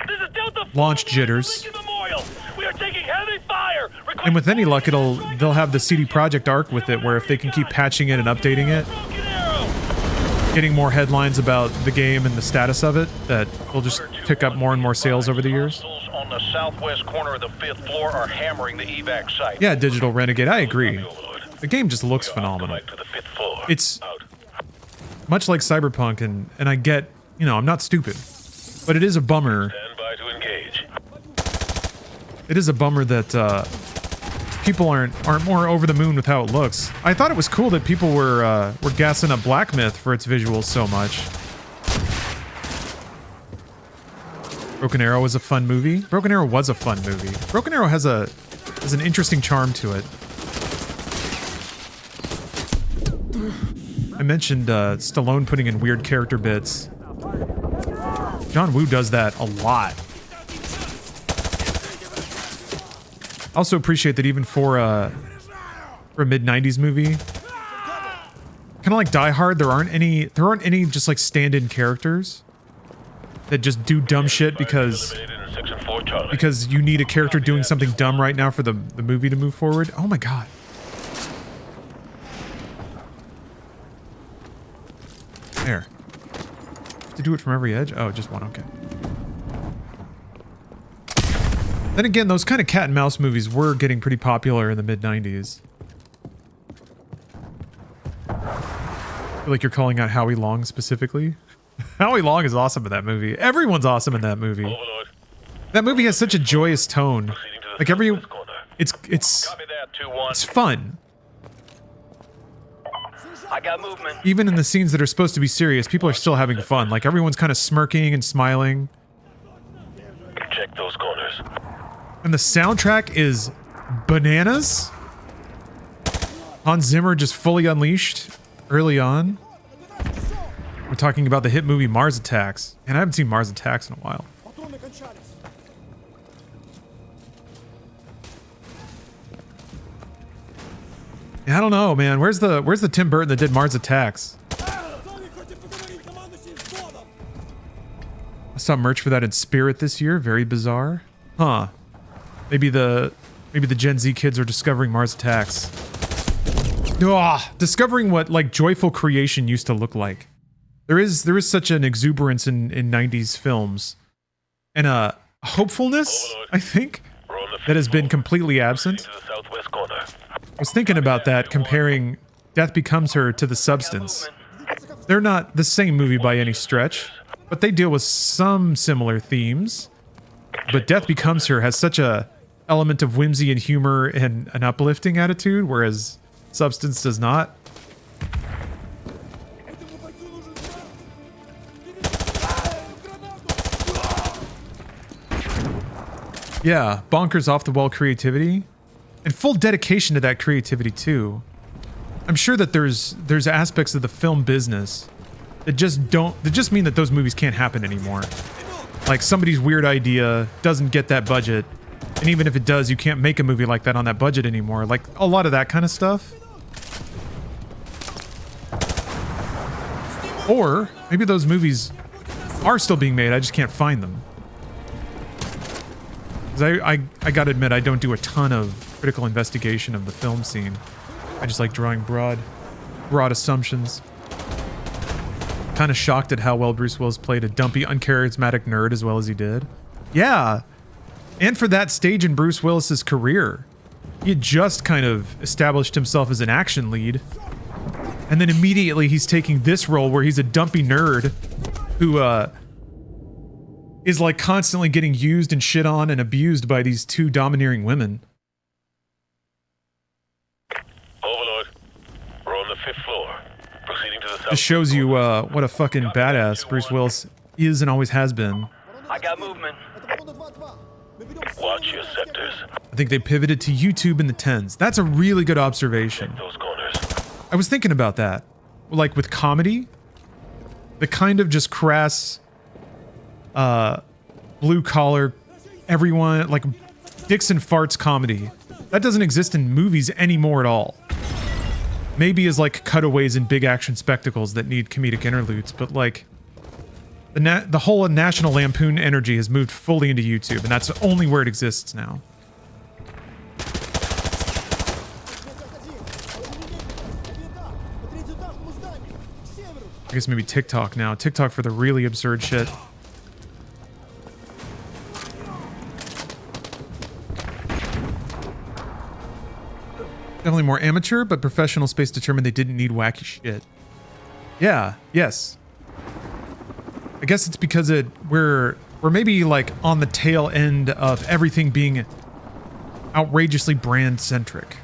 This is Delta launch jitters. Memorial. We are taking heavy fire. And with any luck, they'll have the CD Projekt arc with it, where if they can keep patching it and updating it, getting more headlines about the game and the status of it, that will just pick up more and more sales over the years. On the southwest corner of the 5th floor are hammering the evac site. Yeah, Digital Renegade, I agree. The game just looks phenomenal. It's much like Cyberpunk, and I get, you know, I'm not stupid, but it is a bummer. Stand by to engage. It is a bummer that people aren't more over the moon with how it looks. I thought it was cool that people were gassing up Black Myth for its visuals so much. Broken Arrow was a fun movie. Broken Arrow was a fun movie. Broken Arrow has an interesting charm to it. I mentioned Stallone putting in weird character bits. John Woo does that a lot. I also appreciate that even for a mid-90s movie, kind of like Die Hard, there aren't any just like stand-in characters that just do dumb shit because you need a character doing something dumb right now for the movie to move forward. Oh my god. There. To do it from every edge? Oh, just one, okay. Then again, those kind of cat and mouse movies were getting pretty popular in the mid-90s. I feel like you're calling out Howie Long specifically. Howie Long is awesome in that movie. Everyone's awesome in that movie. Overlord. That movie has such a joyous tone. Like it's fun. I got movement. Even in the scenes that are supposed to be serious, people are still having fun. Like everyone's kind of smirking and smiling. Check those corners. And the soundtrack is bananas. Hans Zimmer just fully unleashed early on. We're talking about the hit movie Mars Attacks. And I haven't seen Mars Attacks in a while. Yeah, I don't know, man. Where's the Tim Burton that did Mars Attacks? I saw merch for that in Spirit this year. Very bizarre. Huh. Maybe the Gen Z kids are discovering Mars Attacks. Discovering what like joyful creation used to look like. There is such an exuberance in 90s films and a hopefulness, I think, that has been completely absent. I was thinking about that, comparing Death Becomes Her to The Substance. They're not the same movie by any stretch, but they deal with some similar themes. But Death Becomes Her has such a element of whimsy and humor and an uplifting attitude, whereas Substance does not. Yeah, bonkers off-the-wall creativity. And full dedication to that creativity, too. I'm sure that there's aspects of the film business that just mean that those movies can't happen anymore. Like somebody's weird idea doesn't get that budget, and even if it does, you can't make a movie like that on that budget anymore. Like a lot of that kind of stuff. Or maybe those movies are still being made, I just can't find them. Because I gotta admit, I don't do a ton of critical investigation of the film scene. I just like drawing broad assumptions. Kind of shocked at how well Bruce Willis played a dumpy, uncharismatic nerd as well as he did. Yeah, and for that stage in Bruce Willis's career, he had just kind of established himself as an action lead, and then immediately he's taking this role where he's a dumpy nerd who is like constantly getting used and shit on and abused by these two domineering women. Overlord, we're on the 5th floor. Proceeding to the south. Just shows you what a fucking badass Bruce Willis is and always has been. I got movement. Watch your sectors. I think they pivoted to YouTube in the 10s. That's a really good observation. Those corners. I was thinking about that. Like with comedy, the kind of just crass, blue collar, everyone, like dicks and farts comedy. That doesn't exist in movies anymore at all. Maybe as like cutaways in big action spectacles that need comedic interludes, but like the whole National Lampoon energy has moved fully into YouTube, and that's only where it exists now. I guess maybe TikTok now. TikTok for the really absurd shit. Definitely more amateur, but Professional Space determined they didn't need wacky shit. Yeah, yes. I guess it's because we're maybe like on the tail end of everything being outrageously brand-centric.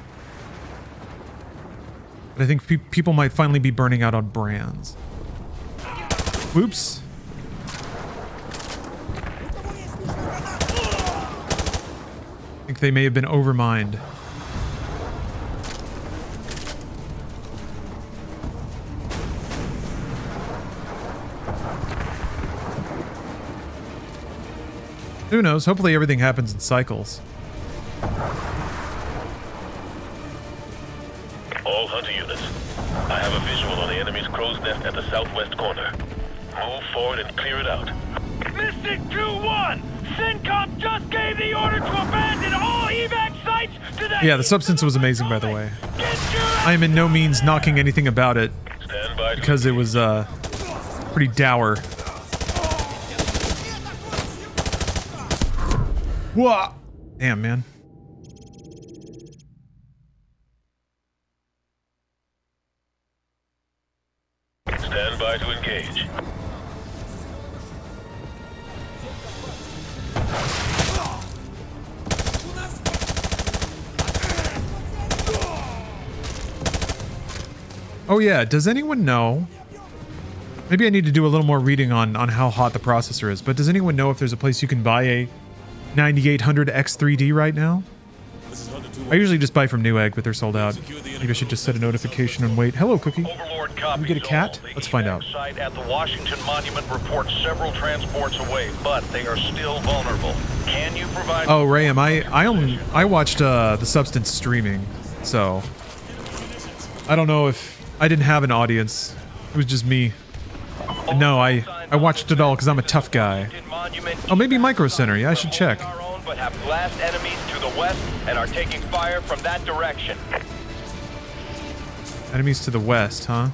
But I think people might finally be burning out on brands. Whoops. I think they may have been overmined. Who knows? Hopefully everything happens in cycles. All hunter units. I have a visual on the enemy's crow's nest at the southwest corner. Move forward and clear it out. Mystic 2-1! CENTCOM just gave the order to abandon all evac sites to the... Yeah, the substance was amazing, by the way. I am in no means knocking anything about it, because it was, pretty dour. Whoa! Damn, man. Stand by to engage. Oh yeah, does anyone know? Maybe I need to do a little more reading on how hot the processor is, but does anyone know if there's a place you can buy a 9800 X3D right now? I usually just buy from Newegg, but they're sold out. Maybe I should just set a notification and wait. Hello, Cookie. Can we get a cat? Let's find out. Site at the Washington Monument reports several transports away, but they are still vulnerable. Can you provide... Oh, Ray, I watched the Substance streaming, so I don't know if I didn't have an audience. It was just me. But no, I watched it all because I'm a tough guy. Oh, maybe Micro Center. Yeah, I should check. But have blast enemies to the west and are taking fire from that direction. Enemies to the west, huh?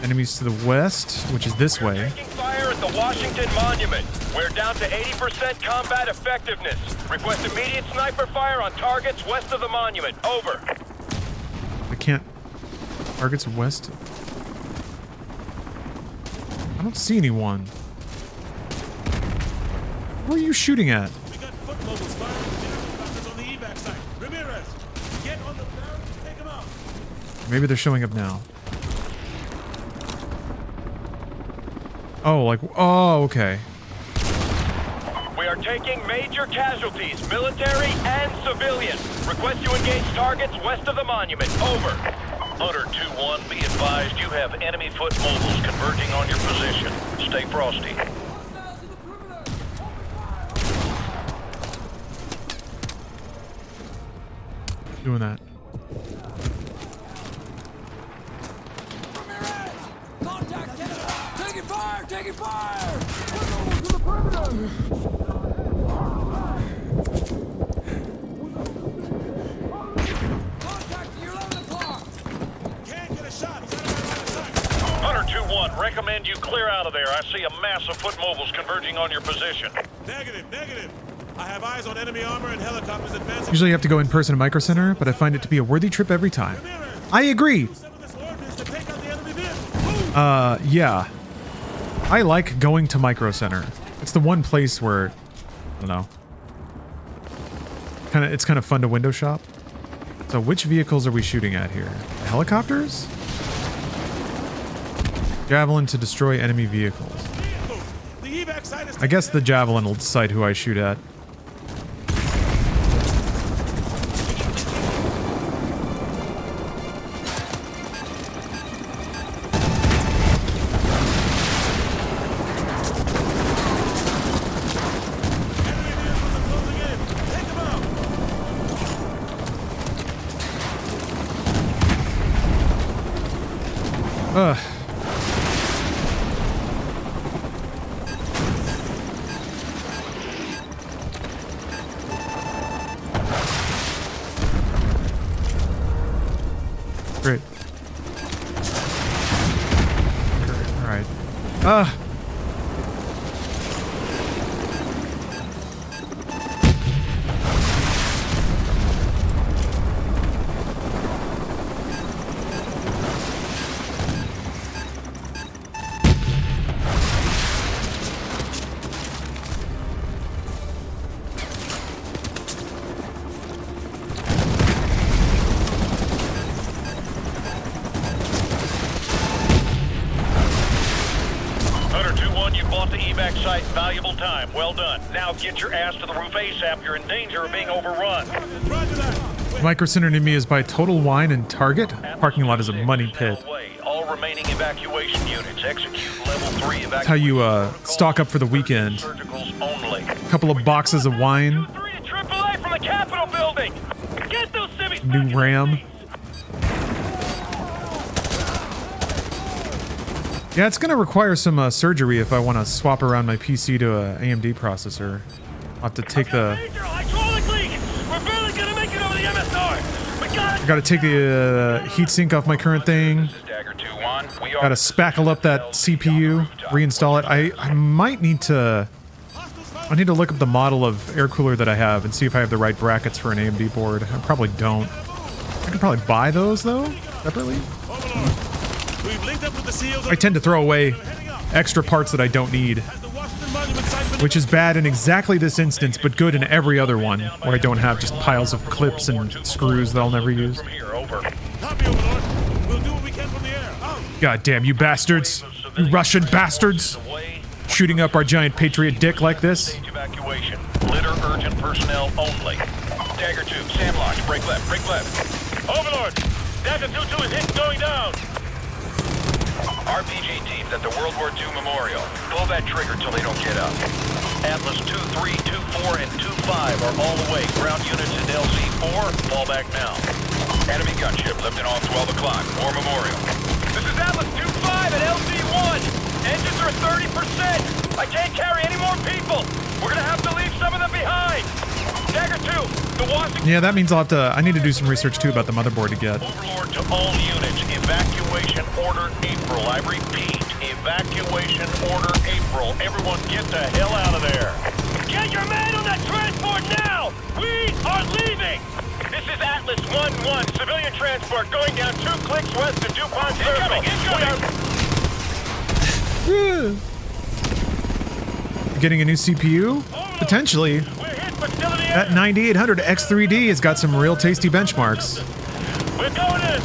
Enemies to the west, which is this way. Taking fire at the Washington Monument. We're down to 80% combat effectiveness. Request immediate sniper fire on targets west of the monument. Over. I can't... Targets west? I don't see anyone. Where are you shooting at? We got foot mobiles firing on the evac site. Ramirez, get on the barrel and take them out. Maybe they're showing up now. Oh, like... Oh, okay. We are taking major casualties, military and civilian. Request you engage targets west of the monument. Over. Hunter 2-1, be advised you have enemy foot mobiles converging on your position. Stay frosty. Doing that. Taking fire! Taking fire! To the perimeter! Contact your 11 o'clock! Can't get a shot. Hunter 2-1, recommend you clear out of there. I see a mass of foot mobiles converging on your position. Negative, negative. I have eyes on enemy armor and helicopters advancing. Usually you have to go in person to Micro Center, but I find it to be a worthy trip every time. I agree. Yeah. I like going to Micro Center. It's the one place where, I don't know. It's kind of fun to window shop. So which vehicles are we shooting at here? The helicopters? Javelin to destroy enemy vehicles. I guess the javelin will decide who I shoot at. Ugh. Great. All right. Valuable time. Well done. Now get your ass to the roof ASAP. You're in danger of being overrun. Micro center near me is by total wine and target. Parking lot is a money pit. All remaining evacuation units execute level 3 evacuation. That's how you stock up for the weekend. A couple of boxes of wine. AAA from the Capitol building. Get those civvies. New RAM. Yeah, it's gonna require some surgery if I want to swap around my PC to a AMD processor. I'll have to take the. Hydraulic leak. We're barely gonna make it over the MSR. We got. I gotta take the heatsink off my current thing. Gotta spackle up that CPU, reinstall it. I might need to. I need to look up the model of air cooler that I have and see if I have the right brackets for an AMD board. I probably don't. I could probably buy those though, separately. I tend to throw away extra parts that I don't need, which is bad in exactly this instance, but good in every other one, where I don't have just piles of clips and screws that I'll never use. God damn you bastards! You Russian bastards! Shooting up our giant patriot dick like this. Evacuation. Litter urgent personnel only. Dagger 2, Sandlocks, break left, break left. Overlord! Dagger 2-2 is hit, going down! RPG teams at the World War II Memorial. Pull that trigger till they don't get up. Atlas 2-3, 2-4, and 2-5 are all away. Ground units in LZ-4, fall back now. Enemy gunship lifting off 12 o'clock. War Memorial. This is Atlas 2-5 at LZ-1. Engines are 30%. I can't carry any more people. We're gonna have to leave some of them behind. Dagger 2, the Washington... Yeah, that means I'll have to... I need to do some research too about the motherboard to get. Overlord to all units. Evacuation order April. I repeat, evacuation order April. Everyone get the hell out of there. Get your man on that transport now! We are leaving! This is Atlas 1-1, civilian transport going down 2 clicks west of DuPont Circle. Incoming! Getting a new CPU? Potentially. That 9800 X3D has got some real tasty benchmarks. We're going in!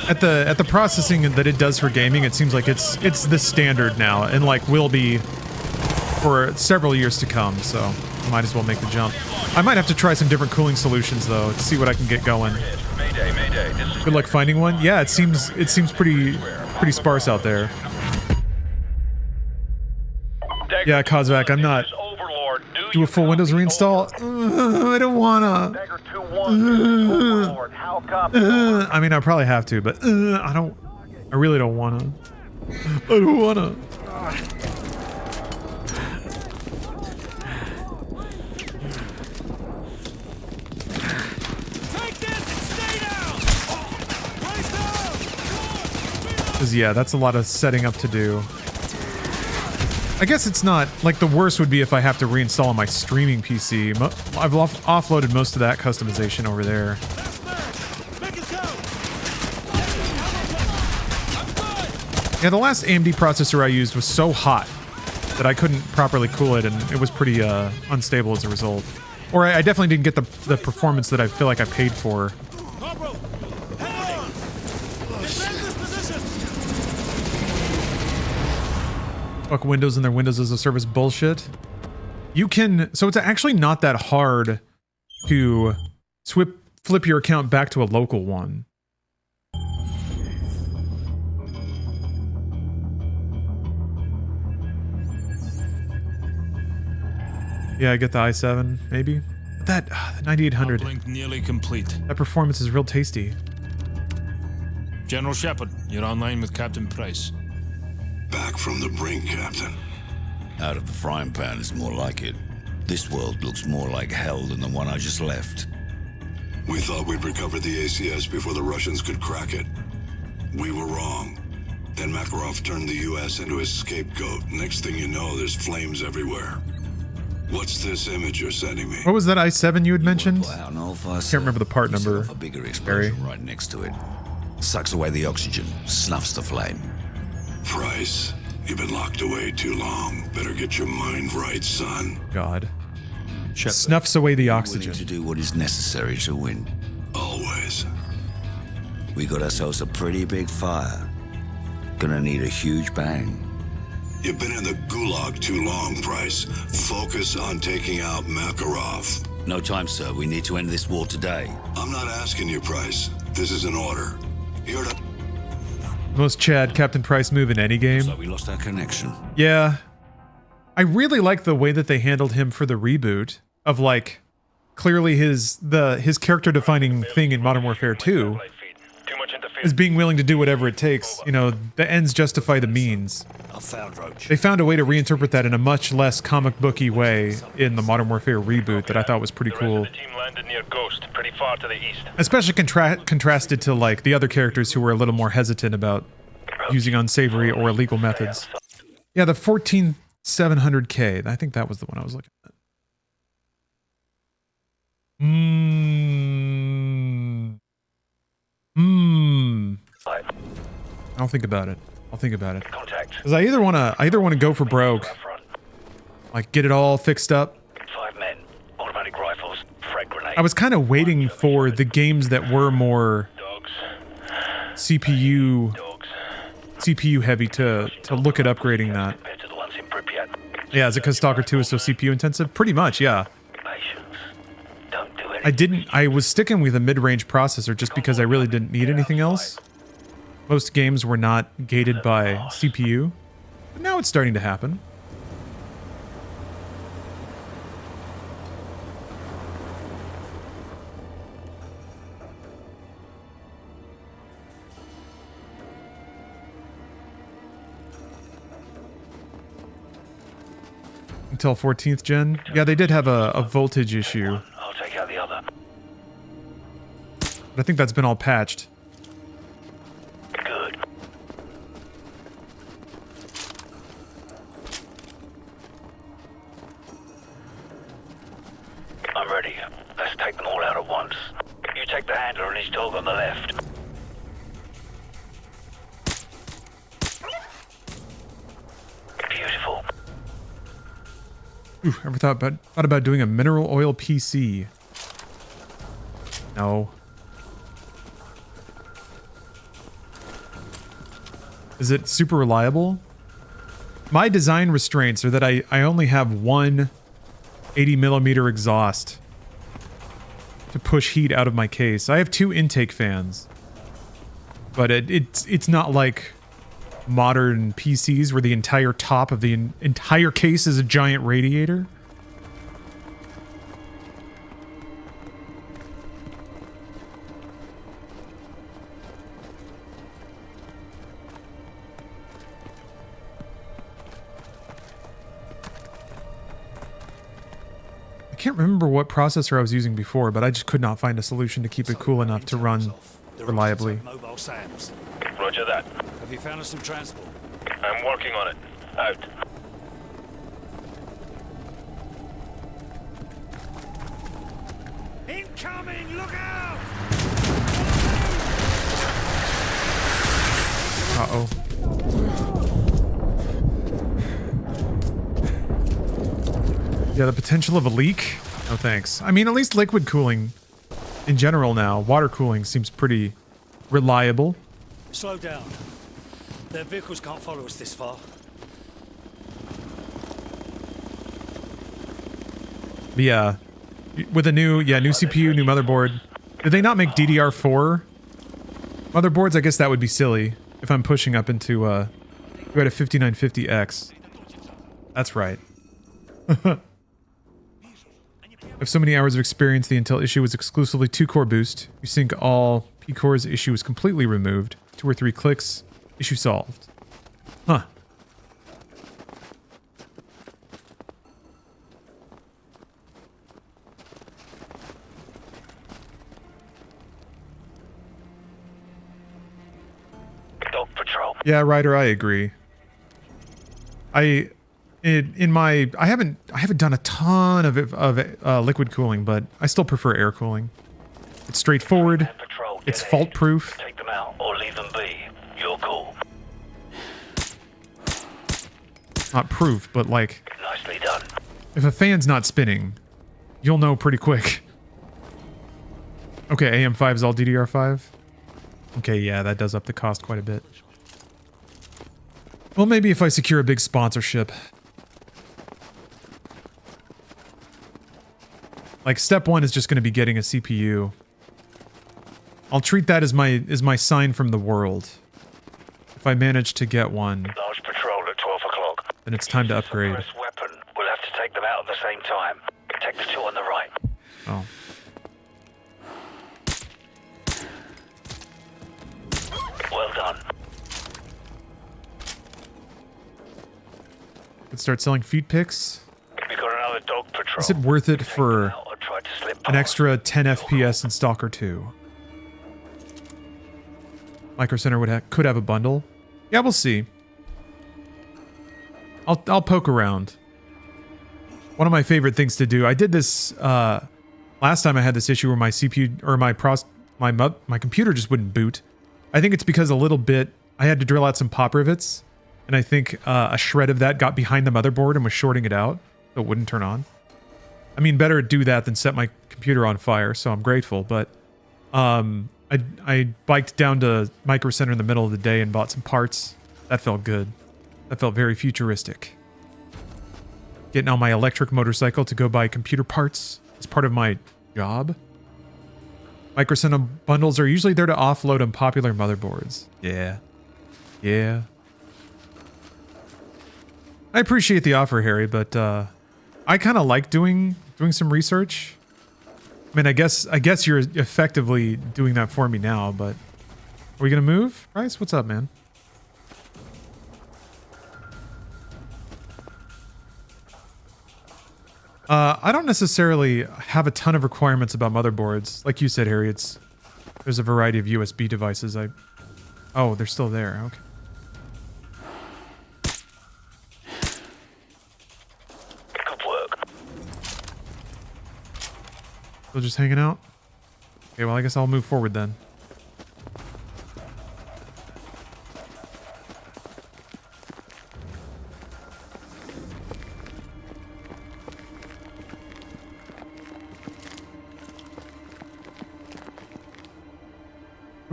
At the processing that it does for gaming, it seems like it's the standard now, and like will be for several years to come, so might as well make the jump. I might have to try some different cooling solutions though to see what I can get going. Good luck finding one. Yeah, it seems pretty sparse out there. Yeah, Kozak, I'm not. Do a full Windows reinstall? I don't wanna. I mean, I probably have to, but I really don't wanna. I don't wanna. Cause yeah, that's a lot of setting up to do. I guess it's not, like, the worst would be if I have to reinstall on my streaming PC. I've offloaded most of that customization over there. Yeah, the last AMD processor I used was so hot that I couldn't properly cool it, and it was pretty unstable as a result. Or I definitely didn't get the performance that I feel like I paid for. Fuck Windows and their Windows as a service bullshit. You can, so it's actually not that hard to flip your account back to a local one. Yeah, I get the i7, maybe. That the 9800. Uplink nearly complete. That performance is real tasty. General Shepard, you're online with Captain Price. Back from the brink, Captain. Out of the frying pan is more like it. This world looks more like hell than the one I just left. We thought we'd recover the ACS before the Russians could crack it. We were wrong. Then Makarov turned the US into his scapegoat. Next thing you know, there's flames everywhere. What's this image you're sending me? What was that i7 you had mentioned? Can't remember the part number. A bigger explosion right next to it. Sucks away the oxygen, snuffs the flame. Price, you've been locked away too long. Better get your mind right, son. God. Snuffs away the oxygen. To do what is necessary to win. Always. We got ourselves a pretty big fire. Gonna need a huge bang. You've been in the gulag too long, Price. Focus on taking out Makarov. No time, sir. We need to end this war today. I'm not asking you, Price. This is an order. You're to... Most Chad Captain Price move in any game. So we lost our connection. Yeah. I really like the way that they handled him for the reboot of like clearly his character defining thing in Modern Warfare 2 is being willing to do whatever it takes. You know, the ends justify the means. They found a way to reinterpret that in a much less comic booky way in the Modern Warfare reboot that I thought was pretty cool. Especially contrasted to like the other characters who were a little more hesitant about using unsavory or illegal methods. Yeah, the 14700K. I think that was the one I was looking at. I'll think about it. I'll think about it. Because I either want to go for broke, like get it all fixed up. 5 men, automatic rifles, frag grenade. I was kind of waiting for the games that were more CPU heavy to look at upgrading that. Yeah, is it because Stalker 2 is so CPU intensive? Pretty much, yeah. I was sticking with a mid-range processor just because I really didn't need anything else. Most games were not gated by CPU, but now it's starting to happen. Until 14th gen? Yeah, they did have a voltage issue. I'll take out the other. But I think that's been all patched. Good. I'm ready. Let's take them all out at once. You take the handler and his dog on the left. Beautiful. Ooh, ever thought about doing a mineral oil PC? No. Is it super reliable? My design restraints are that I only have one 80mm exhaust to push heat out of my case. I have 2 intake fans, but it's not like modern PCs where the entire top of the entire case is a giant radiator. I can't remember what processor I was using before, but I just could not find a solution to keep it cool enough to run reliably. Mobile SAMs. Roger that. Have you found us some transport? I'm working on it. Out. Incoming! Look out! Uh-oh. Yeah, the potential of a leak? No thanks. I mean, at least liquid cooling in general now, water cooling seems pretty reliable. Slow down. Their vehicles can't follow us this far. But yeah, with a new CPU, new motherboard. Did they not make DDR4 motherboards? I guess that would be silly if I'm pushing up into you had a 5950X. That's right. With so many hours of experience, the Intel issue was exclusively 2-core boost. You sync all P-cores, issue was completely removed. 2 or 3 clicks, issue solved. Huh. Dog patrol. Yeah, Ryder, I agree. I haven't done a ton of liquid cooling, but I still prefer air cooling. It's straightforward. It's fault proof. Take them out or leave them be. Your call. Not proof, but like, Nicely done. if a fan's not spinning, you'll know pretty quick. Okay, AM5 is all DDR5. Okay, yeah, that does up the cost quite a bit. Well, maybe if I secure a big sponsorship. Like, step 1 is just going to be getting a CPU. I'll treat that as my sign from the world. If I manage to get one, Large patrol at 12 o'clock. then it's time to upgrade. Suppressed weapon. We'll have to take them out at the same time. Take the 2 on the right. Oh. Well done. Could start selling feed picks. We got another dog patrol. Is it worth it for I tried to slip an extra 10 FPS in Stalker 2? Micro Center could have a bundle. Yeah, we'll see. I'll poke around. One of my favorite things to do. I did this last time I had this issue where my CPU or my computer just wouldn't boot. I think it's because a little bit I had to drill out some pop rivets, and I think a shred of that got behind the motherboard and was shorting it out, so it wouldn't turn on. I mean, better do that than set my computer on fire, so I'm grateful, but I biked down to Micro Center in the middle of the day and bought some parts. That felt good. That felt very futuristic. Getting on my electric motorcycle to go buy computer parts as part of my job. Micro Center bundles are usually there to offload unpopular motherboards. Yeah. Yeah. I appreciate the offer, Harry, but I kind of like doing some research. I mean, I guess you're effectively doing that for me now, but are we gonna move? Bryce, what's up, man? I don't necessarily have a ton of requirements about motherboards. Like you said, Harry, there's a variety of USB devices. Oh, they're still there. Okay. Good work. Still just hanging out? Okay, well, I guess I'll move forward then.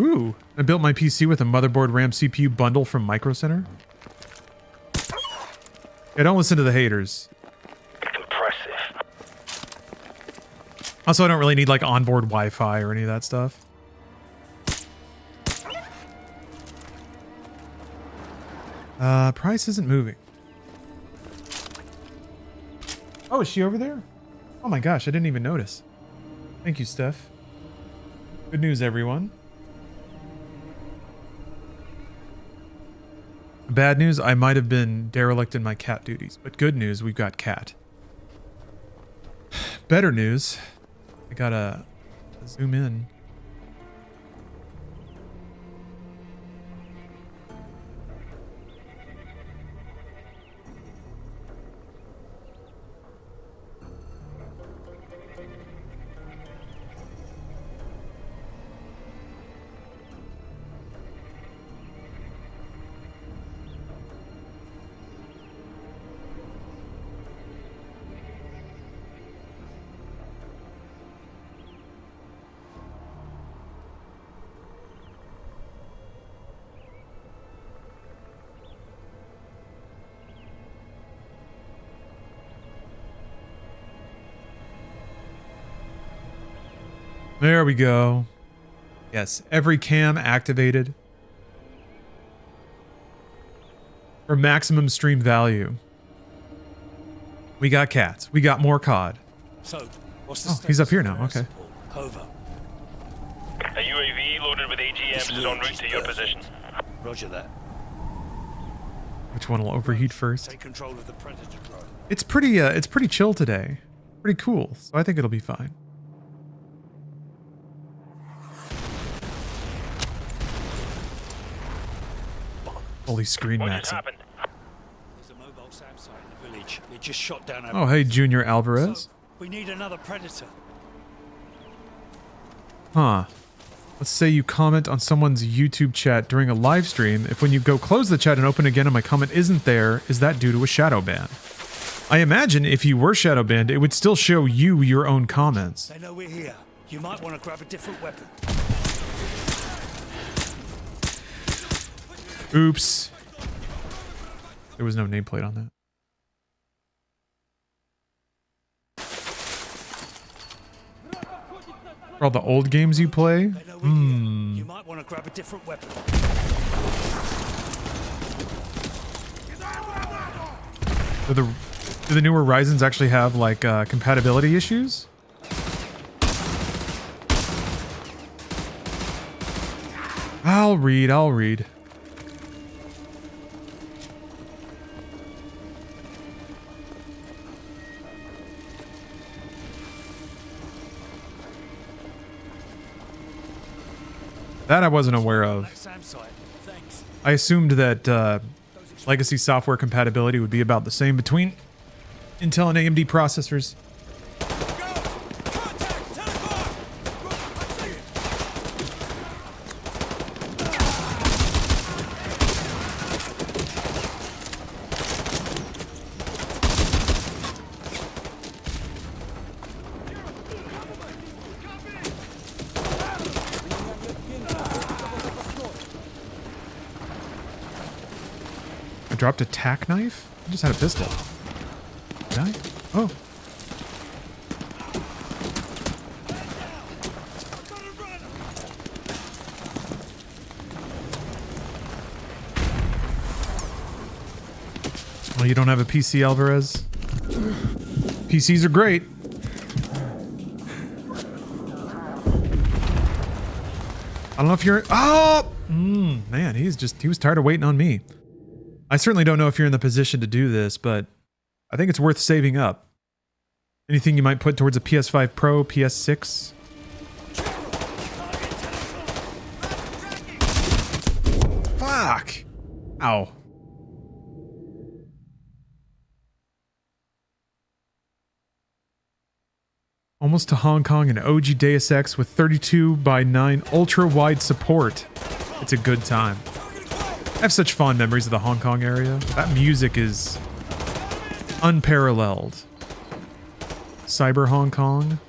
Ooh, I built my PC with a motherboard, RAM, CPU bundle from Micro Center. Yeah, don't listen to the haters. Impressive. Also, I don't really need like onboard Wi-Fi or any of that stuff. Price isn't moving. Oh, is she over there? Oh my gosh, I didn't even notice. Thank you, Steph. Good news, everyone. Bad news, I might have been derelict in my cat duties, but good news, we've got cat. Better news, I gotta zoom in. There we go. Yes, every cam activated for maximum stream value. We got cats. We got more COD. So, what's the Oh, he's up here now. Okay. Over. A UAV loaded with AGMs is en route to your position. Roger that. Which one will overheat first? Take control of the Predator drone. It's pretty chill today. Pretty cool. So I think it'll be fine. Holy screen maxing. There's a mobile SAM site in the village. It just shot down our Oh, hey, Junior Alvarez. So, we need another Predator. Huh. Let's say you comment on someone's YouTube chat during a live stream. If when you go close the chat and open again and my comment isn't there, is that due to a shadow ban? I imagine if you were shadow banned, it would still show you your own comments. They know we're here. You might want to grab a different weapon. Oops. There was no nameplate on that. For all the old games you play? You might want to grab a different weapon. Do the newer Ryzens actually have like compatibility issues? I'll read. That I wasn't aware of. I assumed that legacy software compatibility would be about the same between Intel and AMD processors. Dropped a tack knife? I just had a pistol. Did I? Oh. Well, you don't have a PC, Alvarez? PCs are great. I don't know if you're... Oh! Man, he was tired of waiting on me. I certainly don't know if you're in the position to do this, but I think it's worth saving up. Anything you might put towards a PS5 Pro, PS6? Fuck! Ow. Almost to Hong Kong and OG Deus Ex with 32:9 ultra-wide support. It's a good time. I have such fond memories of the Hong Kong area. That music is unparalleled. Cyber Hong Kong.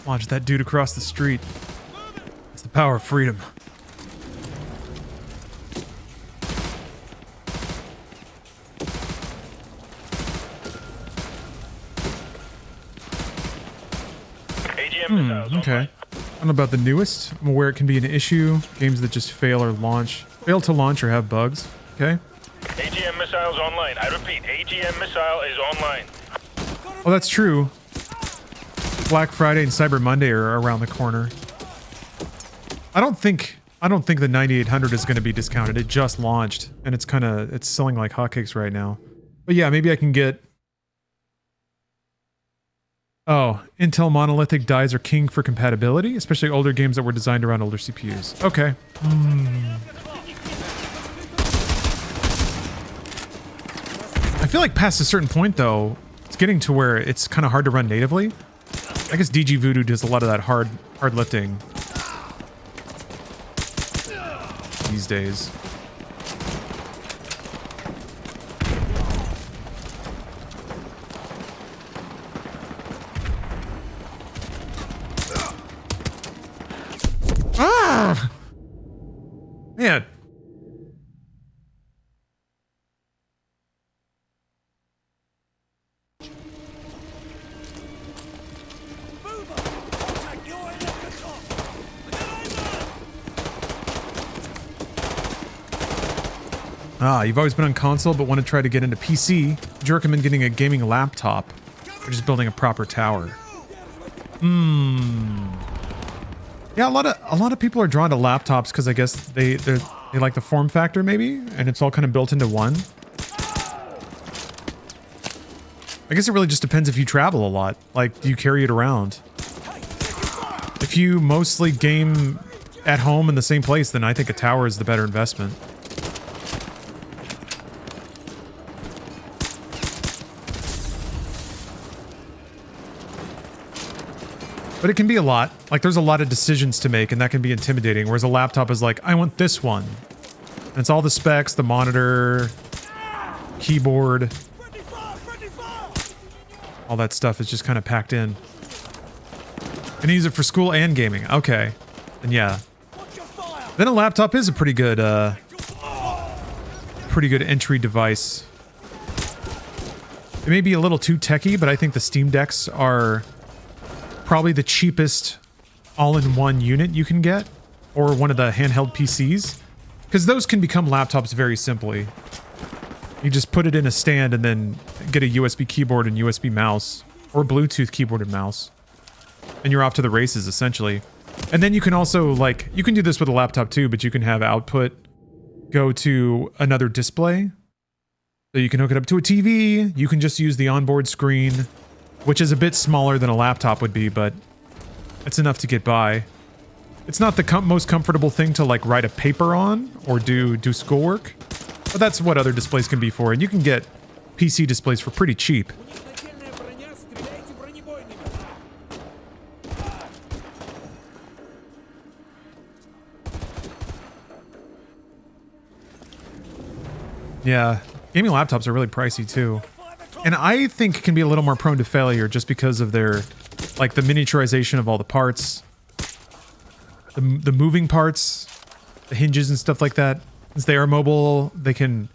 Watch that dude across the street. It's the power of freedom. Okay. I don't know about the newest. I'm aware it can be an issue. Games that just fail to launch or have bugs. Okay. AGM missiles online. I repeat, AGM missile is online. Oh, that's true. Black Friday and Cyber Monday are around the corner. I don't think the 9800 is going to be discounted. It just launched and it's selling like hotcakes right now. But yeah, maybe I can get... Oh, Intel monolithic dies are king for compatibility, especially older games that were designed around older CPUs. Okay. feel like past a certain point, though, it's getting to where it's kind of hard to run natively. I guess DG Voodoo does a lot of that hard lifting these days. Ah! Man. Ah, you've always been on console but want to try to get into PC. Would you recommend getting a gaming laptop or just building a proper tower? Yeah, a lot of people are drawn to laptops because I guess they like the form factor maybe, and it's all kind of built into one. I guess it really just depends if you travel a lot. Like, do you carry it around? If you mostly game at home in the same place, then I think a tower is the better investment. But it can be a lot. Like, there's a lot of decisions to make, and that can be intimidating. Whereas a laptop is like, I want this one. And it's all the specs, the monitor, keyboard. All that stuff is just kind of packed in. And you use it for school and gaming. Okay. And yeah. Then a laptop is a pretty good entry device. It may be a little too techy, but I think the Steam Decks are probably the cheapest all-in-one unit you can get, or one of the handheld PCs, because those can become laptops very simply. You just put it in a stand and then get a USB keyboard and USB mouse, or Bluetooth keyboard and mouse, and you're off to the races essentially. And then you can also, like, you can do this with a laptop too, but you can have output go to another display. So you can hook it up to a TV, you can just use the onboard screen, which is a bit smaller than a laptop would be, but it's enough to get by. It's not the most comfortable thing to, like, write a paper on or do schoolwork, but that's what other displays can be for, and you can get PC displays for pretty cheap. Yeah, gaming laptops are really pricey too. And I think can be a little more prone to failure just because of their, like, the miniaturization of all the parts, the moving parts, the hinges and stuff like that. Since they are mobile, they can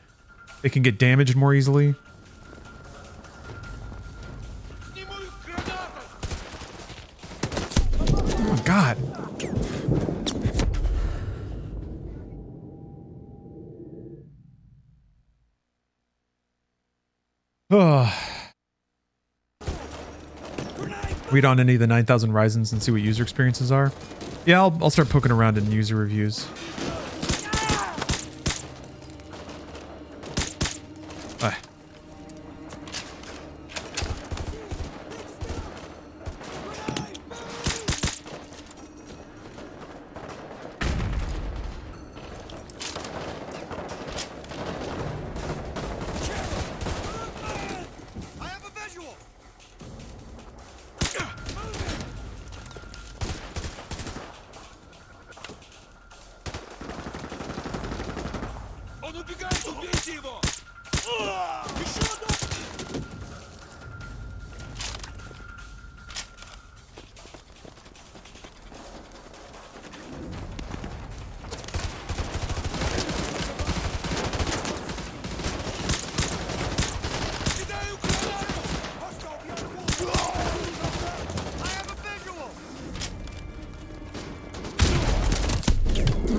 get damaged more easily. Oh God. Read on any of the 9,000 Ryzens and see what user experiences are. Yeah, I'll start poking around in user reviews.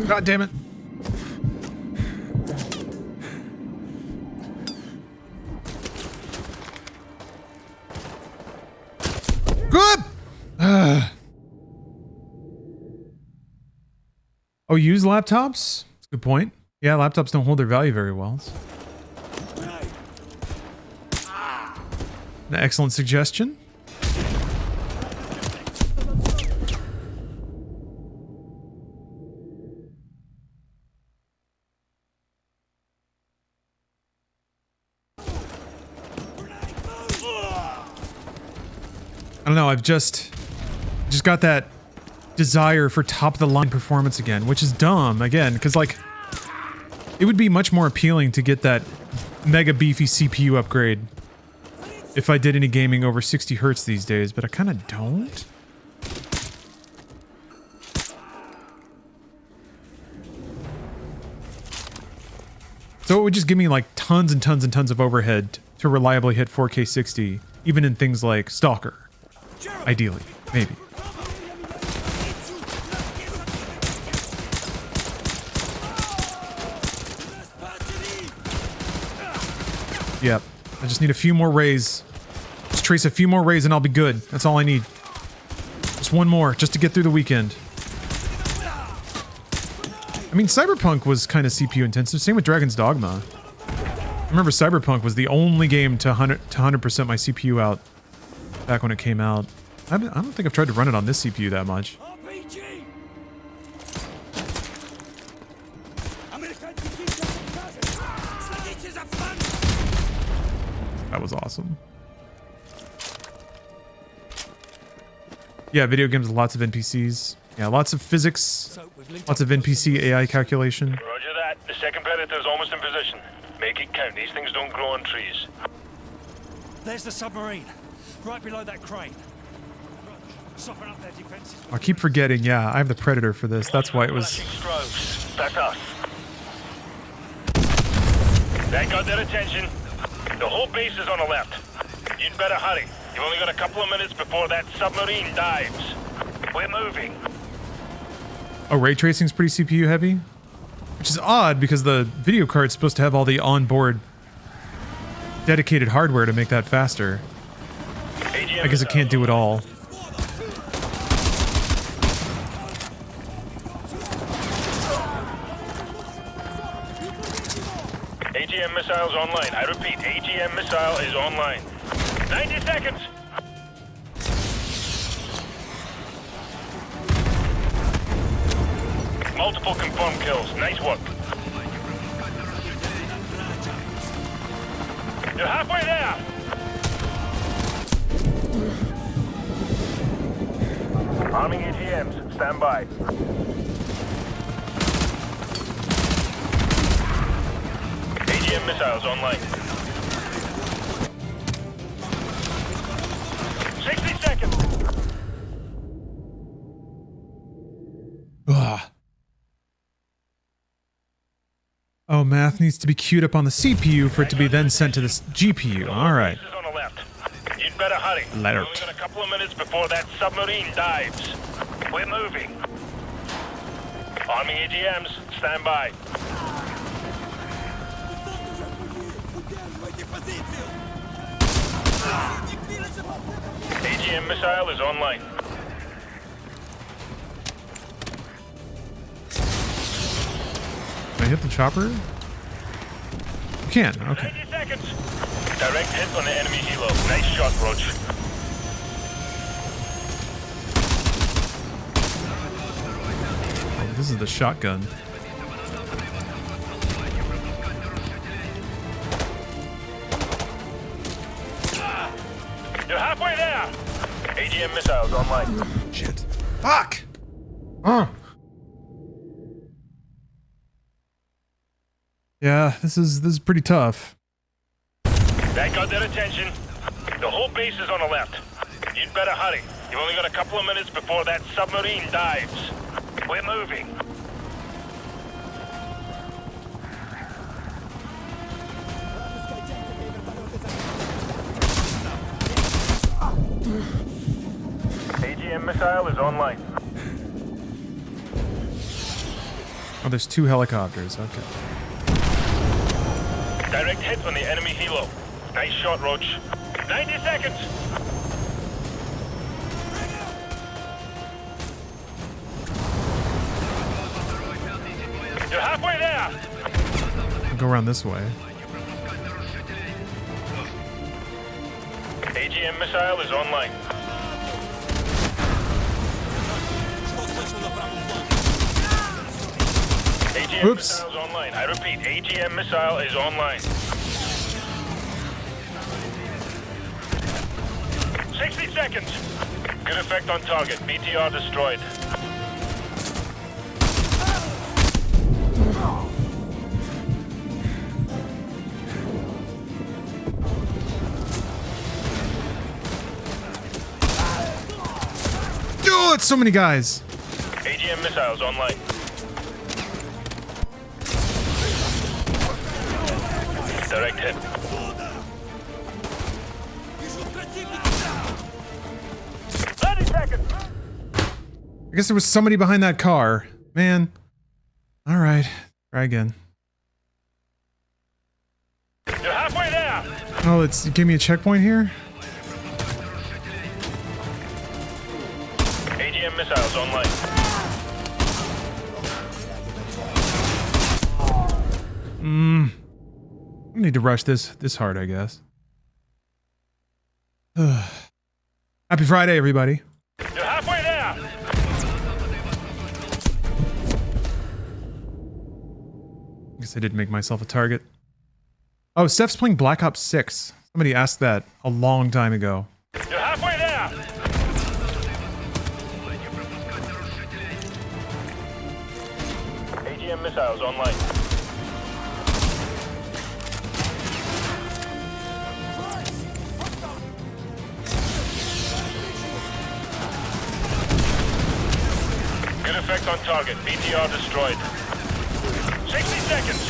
God damn it. Good. Oh, use laptops? That's a good point. Yeah, laptops don't hold their value very well. An excellent suggestion. don't know. I've just got that desire for top of the line performance again, which is dumb again, because like it would be much more appealing to get that mega beefy CPU upgrade if I did any gaming over 60 hertz these days, but I kind of don't. So it would just give me like tons and tons and tons of overhead to reliably hit 4K 60, even in things like Stalker. Ideally, maybe. Yep, I just need a few more rays. Just trace a few more rays and I'll be good. That's all I need. Just one more, just to get through the weekend. I mean, Cyberpunk was kind of CPU intensive. Same with Dragon's Dogma. I remember Cyberpunk was the only game to 100% my CPU out back when it came out. I don't think I've tried to run it on this CPU that much. That was awesome. Yeah, video games with lots of NPCs. Yeah, lots of physics, lots of NPC AI calculation. Roger that. The second predator's almost in position. Make it count. These things don't grow on trees. There's the submarine, right below that crane. Soften up their defenses. I keep forgetting, yeah, I have the Predator for this. That's why it was... That's us. That got their attention. The whole base is on the left. You'd better hurry. You've only got a couple of minutes before that submarine dives. We're moving. Oh, ray tracing's pretty CPU heavy? Which is odd because the video card's supposed to have all the onboard dedicated hardware to make that faster. I guess it can't do it all. AGM missile's online. I repeat, AGM missile is online. 90 seconds! Multiple confirmed kills. Nice work. You're halfway there! Arming AGMs. Stand by. AGM missiles online. 60 seconds! Ugh. Oh, math needs to be queued up on the CPU for it to be then sent to the GPU. Alright. You'd better hurry. Letter. We've only got a couple of minutes before that submarine dives. We're moving. Arming AGMs. Stand by. AGM missile is online. Can I hit the chopper? You can, okay. 90 seconds. Direct hit on the enemy helo. Nice shot, Roach. Oh, this is the shotgun. You're halfway there. AGM missiles online. Shit. Fuck! Oh. Yeah, this is pretty tough. That got their attention. The whole base is on the left. You'd better hurry. You've only got a couple of minutes before that submarine dives. We're moving. AGM missile is online. Oh, there's two helicopters, okay. Direct hit on the enemy helo. Nice shot, Roach. 90 seconds! You're halfway there! I'll go around this way. AGM missile is online. AGM missile is online. I repeat, AGM missile is online. 60 seconds. Good effect on target. BTR destroyed. Oh, it's so many guys. AGM missiles online. Direct hit. I guess there was somebody behind that car. Man. Alright. Try again. You're halfway there. Oh, it gave me a checkpoint here? AGM missiles online. I need to rush this hard, I guess. Happy Friday, everybody. You're halfway there. I guess I did make myself a target. Oh, Steph's playing Black Ops 6. Somebody asked that a long time ago. You're halfway there. AGM missiles online. Good effect on target. BTR destroyed. 60 seconds.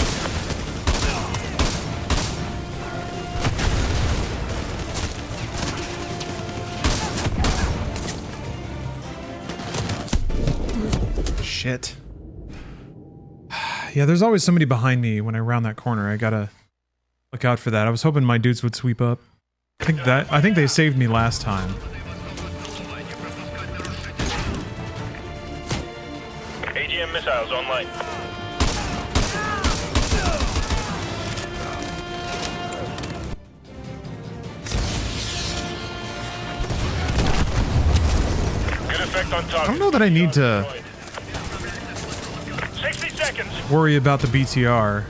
Shit. Yeah, there's always somebody behind me when I round that corner. I gotta look out for that. I was hoping my dudes would sweep up. I think they saved me last time. AGM missiles online. Good effect on target. I don't know that I need to 60 seconds. worry about the BTR.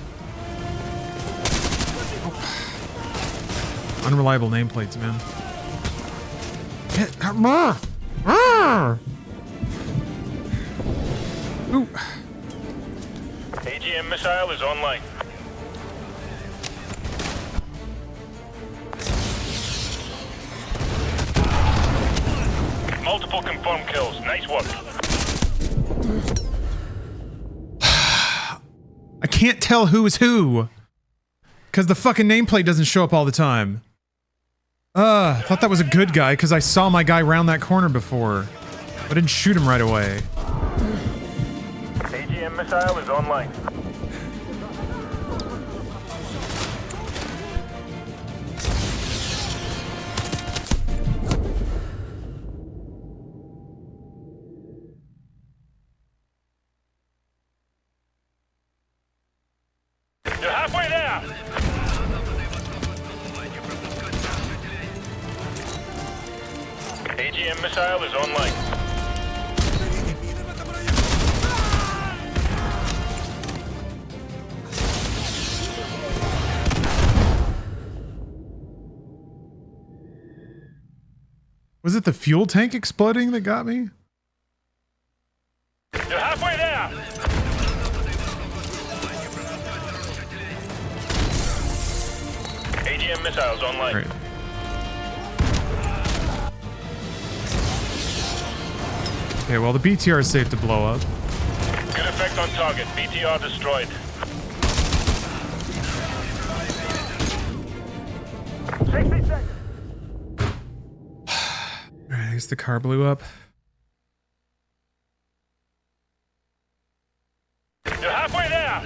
Unreliable nameplates, man. Ooh. AGM missile is online. Multiple confirmed kills. Nice work. I can't tell who is who. Because the fucking nameplate doesn't show up all the time. I thought that was a good guy because I saw my guy round that corner before. I didn't shoot him right away. AGM missile is online. You're halfway there. AGM missile is online. Was it the fuel tank exploding that got me? You're halfway there. AGM missiles online. Right. Okay, well the BTR is safe to blow up. Good effect on target. BTR destroyed. 60 seconds. Alright, I guess the car blew up. You're halfway there.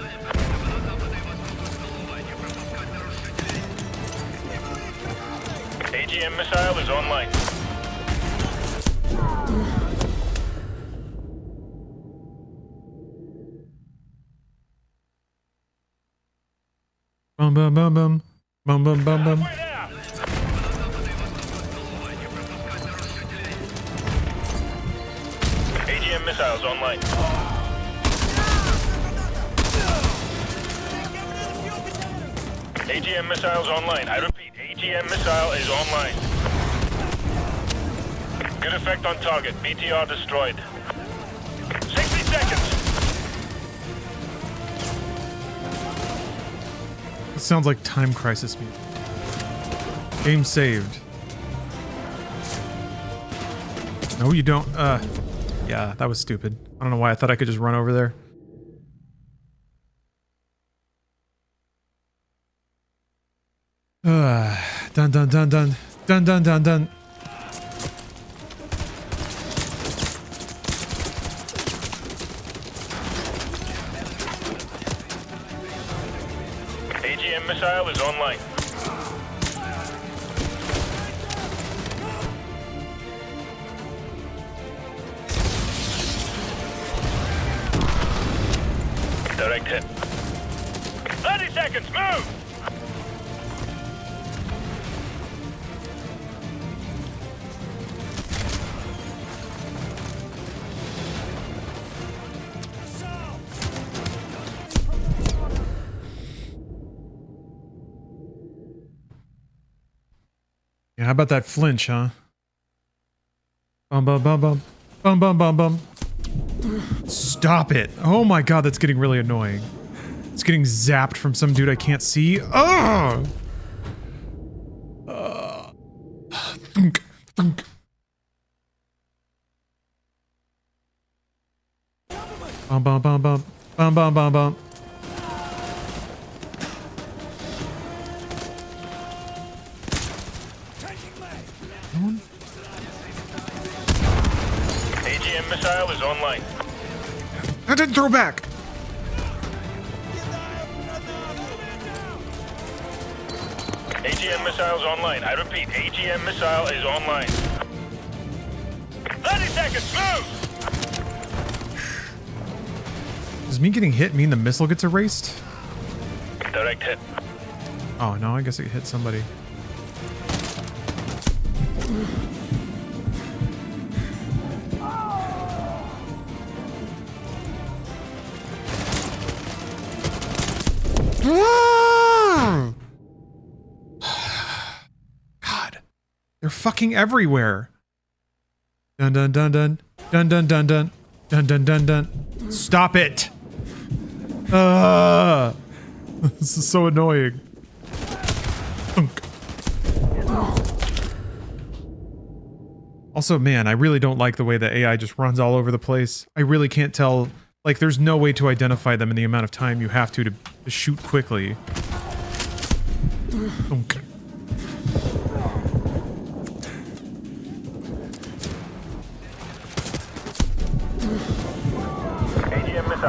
AGM missile is online. Bum bum bum bum. Bum bum bum bum. AGM missiles online. AGM missiles online. I repeat, AGM missile is online. Good effect on target. BTR destroyed. 60 seconds. It sounds like Time Crisis music. Game saved. No, you don't. Yeah, that was stupid. I don't know why I thought I could just run over there. Dun dun dun dun. Dun dun dun dun. AGM missile is online. Direct hit. 30 seconds, move! Yeah, how about that flinch, huh? Bum bum bum bum. Bum bum bum bum. Stop it. Oh my god, that's getting really annoying. It's getting zapped from some dude I can't see. Ugh! Thunk, thunk. Bum bum bum bum. Bum bum bum bum. AGM missile is online. I didn't throw back. AGM missile is online. I repeat, AGM missile is online. 30 seconds, move! Does me getting hit mean the missile gets erased? Direct hit. Oh no, I guess it hit somebody. God, they're fucking everywhere. Dun dun dun dun dun dun dun dun dun dun dun dun. Stop it! This is so annoying. Also, man, I really don't like the way the AI just runs all over the place. I really can't tell. Like, there's no way to identify them in the amount of time you have to shoot quickly.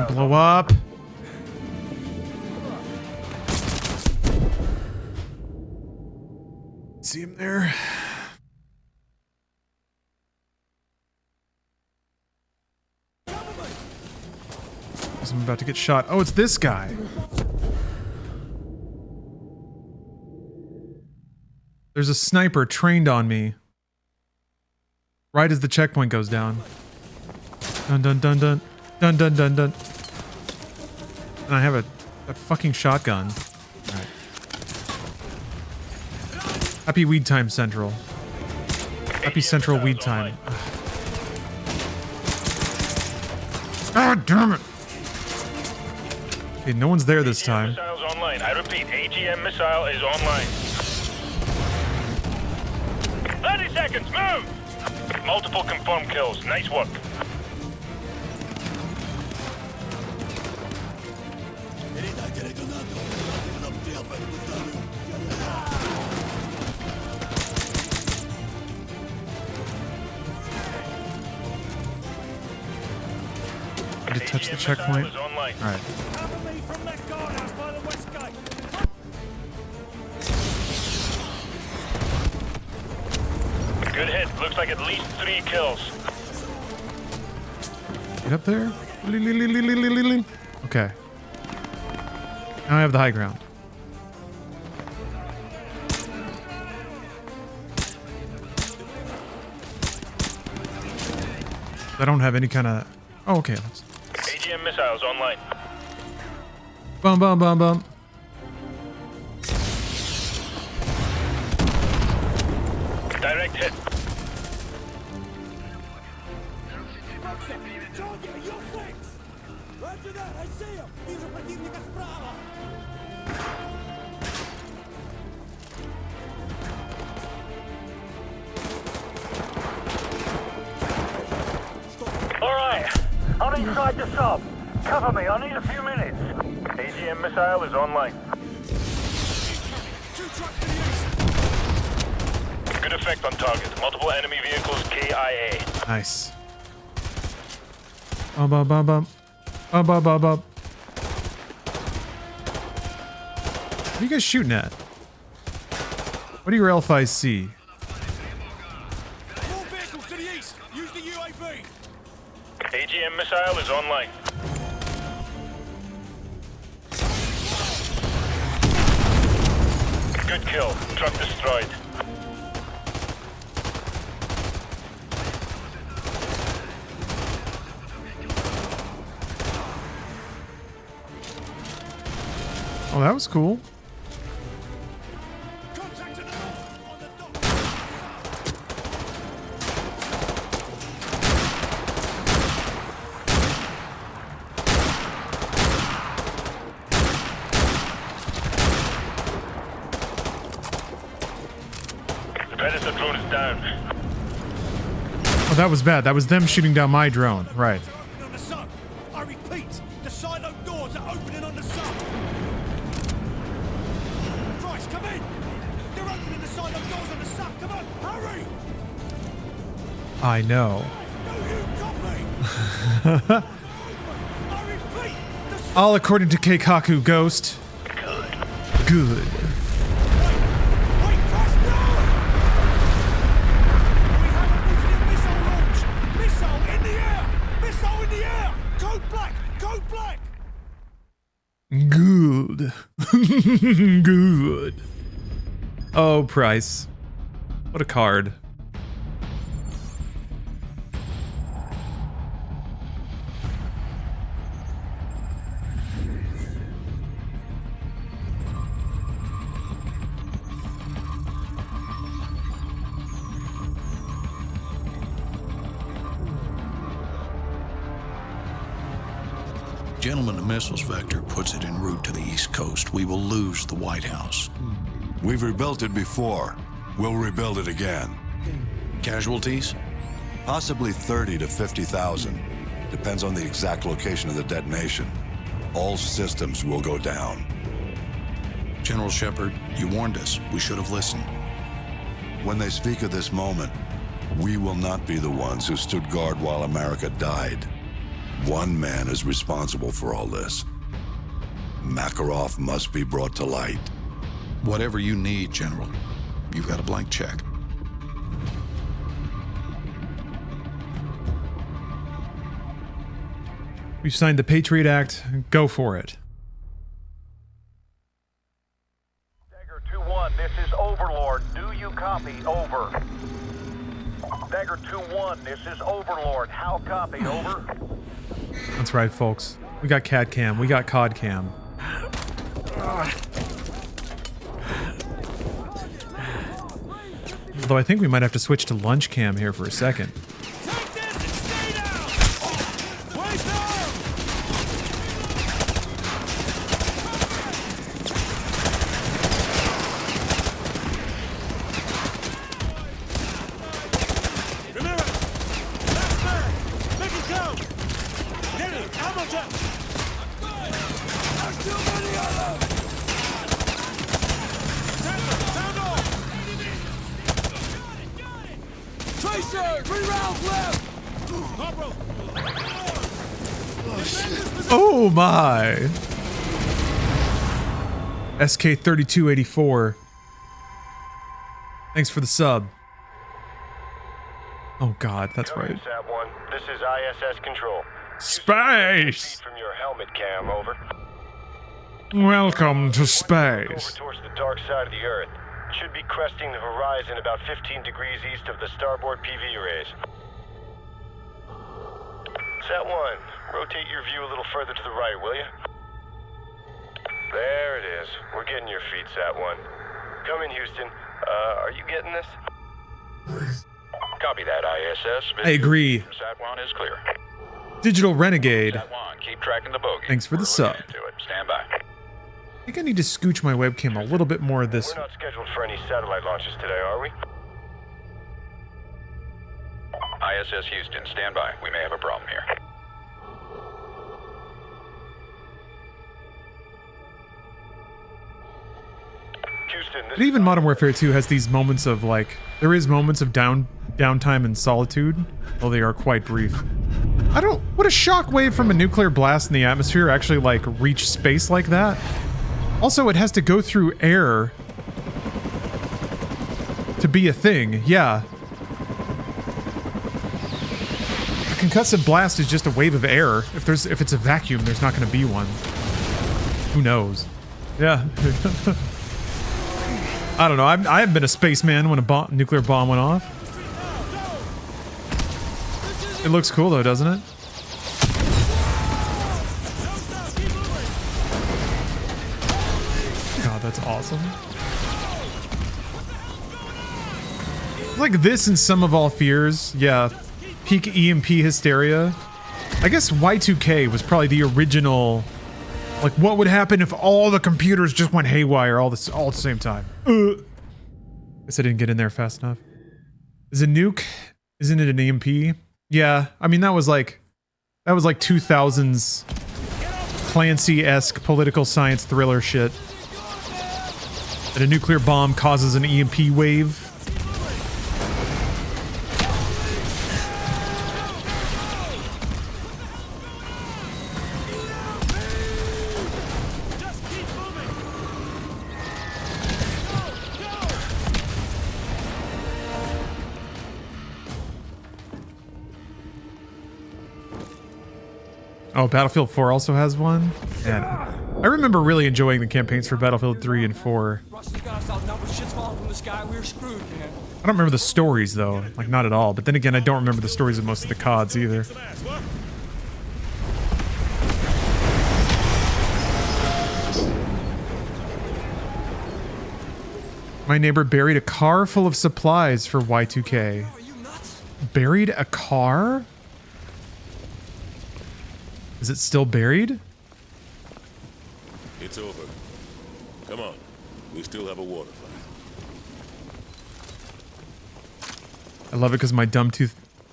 Blow up. See him there? I'm about to get shot. Oh, it's this guy. There's a sniper trained on me. Right as the checkpoint goes down. Dun dun dun dun. Dun dun dun dun. And I have a fucking shotgun. Alright. Happy weed time, Central. Happy Central weed time. God damn it! Okay, no one's there this time. Missile is online. I repeat, AGM missile is online. 30 seconds, move! Multiple confirmed kills. Nice work. Did it touch the checkpoint? Alright. Good hit. Looks like at least 3 kills. Get up there. Okay. Now I have the high ground. I don't have any kind of... Oh, okay. AGM missiles online. Bum, bum, bum, bum. Direct hit. Alright, I'm inside the sub. Cover me, I need a few minutes. AGM missile is online. Good effect on target. Multiple enemy vehicles KIA. Nice. What are you guys shooting at? What do your L5s see? More vehicles to the east. Use the UAV. AGM missile is online. Good kill. Truck destroyed. Oh, that was cool. Oh, that was bad. That was them shooting down my drone. Right. On the sub. I repeat, the silo doors are opening on the sub. Christ, come in! They're opening the silo doors on the sub. Come on, hurry! I know. All according to Keikaku Ghost. Good. Good. Good. Oh, Price. What a card. Gentlemen, the missiles vector puts it en route to the East Coast. We will lose the White House. We've rebuilt it before. We'll rebuild it again. Casualties? Possibly 30 to 50,000. Depends on the exact location of the detonation. All systems will go down. General Shepard, you warned us. We should have listened. When they speak of this moment, we will not be the ones who stood guard while America died. One man is responsible for all this. Makarov must be brought to light. Whatever you need, General. You've got a blank check. We've signed the Patriot Act. Go for it. Dagger 2-1, this is Overlord. Do you copy? Over. Dagger 2-1, this is Overlord. How copy? Over. That's right, folks. We got Cat Cam. We got Cod Cam. Although I think we might have to switch to Lunch Cam here for a second. Oh my! SK3284. Thanks for the sub. Oh god, that's right. Sat-1, this is ISS Control. Space! From your helmet cam, over. Welcome to Over space. towards the dark side of the Earth. Should be cresting the horizon about 15 degrees east of the starboard PV arrays. Sat-1, rotate your view a little further to the right, will you? There it is. We're getting your feet, Sat-1. Come in, Houston. Are you getting this? Copy that, ISS. I agree. Sat-1 is clear. Digital Renegade. Keep tracking the bogey. Thanks for the sub. Stand by. I think I need to scooch my webcam a little bit more this We're not scheduled for any satellite launches today, are we? ISS Houston, stand by. We may have a problem here. Houston, But even Modern Warfare 2 has these moments of like, there is moments of downtime and solitude, though they are quite brief. Would a shockwave from a nuclear blast in the atmosphere actually like reach space like that? Also, it has to go through air to be a thing, yeah. A concussive blast is just a wave of air. If it's a vacuum, there's not gonna be one. Who knows? Yeah. I don't know. I haven't been a spaceman when a nuclear bomb went off. It looks cool though, doesn't it? God, that's awesome. Like this and Sum of All Fears. Yeah. Peak EMP hysteria. I guess Y2K was probably the original. Like, what would happen if all the computers just went haywire all at the same time? Guess I didn't get in there fast enough. Is a nuke? Isn't it an EMP? Yeah, I mean that was like 2000s Clancy-esque political science thriller shit. That a nuclear bomb causes an EMP wave. Oh, Battlefield 4 also has one? And I remember really enjoying the campaigns for Battlefield 3 and 4. I don't remember the stories though, like not at all. But then again, I don't remember the stories of most of the CODs either. My neighbor buried a car full of supplies for Y2K. Buried a car? Is it still buried? It's over. Come on. We still have a water fight. I love it because my dumb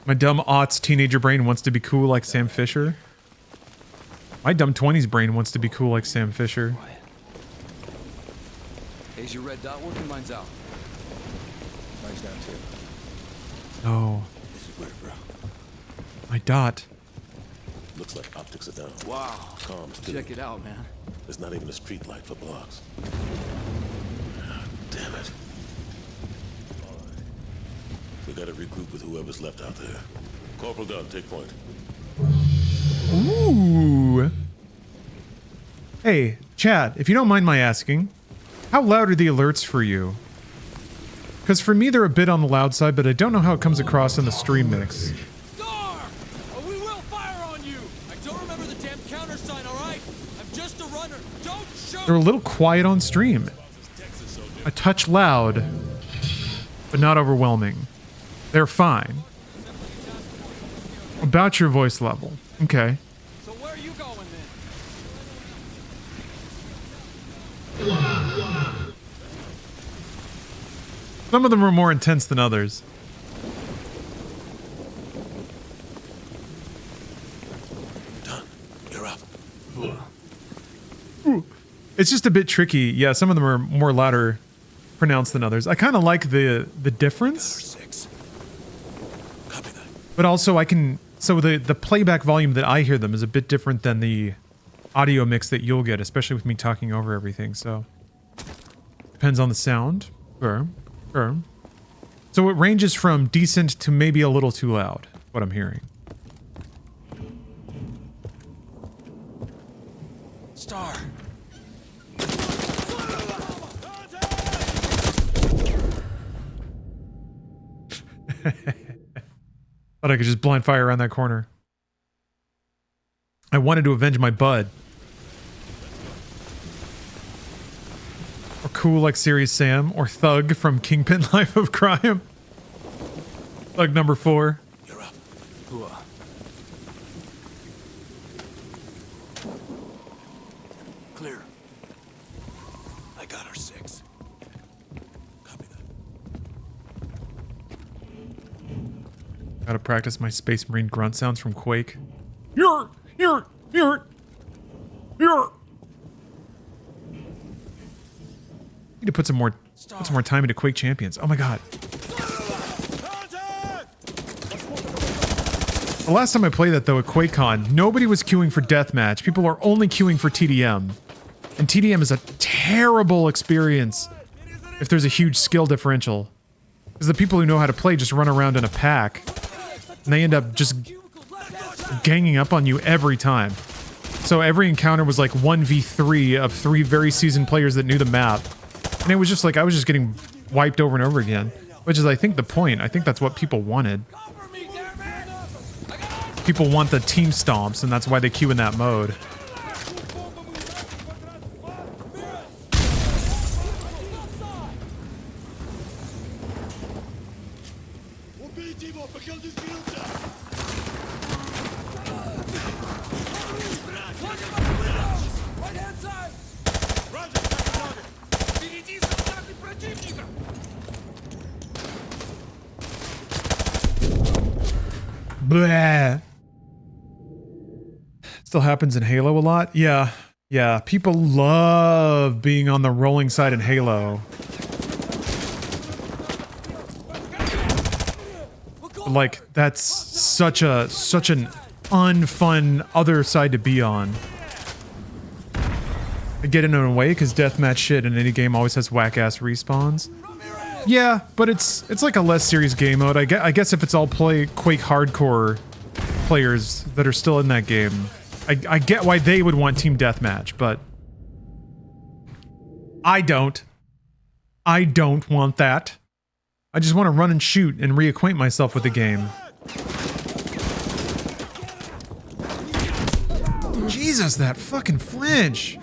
aughts teenager brain wants to be cool like Sam Fisher. My dumb 20s brain wants to be cool like Sam Fisher. Is your red dot working? Mine's out. Mine's down too. No. This is weird, bro. My dot. Looks like optics are down. Wow. Comms too. Check it out, man. There's not even a street light for blocks. Ah, damn it. All right. We gotta regroup with whoever's left out there. Corporal Dunn, take point. Ooh. Hey, Chad, if you don't mind my asking, how loud are the alerts for you? Because for me, they're a bit on the loud side, but I don't know how it comes across in the stream mix. They're a little quiet on stream. A touch loud, but not overwhelming. They're fine. About your voice level. Okay. So where are you going then? Some of them are more intense than others. Done. You're up. It's just a bit tricky. Yeah, some of them are more louder pronounced than others. I kind of like the difference. But also I can... So the playback volume that I hear them is a bit different than the audio mix that you'll get, especially with me talking over everything, so... Depends on the sound. Sure. So it ranges from decent to maybe a little too loud, what I'm hearing. Star. Thought I could just blind fire around that corner. I wanted to avenge my bud. Or cool like Serious Sam, or Thug from Kingpin Life of Crime. Thug number 4. You're up. Clear. I got our 6. Copy that. Gotta practice my Space Marine grunt sounds from Quake. Here. Need to put some more time into Quake Champions. Oh my god. The last time I played that though at QuakeCon, nobody was queuing for deathmatch. People are only queuing for TDM. And TDM is a terrible experience if there's a huge skill differential. Because the people who know how to play just run around in a pack. And they end up just ganging up on you every time. So every encounter was like 1v3 of 3 very seasoned players that knew the map. And it was just like, I was just getting wiped over and over again. Which is, I think, the point. I think that's what people wanted. People want the team stomps, and that's why they queue in that mode. Blah. Still happens in Halo a lot. Yeah. People love being on the rolling side in Halo. Like, that's such an unfun other side to be on. I get in a way because deathmatch shit in any game always has whack-ass respawns. Yeah, but it's like a less serious game mode. I guess if it's all Quake hardcore players that are still in that game, I get why they would want team deathmatch, but I don't want that. I just want to run and shoot and reacquaint myself with the game. Jesus, that fucking flinch.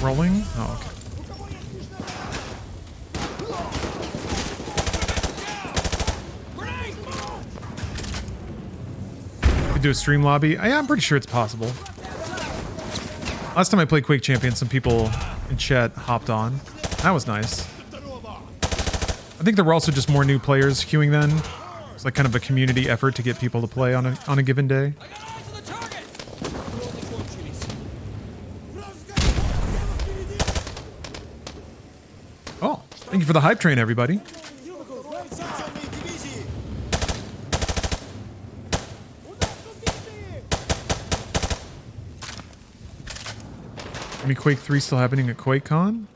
Rolling? Oh, okay. Could do a stream lobby? I'm pretty sure it's possible. Last time I played Quake Champions, some people in chat hopped on. That was nice. I think there were also just more new players queuing then. It's like kind of a community effort to get people to play on a given day. Thank you for the hype train, everybody. I mean, Quake 3 still happening at QuakeCon?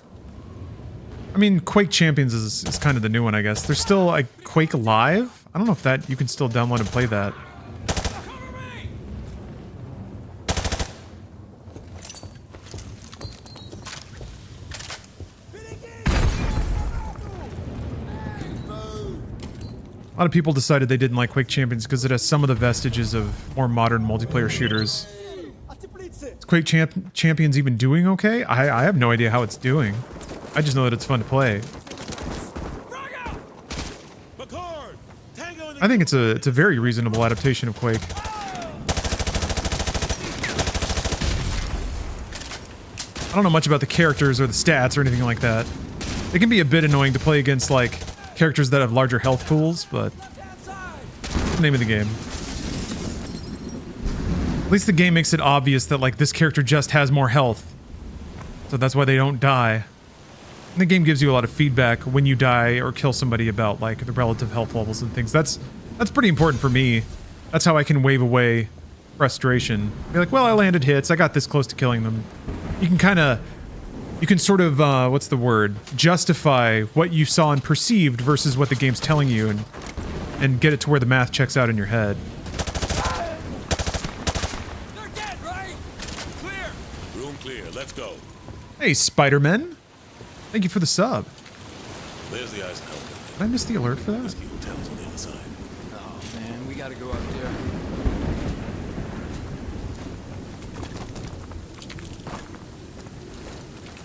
I mean, Quake Champions is kind of the new one, I guess. There's still like Quake Live? I don't know if that you can still download and play that. A lot of people decided they didn't like Quake Champions because it has some of the vestiges of more modern multiplayer shooters. Is Quake Champions even doing okay? I have no idea how it's doing. I just know that it's fun to play. I think it's a very reasonable adaptation of Quake. I don't know much about the characters or the stats or anything like that. It can be a bit annoying to play against, like, characters that have larger health pools, but that's the name of the game. At least the game makes it obvious that, like, this character just has more health. So that's why they don't die. And the game gives you a lot of feedback when you die or kill somebody about, like, the relative health levels and things. That's pretty important for me. That's how I can wave away frustration. Be like, well, I landed hits. I got this close to killing them. You can sort of, what's the word? Justify what you saw and perceived versus what the game's telling you and get it to where the math checks out in your head. They're dead, right? Clear. Room clear. Let's go. Hey, Spider-Man. Thank you for the sub. There's the eyes and help. Did I miss the alert for that? Whiskey Hotel's on the other side. Oh, man, we gotta go up there.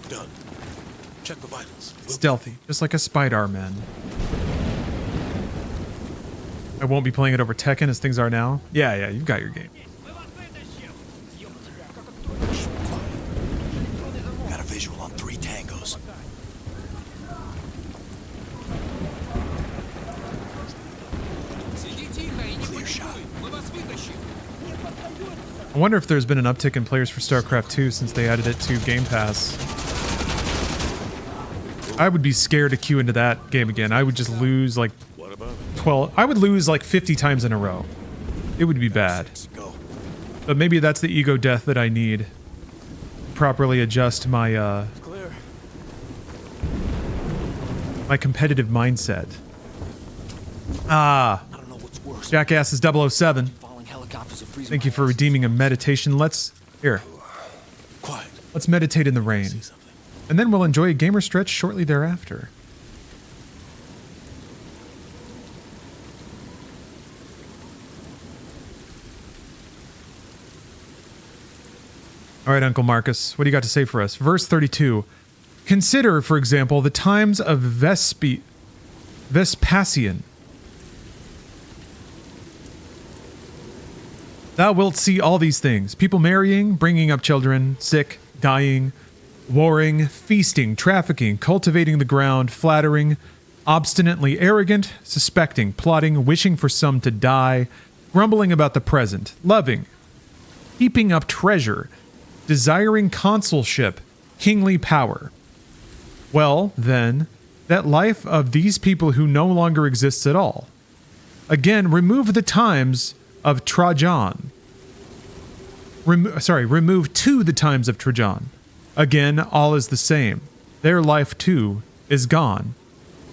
Done. Check the vitals. Stealthy, just like a spider man. I won't be playing it over Tekken as things are now. Yeah, you've got your game. Got a visual on 3 tangos. Clear shot. I wonder if there's been an uptick in players for StarCraft 2 since they added it to Game Pass. I would be scared to queue into that game again. I would just lose like 12. I would lose like 50 times in a row. It would be bad. But maybe that's the ego death that I need to properly adjust my my competitive mindset. Jackass is 007. Thank you for redeeming a meditation. Let's meditate in the rain. And then we'll enjoy a gamer stretch shortly thereafter. All right, Uncle Marcus, what do you got to say for us? Verse 32. Consider, for example, the times of Vespasian. Thou wilt see all these things. People marrying, bringing up children, sick, dying, warring, feasting, trafficking, cultivating the ground, flattering, obstinately arrogant, suspecting, plotting, wishing for some to die, grumbling about the present, loving, heaping up treasure, desiring consulship, kingly power. Well, then, that life of these people who no longer exists at all. Again, remove the times of Trajan. Remove to the times of Trajan. Again, all is the same. Their life, too, is gone.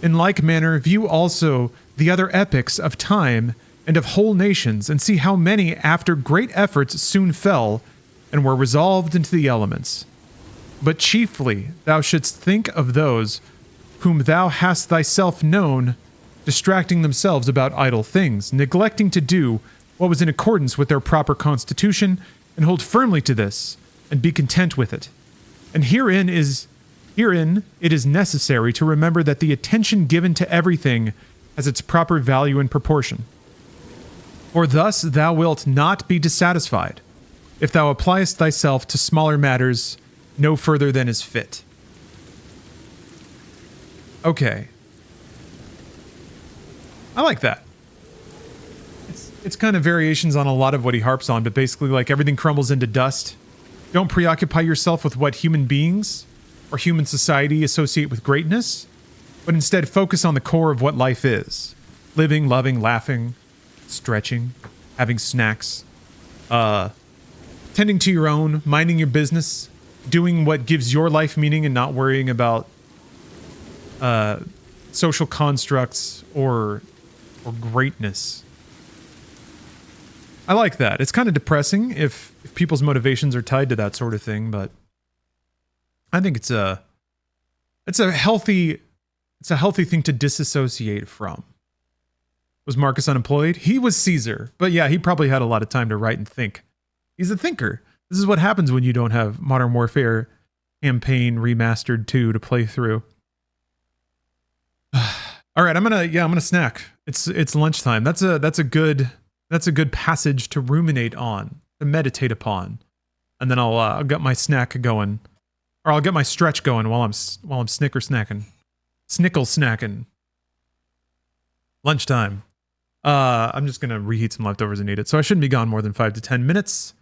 In like manner, view also the other epochs of time and of whole nations, and see how many, after great efforts, soon fell, and were resolved into the elements. But chiefly thou shouldst think of those whom thou hast thyself known, distracting themselves about idle things, neglecting to do what was in accordance with their proper constitution, and hold firmly to this, and be content with it. And herein it is necessary to remember that the attention given to everything has its proper value and proportion. For thus thou wilt not be dissatisfied, if thou appliest thyself to smaller matters no further than is fit. Okay. I like that. It's kind of variations on a lot of what he harps on, but basically like everything crumbles into dust. Don't preoccupy yourself with what human beings or human society associate with greatness, but instead focus on the core of what life is. Living, loving, laughing, stretching, having snacks, tending to your own, minding your business, doing what gives your life meaning and not worrying about social constructs or greatness. I like that. It's kind of depressing if people's motivations are tied to that sort of thing, but I think it's a healthy thing to disassociate from. Was Marcus unemployed? He was Caesar, but yeah, he probably had a lot of time to write and think. He's a thinker. This is what happens when you don't have Modern Warfare Campaign Remastered 2 to play through. All right, I'm gonna snack. It's lunchtime. That's a good passage to ruminate on, to meditate upon, and then I'll get my snack going, or I'll get my stretch going while I'm snickle snacking. Lunchtime. I'm just gonna reheat some leftovers and eat it, so I shouldn't be gone more than 5 to 10 minutes.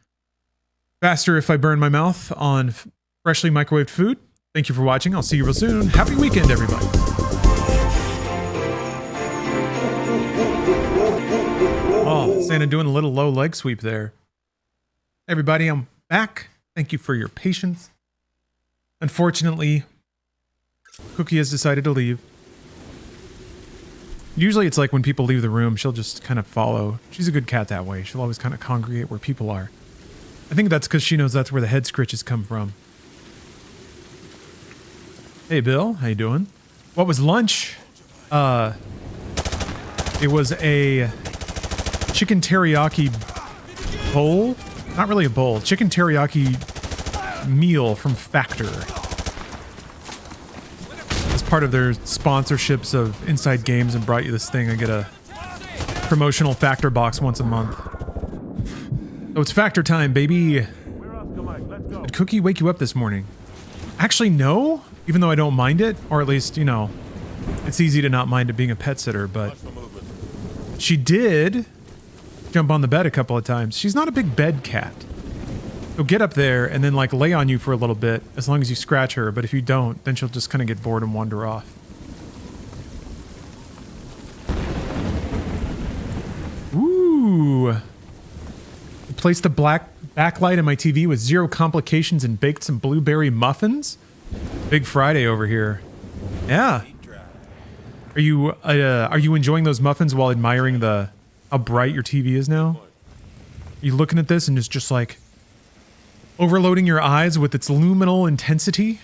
Faster if I burn my mouth on freshly microwaved food. Thank you for watching. I'll see you real soon. Happy weekend, everybody. Oh, Santa doing a little low leg sweep there. Everybody, I'm back. Thank you for your patience. Unfortunately, Cookie has decided to leave. Usually it's like when people leave the room, she'll just kind of follow. She's a good cat that way. She'll always kind of congregate where people are. I think that's because she knows that's where the head scritches come from. Hey, Bill. How you doing? What was lunch? It was a chicken teriyaki bowl. Not really a bowl. Chicken teriyaki meal from Factor. As part of their sponsorships of Inside Games and brought you this thing. I get a promotional Factor box once a month. So it's Factor time, baby. Did Cookie wake you up this morning? Actually, no. Even though I don't mind it. Or at least, you know, it's easy to not mind it being a pet sitter, but she did jump on the bed a couple of times. She's not a big bed cat. She'll get up there and then like lay on you for a little bit as long as you scratch her, but if you don't, then she'll just kind of get bored and wander off. Ooh. Replaced the black backlight in my TV with zero complications and baked some blueberry muffins. Big Friday over here. Yeah. Are you enjoying those muffins while admiring how bright your TV is now? Are you looking at this and it's just like overloading your eyes with its luminal intensity?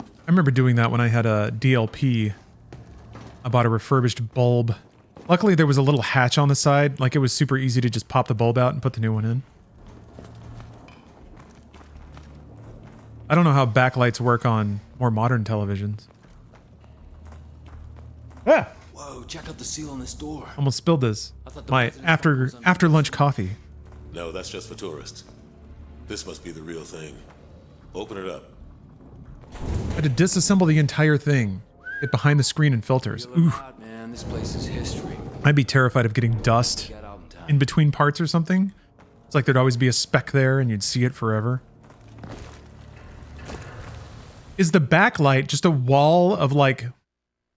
I remember doing that when I had a DLP. I bought a refurbished bulb. Luckily there was a little hatch on the side, like it was super easy to just pop the bulb out and put the new one in. I don't know how backlights work on more modern televisions. Yeah. Whoa, check out the seal on this door. Almost spilled this. My after lunch coffee. No, that's just for tourists. This must be the real thing. Open it up. I had to disassemble the entire thing. Get behind the screen and filters. Ooh. Man, this place is history. I'd be terrified of getting dust in between parts or something. It's like there'd always be a speck there and you'd see it forever. Is the backlight just a wall of like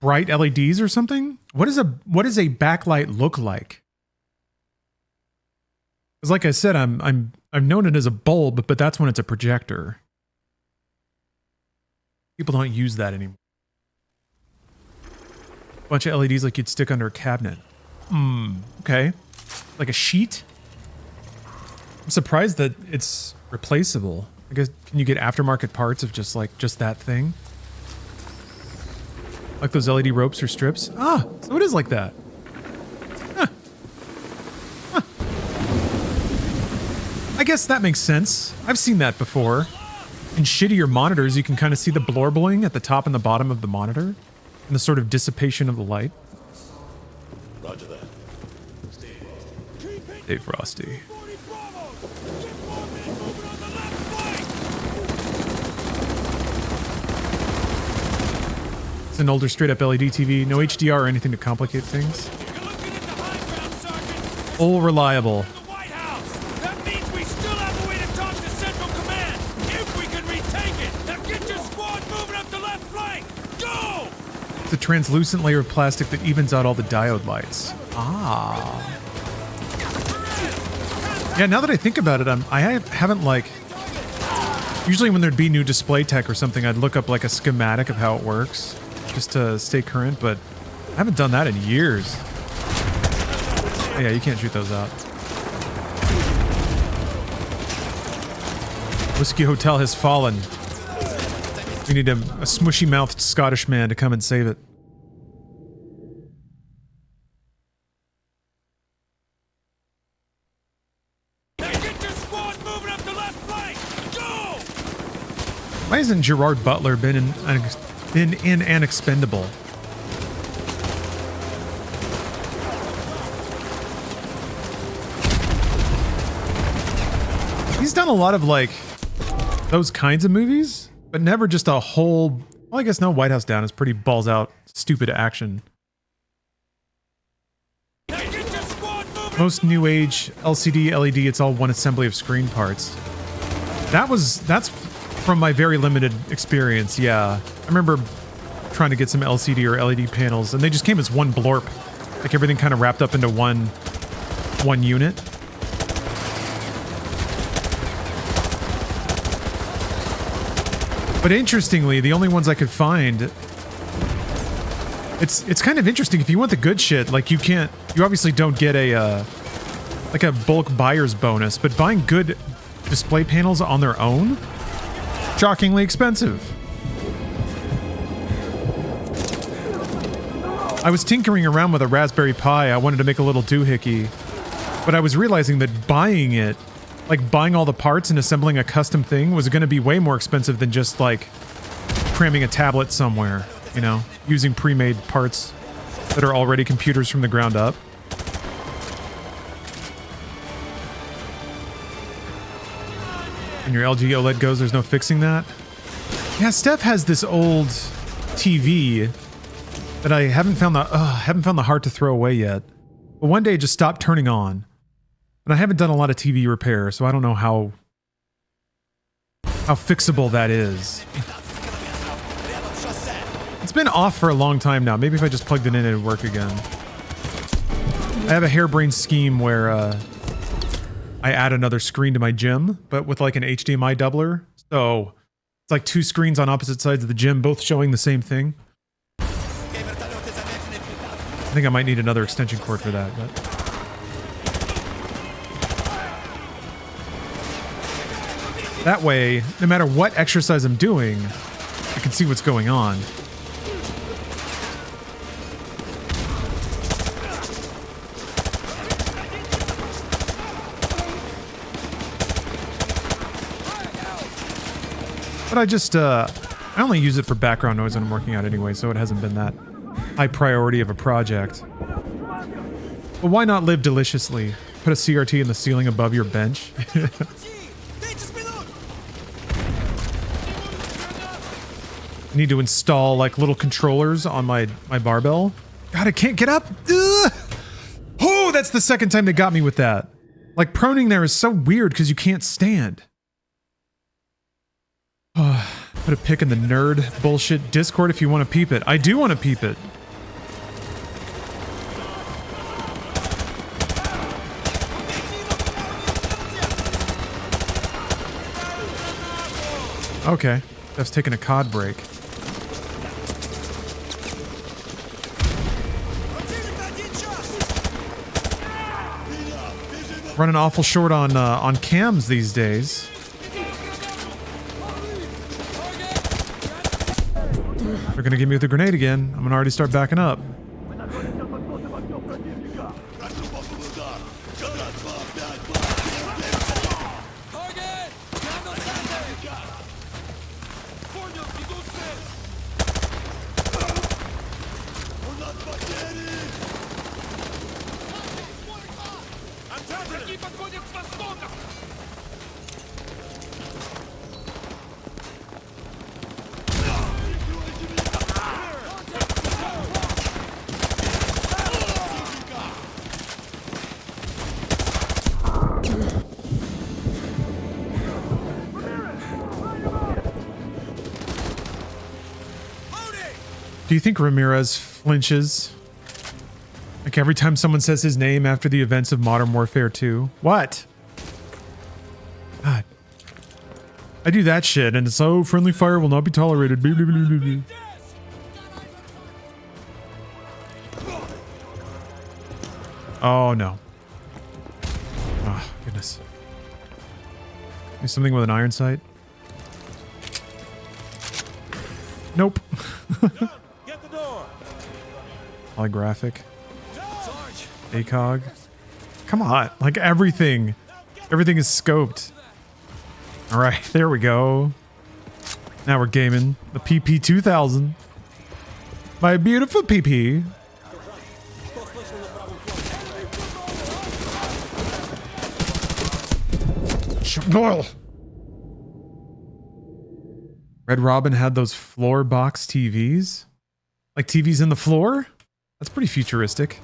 bright LEDs or something? What does a backlight look like? Because like I said, I've known it as a bulb, but that's when it's a projector. People don't use that anymore. Bunch of LEDs like you'd stick under a cabinet. Okay. Like a sheet? I'm surprised that it's replaceable. I guess, can you get aftermarket parts of just that thing? Like those LED ropes or strips? Ah, so it is like that. Huh. Huh. I guess that makes sense. I've seen that before. In shittier monitors, you can kind of see the blorbling at the top and the bottom of the monitor. And the sort of dissipation of the light. Roger that. Stay frosty. It's an older straight up LED TV. No HDR or anything to complicate things. All reliable. That means we still have a way to talk to Central Command. If we can retake it, now get your squad moving up the left flank. Go! It's a translucent layer of plastic that evens out all the diode lights. Ah. Yeah, now that I think about it, I haven't like... Usually when there'd be new display tech or something, I'd look up like a schematic of how it works. Just to stay current, but I haven't done that in years. Oh, yeah, you can't shoot those out. Whiskey Hotel has fallen. We need a smushy-mouthed Scottish man to come and save it. Why hasn't Gerard Butler been in an Expendable? He's done a lot of like those kinds of movies, but never just a whole. Well, I guess no. White House Down is pretty balls out, stupid action. Most new age LCD, LED, it's all one assembly of screen parts. That's from my very limited experience. Yeah, I remember trying to get some LCD or LED panels, and they just came as one blorp, like everything kind of wrapped up into one unit. But interestingly, the only ones I could find, it's kind of interesting. If you want the good shit, like you obviously don't get a like a bulk buyer's bonus, but buying good display panels on their own, shockingly expensive. I was tinkering around with a Raspberry Pi. I wanted to make a little doohickey, but I was realizing that buying it, like buying all the parts and assembling a custom thing, was going to be way more expensive than just like cramming a tablet somewhere, you know, using pre-made parts that are already computers from the ground up. When your LG OLED goes, there's no fixing that. Yeah, Steph has this old TV that I haven't found the heart to throw away yet. But one day it just stopped turning on. And I haven't done a lot of TV repair, so I don't know how fixable that is. It's been off for a long time now. Maybe if I just plugged it in, it'd work again. I have a harebrained scheme where I add another screen to my gym, but with like an HDMI doubler. So it's like two screens on opposite sides of the gym, both showing the same thing. I think I might need another extension cord for that, but that way, no matter what exercise I'm doing, I can see what's going on. But I just, I only use it for background noise when I'm working out anyway, so it hasn't been that high priority of a project. But why not live deliciously? Put a CRT in the ceiling above your bench. I need to install like little controllers on my barbell. God, I can't get up. Ugh! Oh, that's the second time they got me with that. Like proning there is so weird because you can't stand. Put a pic in the nerd bullshit Discord if you want to peep it. I do want to peep it. Okay, Steph's taking a COD break. Running awful short on cams these days. They're gonna give me with a grenade again. I'm gonna already start backing up. Do you think Ramirez flinches? Like every time someone says his name after the events of Modern Warfare 2? What? God. I do that shit and it's so friendly fire will not be tolerated. Blah, blah, blah, blah, blah. Oh no. Oh, goodness. Maybe something with an iron sight? Nope. Holographic. ACOG. Come on, like everything is scoped. All right, there we go. Now we're gaming the PP 2000. My beautiful PP. Doyle. Red Robin had those floor box TVs? Like TVs in the floor? That's pretty futuristic.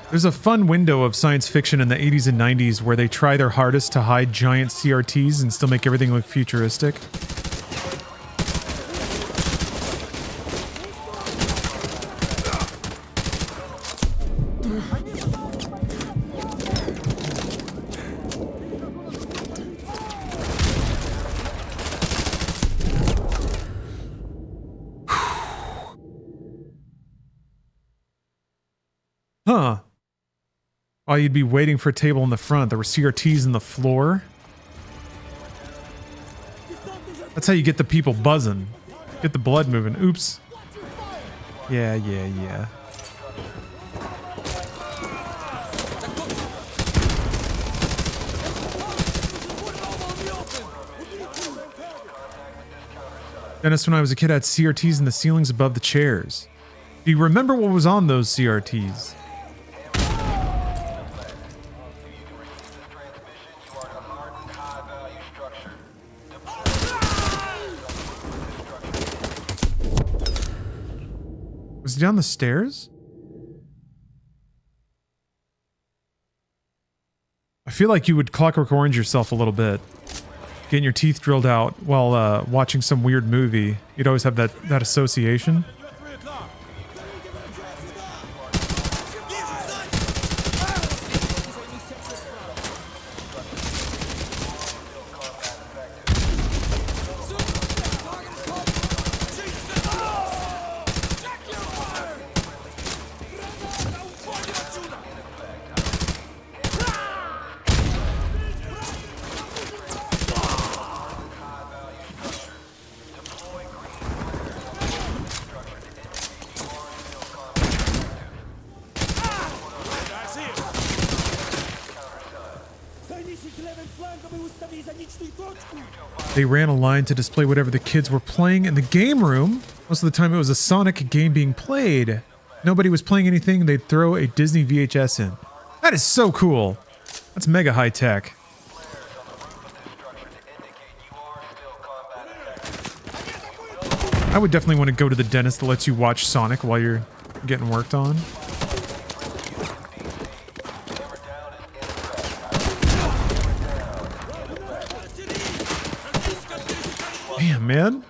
There's a fun window of science fiction in the 80s and 90s where they try their hardest to hide giant CRTs and still make everything look futuristic. Huh. Oh, you'd be waiting for a table in the front. There were CRTs in the floor. That's how you get the people buzzing. Get the blood moving. Oops. Yeah. Dennis, when I was a kid, I had CRTs in the ceilings above the chairs. Do you remember what was on those CRTs? Was he down the stairs? I feel like you would Clockwork Orange yourself a little bit. Getting your teeth drilled out while watching some weird movie. You'd always have that association. They ran a line to display whatever the kids were playing in the game room. Most of the time it was a Sonic game being played. Nobody was playing anything, they'd throw a Disney VHS in. That is so cool. That's mega high tech. I would definitely want to go to the dentist that lets you watch Sonic while you're getting worked on. Damn, man.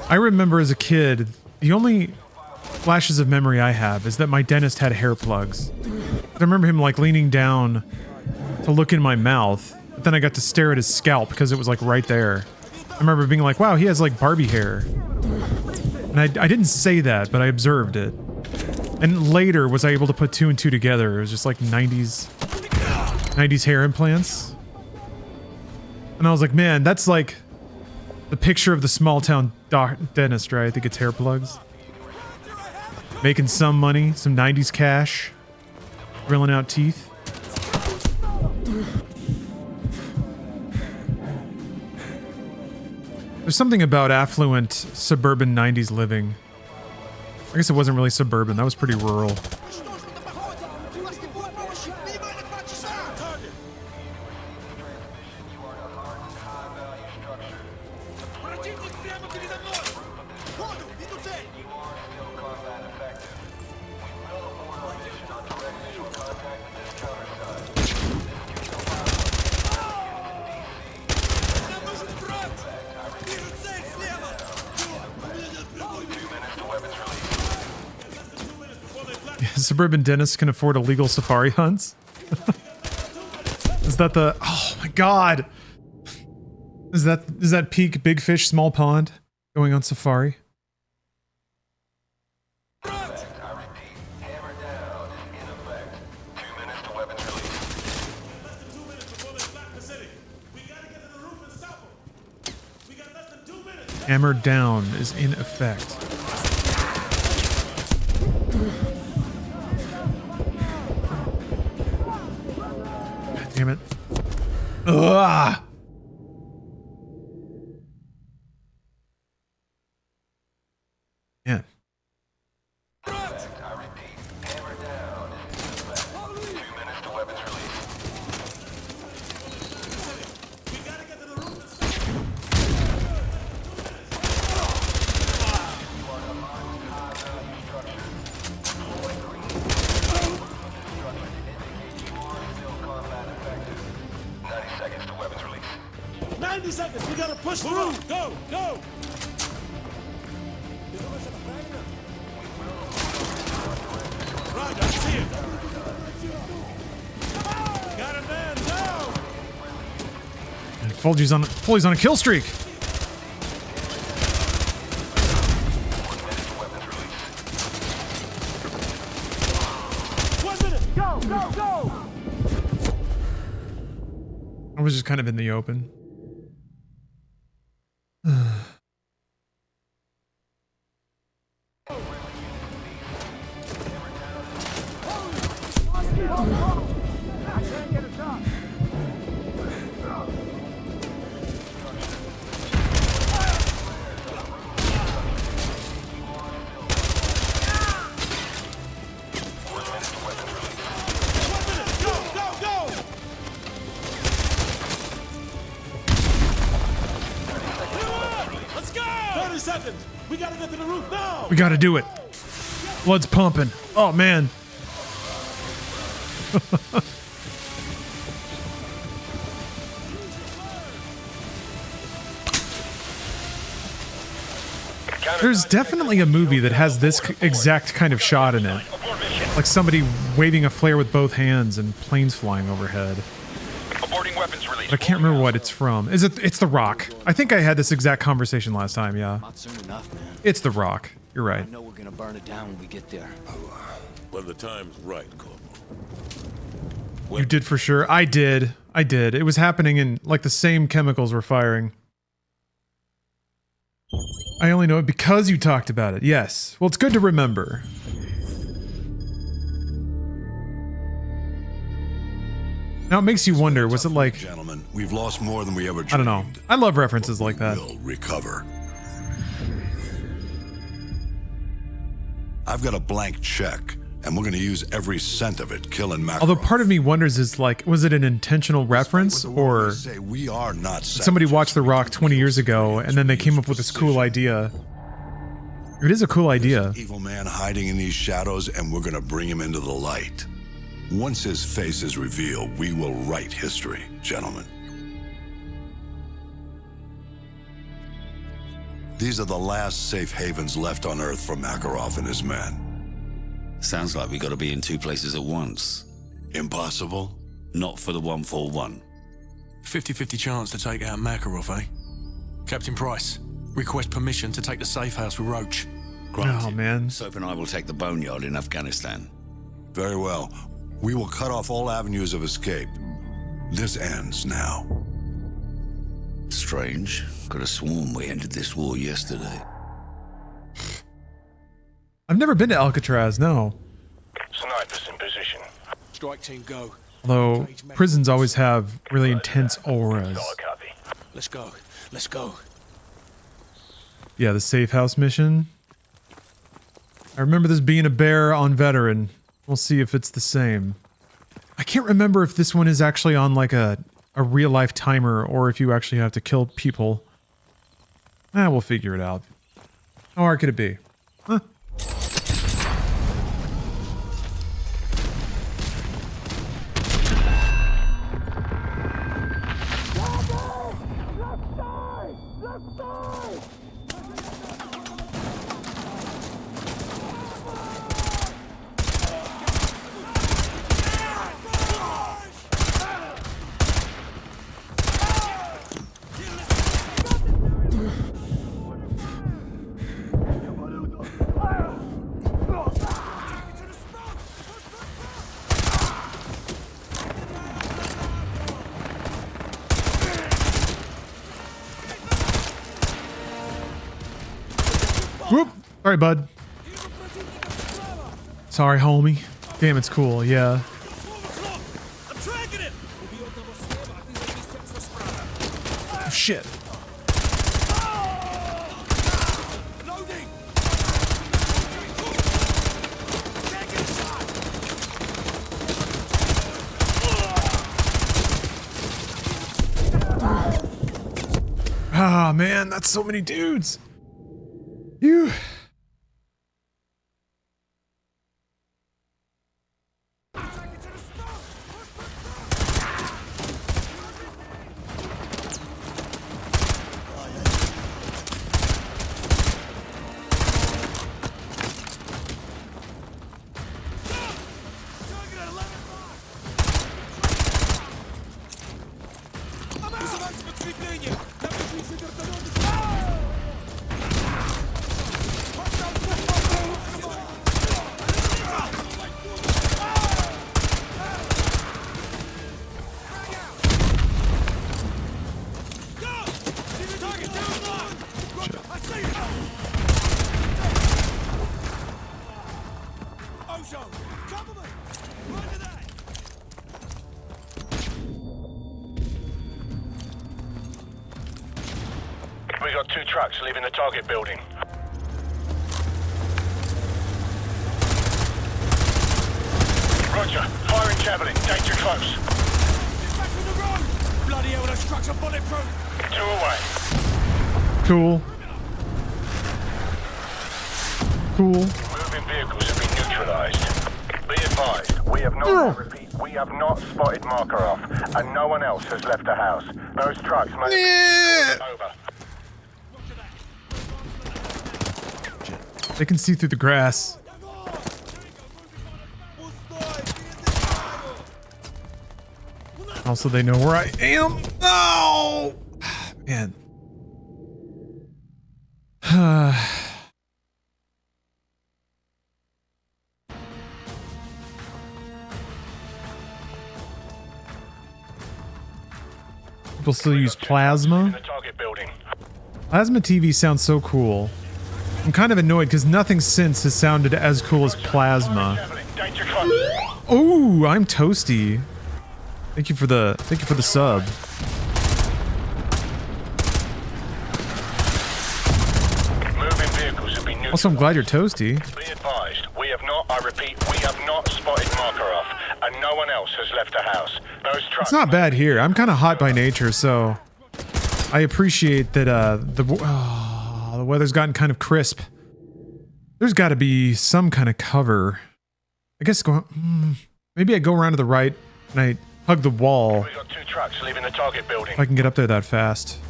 I remember as a kid, the only flashes of memory I have is that my dentist had hair plugs. I remember him like leaning down to look in my mouth, but then I got to stare at his scalp because it was like right there. I remember being like, wow, he has like Barbie hair. And I didn't say that, but I observed it. And later was I able to put two and two together. It was just like 90s hair implants. And I was like, man, that's like the picture of the small town dentist, right? That gets hair plugs. Making some money, some 90s cash. Drilling out teeth. There's something about affluent suburban 90s living. I guess it wasn't really suburban, that was pretty rural. Suburban dentists can afford illegal safari hunts. Is that the... Oh my god! Is that peak big fish, small pond going on safari? Hammer down is in effect. Damn it. Ugh. Yeah. Push through! Go! Go! Right, I see him! Got a man down! And Foley's on a kill streak. Go, go, go! I was just kind of in the open. We gotta get to the roof now! We gotta do it. Blood's pumping. Oh man. There's definitely a movie that has this exact kind of shot in it. Like somebody waving a flare with both hands and planes flying overhead. But I can't remember what it's from. It's The Rock. I think I had this exact conversation last time, yeah. Not soon enough, man. It's The Rock. You're right. I know we're gonna burn it down when we get there. When the time's right, Corporal. You did for sure. I did. It was happening in, like, the same chemicals were firing. I only know it because you talked about it. Yes. Well, it's good to remember. Now it makes you wonder, was it like... Gentlemen, we've lost more than we ever dreamed. I don't know. I love references like that. We'll recover. I've got a blank check, and we're going to use every cent of it, killing Makarov. Although part of me wonders is like, was it an intentional reference, or we are not somebody watched The Rock 20 years ago and then they came up with this cool idea? It is a cool idea. Evil man hiding in these shadows, and we're going to bring him into the light. Once his face is revealed, we will write history, gentlemen. These are the last safe havens left on Earth for Makarov and his men. Sounds like we gotta be in two places at once. Impossible? Not for the 141. 50-50 chance to take out Makarov, eh? Captain Price, request permission to take the safe house with Roach. Oh, man. Soap and I will take the boneyard in Afghanistan. Very well. We will cut off all avenues of escape. This ends now. Strange. Could have sworn we ended this war yesterday. I've never been to Alcatraz, no. Snipers in position. Strike team, go. Although prisons always have really intense auras. Let's go. Let's go. Yeah, the safe house mission. I remember this being a bear on Veteran. We'll see if it's the same. I can't remember if this one is actually on like a real life timer or if you actually have to kill people. We'll figure it out. How hard could it be? Huh? Whoop! Sorry, bud. Sorry, homie. Damn, it's cool, yeah. Oh, shit. Ah, man, that's so many dudes. You. We got 2 trucks leaving the target building. Roger. Firing javelin. Danger close. Back on the road! Bloody hell, those trucks are bulletproof! 2 away. Cool. Cool. Moving vehicles have been neutralized. Be advised, we have not, repeat, we have not spotted Makarov, and no one else has left the house. Those trucks may have been over. They can see through the grass. Also, they know where I am. Oh, man. People still use plasma. Plasma TV sounds so cool. I'm kind of annoyed because nothing since has sounded as cool as plasma. Oh, I'm toasty. Thank you for the sub. Moving vehicles have been neutralized. Also, I'm glad you're toasty. Be advised, we have not, I repeat, we have not spotted Makarov, and no one else has left the house. Those trucks. It's not bad here. I'm kind of hot by nature, so I appreciate that the weather's gotten kind of crisp. There's got to be some kind of cover. I guess maybe I go around to the right and I hug the wall. We got 2 trucks leaving the target building. If I can get up there that fast.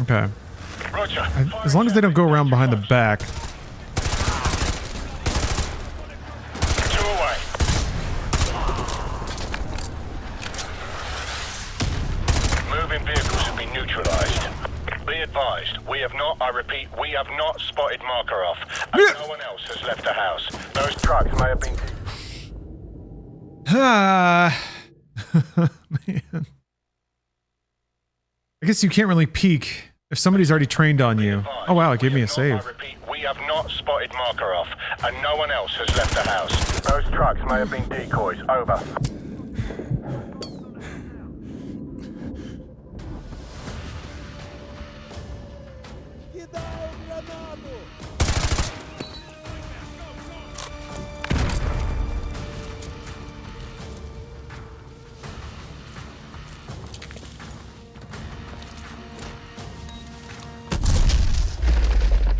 Okay. Roger. As long as they don't go around behind the back. 2 away. Moving vehicles have been neutralized. Be advised, we have not, I repeat, we have not spotted Makarov, and no one else has left the house. Those trucks may have been... Man. I guess you can't really peek if somebody's already trained on you. Oh wow, it gave me a save. We have not spotted Makarov, and no one else has left the house. Those trucks may have been decoys. Over.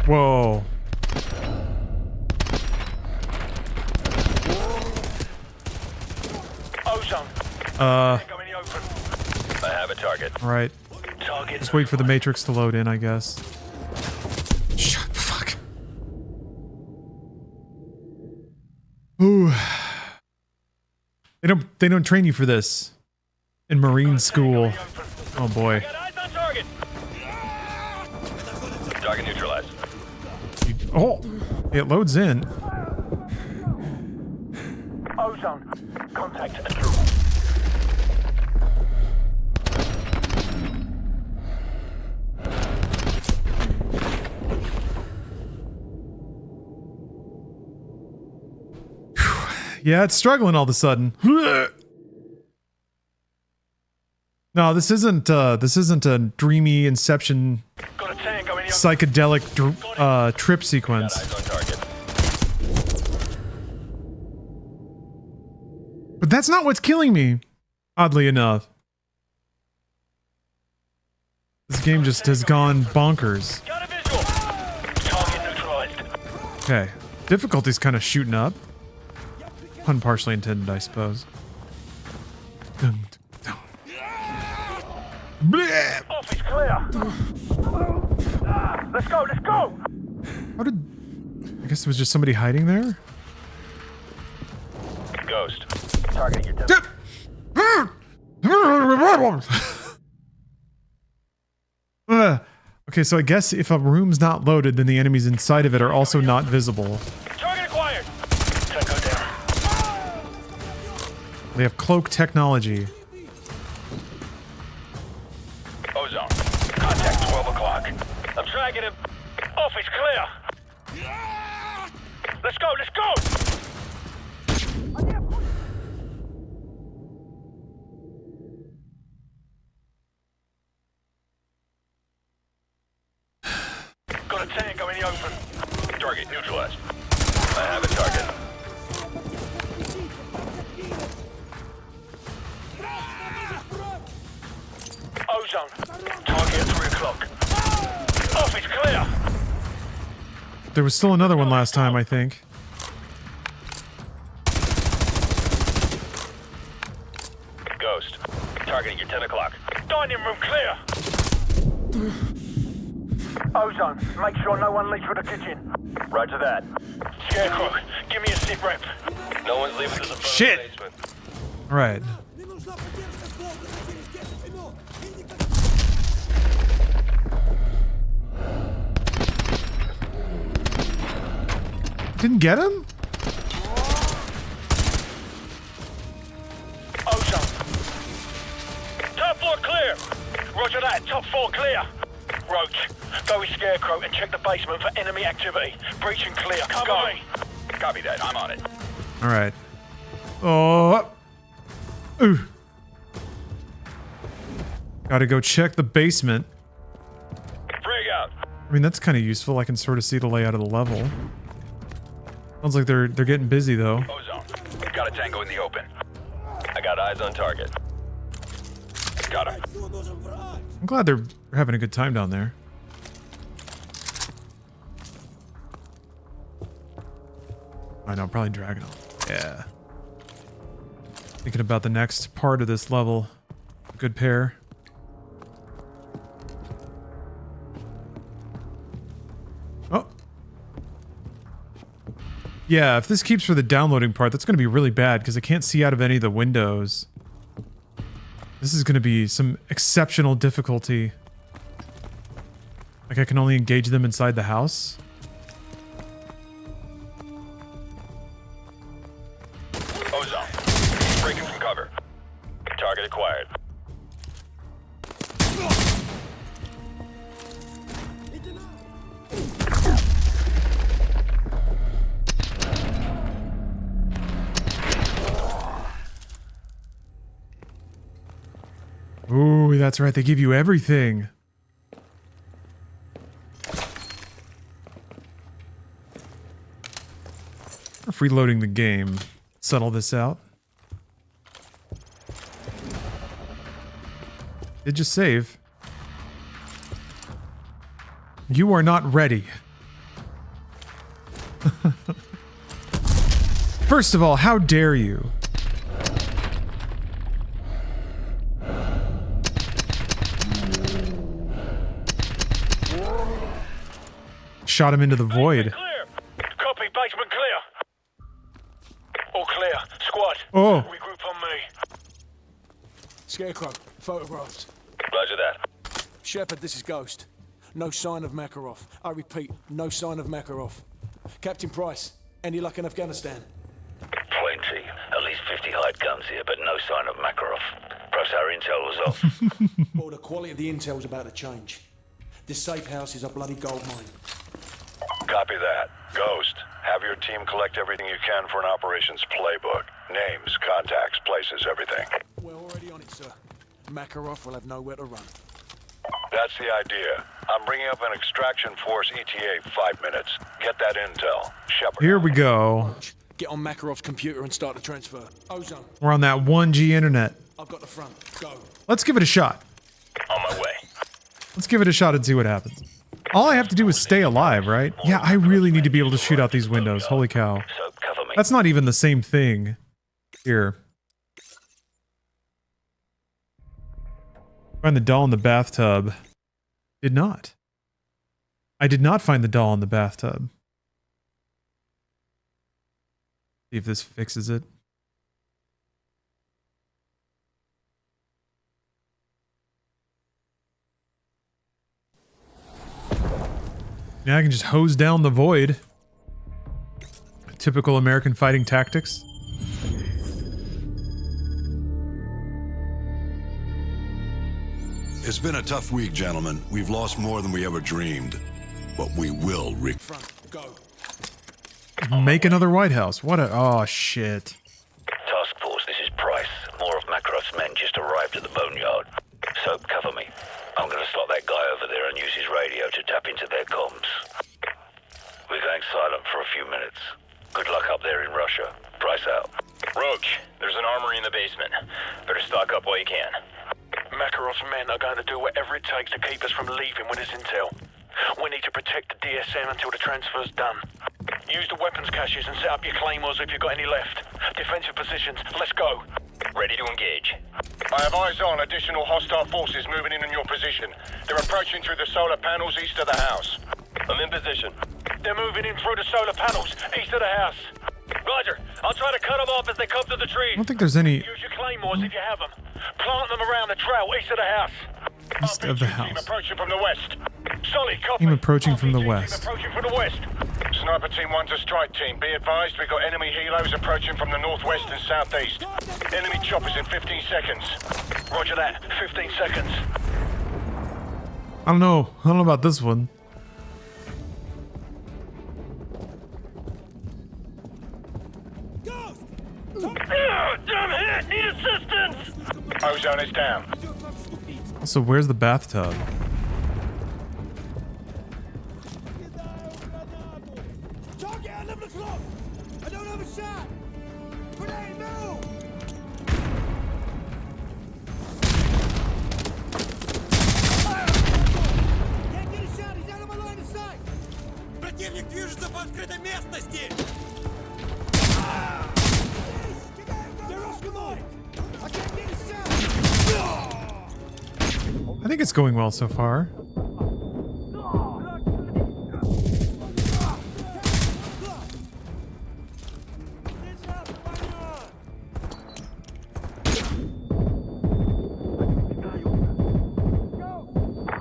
Whoa. Ozone. I have a target. Alright. Just wait for the Matrix to load in, I guess. Shut the fuck. Ooh. They don't train you for this in Marine school. Oh boy. Target neutralized. Oh, it loads in. Ozone. Contact. Yeah, it's struggling all of a sudden. No, this isn't a dreamy Inception psychedelic trip sequence. But that's not what's killing me, oddly enough. This game just has gone bonkers. Okay, difficulty's kind of shooting up. Pun partially intended, I suppose. Office clear. Let's go, let's go. How did... I guess it was just somebody hiding there? Ghost. Targeting your Okay, so I guess if a room's not loaded, then the enemies inside of it are also not visible. Target acquired. Tango down. They have cloak technology. Ozone. Contact 12 o'clock. I'm tracking him. Office clear. Let's go, let's go. in the open. Target neutralized. I have a target. Ozone. Target at 3 o'clock. Off, it's clear. There was still another one last time, I think. Ghost. Targeting your 10 o'clock. Dining room clear. Ozone, make sure no one leaves for the kitchen. Roger that. Scarecrow, give me a sit rep. No one's leaving to the front Shit. of the basement. All right. Didn't get him? Ozone. Top floor clear. Roger that, top floor clear. Roach, go with Scarecrow and check the basement for enemy activity. Breach and clear. Go. Me. Copy that. I'm on it. All right. Oh. Ooh. Gotta go check the basement. Frag out. I mean, that's kind of useful. I can sort of see the layout of the level. Sounds like they're getting busy though. Ozone. Got a tango in the open. I got eyes on target. Got him. I'm glad they're having a good time down there. I know, probably dragging them. Yeah. Thinking about the next part of this level. Good pair. Oh. Yeah, if this keeps for the downloading part, that's going to be really bad because I can't see out of any of the windows. This is going to be some exceptional difficulty. Like I can only engage them inside the house. Ozone. Breaking from cover. Target acquired. Ooh, that's right. They give you everything. If reloading the game, settle this out. Did just save. You are not ready. First of all, how dare you? Shot him into the void. Clear. Copy, basement clear. All clear. Squad. Oh. Regroup on me. Scarecrow, photographs. Roger that. Shepard, this is Ghost. No sign of Makarov. I repeat, no sign of Makarov. Captain Price, any luck in Afghanistan? Plenty. At least 50 hide guns here, but no sign of Makarov. Perhaps our intel was off. Well, the quality of the intel's about to change. This safe house is a bloody gold mine. Copy that. Ghost, have your team collect everything you can for an operations playbook. Names, contacts, places, everything. We're already on it, sir. Makarov will have nowhere to run. That's the idea. I'm bringing up an extraction force ETA 5 minutes. Get that intel. Shepard. Here we go. Get on Makarov's computer and start the transfer. Ozone. We're on that 1G internet. I've got the front. Go. Let's give it a shot. On my way. Let's give it a shot and see what happens. All I have to do is stay alive, right? Yeah, I really need to be able to shoot out these windows. Holy cow. That's not even the same thing. Here. Find the doll in the bathtub. Did not. I did not find the doll in the bathtub. See if this fixes it. Now I can just hose down the void. Typical American fighting tactics. It's been a tough week, gentlemen. We've lost more than we ever dreamed. But we will Go. Make another White House. What a... Oh, shit. Task Force, this is Price. More of Makarov's men just arrived at the boneyard. So, cover me. I'm gonna slot that guy over there and use his radio to tap into their comms. We're going silent for a few minutes. Good luck up there in Russia. Price out. Roach, there's an armory in the basement. Better stock up while you can. Makarov's men are going to do whatever it takes to keep us from leaving with this intel. We need to protect the DSM until the transfer's done. Use the weapons caches and set up your claymores if you've got any left. Defensive positions, let's go. Ready to engage. I have eyes on additional hostile forces moving in on your position. They're approaching through the solar panels east of the house. I'm in position. They're moving in through the solar panels east of the house. Roger. I'll try to cut them off as they come through the trees. I don't think there's any Use your claymores if you have them. Plant them around the trail east of the house. east of the Team house. approaching from the west. Solid copy. Team approaching from the RPG west. Team approaching from the west. Sniper Team 1 to strike team. Be advised, we've got enemy helos approaching from the northwest and southeast. Enemy choppers in 15 seconds. Roger that. 15 seconds. I don't know. I don't know about this one. Damn hit! Need assistance! Ozone is down. So where's the bathtub? I don't have a shot! Grenade, move! Can't get a shot, he's out of my line of sight! Противник движется по открытой местности! I can't get a shot! I think it's going well so far.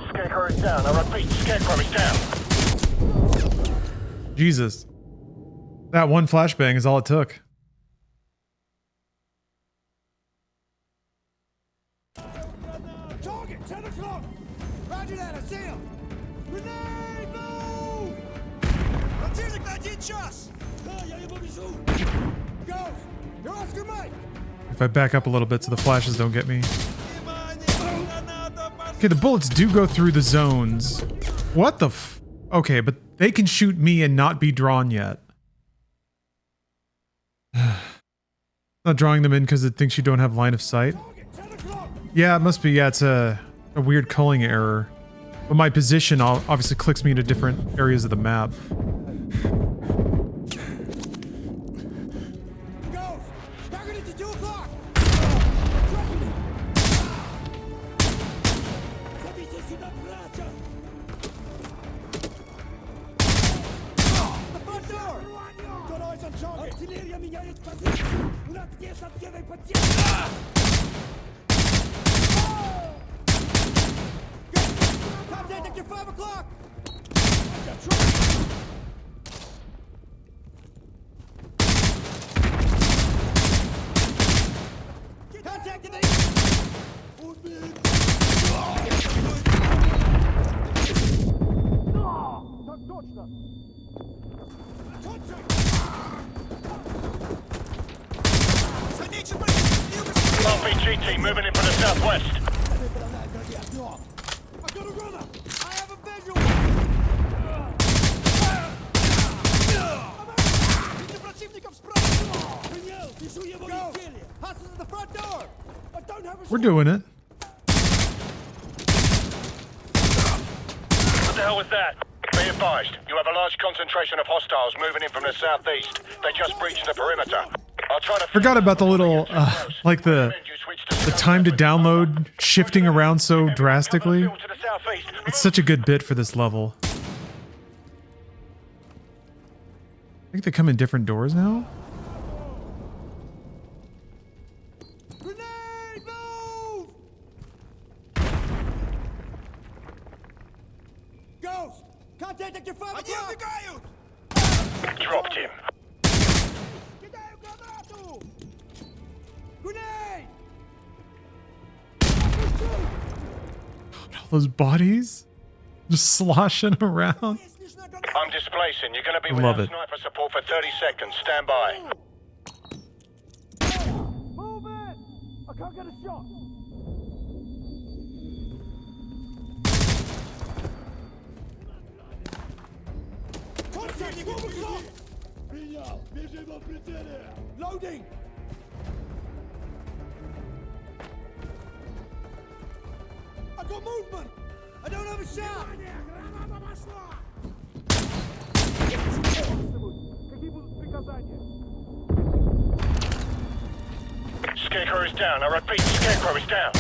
Scarecrow is down. I repeat, Scarecrow is down. Jesus. That one flashbang is all it took. Target, 10 o'clock! Roger that, I see him! Grenade, move! Противник на 1 час! Да, я его вижу! Ghost, you're Oscar Mike! If I back up a little bit so the flashes don't get me. Okay, the bullets do go through the zones. What the f... Okay, but they can shoot me and not be drawn yet. Not drawing them in because it thinks you don't have line of sight. Yeah, it must be. Yeah, it's a weird culling error. But my position obviously clicks me into different areas of the map. Contact at 5 o'clock! Contact at 8! RPG team moving in from the southwest. I got a runner! I have a visual! Видите противников справа! Принял! Пишу его изделие! Hustle to the front door! I don't have a... We're doing it. What the hell was that? Be advised, you have a large concentration of hostiles moving in from the southeast. They just breached the perimeter. I'll try to... Forgot about the little, like the time to download shifting around so drastically. It's such a good bit for this level. I think they come in different doors now. Grenade, move! Ghost! Contact at your 5 o'clock! Dropped him. Кидаю гранату! Grenade! All those bodies just sloshing around. I'm displacing. You're going to be Love without it. sniper support for 30 seconds. Stand by. Move in! I can't get a shot! Противник Loading! I got movement! I don't have a shot! Scarecrow is down. I repeat, Scarecrow is down.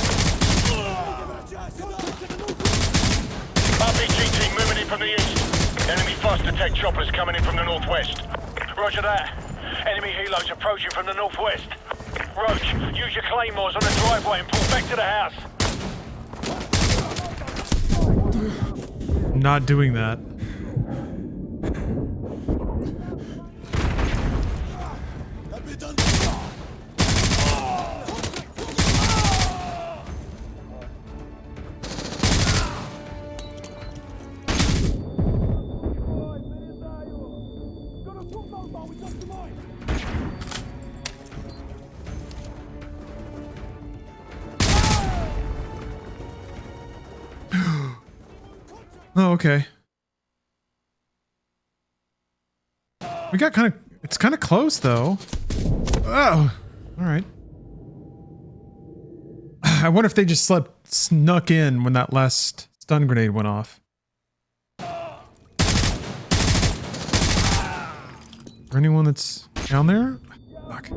RPG team moving in from the east. Enemy fast attack choppers coming in from the northwest. Roger that. Enemy helos approaching from the northwest. Roach, use your claymores on the driveway and pull back to the house. Not doing that. Oh, okay. We got kind of... It's kind of close, though. Oh! Alright. I wonder if they just snuck in when that last stun grenade went off. Or anyone that's down there? Fuck.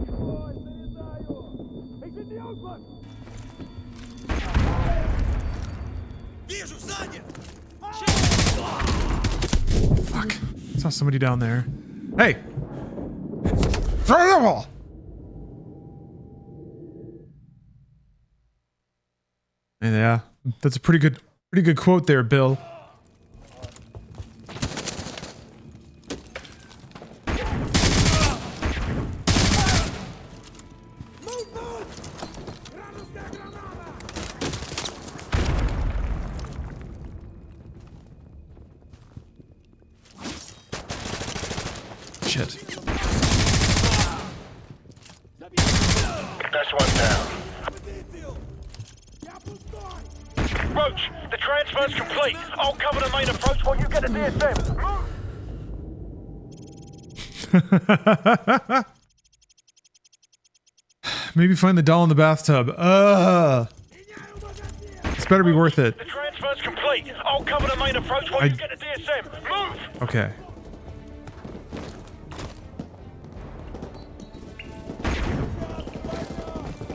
Fuck. Saw somebody down there. Hey! Throw the wall! Yeah, that's a pretty good quote there, Bill. Shit. That's one down. Roach, the transfer's complete. I'll cover the main approach while you get a DSM. Maybe find the doll in the bathtub. This better be worth it. The transfer's complete. I'll cover the main approach while you get a DSM. Move! Okay.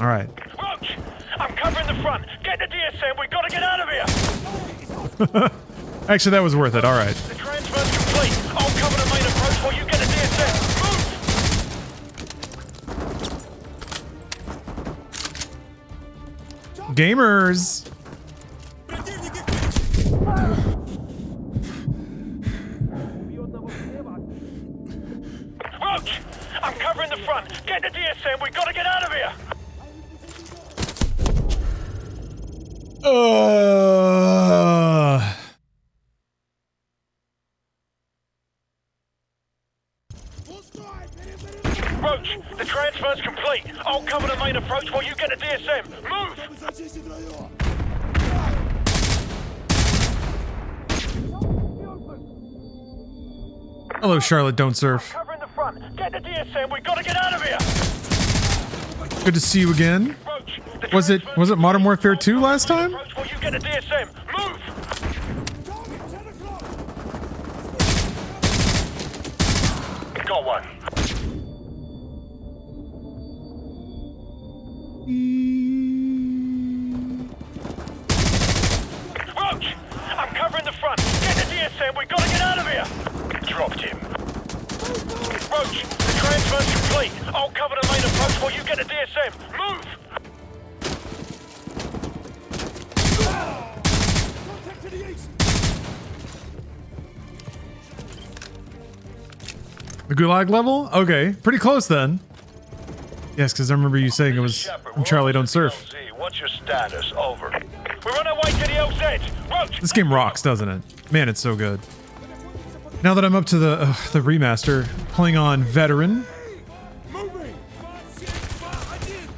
All right. Roach, I'm covering the front. Get the DSM. We gotta get out of here. Actually, that was worth it. All right. The transfer's complete. I'll cover the main approach while you get a DSM. Move! Gamers. Roach, I'm covering the front. Get the DSM. We gotta get out of here. Roach, the transfer's complete. I'll cover the main approach while you get a DSM. Move! Hello, Charlotte. Don't surf. Covering the front. Get the DSM. We gotta get out of here. Good to see you again. Roach, Was it Modern Warfare 2 last time? while you get a DSM. Move! Got one. Roach, I'm covering the front. Get the DSM. We gotta get out of here. Dropped him. Roach, the transfer's complete. I'll cover the main approach while you get a DSM. Move! The Gulag level? Okay, pretty close then. Yes, because I remember you saying it was from Charlie Don't Surf. What's your status? Over. We're on our way to the LZ. Roach! This game rocks, doesn't it? Man, it's so good. Now that I'm up to the remaster, playing on Veteran.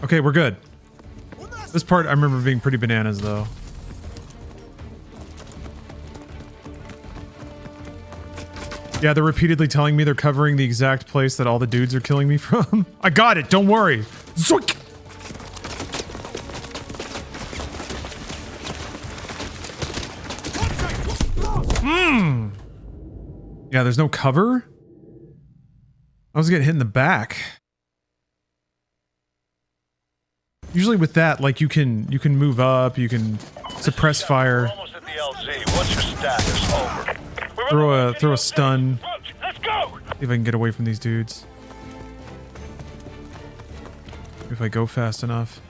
Okay, we're good. This part I remember being pretty bananas though. Yeah, they're repeatedly telling me they're covering the exact place that all the dudes are killing me from. I got it, don't worry. Zoink! Yeah, there's no cover. I was getting hit in the back. Usually with that, like you can move up, you can suppress fire. Almost at the LZ. What's your status? Over. Throw a stun. Let's go. See if I can get away from these dudes. If I go fast enough.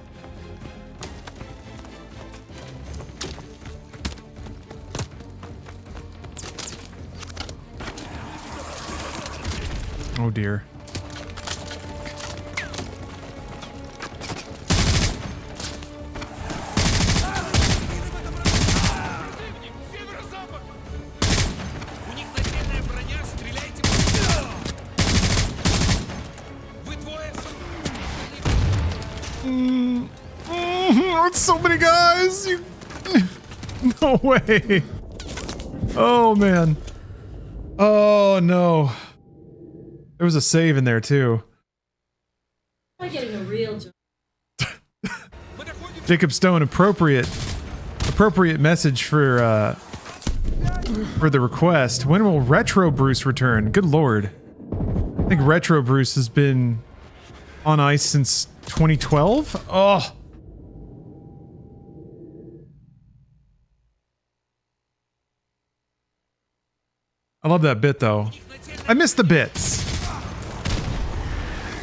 Oh dear. It's so many guys! No way! Oh man. Oh no. There was a save in there too. I'm getting a real job. Jacob Stone, appropriate message for the request. When will Retro Bruce return? Good lord. I think Retro Bruce has been on ice since 2012? Oh. I love that bit though. I miss the bits.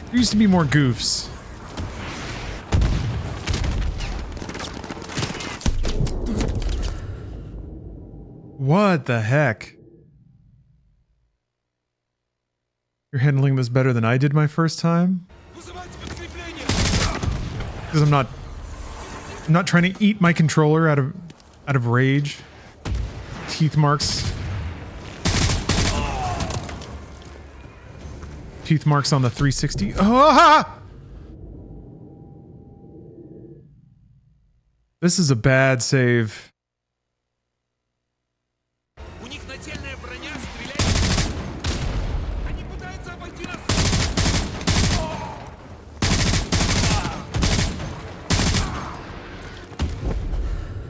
There used to be more goofs. What the heck? You're handling this better than I did my first time? Because I'm not trying to eat my controller out of rage. Teeth marks. Teeth marks on the 360. Ah! This is a bad save.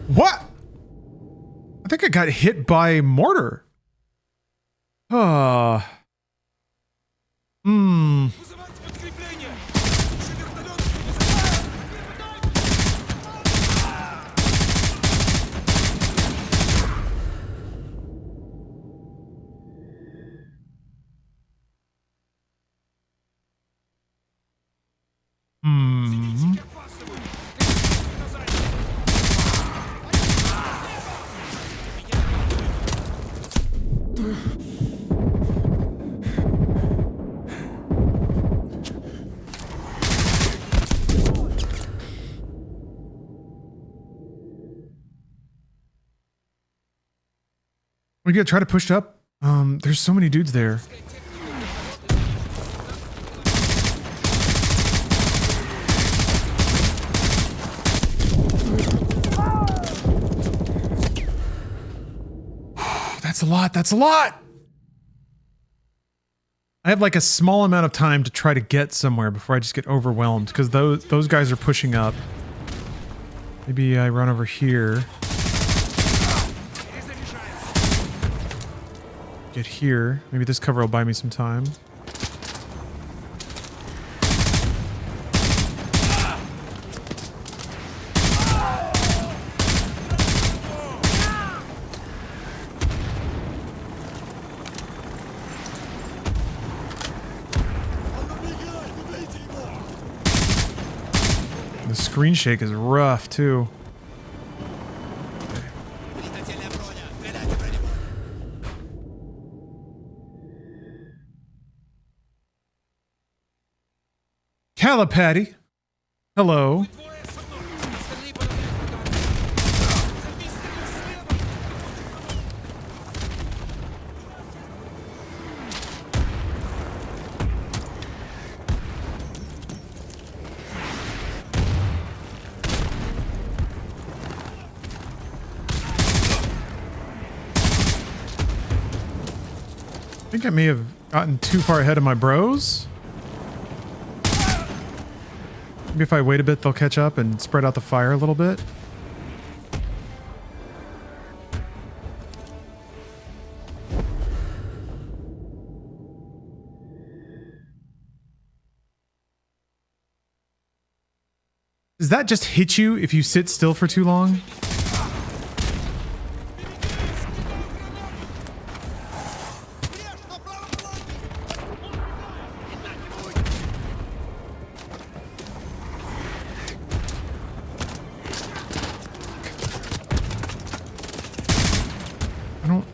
What? I think I got hit by mortar. We gotta try to push up. There's so many dudes there. That's a lot. That's a lot. I have like a small amount of time to try to get somewhere before I just get overwhelmed because those guys are pushing up. Maybe I run over here. Get here. Maybe this cover will buy me some time. The screen shake is rough too. Calipatty. Hello. think I may have gotten too far ahead of my bros. Maybe if I wait a bit, they'll catch up and spread out the fire a little bit. Does that just hit you if you sit still for too long? I don't...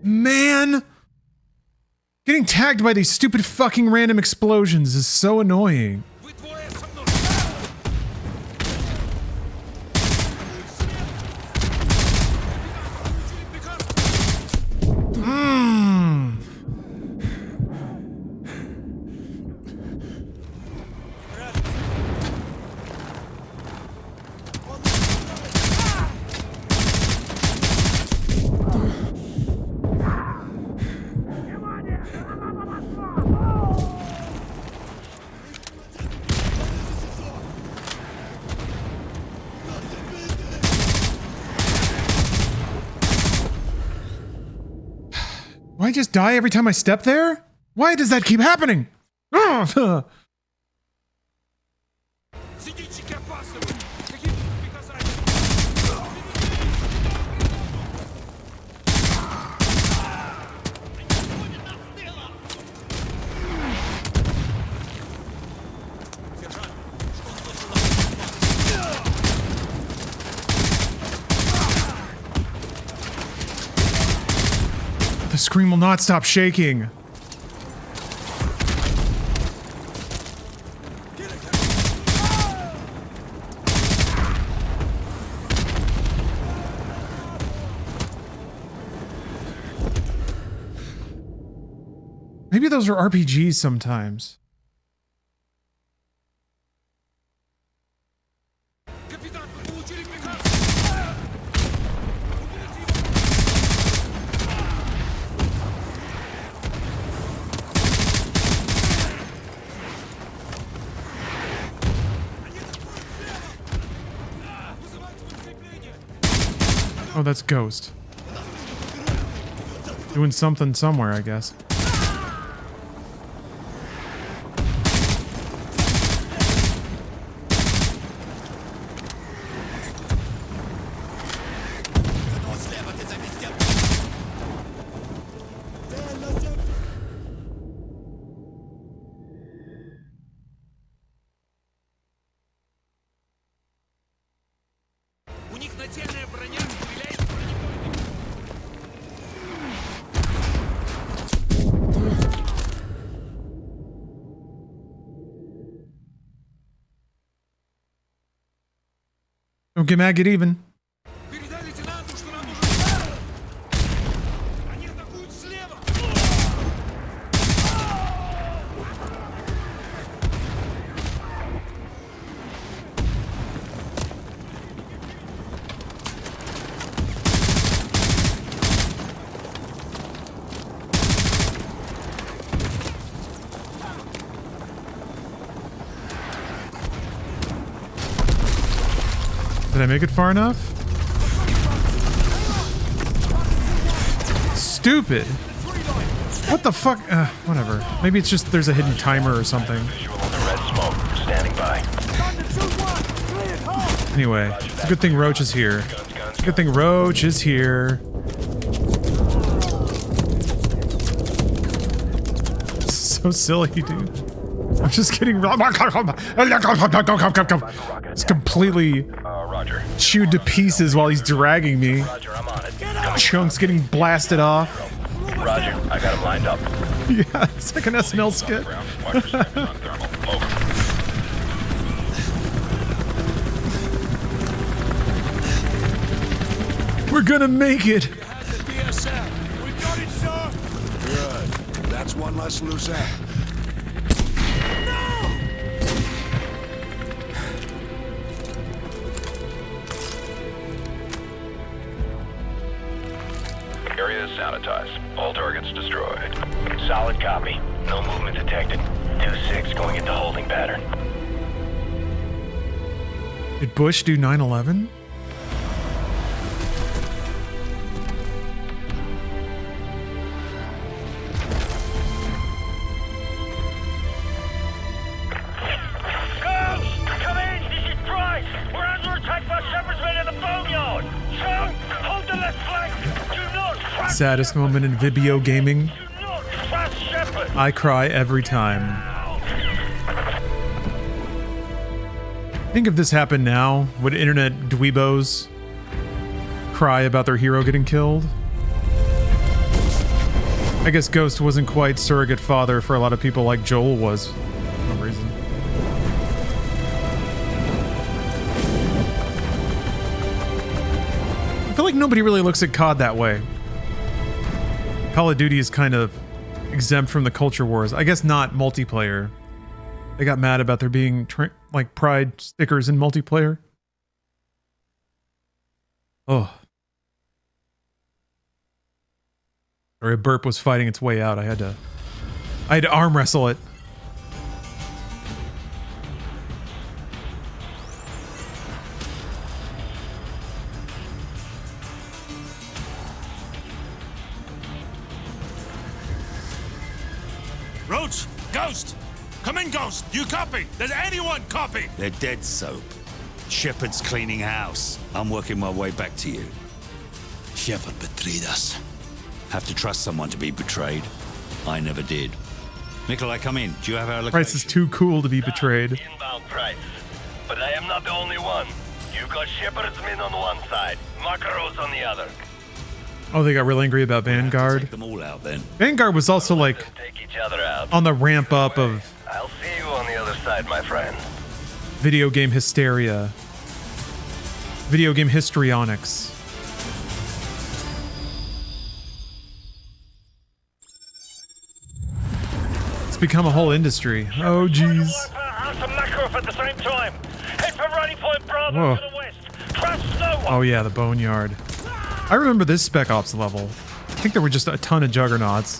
Man! Getting tagged by these stupid fucking random explosions is so annoying. Do I just die every time I step there? Why does that keep happening? The screen will not stop shaking. Maybe those are RPGs sometimes. Oh, that's Ghost. Doing something somewhere, I guess. Don't get mad, get even. Did I make it far enough? Stupid! What the fuck? Whatever. Maybe it's just there's a hidden timer or something. Anyway, it's a good thing Roach is here. It's a good thing Roach is here. So silly, dude. I'm just kidding. It's completely chewed to pieces while he's dragging me. Chunks getting blasted off. Roger, I got him lined up. Yeah, it's like an SNL skit. We're gonna make it. We got it, sir. Good. That's one less loose end. Area is sanitized. All targets destroyed. Solid copy. No movement detected. 2-6 going into holding pattern. Did Bush do 9/11? Saddest moment in video gaming. I cry every time. I think if this happened now, would internet dweebos cry about their hero getting killed? I guess Ghost wasn't quite surrogate father for a lot of people like Joel was for some reason. I feel like nobody really looks at COD that way. Call of Duty is kind of exempt from the culture wars. I guess not multiplayer. They got mad about there being like pride stickers in multiplayer. Oh. Or a burp was fighting its way out. I had to arm wrestle it. Roach! Ghost! Come in, Ghost! You copy? Does anyone copy? They're dead, Soap. Shepard's cleaning house. I'm working my way back to you. Shepard betrayed us. Have to trust someone to be betrayed. I never did. Nikolai, come in. Do you have our location? Price is too cool to be betrayed. Inbound Price. But I am not the only one. You got Shepard's men on one side, Makarov's on the other. Oh, they got real angry about Vanguard. Take them all out then. Vanguard was also like Take each other out. on the ramp up of I'll see you on the other side, my friend. video game hysteria. Video game histrionics. It's become a whole industry. Oh, jeez. Makarov at the same time. Head for Rally Point Bravo Whoa. to the west. Trust no one. Oh yeah, the boneyard. I remember this Spec Ops level. I think there were just a ton of juggernauts.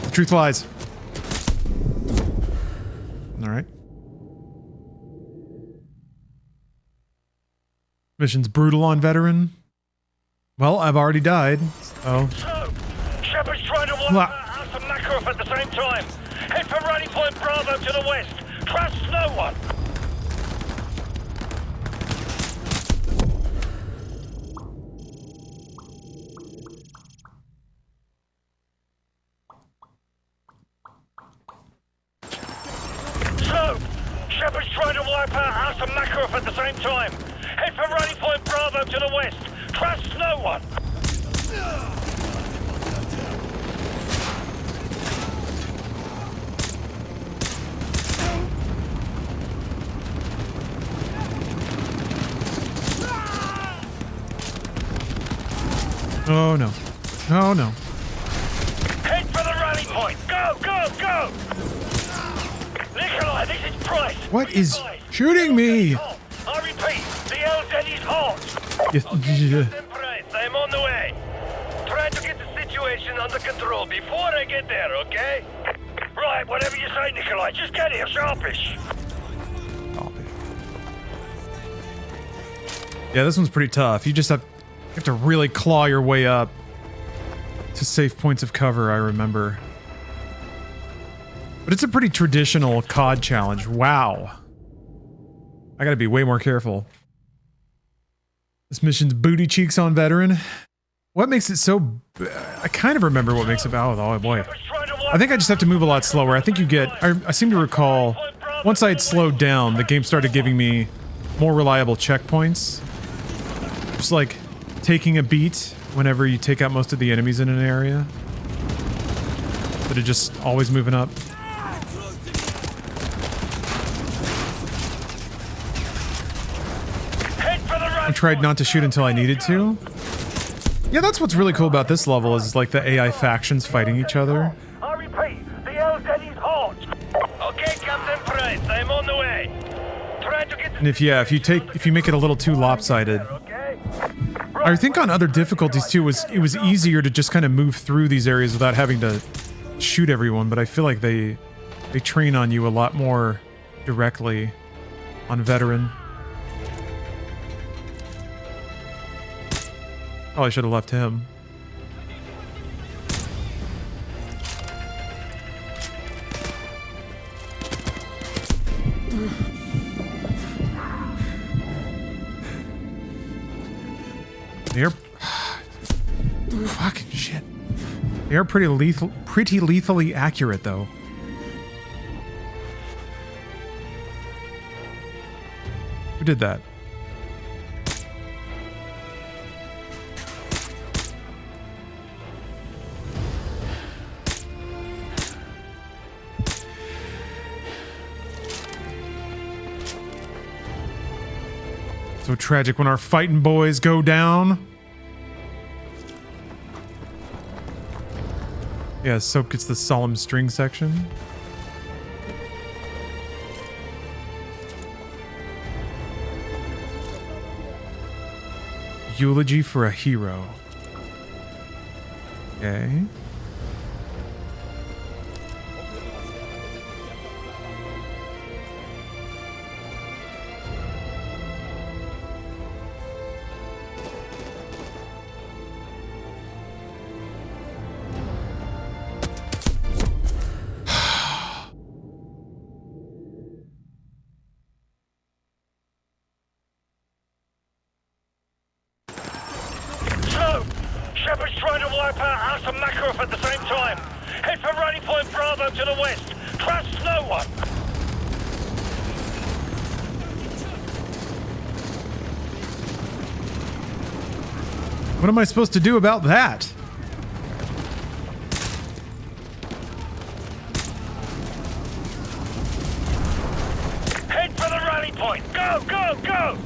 The truth lies. All right. Mission's brutal on veteran. Well, I've already died. So. Shepard's trying to wipe out House of Makarov at the same time. Head for Rally Point Bravo to the west. Trust no one. So, Shepard's trying to wipe out House of Makarov at the same time. Head for Rally Point Bravo to the west. Trust no one. Oh no. Oh no. Head for the rally point. Go, go, go. Nikolai, this is Price. What is shooting me? I repeat, the LZ is hot. I'm on the way. Try to get the situation under control before I get there, okay? Right, whatever you say, Nikolai. Just get here, sharpish. Yeah, this one's pretty tough. You just have to really claw your way up to safe points of cover, I remember. But it's a pretty traditional COD challenge. Wow. I gotta be way more careful. This mission's booty cheeks on veteran. What makes it so... I kind of remember what makes it... Oh boy. I think I just have to move a lot slower. I think you get... I seem to recall... Once I had slowed down, the game started giving me more reliable checkpoints. Just like taking a beat whenever you take out most of the enemies in an area. But it just always moving up. I tried not to shoot until I needed to. Yeah, that's what's really cool about this level is like the AI factions fighting each other. I repeat, the Hell's Daddy's hot. Okay, Captain Price, I'm on the way. Try to get And if you make it a little too lopsided. I think on other difficulties too it was easier to just kind of move through these areas without having to shoot everyone, but I feel like they train on you a lot more directly on veteran. Probably should have left him. They're fucking shit. They are pretty lethally accurate though. Who did that? So tragic when our fighting boys go down. Yeah, Soap gets the solemn string section. Eulogy for a hero. Okay. Shepard's trying to wipe out us and Makarov at the same time. Head for Rally Point Bravo to the west. Trust no one. What am I supposed to do about that? Head for the rally point. Go, go, go!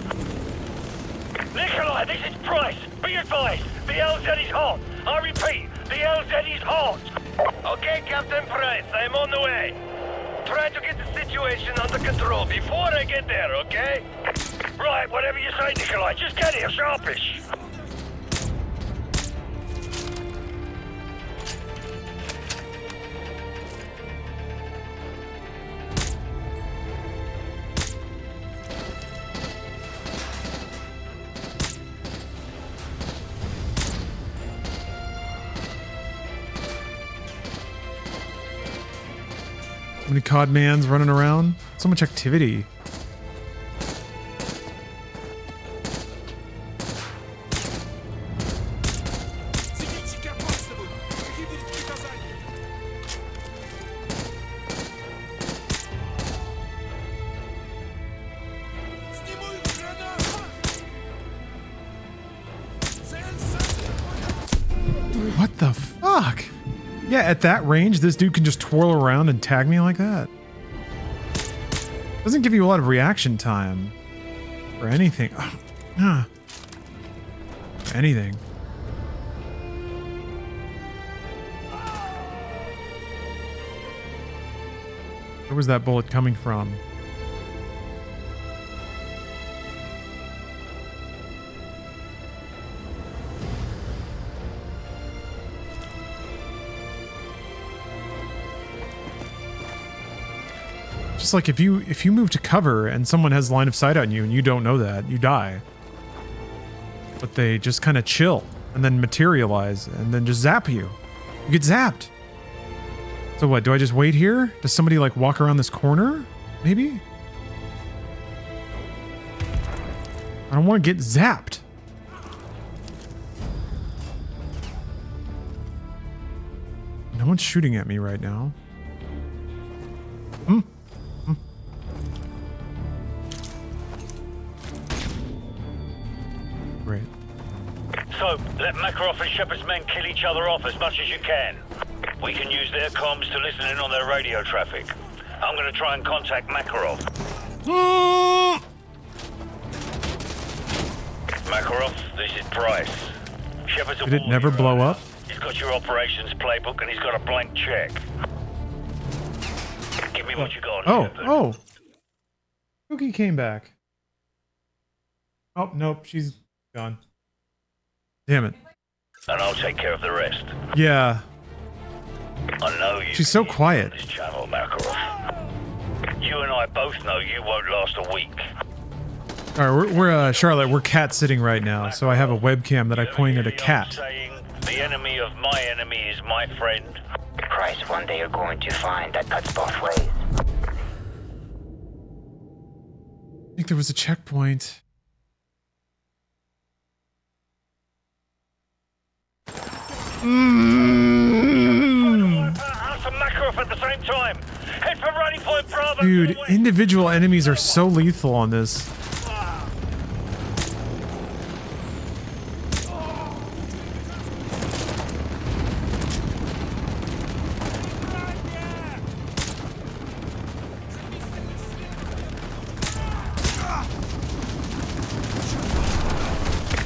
Nikolai, this is Price. Be advised, the LZ is hot. I repeat, the LZ is hot. Okay, Captain Price, I'm on the way. Try to get the situation under control before I get there, okay? Right, whatever you say, Nikolai, just get here sharpish. So many COD mans running around. So much activity. What the fuck? Yeah, at that range, this dude can just twirl around and tag me like that. Doesn't give you a lot of reaction time. Or anything. Anything. Where was that bullet coming from? Just like if you move to cover and someone has line of sight on you and you don't know that, you die. But they just kind of chill and then materialize and then just zap you. You get zapped. So what, do I just wait here? Does somebody like walk around this corner? Maybe? I don't want to get zapped. No one's shooting at me right now. Great. So, let Makarov and Shepard's men kill each other off as much as you can. We can use their comms to listen in on their radio traffic. I'm gonna try and contact Makarov. Makarov, this is Price. Shepard's a Did it never blow up? He's got your operations playbook and he's got a blank check. Give me what you got. Oh. Cookie came back. Oh, nope, she's gone. Damn it. And I'll take care of the rest. Yeah. I know you. She's so quiet. This channel, Makarov. You and I both know you won't last a week. All right, we're Charlotte. We're cat sitting right now, so I have a webcam that I point at a cat. Saying the enemy of my enemy is my friend. Price, one day you're going to find that cuts both ways. I think there was a checkpoint. Dude, individual enemies are so lethal on this.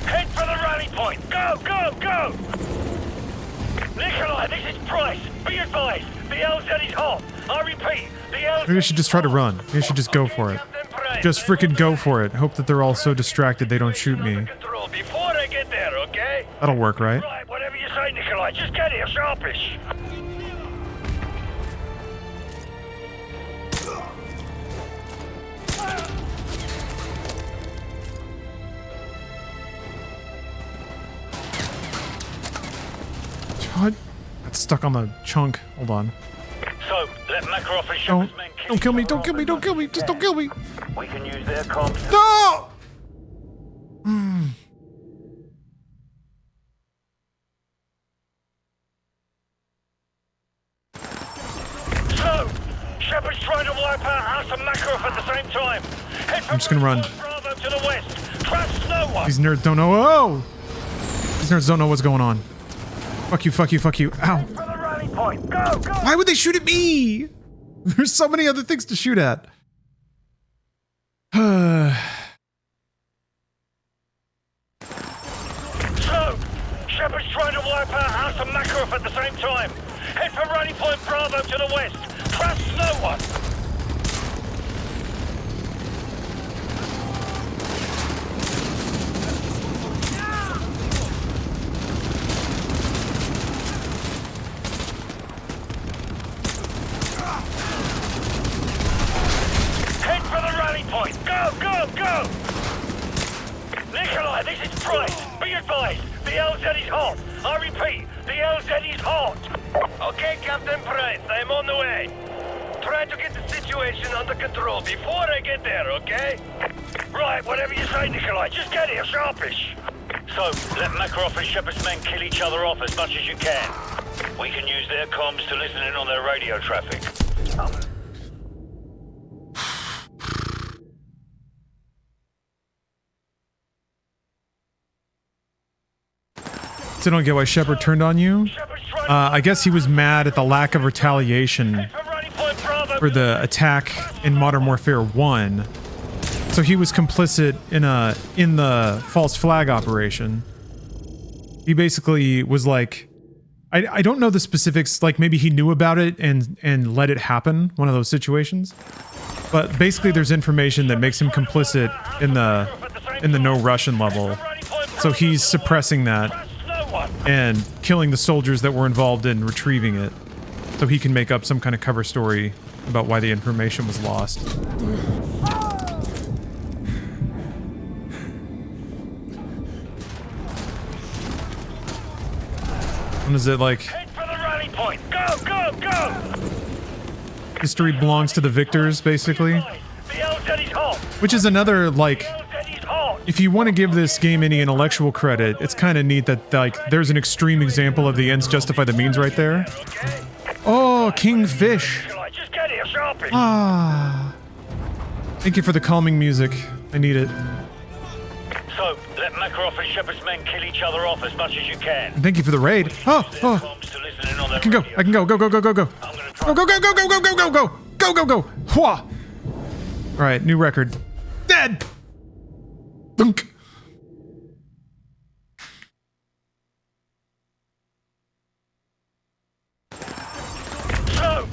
Head for the rally point. Go, go, go! Nikolai, this is Price. Be advised, the LZ is hot. I repeat, the LZ. Maybe I should just try to run. Maybe I should just go for it. Just freaking go for it. Hope that they're all so distracted they don't shoot me. Before I get there, okay? That'll work, right? Right, whatever you say, Nikolai. Just get here, sharpish. God, got stuck on the chunk. Hold on. So, let Makarov and Shepard's men Don't kill me, don't kill me, don't kill me, just don't kill me. We can use their comms. No! So, Shepard's trying to wipe out us and Makarov at the same time. I'm just gonna run. Bravo to the west. Trust no one. These nerds don't know. Oh! These nerds don't know what's going on. Fuck you, fuck you, fuck you. Ow. For the rally point. Go, go. Why would they shoot at me? There's so many other things to shoot at. So, Shepard's trying to wipe out us and Makarov at the same time. Head for rally point Bravo to the west. Trust no one. Head for the rally point. Go, go, go. Nikolai, this is Price. Be advised, the LZ is hot. I repeat, the LZ is hot. Okay, Captain Price, I'm on the way. Try to get the situation under control before I get there, okay? Right, whatever you say, Nikolai, just get here, sharpish. So, let Makarov and Shepard's men kill each other off as much as you can. We can use their comms to listen in on their radio traffic. I don't get why Shepard turned on you. I guess he was mad at the lack of retaliation for the attack in Modern Warfare 1. So he was complicit in the false flag operation. He basically was like, I don't know the specifics, like maybe he knew about it and let it happen, one of those situations. But basically there's information that makes him complicit in the no Russian level. So he's suppressing that and killing the soldiers that were involved in retrieving it, so he can make up some kind of cover story about why the information was lost. When is it like point. Go, go, go! History belongs to the victors, basically. The LZ's hot. Which is another, like, if you want to give this game any intellectual credit, it's kind of neat that, like, there's an extreme example of the ends justify the means right there. Oh, Kingfish. Just get here, sharpie. Ah. Thank you for the calming music. I need it. So, let Makarov and Shepard's men kill each other off as much as you can. And thank you for the raid. Oh, oh. I can go. I can go. Go, go, go, go, go. Go, go, go, go, go, go, go, go, go. Go, go, go. Hua. All right, new record. Dead. Dunk. So,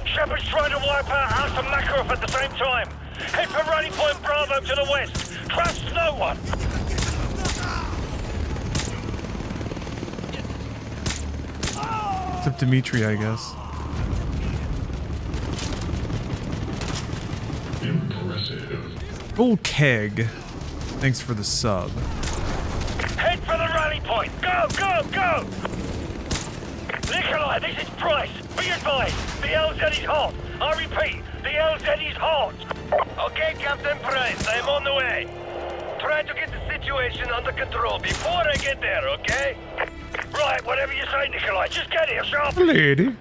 Shepard's trying to wipe out House and Makarov at the same time. Head for Rally Point Bravo to the west. Trust no one. Except Dimitri, I guess. Impressive. Full keg. Thanks for the sub. Head for the rally point. Go, go, go! Nikolai, this is Price. Be advised, the LZ is hot. I repeat, the LZ is hot. Okay, Captain Price, I'm on the way. Try to get the situation under control before I get there, okay? Right, whatever you say, Nikolai, just get here, sharp. Lady.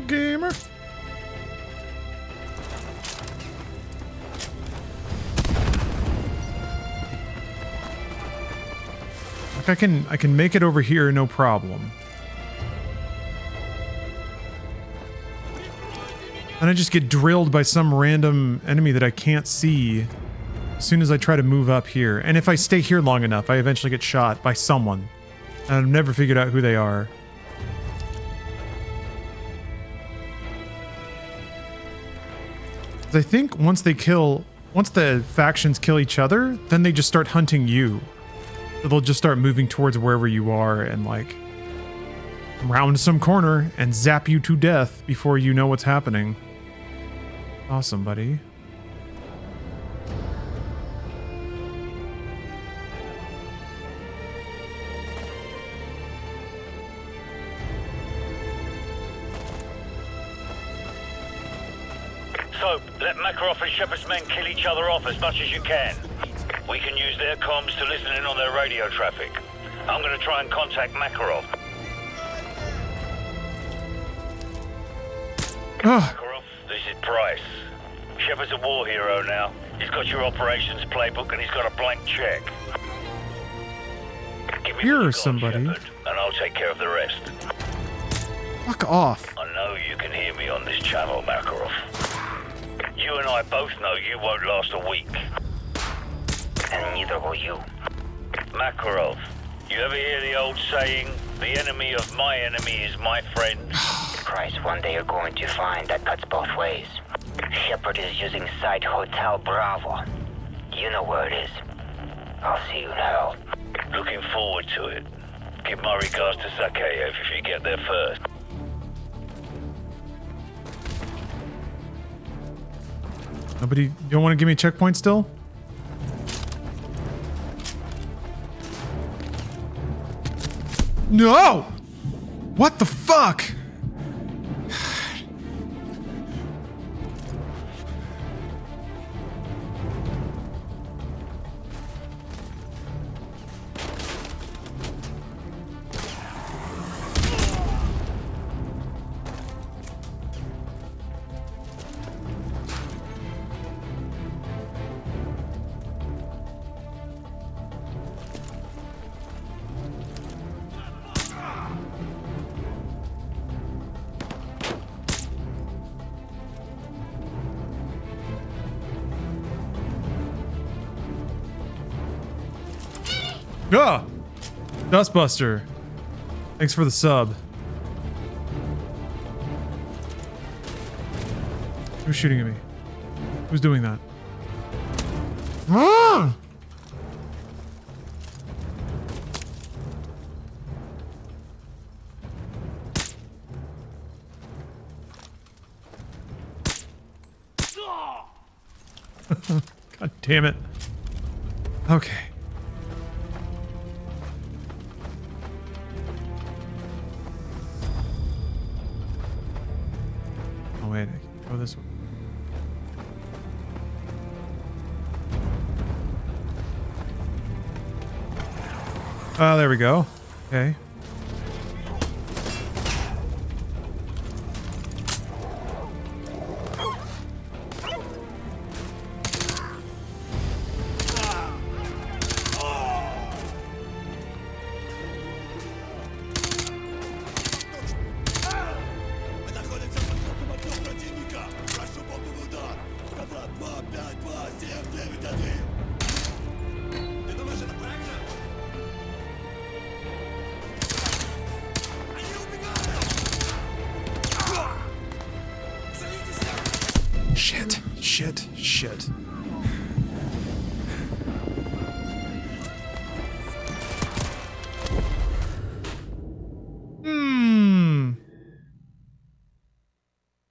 Gamer. Like I can make it over here, no problem. And I just get drilled by some random enemy that I can't see as soon as I try to move up here. And if I stay here long enough, I eventually get shot by someone. And I've never figured out who they are. I think once the factions kill each other, then they just start hunting you. So they'll just start moving towards wherever you are and like round some corner and zap you to death before you know what's happening. Awesome, buddy. So, let Makarov and Shepard's men kill each other off as much as you can. We can use their comms to listen in on their radio traffic. I'm gonna try and contact Makarov. Makarov, this is Price. Shepard's a war hero now. He's got your operations playbook and he's got a blank check. Give me You're somebody. Shepard, and I'll take care of the rest. Fuck off. I know you can hear me on this channel, Makarov. You and I both know you won't last a week. And neither will you. Makarov, you ever hear the old saying, the enemy of my enemy is my friend? Price, one day you're going to find that cuts both ways. Shepard is using Site Hotel Bravo. You know where it is. I'll see you now. Looking forward to it. Give my regards to Zakhaev if you get there first. Nobody, you don't want to give me a checkpoint still? No! What the fuck? Ah! Dustbuster. Thanks for the sub. Who's shooting at me? Who's doing that? Ah! God damn it. Okay. Oh wait, I can go this way. Oh, there we go. Okay. Shit.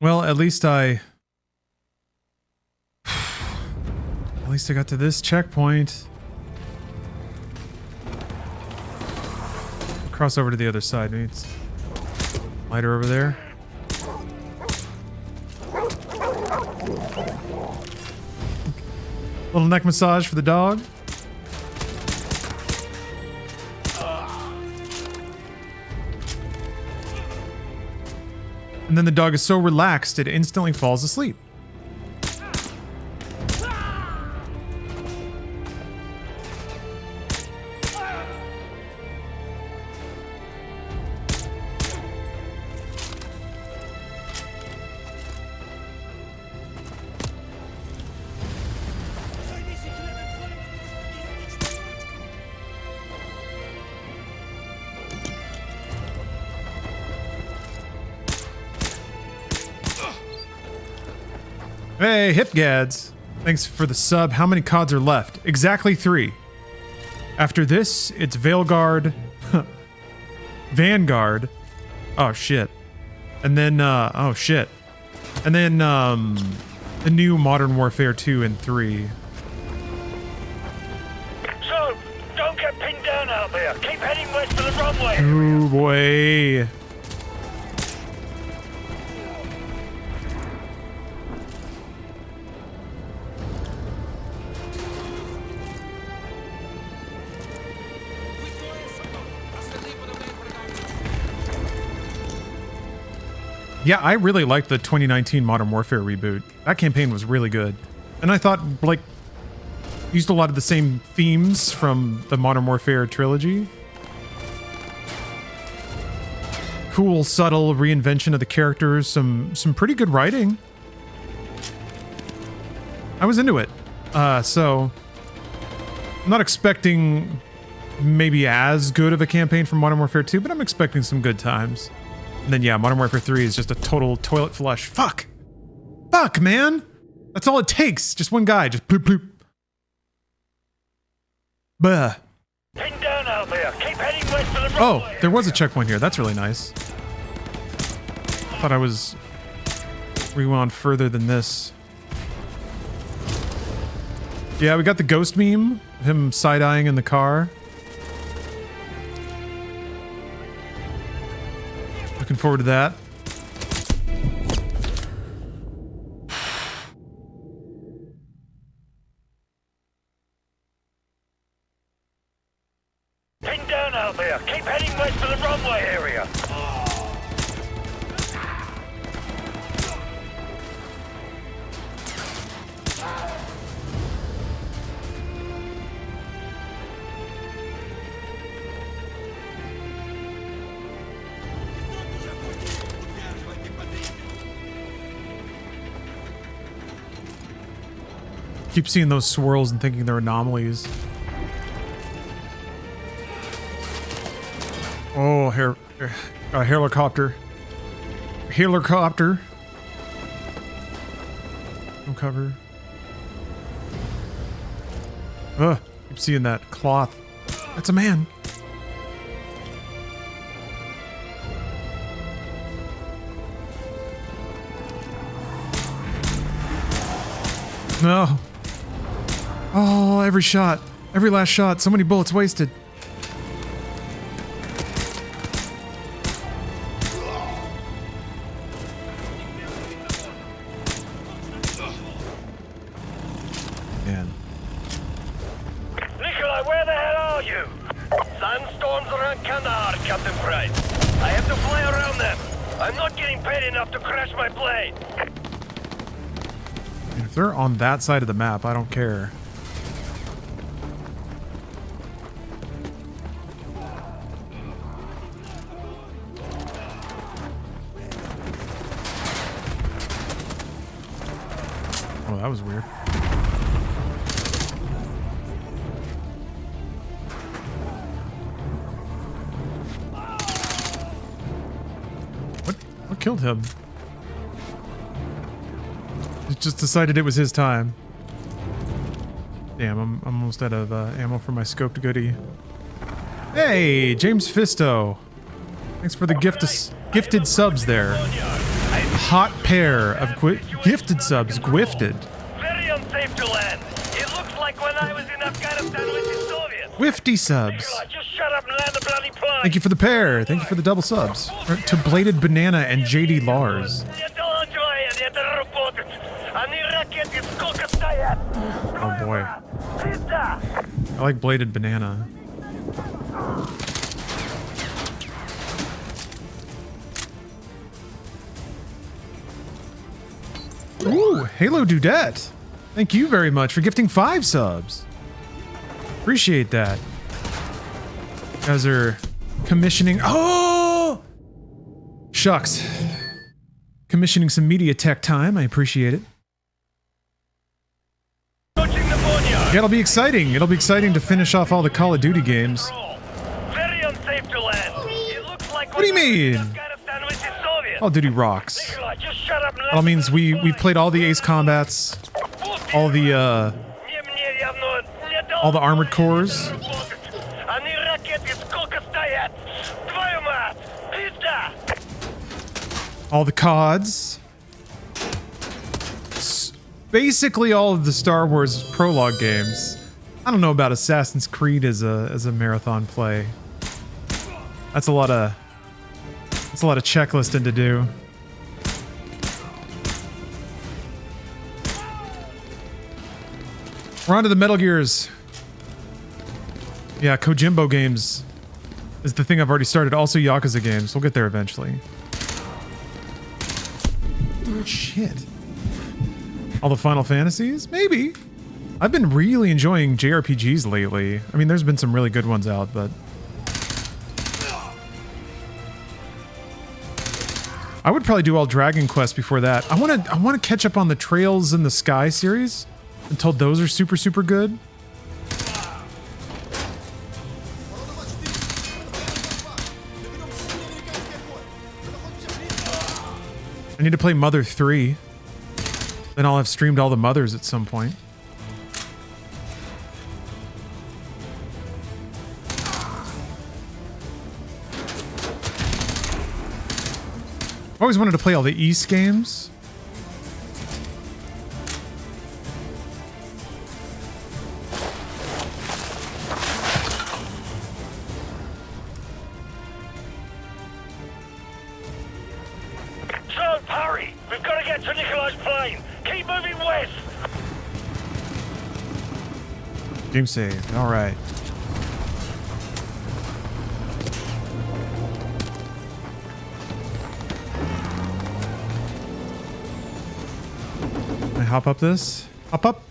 Well, at least I got to this checkpoint. Cross over to the other side. Maybe it's lighter over there. Little neck massage for the dog. And then the dog is so relaxed it instantly falls asleep. Hey, Hipgads. Thanks for the sub. How many CODs are left? Exactly 3. After this, it's Veilguard, Vanguard. Oh, shit. And then, oh, shit. And then, the new Modern Warfare 2 and 3. So, don't get pinned down out there. Keep heading west to the runway. Oh, boy. Yeah, I really liked the 2019 Modern Warfare reboot. That campaign was really good. And I thought, like, used a lot of the same themes from the Modern Warfare trilogy. Cool, subtle reinvention of the characters, some pretty good writing. I was into it. So I'm not expecting maybe as good of a campaign from Modern Warfare 2, but I'm expecting some good times. And then, yeah, Modern Warfare 3 is just a total toilet flush. Fuck! Fuck, man! That's all it takes. Just one guy. Just bloop, bloop. Bah. Pin down out there. Keep heading west to the runway. Oh, there was a checkpoint here. That's really nice. Thought I was rewound further than this. Yeah, we got the ghost meme. Him side-eyeing in the car. Looking forward to that. Pin down out there. Keep heading west to the runway area. Keep seeing those swirls and thinking they're anomalies. Oh, helicopter. Helicopter. No cover. Ugh, keep seeing that cloth. That's a man. No. Oh, every shot. Every last shot. So many bullets wasted. Man. Nikolai, where the hell are you? Sandstorms around Kandahar, Captain Price. I have to fly around them. I'm not getting paid enough to crash my plane. If they're on that side of the map, I don't care. Oh, that was weird. What killed him? He just decided it was his time. Damn, I'm almost out of ammo for my scoped goodie. Hey, James Fisto. Thanks for the gifted subs there. Hot pair of gifted subs. Gwifted. Very unsafe to land. It looks like when I was in Afghanistan with the Soviets. Whifty subs. Nikolai, just shut up and land the bloody plane. Thank you for the pair. Thank you for the double subs. To Bladed Banana and JD Lars. Oh boy. I like Bladed Banana. Ooh, Halo Dudette. Thank you very much for gifting 5 subs. Appreciate that. You guys are commissioning. Oh! Shucks. Commissioning some media tech time. I appreciate it. Yeah, it'll be exciting. It'll be exciting to finish off all the Call of Duty games. Very unsafe to land. It looks like What do you mean? Call of Duty rocks. That means we've played all the Ace Combats, all the Armored Cores. All the CODs. Basically all of the Star Wars prologue games. I don't know about Assassin's Creed as a marathon play. That's a lot of checklisting to do. We're on to the Metal Gears. Yeah, Kojimbo games is the thing I've already started. Also Yakuza games. We'll get there eventually. Shit. All the Final Fantasies? Maybe. I've been really enjoying JRPGs lately. I mean, there's been some really good ones out, but... I would probably do all Dragon Quest before that. I want to catch up on the Trails in the Sky series until those are super, super good. I need to play Mother 3. Then I'll have streamed all the Mothers at some point. I've always wanted to play all the East games. So, hurry! We've got to get to Nikolai's plane! Keep moving west! Game saved. All right. Can I hop up this? Hop up!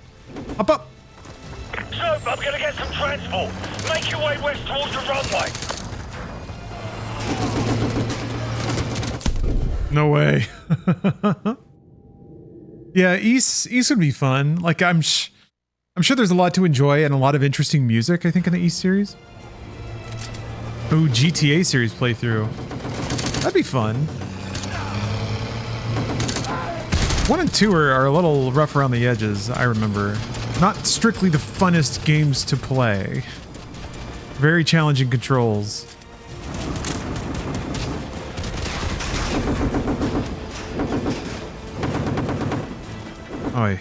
Hop up! So, I'm gonna get some transport. Make your way west towards the runway. No way. Yeah, East would be fun. Like I'm sure there's a lot to enjoy and a lot of interesting music, I think, in the East series. Ooh, GTA series playthrough. That'd be fun. 1 and 2 are a little rough around the edges, I remember. Not strictly the funnest games to play. Very challenging controls. Oi.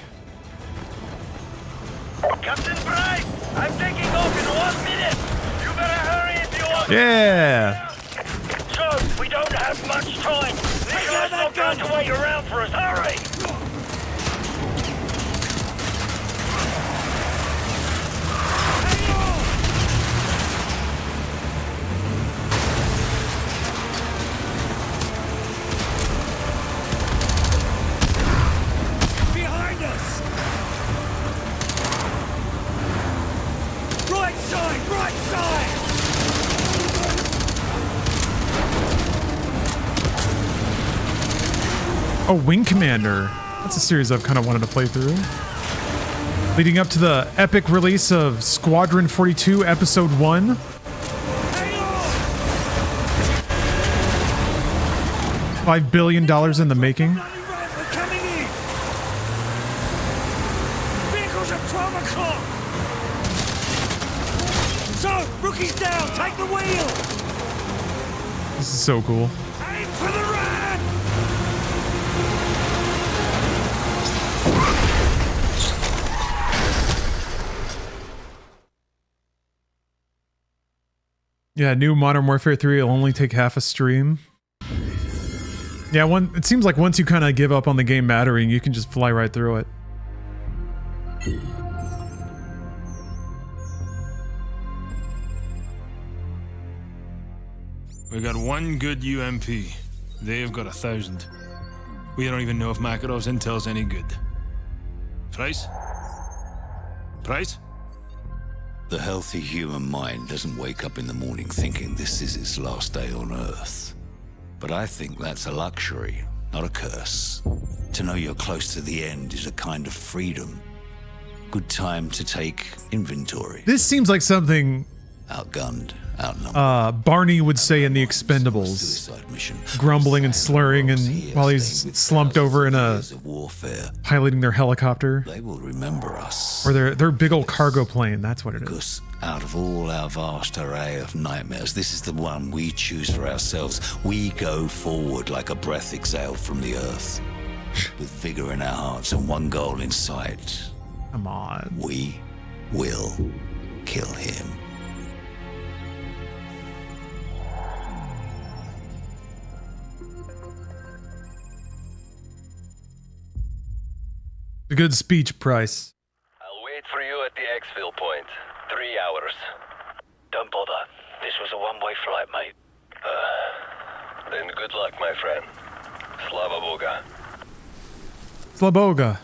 Captain Bright, I'm taking off in 1 minute. You better hurry if you want. Yeah. So, we don't have much time. Nikolai's not going to wait around for us. Hurry! Behind us! Right side! Right side! Oh, Wing Commander. That's a series I've kind of wanted to play through. Leading up to the epic release of Squadron 42 Episode 1. $5 billion in the making. We're coming in! Vehicles at 12 o'clock! So, rookie's down! Take the wheel! This is so cool. Aim for the rat! Yeah, new Modern Warfare 3 will only take half a stream. Yeah, it seems like once you kind of give up on the game mattering, you can just fly right through it. We got one good UMP. They've got 1,000. We don't even know if Makarov's intel's any good. Price? Price? The healthy human mind doesn't wake up in the morning thinking this is its last day on Earth. But I think that's a luxury, not a curse. To know you're close to the end is a kind of freedom. Good time to take inventory. This seems like something Outgunned, outnumbered. Barney would say in The Expendables, grumbling and slurring, and while he's slumped over in a piloting their helicopter. They will remember us. Or their big old cargo plane. That's what it is. Because out of all our vast array of nightmares, this is the one we choose for ourselves. We go forward like a breath exhaled from the earth, with vigor in our hearts and one goal in sight. Come on. We will kill him. A good speech, Price. I'll wait for you at the exfil point. 3 hours. Don't bother. This was a one-way flight, mate. Then good luck, my friend. Slava Boga. Slaboga.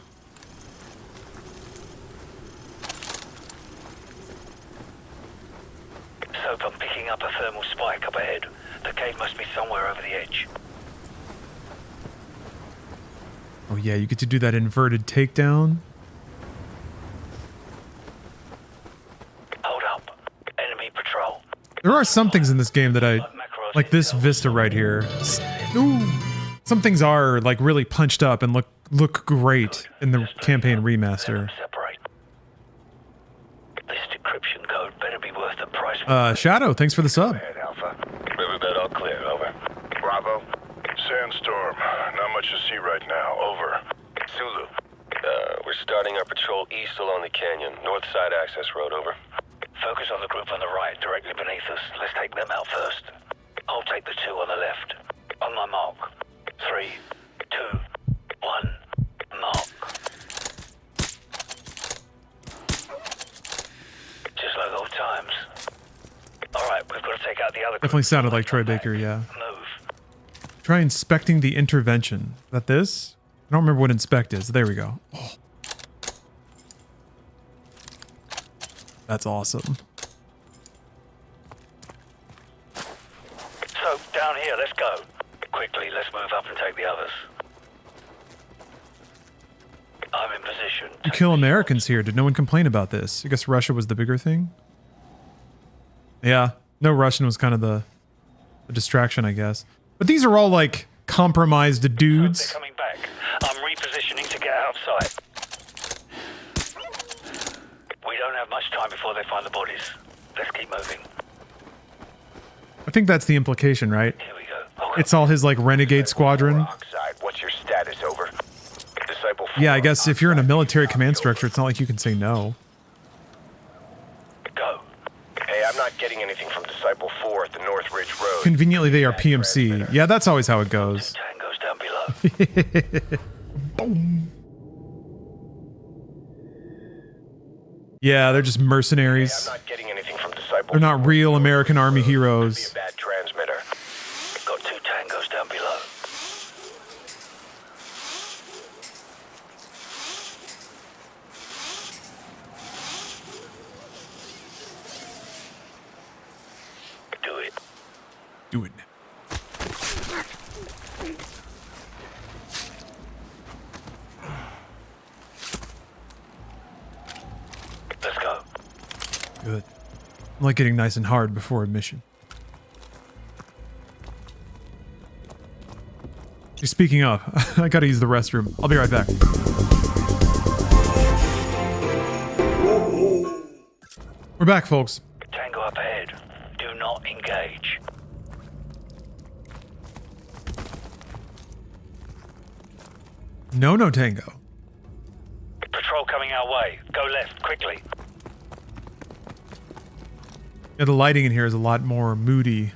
Soap, I'm picking up a thermal spike up ahead. The cave must be somewhere over the edge. Oh yeah, you get to do that inverted takedown. Hold up. Enemy patrol. There are some things in this game that I like. This vista right here. Ooh, some things are like really punched up and look great in the campaign remaster. This decryption code better be worth the price. Shadow, thanks for the sub. Riverbed all clear, over. Bravo. Sandstorm. Not much to see right now. Over. Zulu. We're starting our patrol east along the canyon. North side access road, over. Focus on the group on the right, directly beneath us. Let's take them out first. I'll take the two on the left. On my mark. 3, 2, 1, mark. Just like old times. Alright, we've got to take out the other group. Definitely sounded like Troy Baker, yeah. Try inspecting the intervention. Is that this? I don't remember what inspect is. There we go. Oh. That's awesome. So, down here, let's go. Quickly, let's move up and take the others. I'm in position. You kill Americans here. Did no one complain about this? I guess Russia was the bigger thing. Yeah, no, Russian was kind of the distraction, I guess. But these are all like compromised dudes. They're coming back. I'm repositioning to get out of sight. We don't have much time before they find the bodies. Let's keep moving. I think that's the implication, right? Here we go. It's all his like renegade squadron. What's your status? Over. Disciple. Yeah, I guess if you're in a military command structure, it's not like you can say no. getting anything from Disciple 4 at the North Ridge Road. Conveniently, they are PMC. Yeah, that's always how it goes. Tango's down below. Boom. Yeah, they're just mercenaries. I'm not getting anything from Disciple. They're not real American Army heroes. Be a bad transmitter. Got 2 tangos down below. Do it. Do it. Let's go. Good. I like getting nice and hard before a mission. Speaking of, I gotta use the restroom. I'll be right back. We're back, folks. Tango up ahead. Do not engage. No tango. Patrol coming our way. Go left, quickly. Yeah, the lighting in here is a lot more moody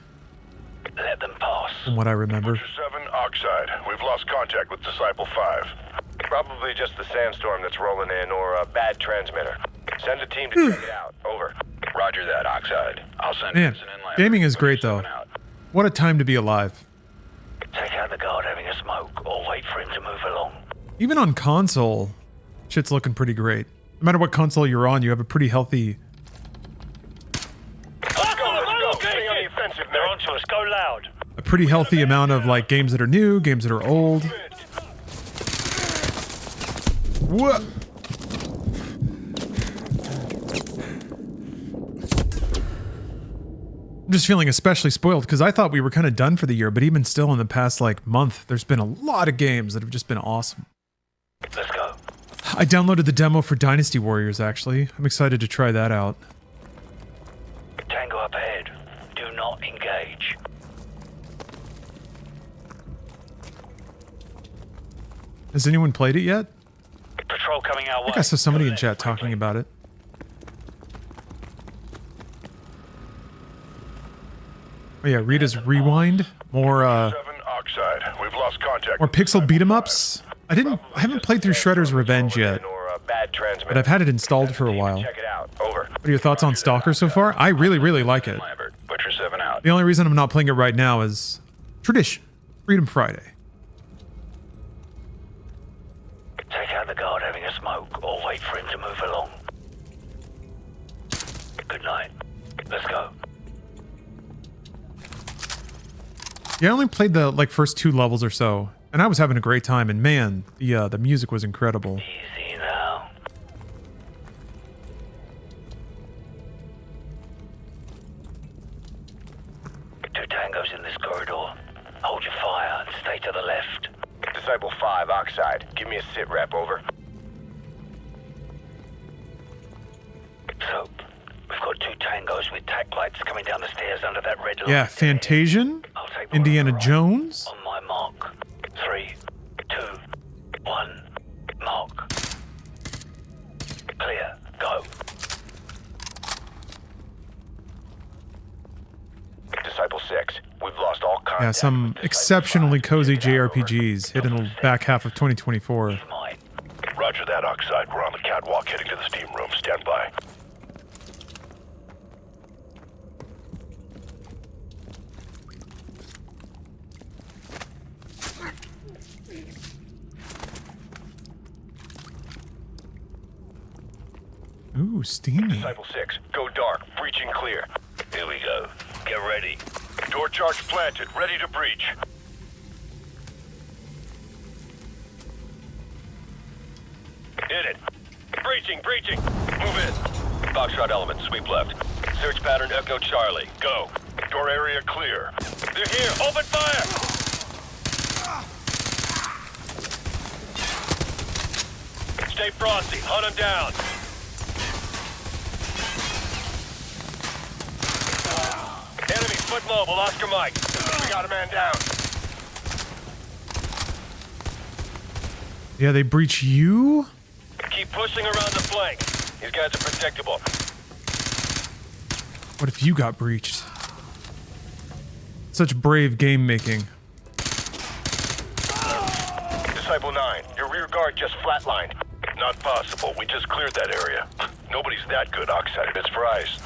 Let them pass. from what I remember. 7 Oxide. We've lost contact with Disciple 5. Probably just the sandstorm that's rolling in or a bad transmitter. Send a team to check it out. Over. Roger that, Oxide. I'll send Man, Vincent inland. gaming is great though. What a time to be alive. Take out the guard having a smoke or wait for him to move along. Even on console, shit's looking pretty great. No matter what console you're on, you have a pretty healthy... Let's go. Getting on the offensive, they're onto us. Go loud. a pretty healthy amount of like games that are new, games that are old. What? I'm just feeling especially spoiled because I thought we were kind of done for the year, but even still in the past like month, there's been a lot of games that have just been awesome. Let's go. I downloaded the demo for Dynasty Warriors actually. I'm excited to try that out. Tango up ahead. Do not engage. Has anyone played it yet? Patrol coming our way. I think I saw somebody in chat talking about it. Oh yeah, Rita's Rewind. More 7 Oxide. We've lost contact. more pixel beat 'em ups. I haven't played through Shredder's Revenge yet, but I've had it installed for a while. Check it out. Over. What are your thoughts on Stalker so far? I really like it. Butcher 7 out. The only reason I'm not playing it right now is tradition. Freedom Friday. Take out the guard having a smoke or wait for him to move along. Good night. Let's go. Yeah, I only played the like first 2 levels or so, and I was having a great time. And man, the music was incredible. Easy now. Two tangos in this corridor. Hold your fire and stay to the left. Disciple 5, Oxide. Give me a sit rep, over. So, we've got 2 tangos with tack lights coming down the stairs under that red light. Yeah, Fantasian, Indiana Jones. On my mark. 3, 2, 1. Mark. Clear. Go. Disciple 6. We've lost all contact. Yeah, some exceptionally cozy JRPGs hit in the back half of 2024. Roger that, Oxide. We're on the catwalk heading to the steam room. Stand by. Ooh, steamy. Disciple 6. Go dark. Breaching clear. Here we go. Get ready. Door charge planted. Ready to breach. Hit it. Breaching. Move in. Foxtrot element, sweep left. Search pattern Echo Charlie. Go. Door area clear. They're here. Open fire! Stay frosty. Hunt them down. Enemy foot mobile. Oscar Mike. We got a man down. Yeah, they breach you? Keep pushing around the flank. These guys are protectable. What if you got breached? Such brave game making. Disciple 9, your rear guard just flatlined. Not possible. We just cleared that area. Nobody's that good, Oxide. It's Fries.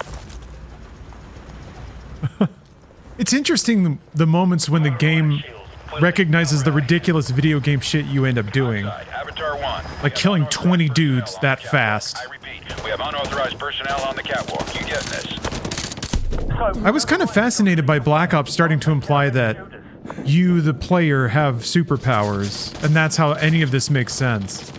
It's interesting the moments when the game recognizes the ridiculous video game shit you end up doing. Like killing 20 dudes that fast. We have unauthorized personnel on the catwalk. You get this. I was kind of fascinated by Black Ops starting to imply that you, the player, have superpowers, and that's how any of this makes sense.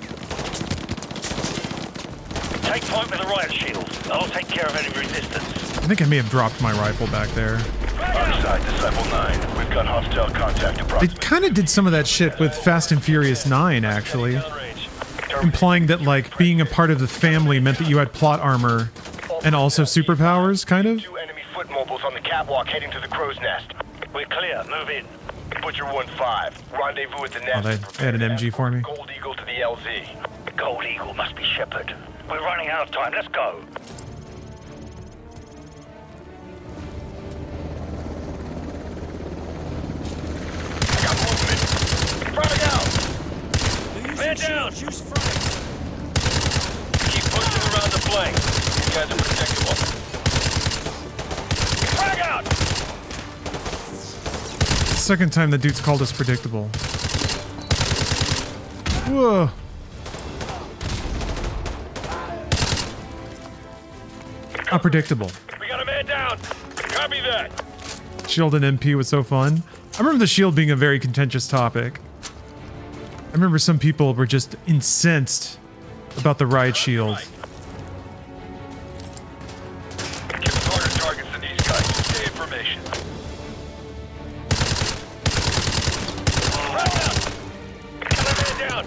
Take point with the riot shields. I'll take care of any resistance. I think I may have dropped my rifle back there. Oxide, Disciple 9. We've got hostile contact They approximately. kind of did some of that shit with Fast and Furious 9, actually. Implying that, like, being a part of the family meant that you had plot armor and also superpowers, kind of? Two enemy foot mobiles on the catwalk heading to the crow's nest. We're clear. Move in. Butcher 1-5. Rendezvous at the Oh, nest. they had an MG for me. Gold Eagle to the LZ. Gold Eagle must be Shepard. We're running out of time. Let's go. Frag out! Man down! Keep pushing around the flank. You guys are predictable. Frag out! Second time the dude's called us predictable. Whoa. Unpredictable. We got a man down. Copy that. Shield and MP was so fun. I remember the shield being a very contentious topic. I remember some people were just incensed about the riot shield. Give harder targets than these guys. Stay information. Down.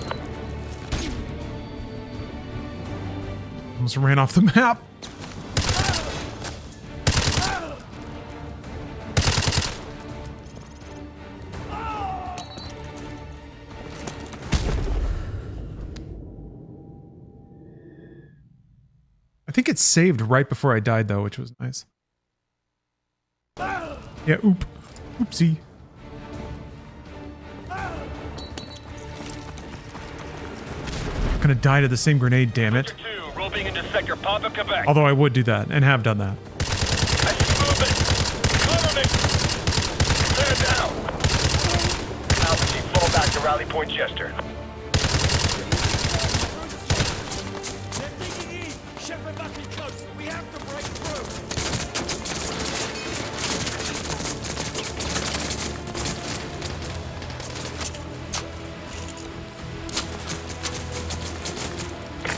Almost ran off the map. I think it saved right before I died, though, which was nice. Yeah, oopsie. I'm gonna die to the same grenade, damn it. Roping into sector Papa, Quebec. Although I would do that, and have done that. Cover me. Stand down. Altitude, fall back to Rally Point Chester. Shepard must be close. We have to break through.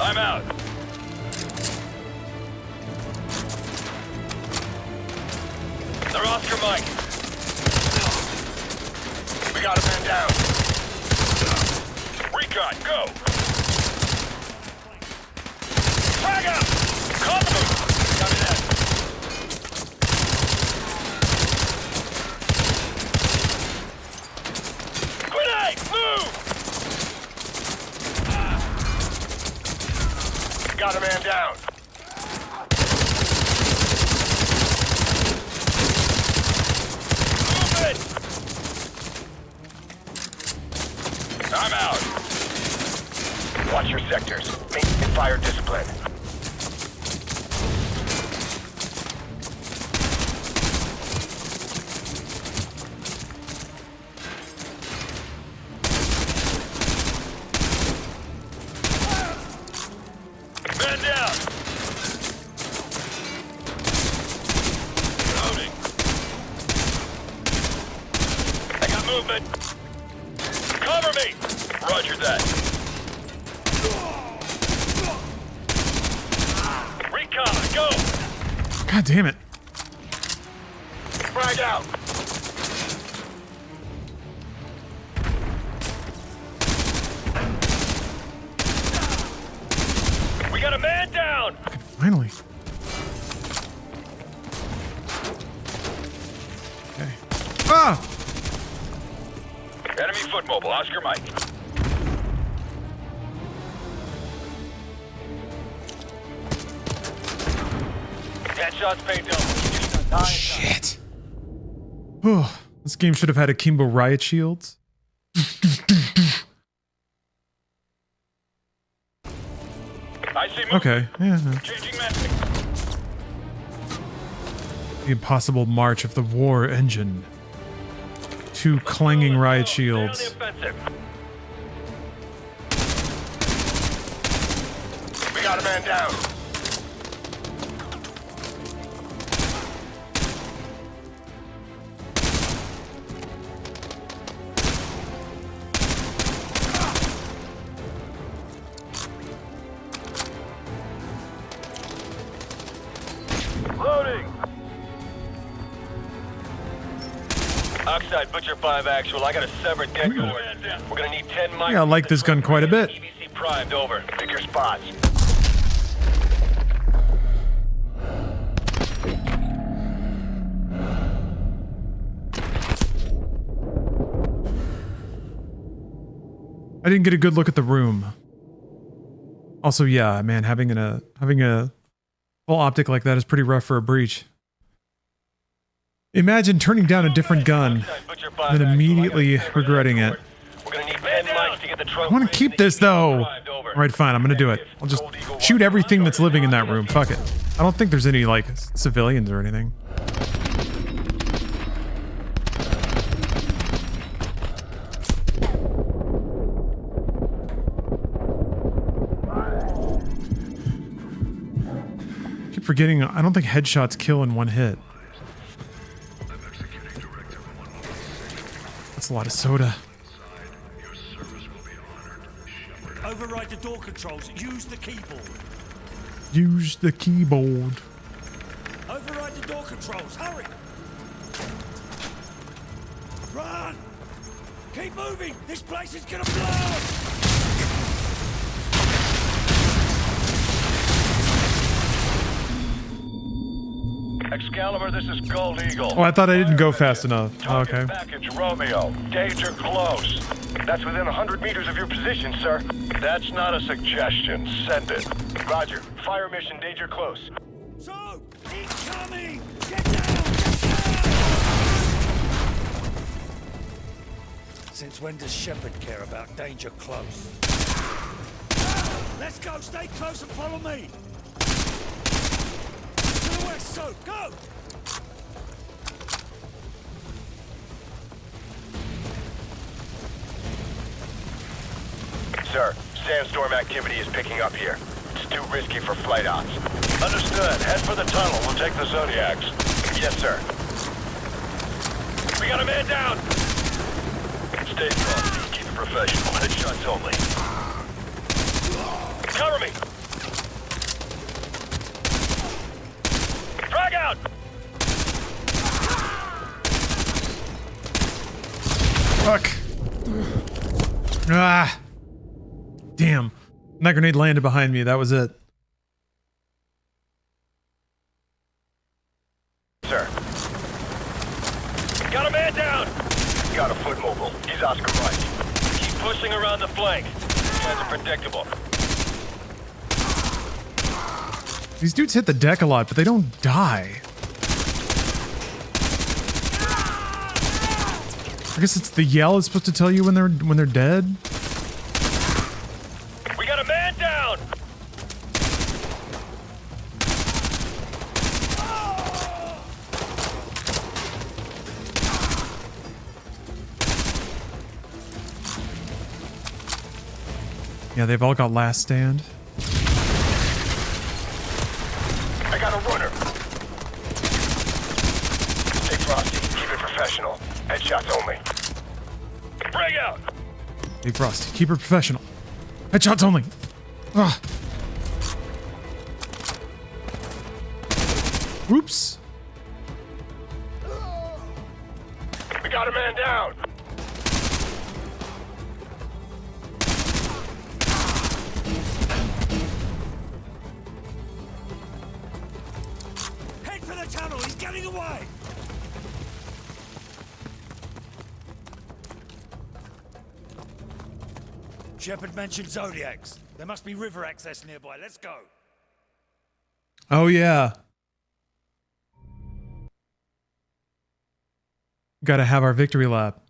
I'm out. They're Oscar Mike. We got a man down. Recon, go. Frag out. Caught them. Copy that. Grenade, move. Got a man down. Move it. I'm out. Watch your sectors. Maintain fire discipline. Man down. Loading. I got movement. Cover me. Roger that. Recon, go. God damn it. Frag out. We got a man down. Finally. Okay. Ah! Enemy foot mobile, Oscar Mike. Headshots paid double. Shit. Whew. This game should have had akimbo riot shields. Okay. Yeah. The impossible march of the war engine. 2 clanging riot shields. We got a man down. Loading. Oxide Butcher 5 actual. I got a severed dead cord. We're gonna need 10 mics. Yeah, I like this gun quite a bit. EBC primed over. Pick your spots. I didn't get a good look at the room. Also, yeah, man, having a full optic like that is pretty rough for a breach. Imagine turning down a different gun and then immediately regretting it. I want to keep this though. Alright, fine, I'm gonna do it. I'll just shoot everything that's living in that room. Fuck it. I don't think there's any, like, civilians or anything. I keep forgetting, I don't think headshots kill in one hit. That's a lot of soda. Override the door controls. Use the keyboard. Use the keyboard. Override the door controls. Hurry! Run! Keep moving! This place is gonna blow! Excalibur, this is Gold Eagle. Oh, I thought I didn't go fast enough. Oh, okay. Package Romeo. Danger close. That's within 100 meters of your position, sir. That's not a suggestion. Send it. Roger. Fire mission, danger close. So, incoming! Get down! Since when does Shepard care about danger close? Let's go! Stay close and follow me! To the west, so go! Sir, sandstorm activity is picking up here. It's too risky for flight ops. Understood. Head for the tunnel. We'll take the Zodiacs. Yes, sir. We got a man down. Stay strong. Keep it professional. Headshots only. Cover me. Frag out. Fuck. Ah. Damn. That grenade landed behind me. That was it. Sir. Got a man down. Got a foot mobile. He's Oscar right. Keep pushing around the flank. Guys are predictable. These dudes hit the deck a lot, but they don't die. I guess it's the yell is supposed to tell you when they're dead. We got a man down. Yeah, they've all got last stand. I got a runner. Stay frosty. Keep it professional. Headshots only. Bring out. Hey, Frosty, keep it professional. Headshots only. Ugh. Oops. We got a man down. Head for the tunnel. He's getting away. Shepard mentioned Zodiacs. There must be river access nearby. Let's go. Oh, yeah. Gotta have our victory lap.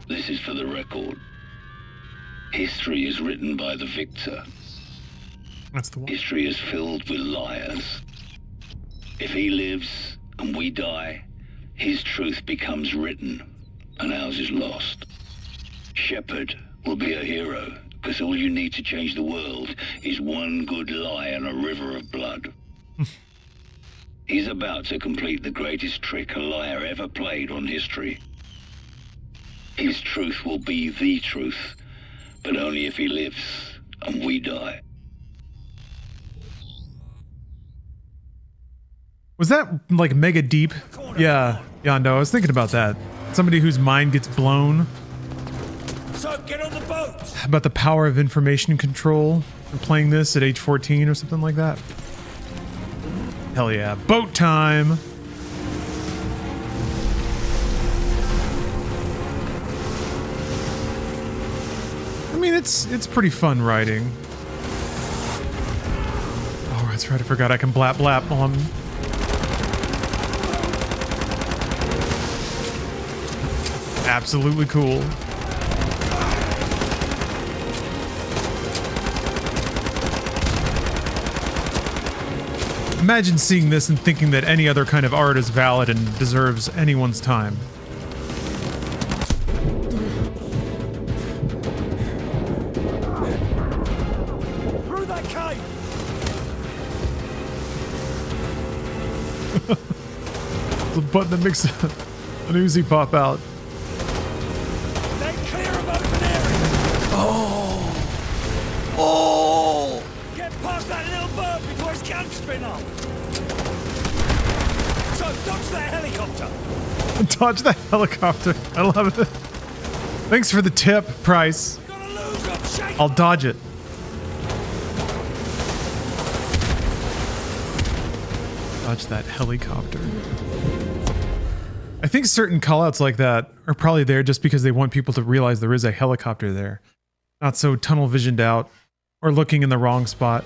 This is for the record. History is written by the victor. That's the one. History is filled with liars. If he lives and we die, his truth becomes written and ours is lost. Shepard will be a hero because all you need to change the world is one good lie and a river of blood. He's about to complete the greatest trick a liar ever played on history. His truth will be the truth, but only if he lives and we die. Was that like mega deep? Yeah, no, I was thinking about that. Somebody whose mind gets blown. So get on the boat. About the power of information control for playing this at age 14 or something like that. Hell yeah, boat time. I mean, it's pretty fun riding. Oh, that's right, I forgot I can blap blap while I'm... Absolutely cool. Imagine seeing this and thinking that any other kind of art is valid and deserves anyone's time. Through that cave. The button that makes an Uzi pop out. Then clear of open area. Oh! Get past that little bird before his guns spin up. So dodge that helicopter. Dodge the helicopter. I love it. Thanks for the tip, Price. I'll dodge it. Dodge that helicopter. I think certain callouts like that are probably there just because they want people to realize there is a helicopter there. Not so tunnel visioned out or looking in the wrong spot.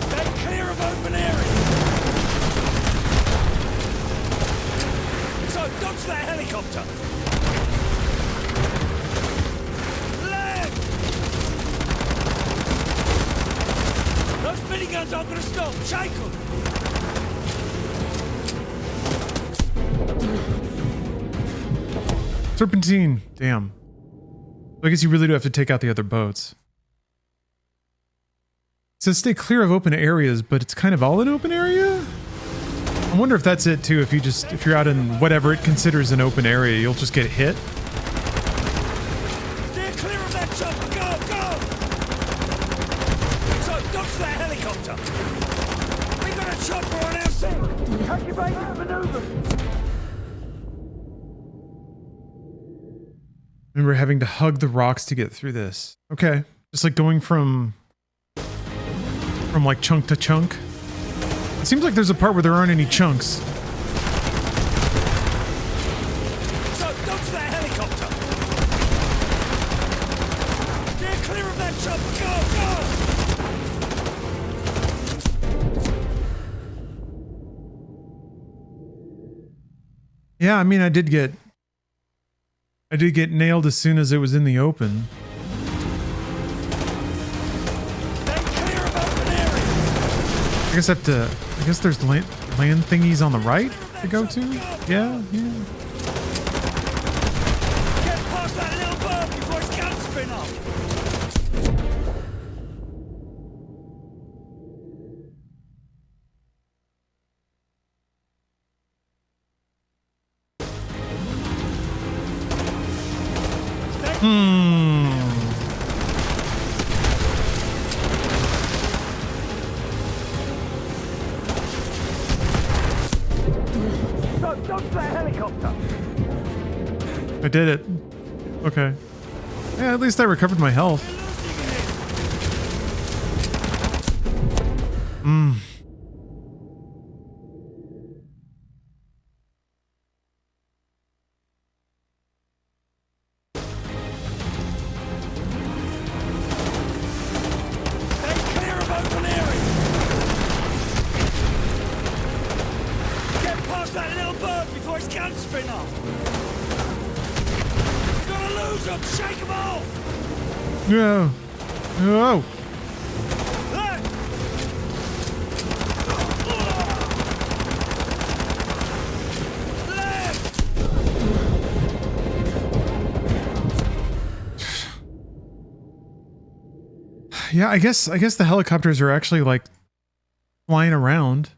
Stay clear of open area. So dodge that helicopter. Left. Those miniguns aren't going to stop. Shake them. Serpentine. Damn. I guess you really do have to take out the other boats. It says stay clear of open areas, but it's kind of all an open area? I wonder if that's it too. If you're out in whatever it considers an open area, you'll just get hit. Steer clear of that chopper. Go, go. So dodge that helicopter. We got a chopper on our side. Calculate the maneuver. Remember having to hug the rocks to get through this. Okay. Just like going from like chunk to chunk. It seems like there's a part where there aren't any chunks. So dodge that helicopter. Steer clear of that chopper. Go, go. Yeah, I mean, I did get nailed as soon as it was in the open. I guess there's land thingies on the right to go to? Yeah. Get past that little bird before his guns spin up. So dodge that helicopter. I did it. Okay. Yeah, at least I recovered my health. before his guns spin off. You're gonna lose him. Shake him off. No. No. Yeah, I guess the helicopters are actually like flying around.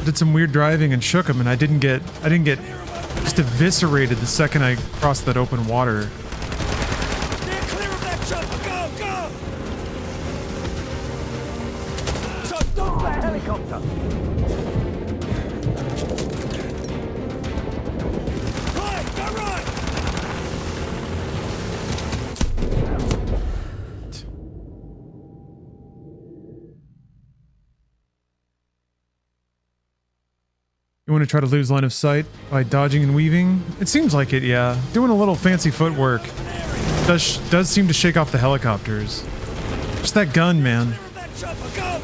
Did some weird driving and shook them, and I didn't get just eviscerated the second I crossed that open water. They're clear of that chopper. Go, go. So don't that helicopter. Right, go right. You want to try to lose line of sight by dodging and weaving? It seems like it, yeah. Doing a little fancy footwork does seem to shake off the helicopters. Just that gun, man. Go, go.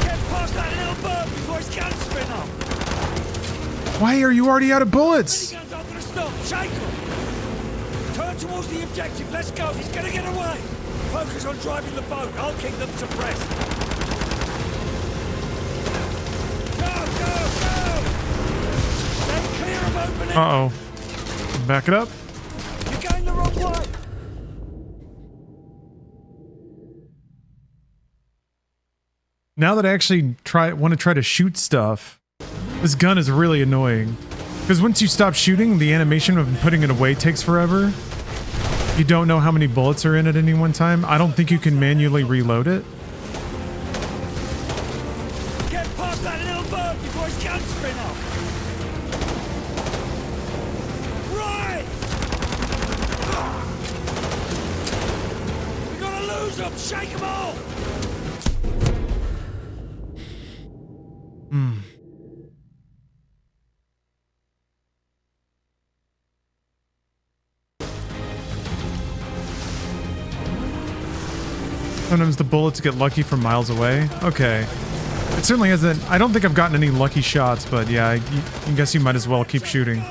Get past that little bird before his guns spin off. Why are you already out of bullets? Guns aren't gonna stop. Shake him. Turn towards the objective. Let's go. He's gonna get away. Focus on driving the boat. I'll keep them suppressed. Uh-oh. Back it up. You're going the wrong way. Now that I actually want to try to shoot stuff, this gun is really annoying. Because once you stop shooting, the animation of putting it away takes forever. You don't know how many bullets are in at any one time. I don't think you can manually reload it. Get past that little bird before his guns spin off. Up, shake him off! Sometimes the bullets get lucky from miles away. Okay. It certainly hasn't... I don't think I've gotten any lucky shots, but yeah, I guess you might as well keep shooting.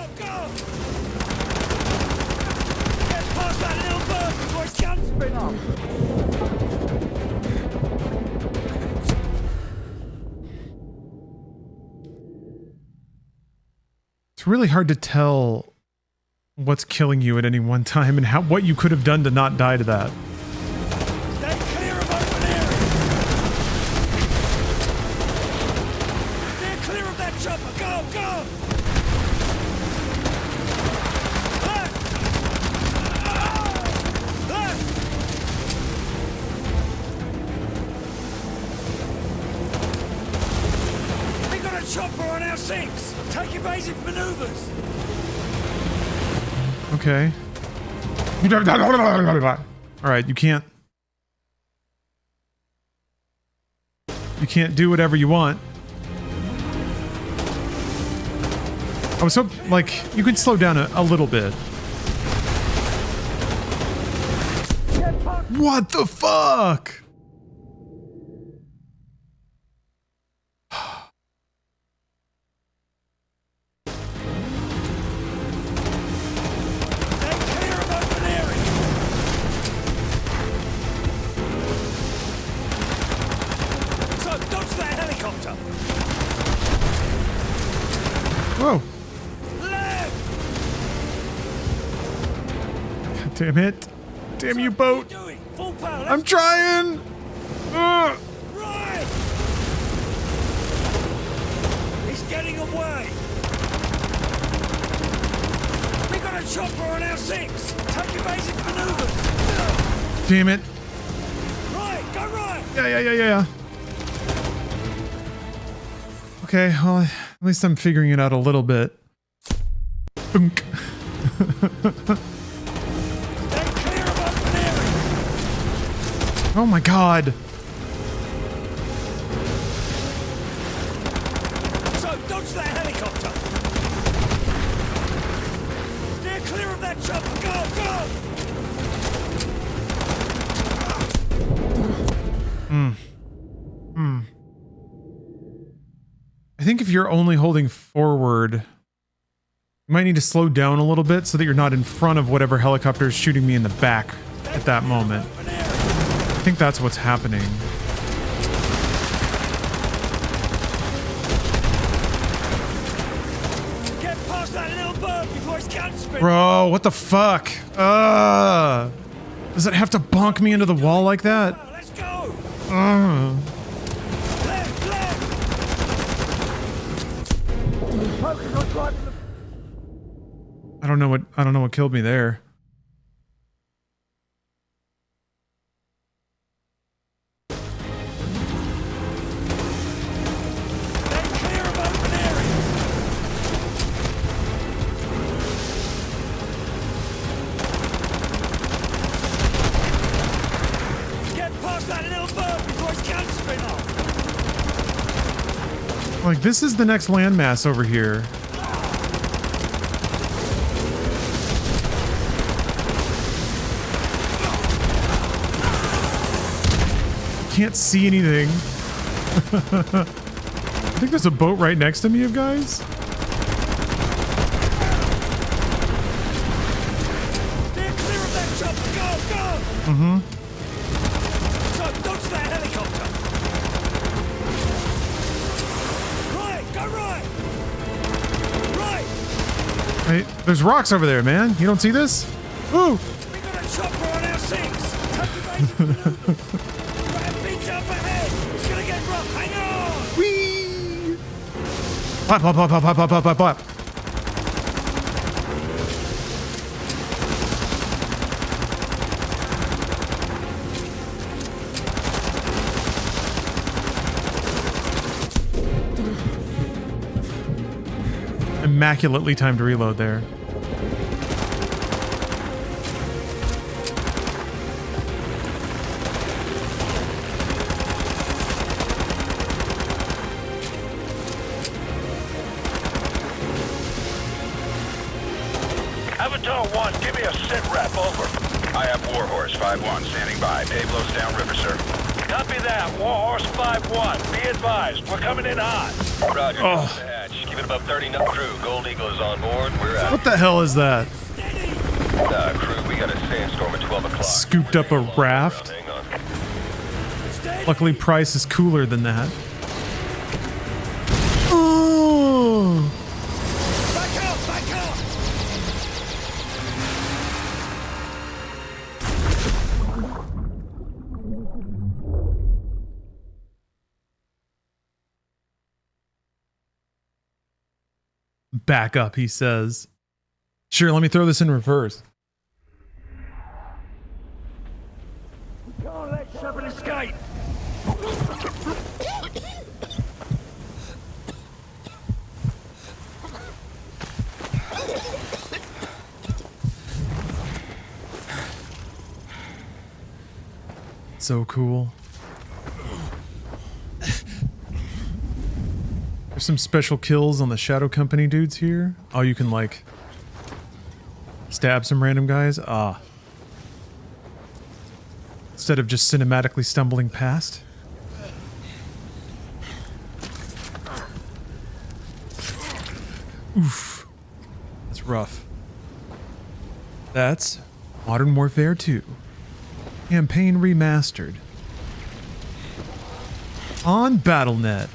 Really hard to tell what's killing you at any one time and what you could have done to not die to that. Stay clear of open area. Stay clear of that chopper. Go, go. We got a chopper on our sinks. Take evasive maneuvers. Okay. Alright, you can't do whatever you want. I was so like you could slow down a little bit. What the fuck? Whoa. God damn it. Damn you, boat. I'm trying. Right. He's getting away. We got a chopper on our sinks. Take evasive maneuvers. Damn it. Right, go right. Yeah. Okay, well, at least I'm figuring it out a little bit. Bunk. Oh my god. So, dodge that helicopter. Steer clear of that chopper. Go, go. think if you're only holding forward, you might need to slow down a little bit so that you're not in front of whatever helicopter is shooting me in the back at that moment. I think that's what's happening. Get past that little bird before his cannon spin. Bro, what the fuck? Does it have to bonk me into the wall like that? Let's go. I don't know what killed me there. Like, this is the next landmass over here. Can't see anything. I think there's a boat right next to me, you guys. Steer clear of that chopper. Go, go. Mm-hmm. So, dodge that helicopter. Right, go right. Right. Hey, there's rocks over there, man. You don't see this? Ooh. We got a chopper on our six. Up ahead! It's gonna get rough! Hang on! Whee! Pop, pop, pop, pop, pop, pop, pop, pop, pop. Immaculately timed reload there. Avatar 1, give me a sit rep, over. I have Warhorse 5-1 standing by. Pablo's downriver, sir. Copy that, Warhorse 5-1. Be advised, we're coming in hot. Roger, the hatch. Keep it above 30 knot crew. Gold Eagle is on board. We're out. What the hell is that? Crew, we got a sandstorm at 12 o'clock. Scooped up a raft. Luckily, Price is cooler than that. Oh. Back up! Back up! Back up, he says. Sure, let me throw this in reverse. Can't let Shepard escape! So cool. There's some special kills on the Shadow Company dudes here. Oh, you can like stab some random guys. Ah. Instead of just cinematically stumbling past. Oof. That's rough. That's Modern Warfare 2. Campaign Remastered. On BattleNet.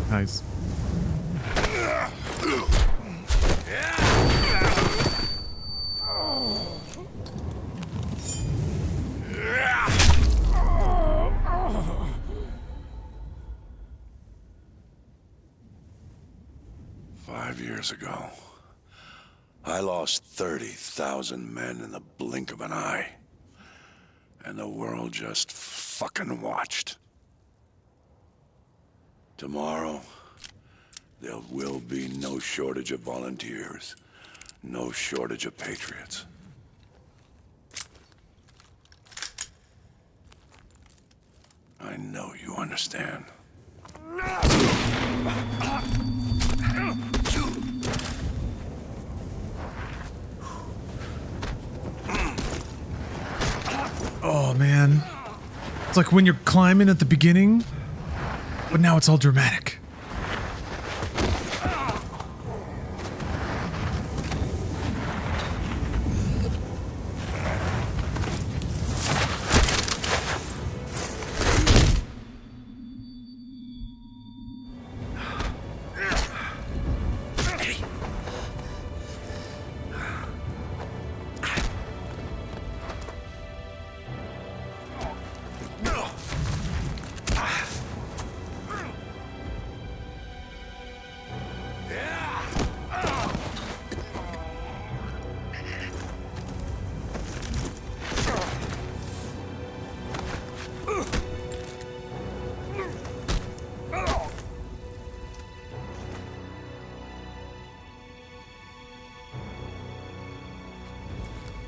Nice. Years ago, I lost 30,000 men in the blink of an eye. And the world just fucking watched. Tomorrow, there will be no shortage of volunteers No shortage of patriots. I know you understand. Oh man. It's like when you're climbing at the beginning, but now it's all dramatic.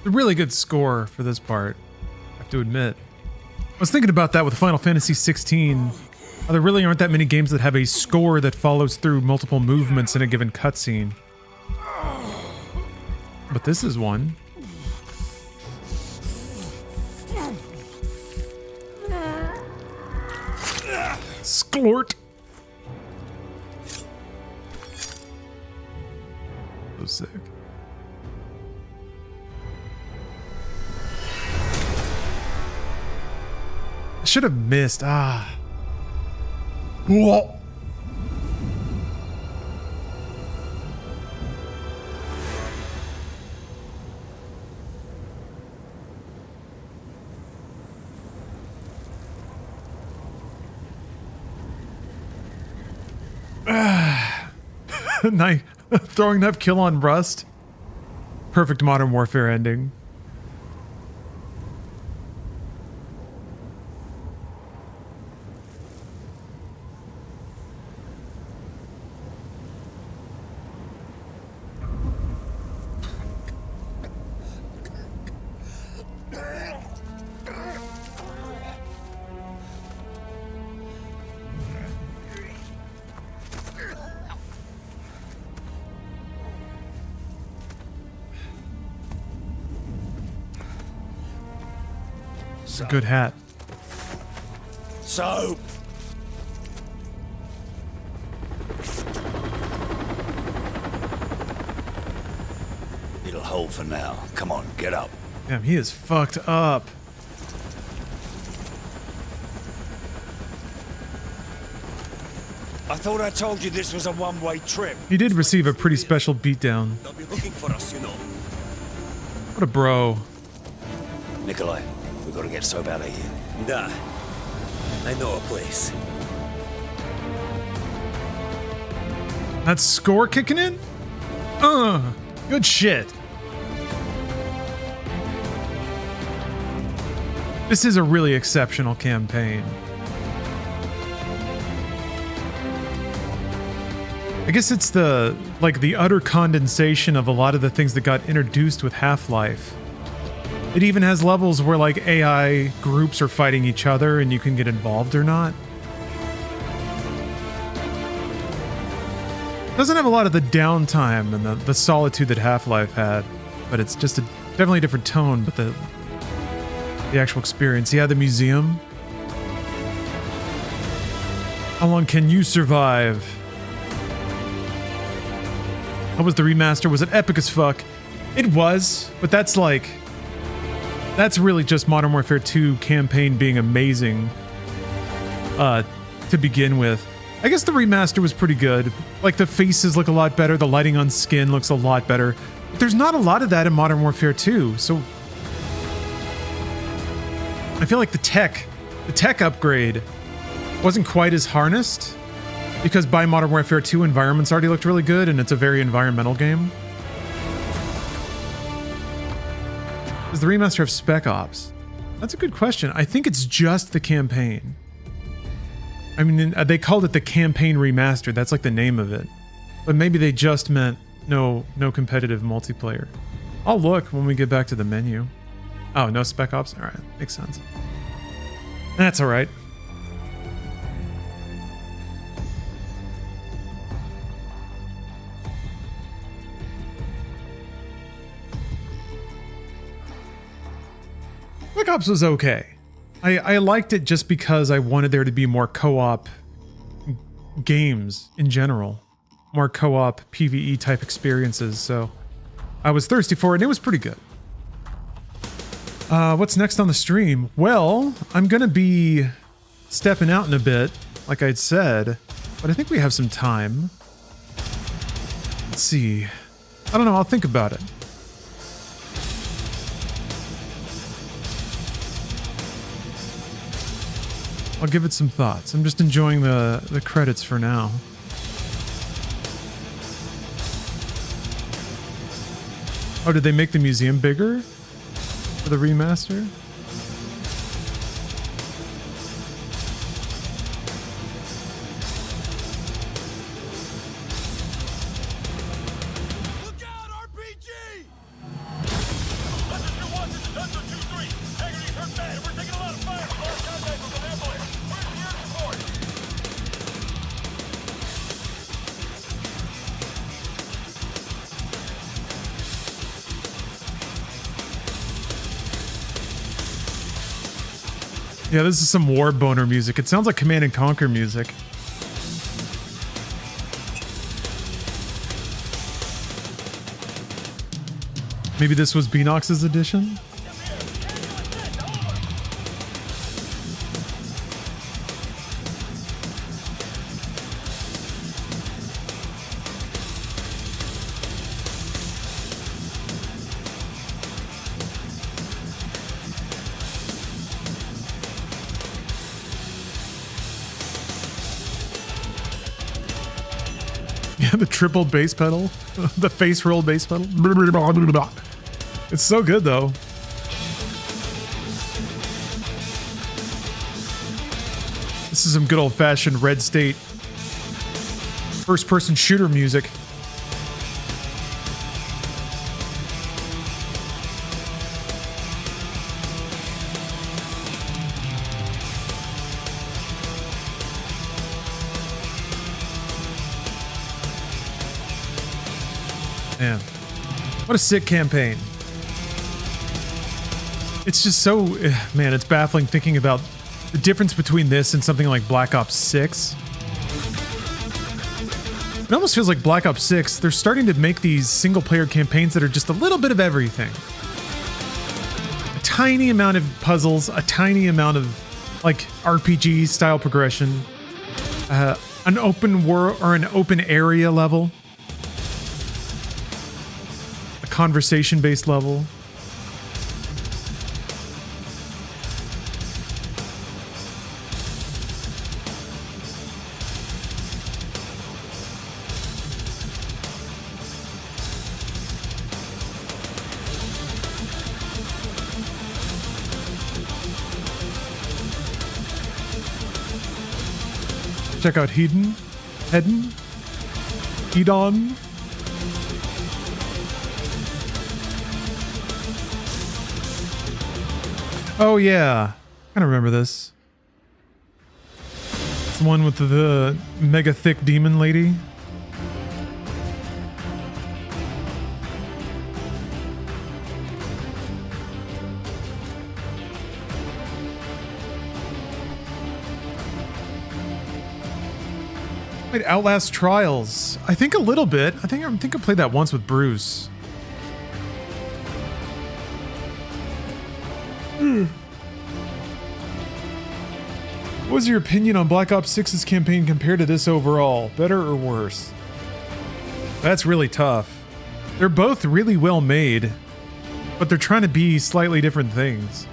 A really good score for this part, I have to admit. I was thinking about that with Final Fantasy 16. There really aren't that many games that have a score that follows through multiple movements in a given cutscene. But this is one. Sklort. So sick. I should have missed. Ah. Whoa. Knife. Throwing knife kill on Rust. Perfect Modern Warfare ending. It's a good hat. So. It'll hold for now. Come on, get up. Damn, he is fucked up. I thought I told you this was a one-way trip. He did receive a pretty special beatdown. They'll be looking for us, you know. What a bro. Nikolai, we've got to get Soap out of here. Da. I know a place. That score kicking in? Good shit. This is a really exceptional campaign. I guess it's the utter condensation of a lot of the things that got introduced with Half-Life. It even has levels where like AI groups are fighting each other and you can get involved or not. Doesn't have a lot of the downtime and the solitude that Half-Life had, but it's just a definitely a different tone, but the actual experience. Yeah, the museum. How long can you survive? How was the remaster? Was it epic as fuck? It was, but that's really just Modern Warfare 2 campaign being amazing to begin with. I guess the remaster was pretty good. Like, the faces look a lot better, the lighting on skin looks a lot better. But there's not a lot of that in Modern Warfare 2, so I feel like the tech upgrade wasn't quite as harnessed, because by Modern Warfare 2 environments already looked really good and it's a very environmental game. Does the remaster have Spec Ops? That's a good question. I think it's just the campaign. I mean, they called it the campaign remastered. That's like the name of it. But maybe they just meant No competitive multiplayer. I'll look when we get back to the menu. Oh, no Spec Ops? All right, makes sense. That's all right. Spec Ops was okay. I liked it just because I wanted there to be more co-op games in general. More co-op PvE type experiences, so I was thirsty for it and it was pretty good. What's next on the stream? Well, I'm gonna be stepping out in a bit, like I'd said, but I think we have some time. Let's see. I don't know, I'll think about it. I'll give it some thoughts. I'm just enjoying the credits for now. Oh, did they make the museum bigger for the remaster? Yeah, this is some war boner music. It sounds like Command and Conquer music. Maybe this was Beanox's edition? The triple bass pedal, the face roll bass pedal. It's so good though. This is some good old fashioned Red State first person shooter music. Man, what a sick campaign. It's just so, man, it's baffling thinking about the difference between this and something like Black Ops 6. It almost feels like Black Ops 6, they're starting to make these single player campaigns that are just a little bit of everything. A tiny amount of puzzles, a tiny amount of like RPG style progression, an open world or an open area level. Conversation-based level. Check out Hedon. Oh yeah, I kind of remember this. It's the one with the mega thick demon lady. Wait, Outlast Trials. I think a little bit. I think I played that once with Bruce. What was your opinion on Black Ops 6's campaign compared to this overall? Better or worse? That's really tough. They're both really well made, but they're trying to be slightly different things.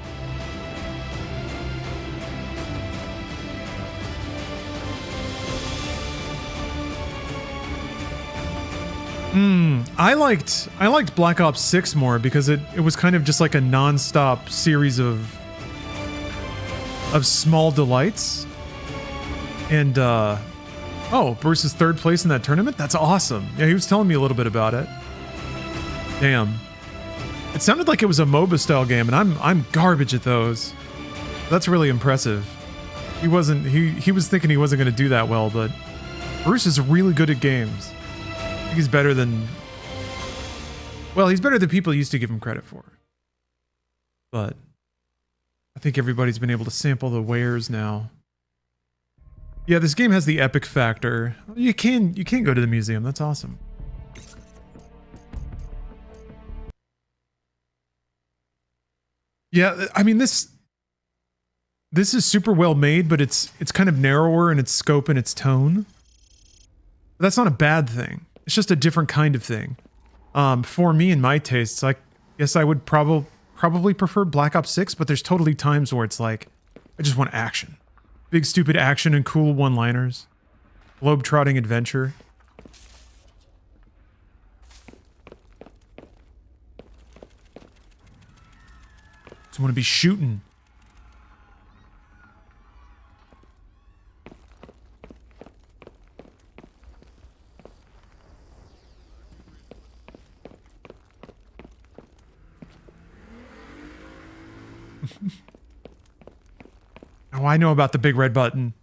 I liked Black Ops 6 more because it was kind of just like a non-stop series of small delights. And Oh, Bruce's third place in that tournament? That's awesome. Yeah, he was telling me a little bit about it. Damn. It sounded like it was a MOBA style game, and I'm garbage at those. That's really impressive. He was thinking he wasn't going to do that well, but Bruce is really good at games. I think he's better than... Well, he's better than people used to give him credit for. But I think everybody's been able to sample the wares now. Yeah, this game has the epic factor. You can go to the museum. That's awesome. Yeah, I mean this is super well made, but it's kind of narrower in its scope and its tone. But that's not a bad thing. It's just a different kind of thing. For me and my tastes, I guess I would probably prefer Black Ops 6, but there's totally times where it's like, I just want action. Big stupid action and cool one-liners. Globe-trotting adventure. Just want to be shooting. Oh, I know about the big red button.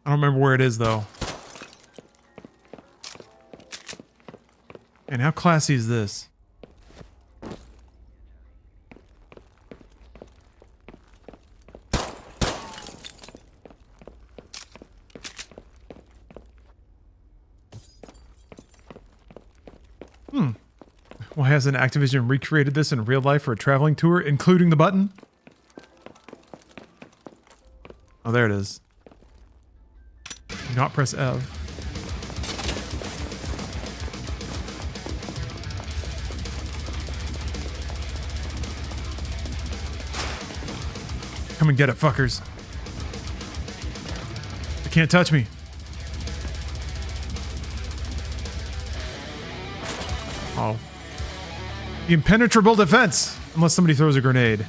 I don't remember where it is, though. And how classy is this? Why hasn't Activision recreated this in real life for a traveling tour, including the button? Oh, there it is. Do not press F. Come and get it, fuckers. They can't touch me. Oh. The impenetrable defense, unless somebody throws a grenade.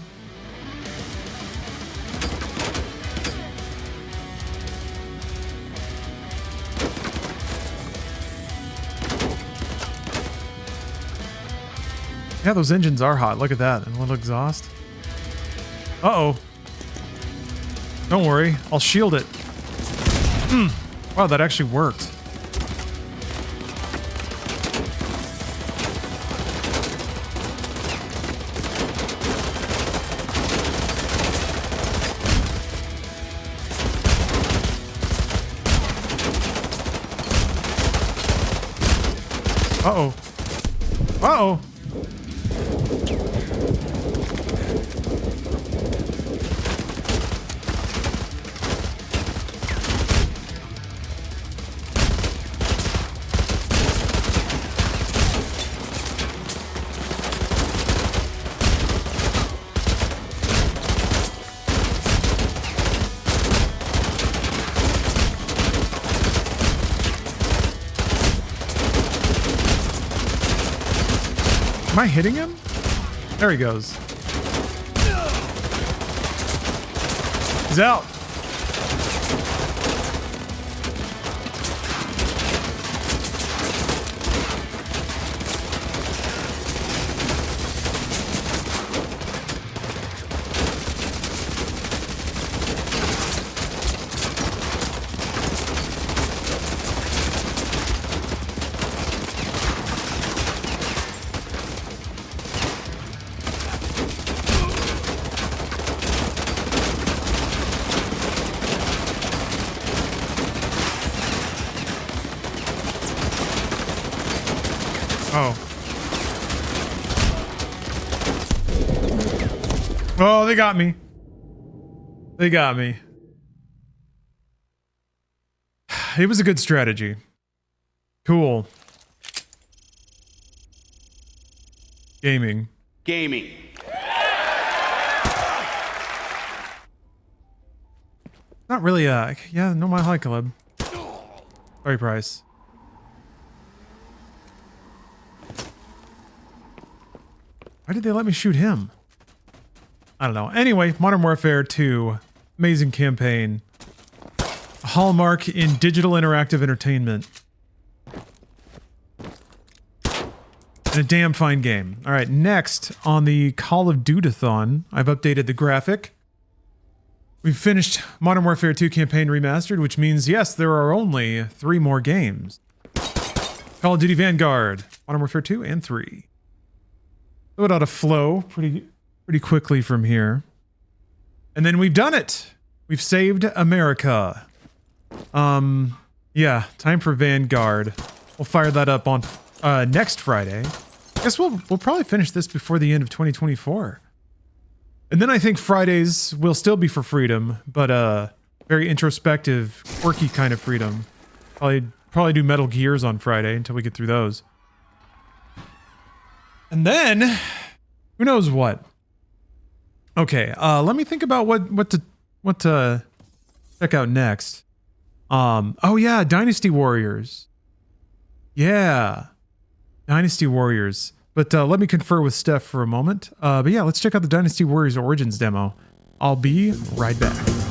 Yeah, those engines are hot. Look at that. And a little exhaust. Uh-oh. Don't worry. I'll shield it. Wow, that actually worked. Uh-oh. Uh-oh. Am I hitting him? There he goes. He's out. Oh, they got me. They got me. It was a good strategy. Cool. Gaming. Gaming. Not really, yeah, no, my hi, Caleb. Sorry, Price. Why did they let me shoot him? I don't know. Anyway, Modern Warfare 2. Amazing campaign. A hallmark in digital interactive entertainment. And a damn fine game. All right, next on the Call of Duty-a-thon, I've updated the graphic. We've finished Modern Warfare 2 Campaign Remastered, which means, yes, there are only 3 more games. Call of Duty Vanguard, Modern Warfare 2 and 3. So it ought to flow pretty quickly from here. And then we've done it! We've saved America. Yeah, time for Vanguard. We'll fire that up on next Friday. I guess we'll probably finish this before the end of 2024. And then I think Fridays will still be for freedom, but very introspective, quirky kind of freedom. Probably do Metal Gears on Friday until we get through those. And then, who knows what? Okay, let me think about what to check out next. Oh yeah, Dynasty Warriors. Yeah, Dynasty Warriors. But let me confer with Steph for a moment. But yeah, let's check out the Dynasty Warriors Origins demo. I'll be right back.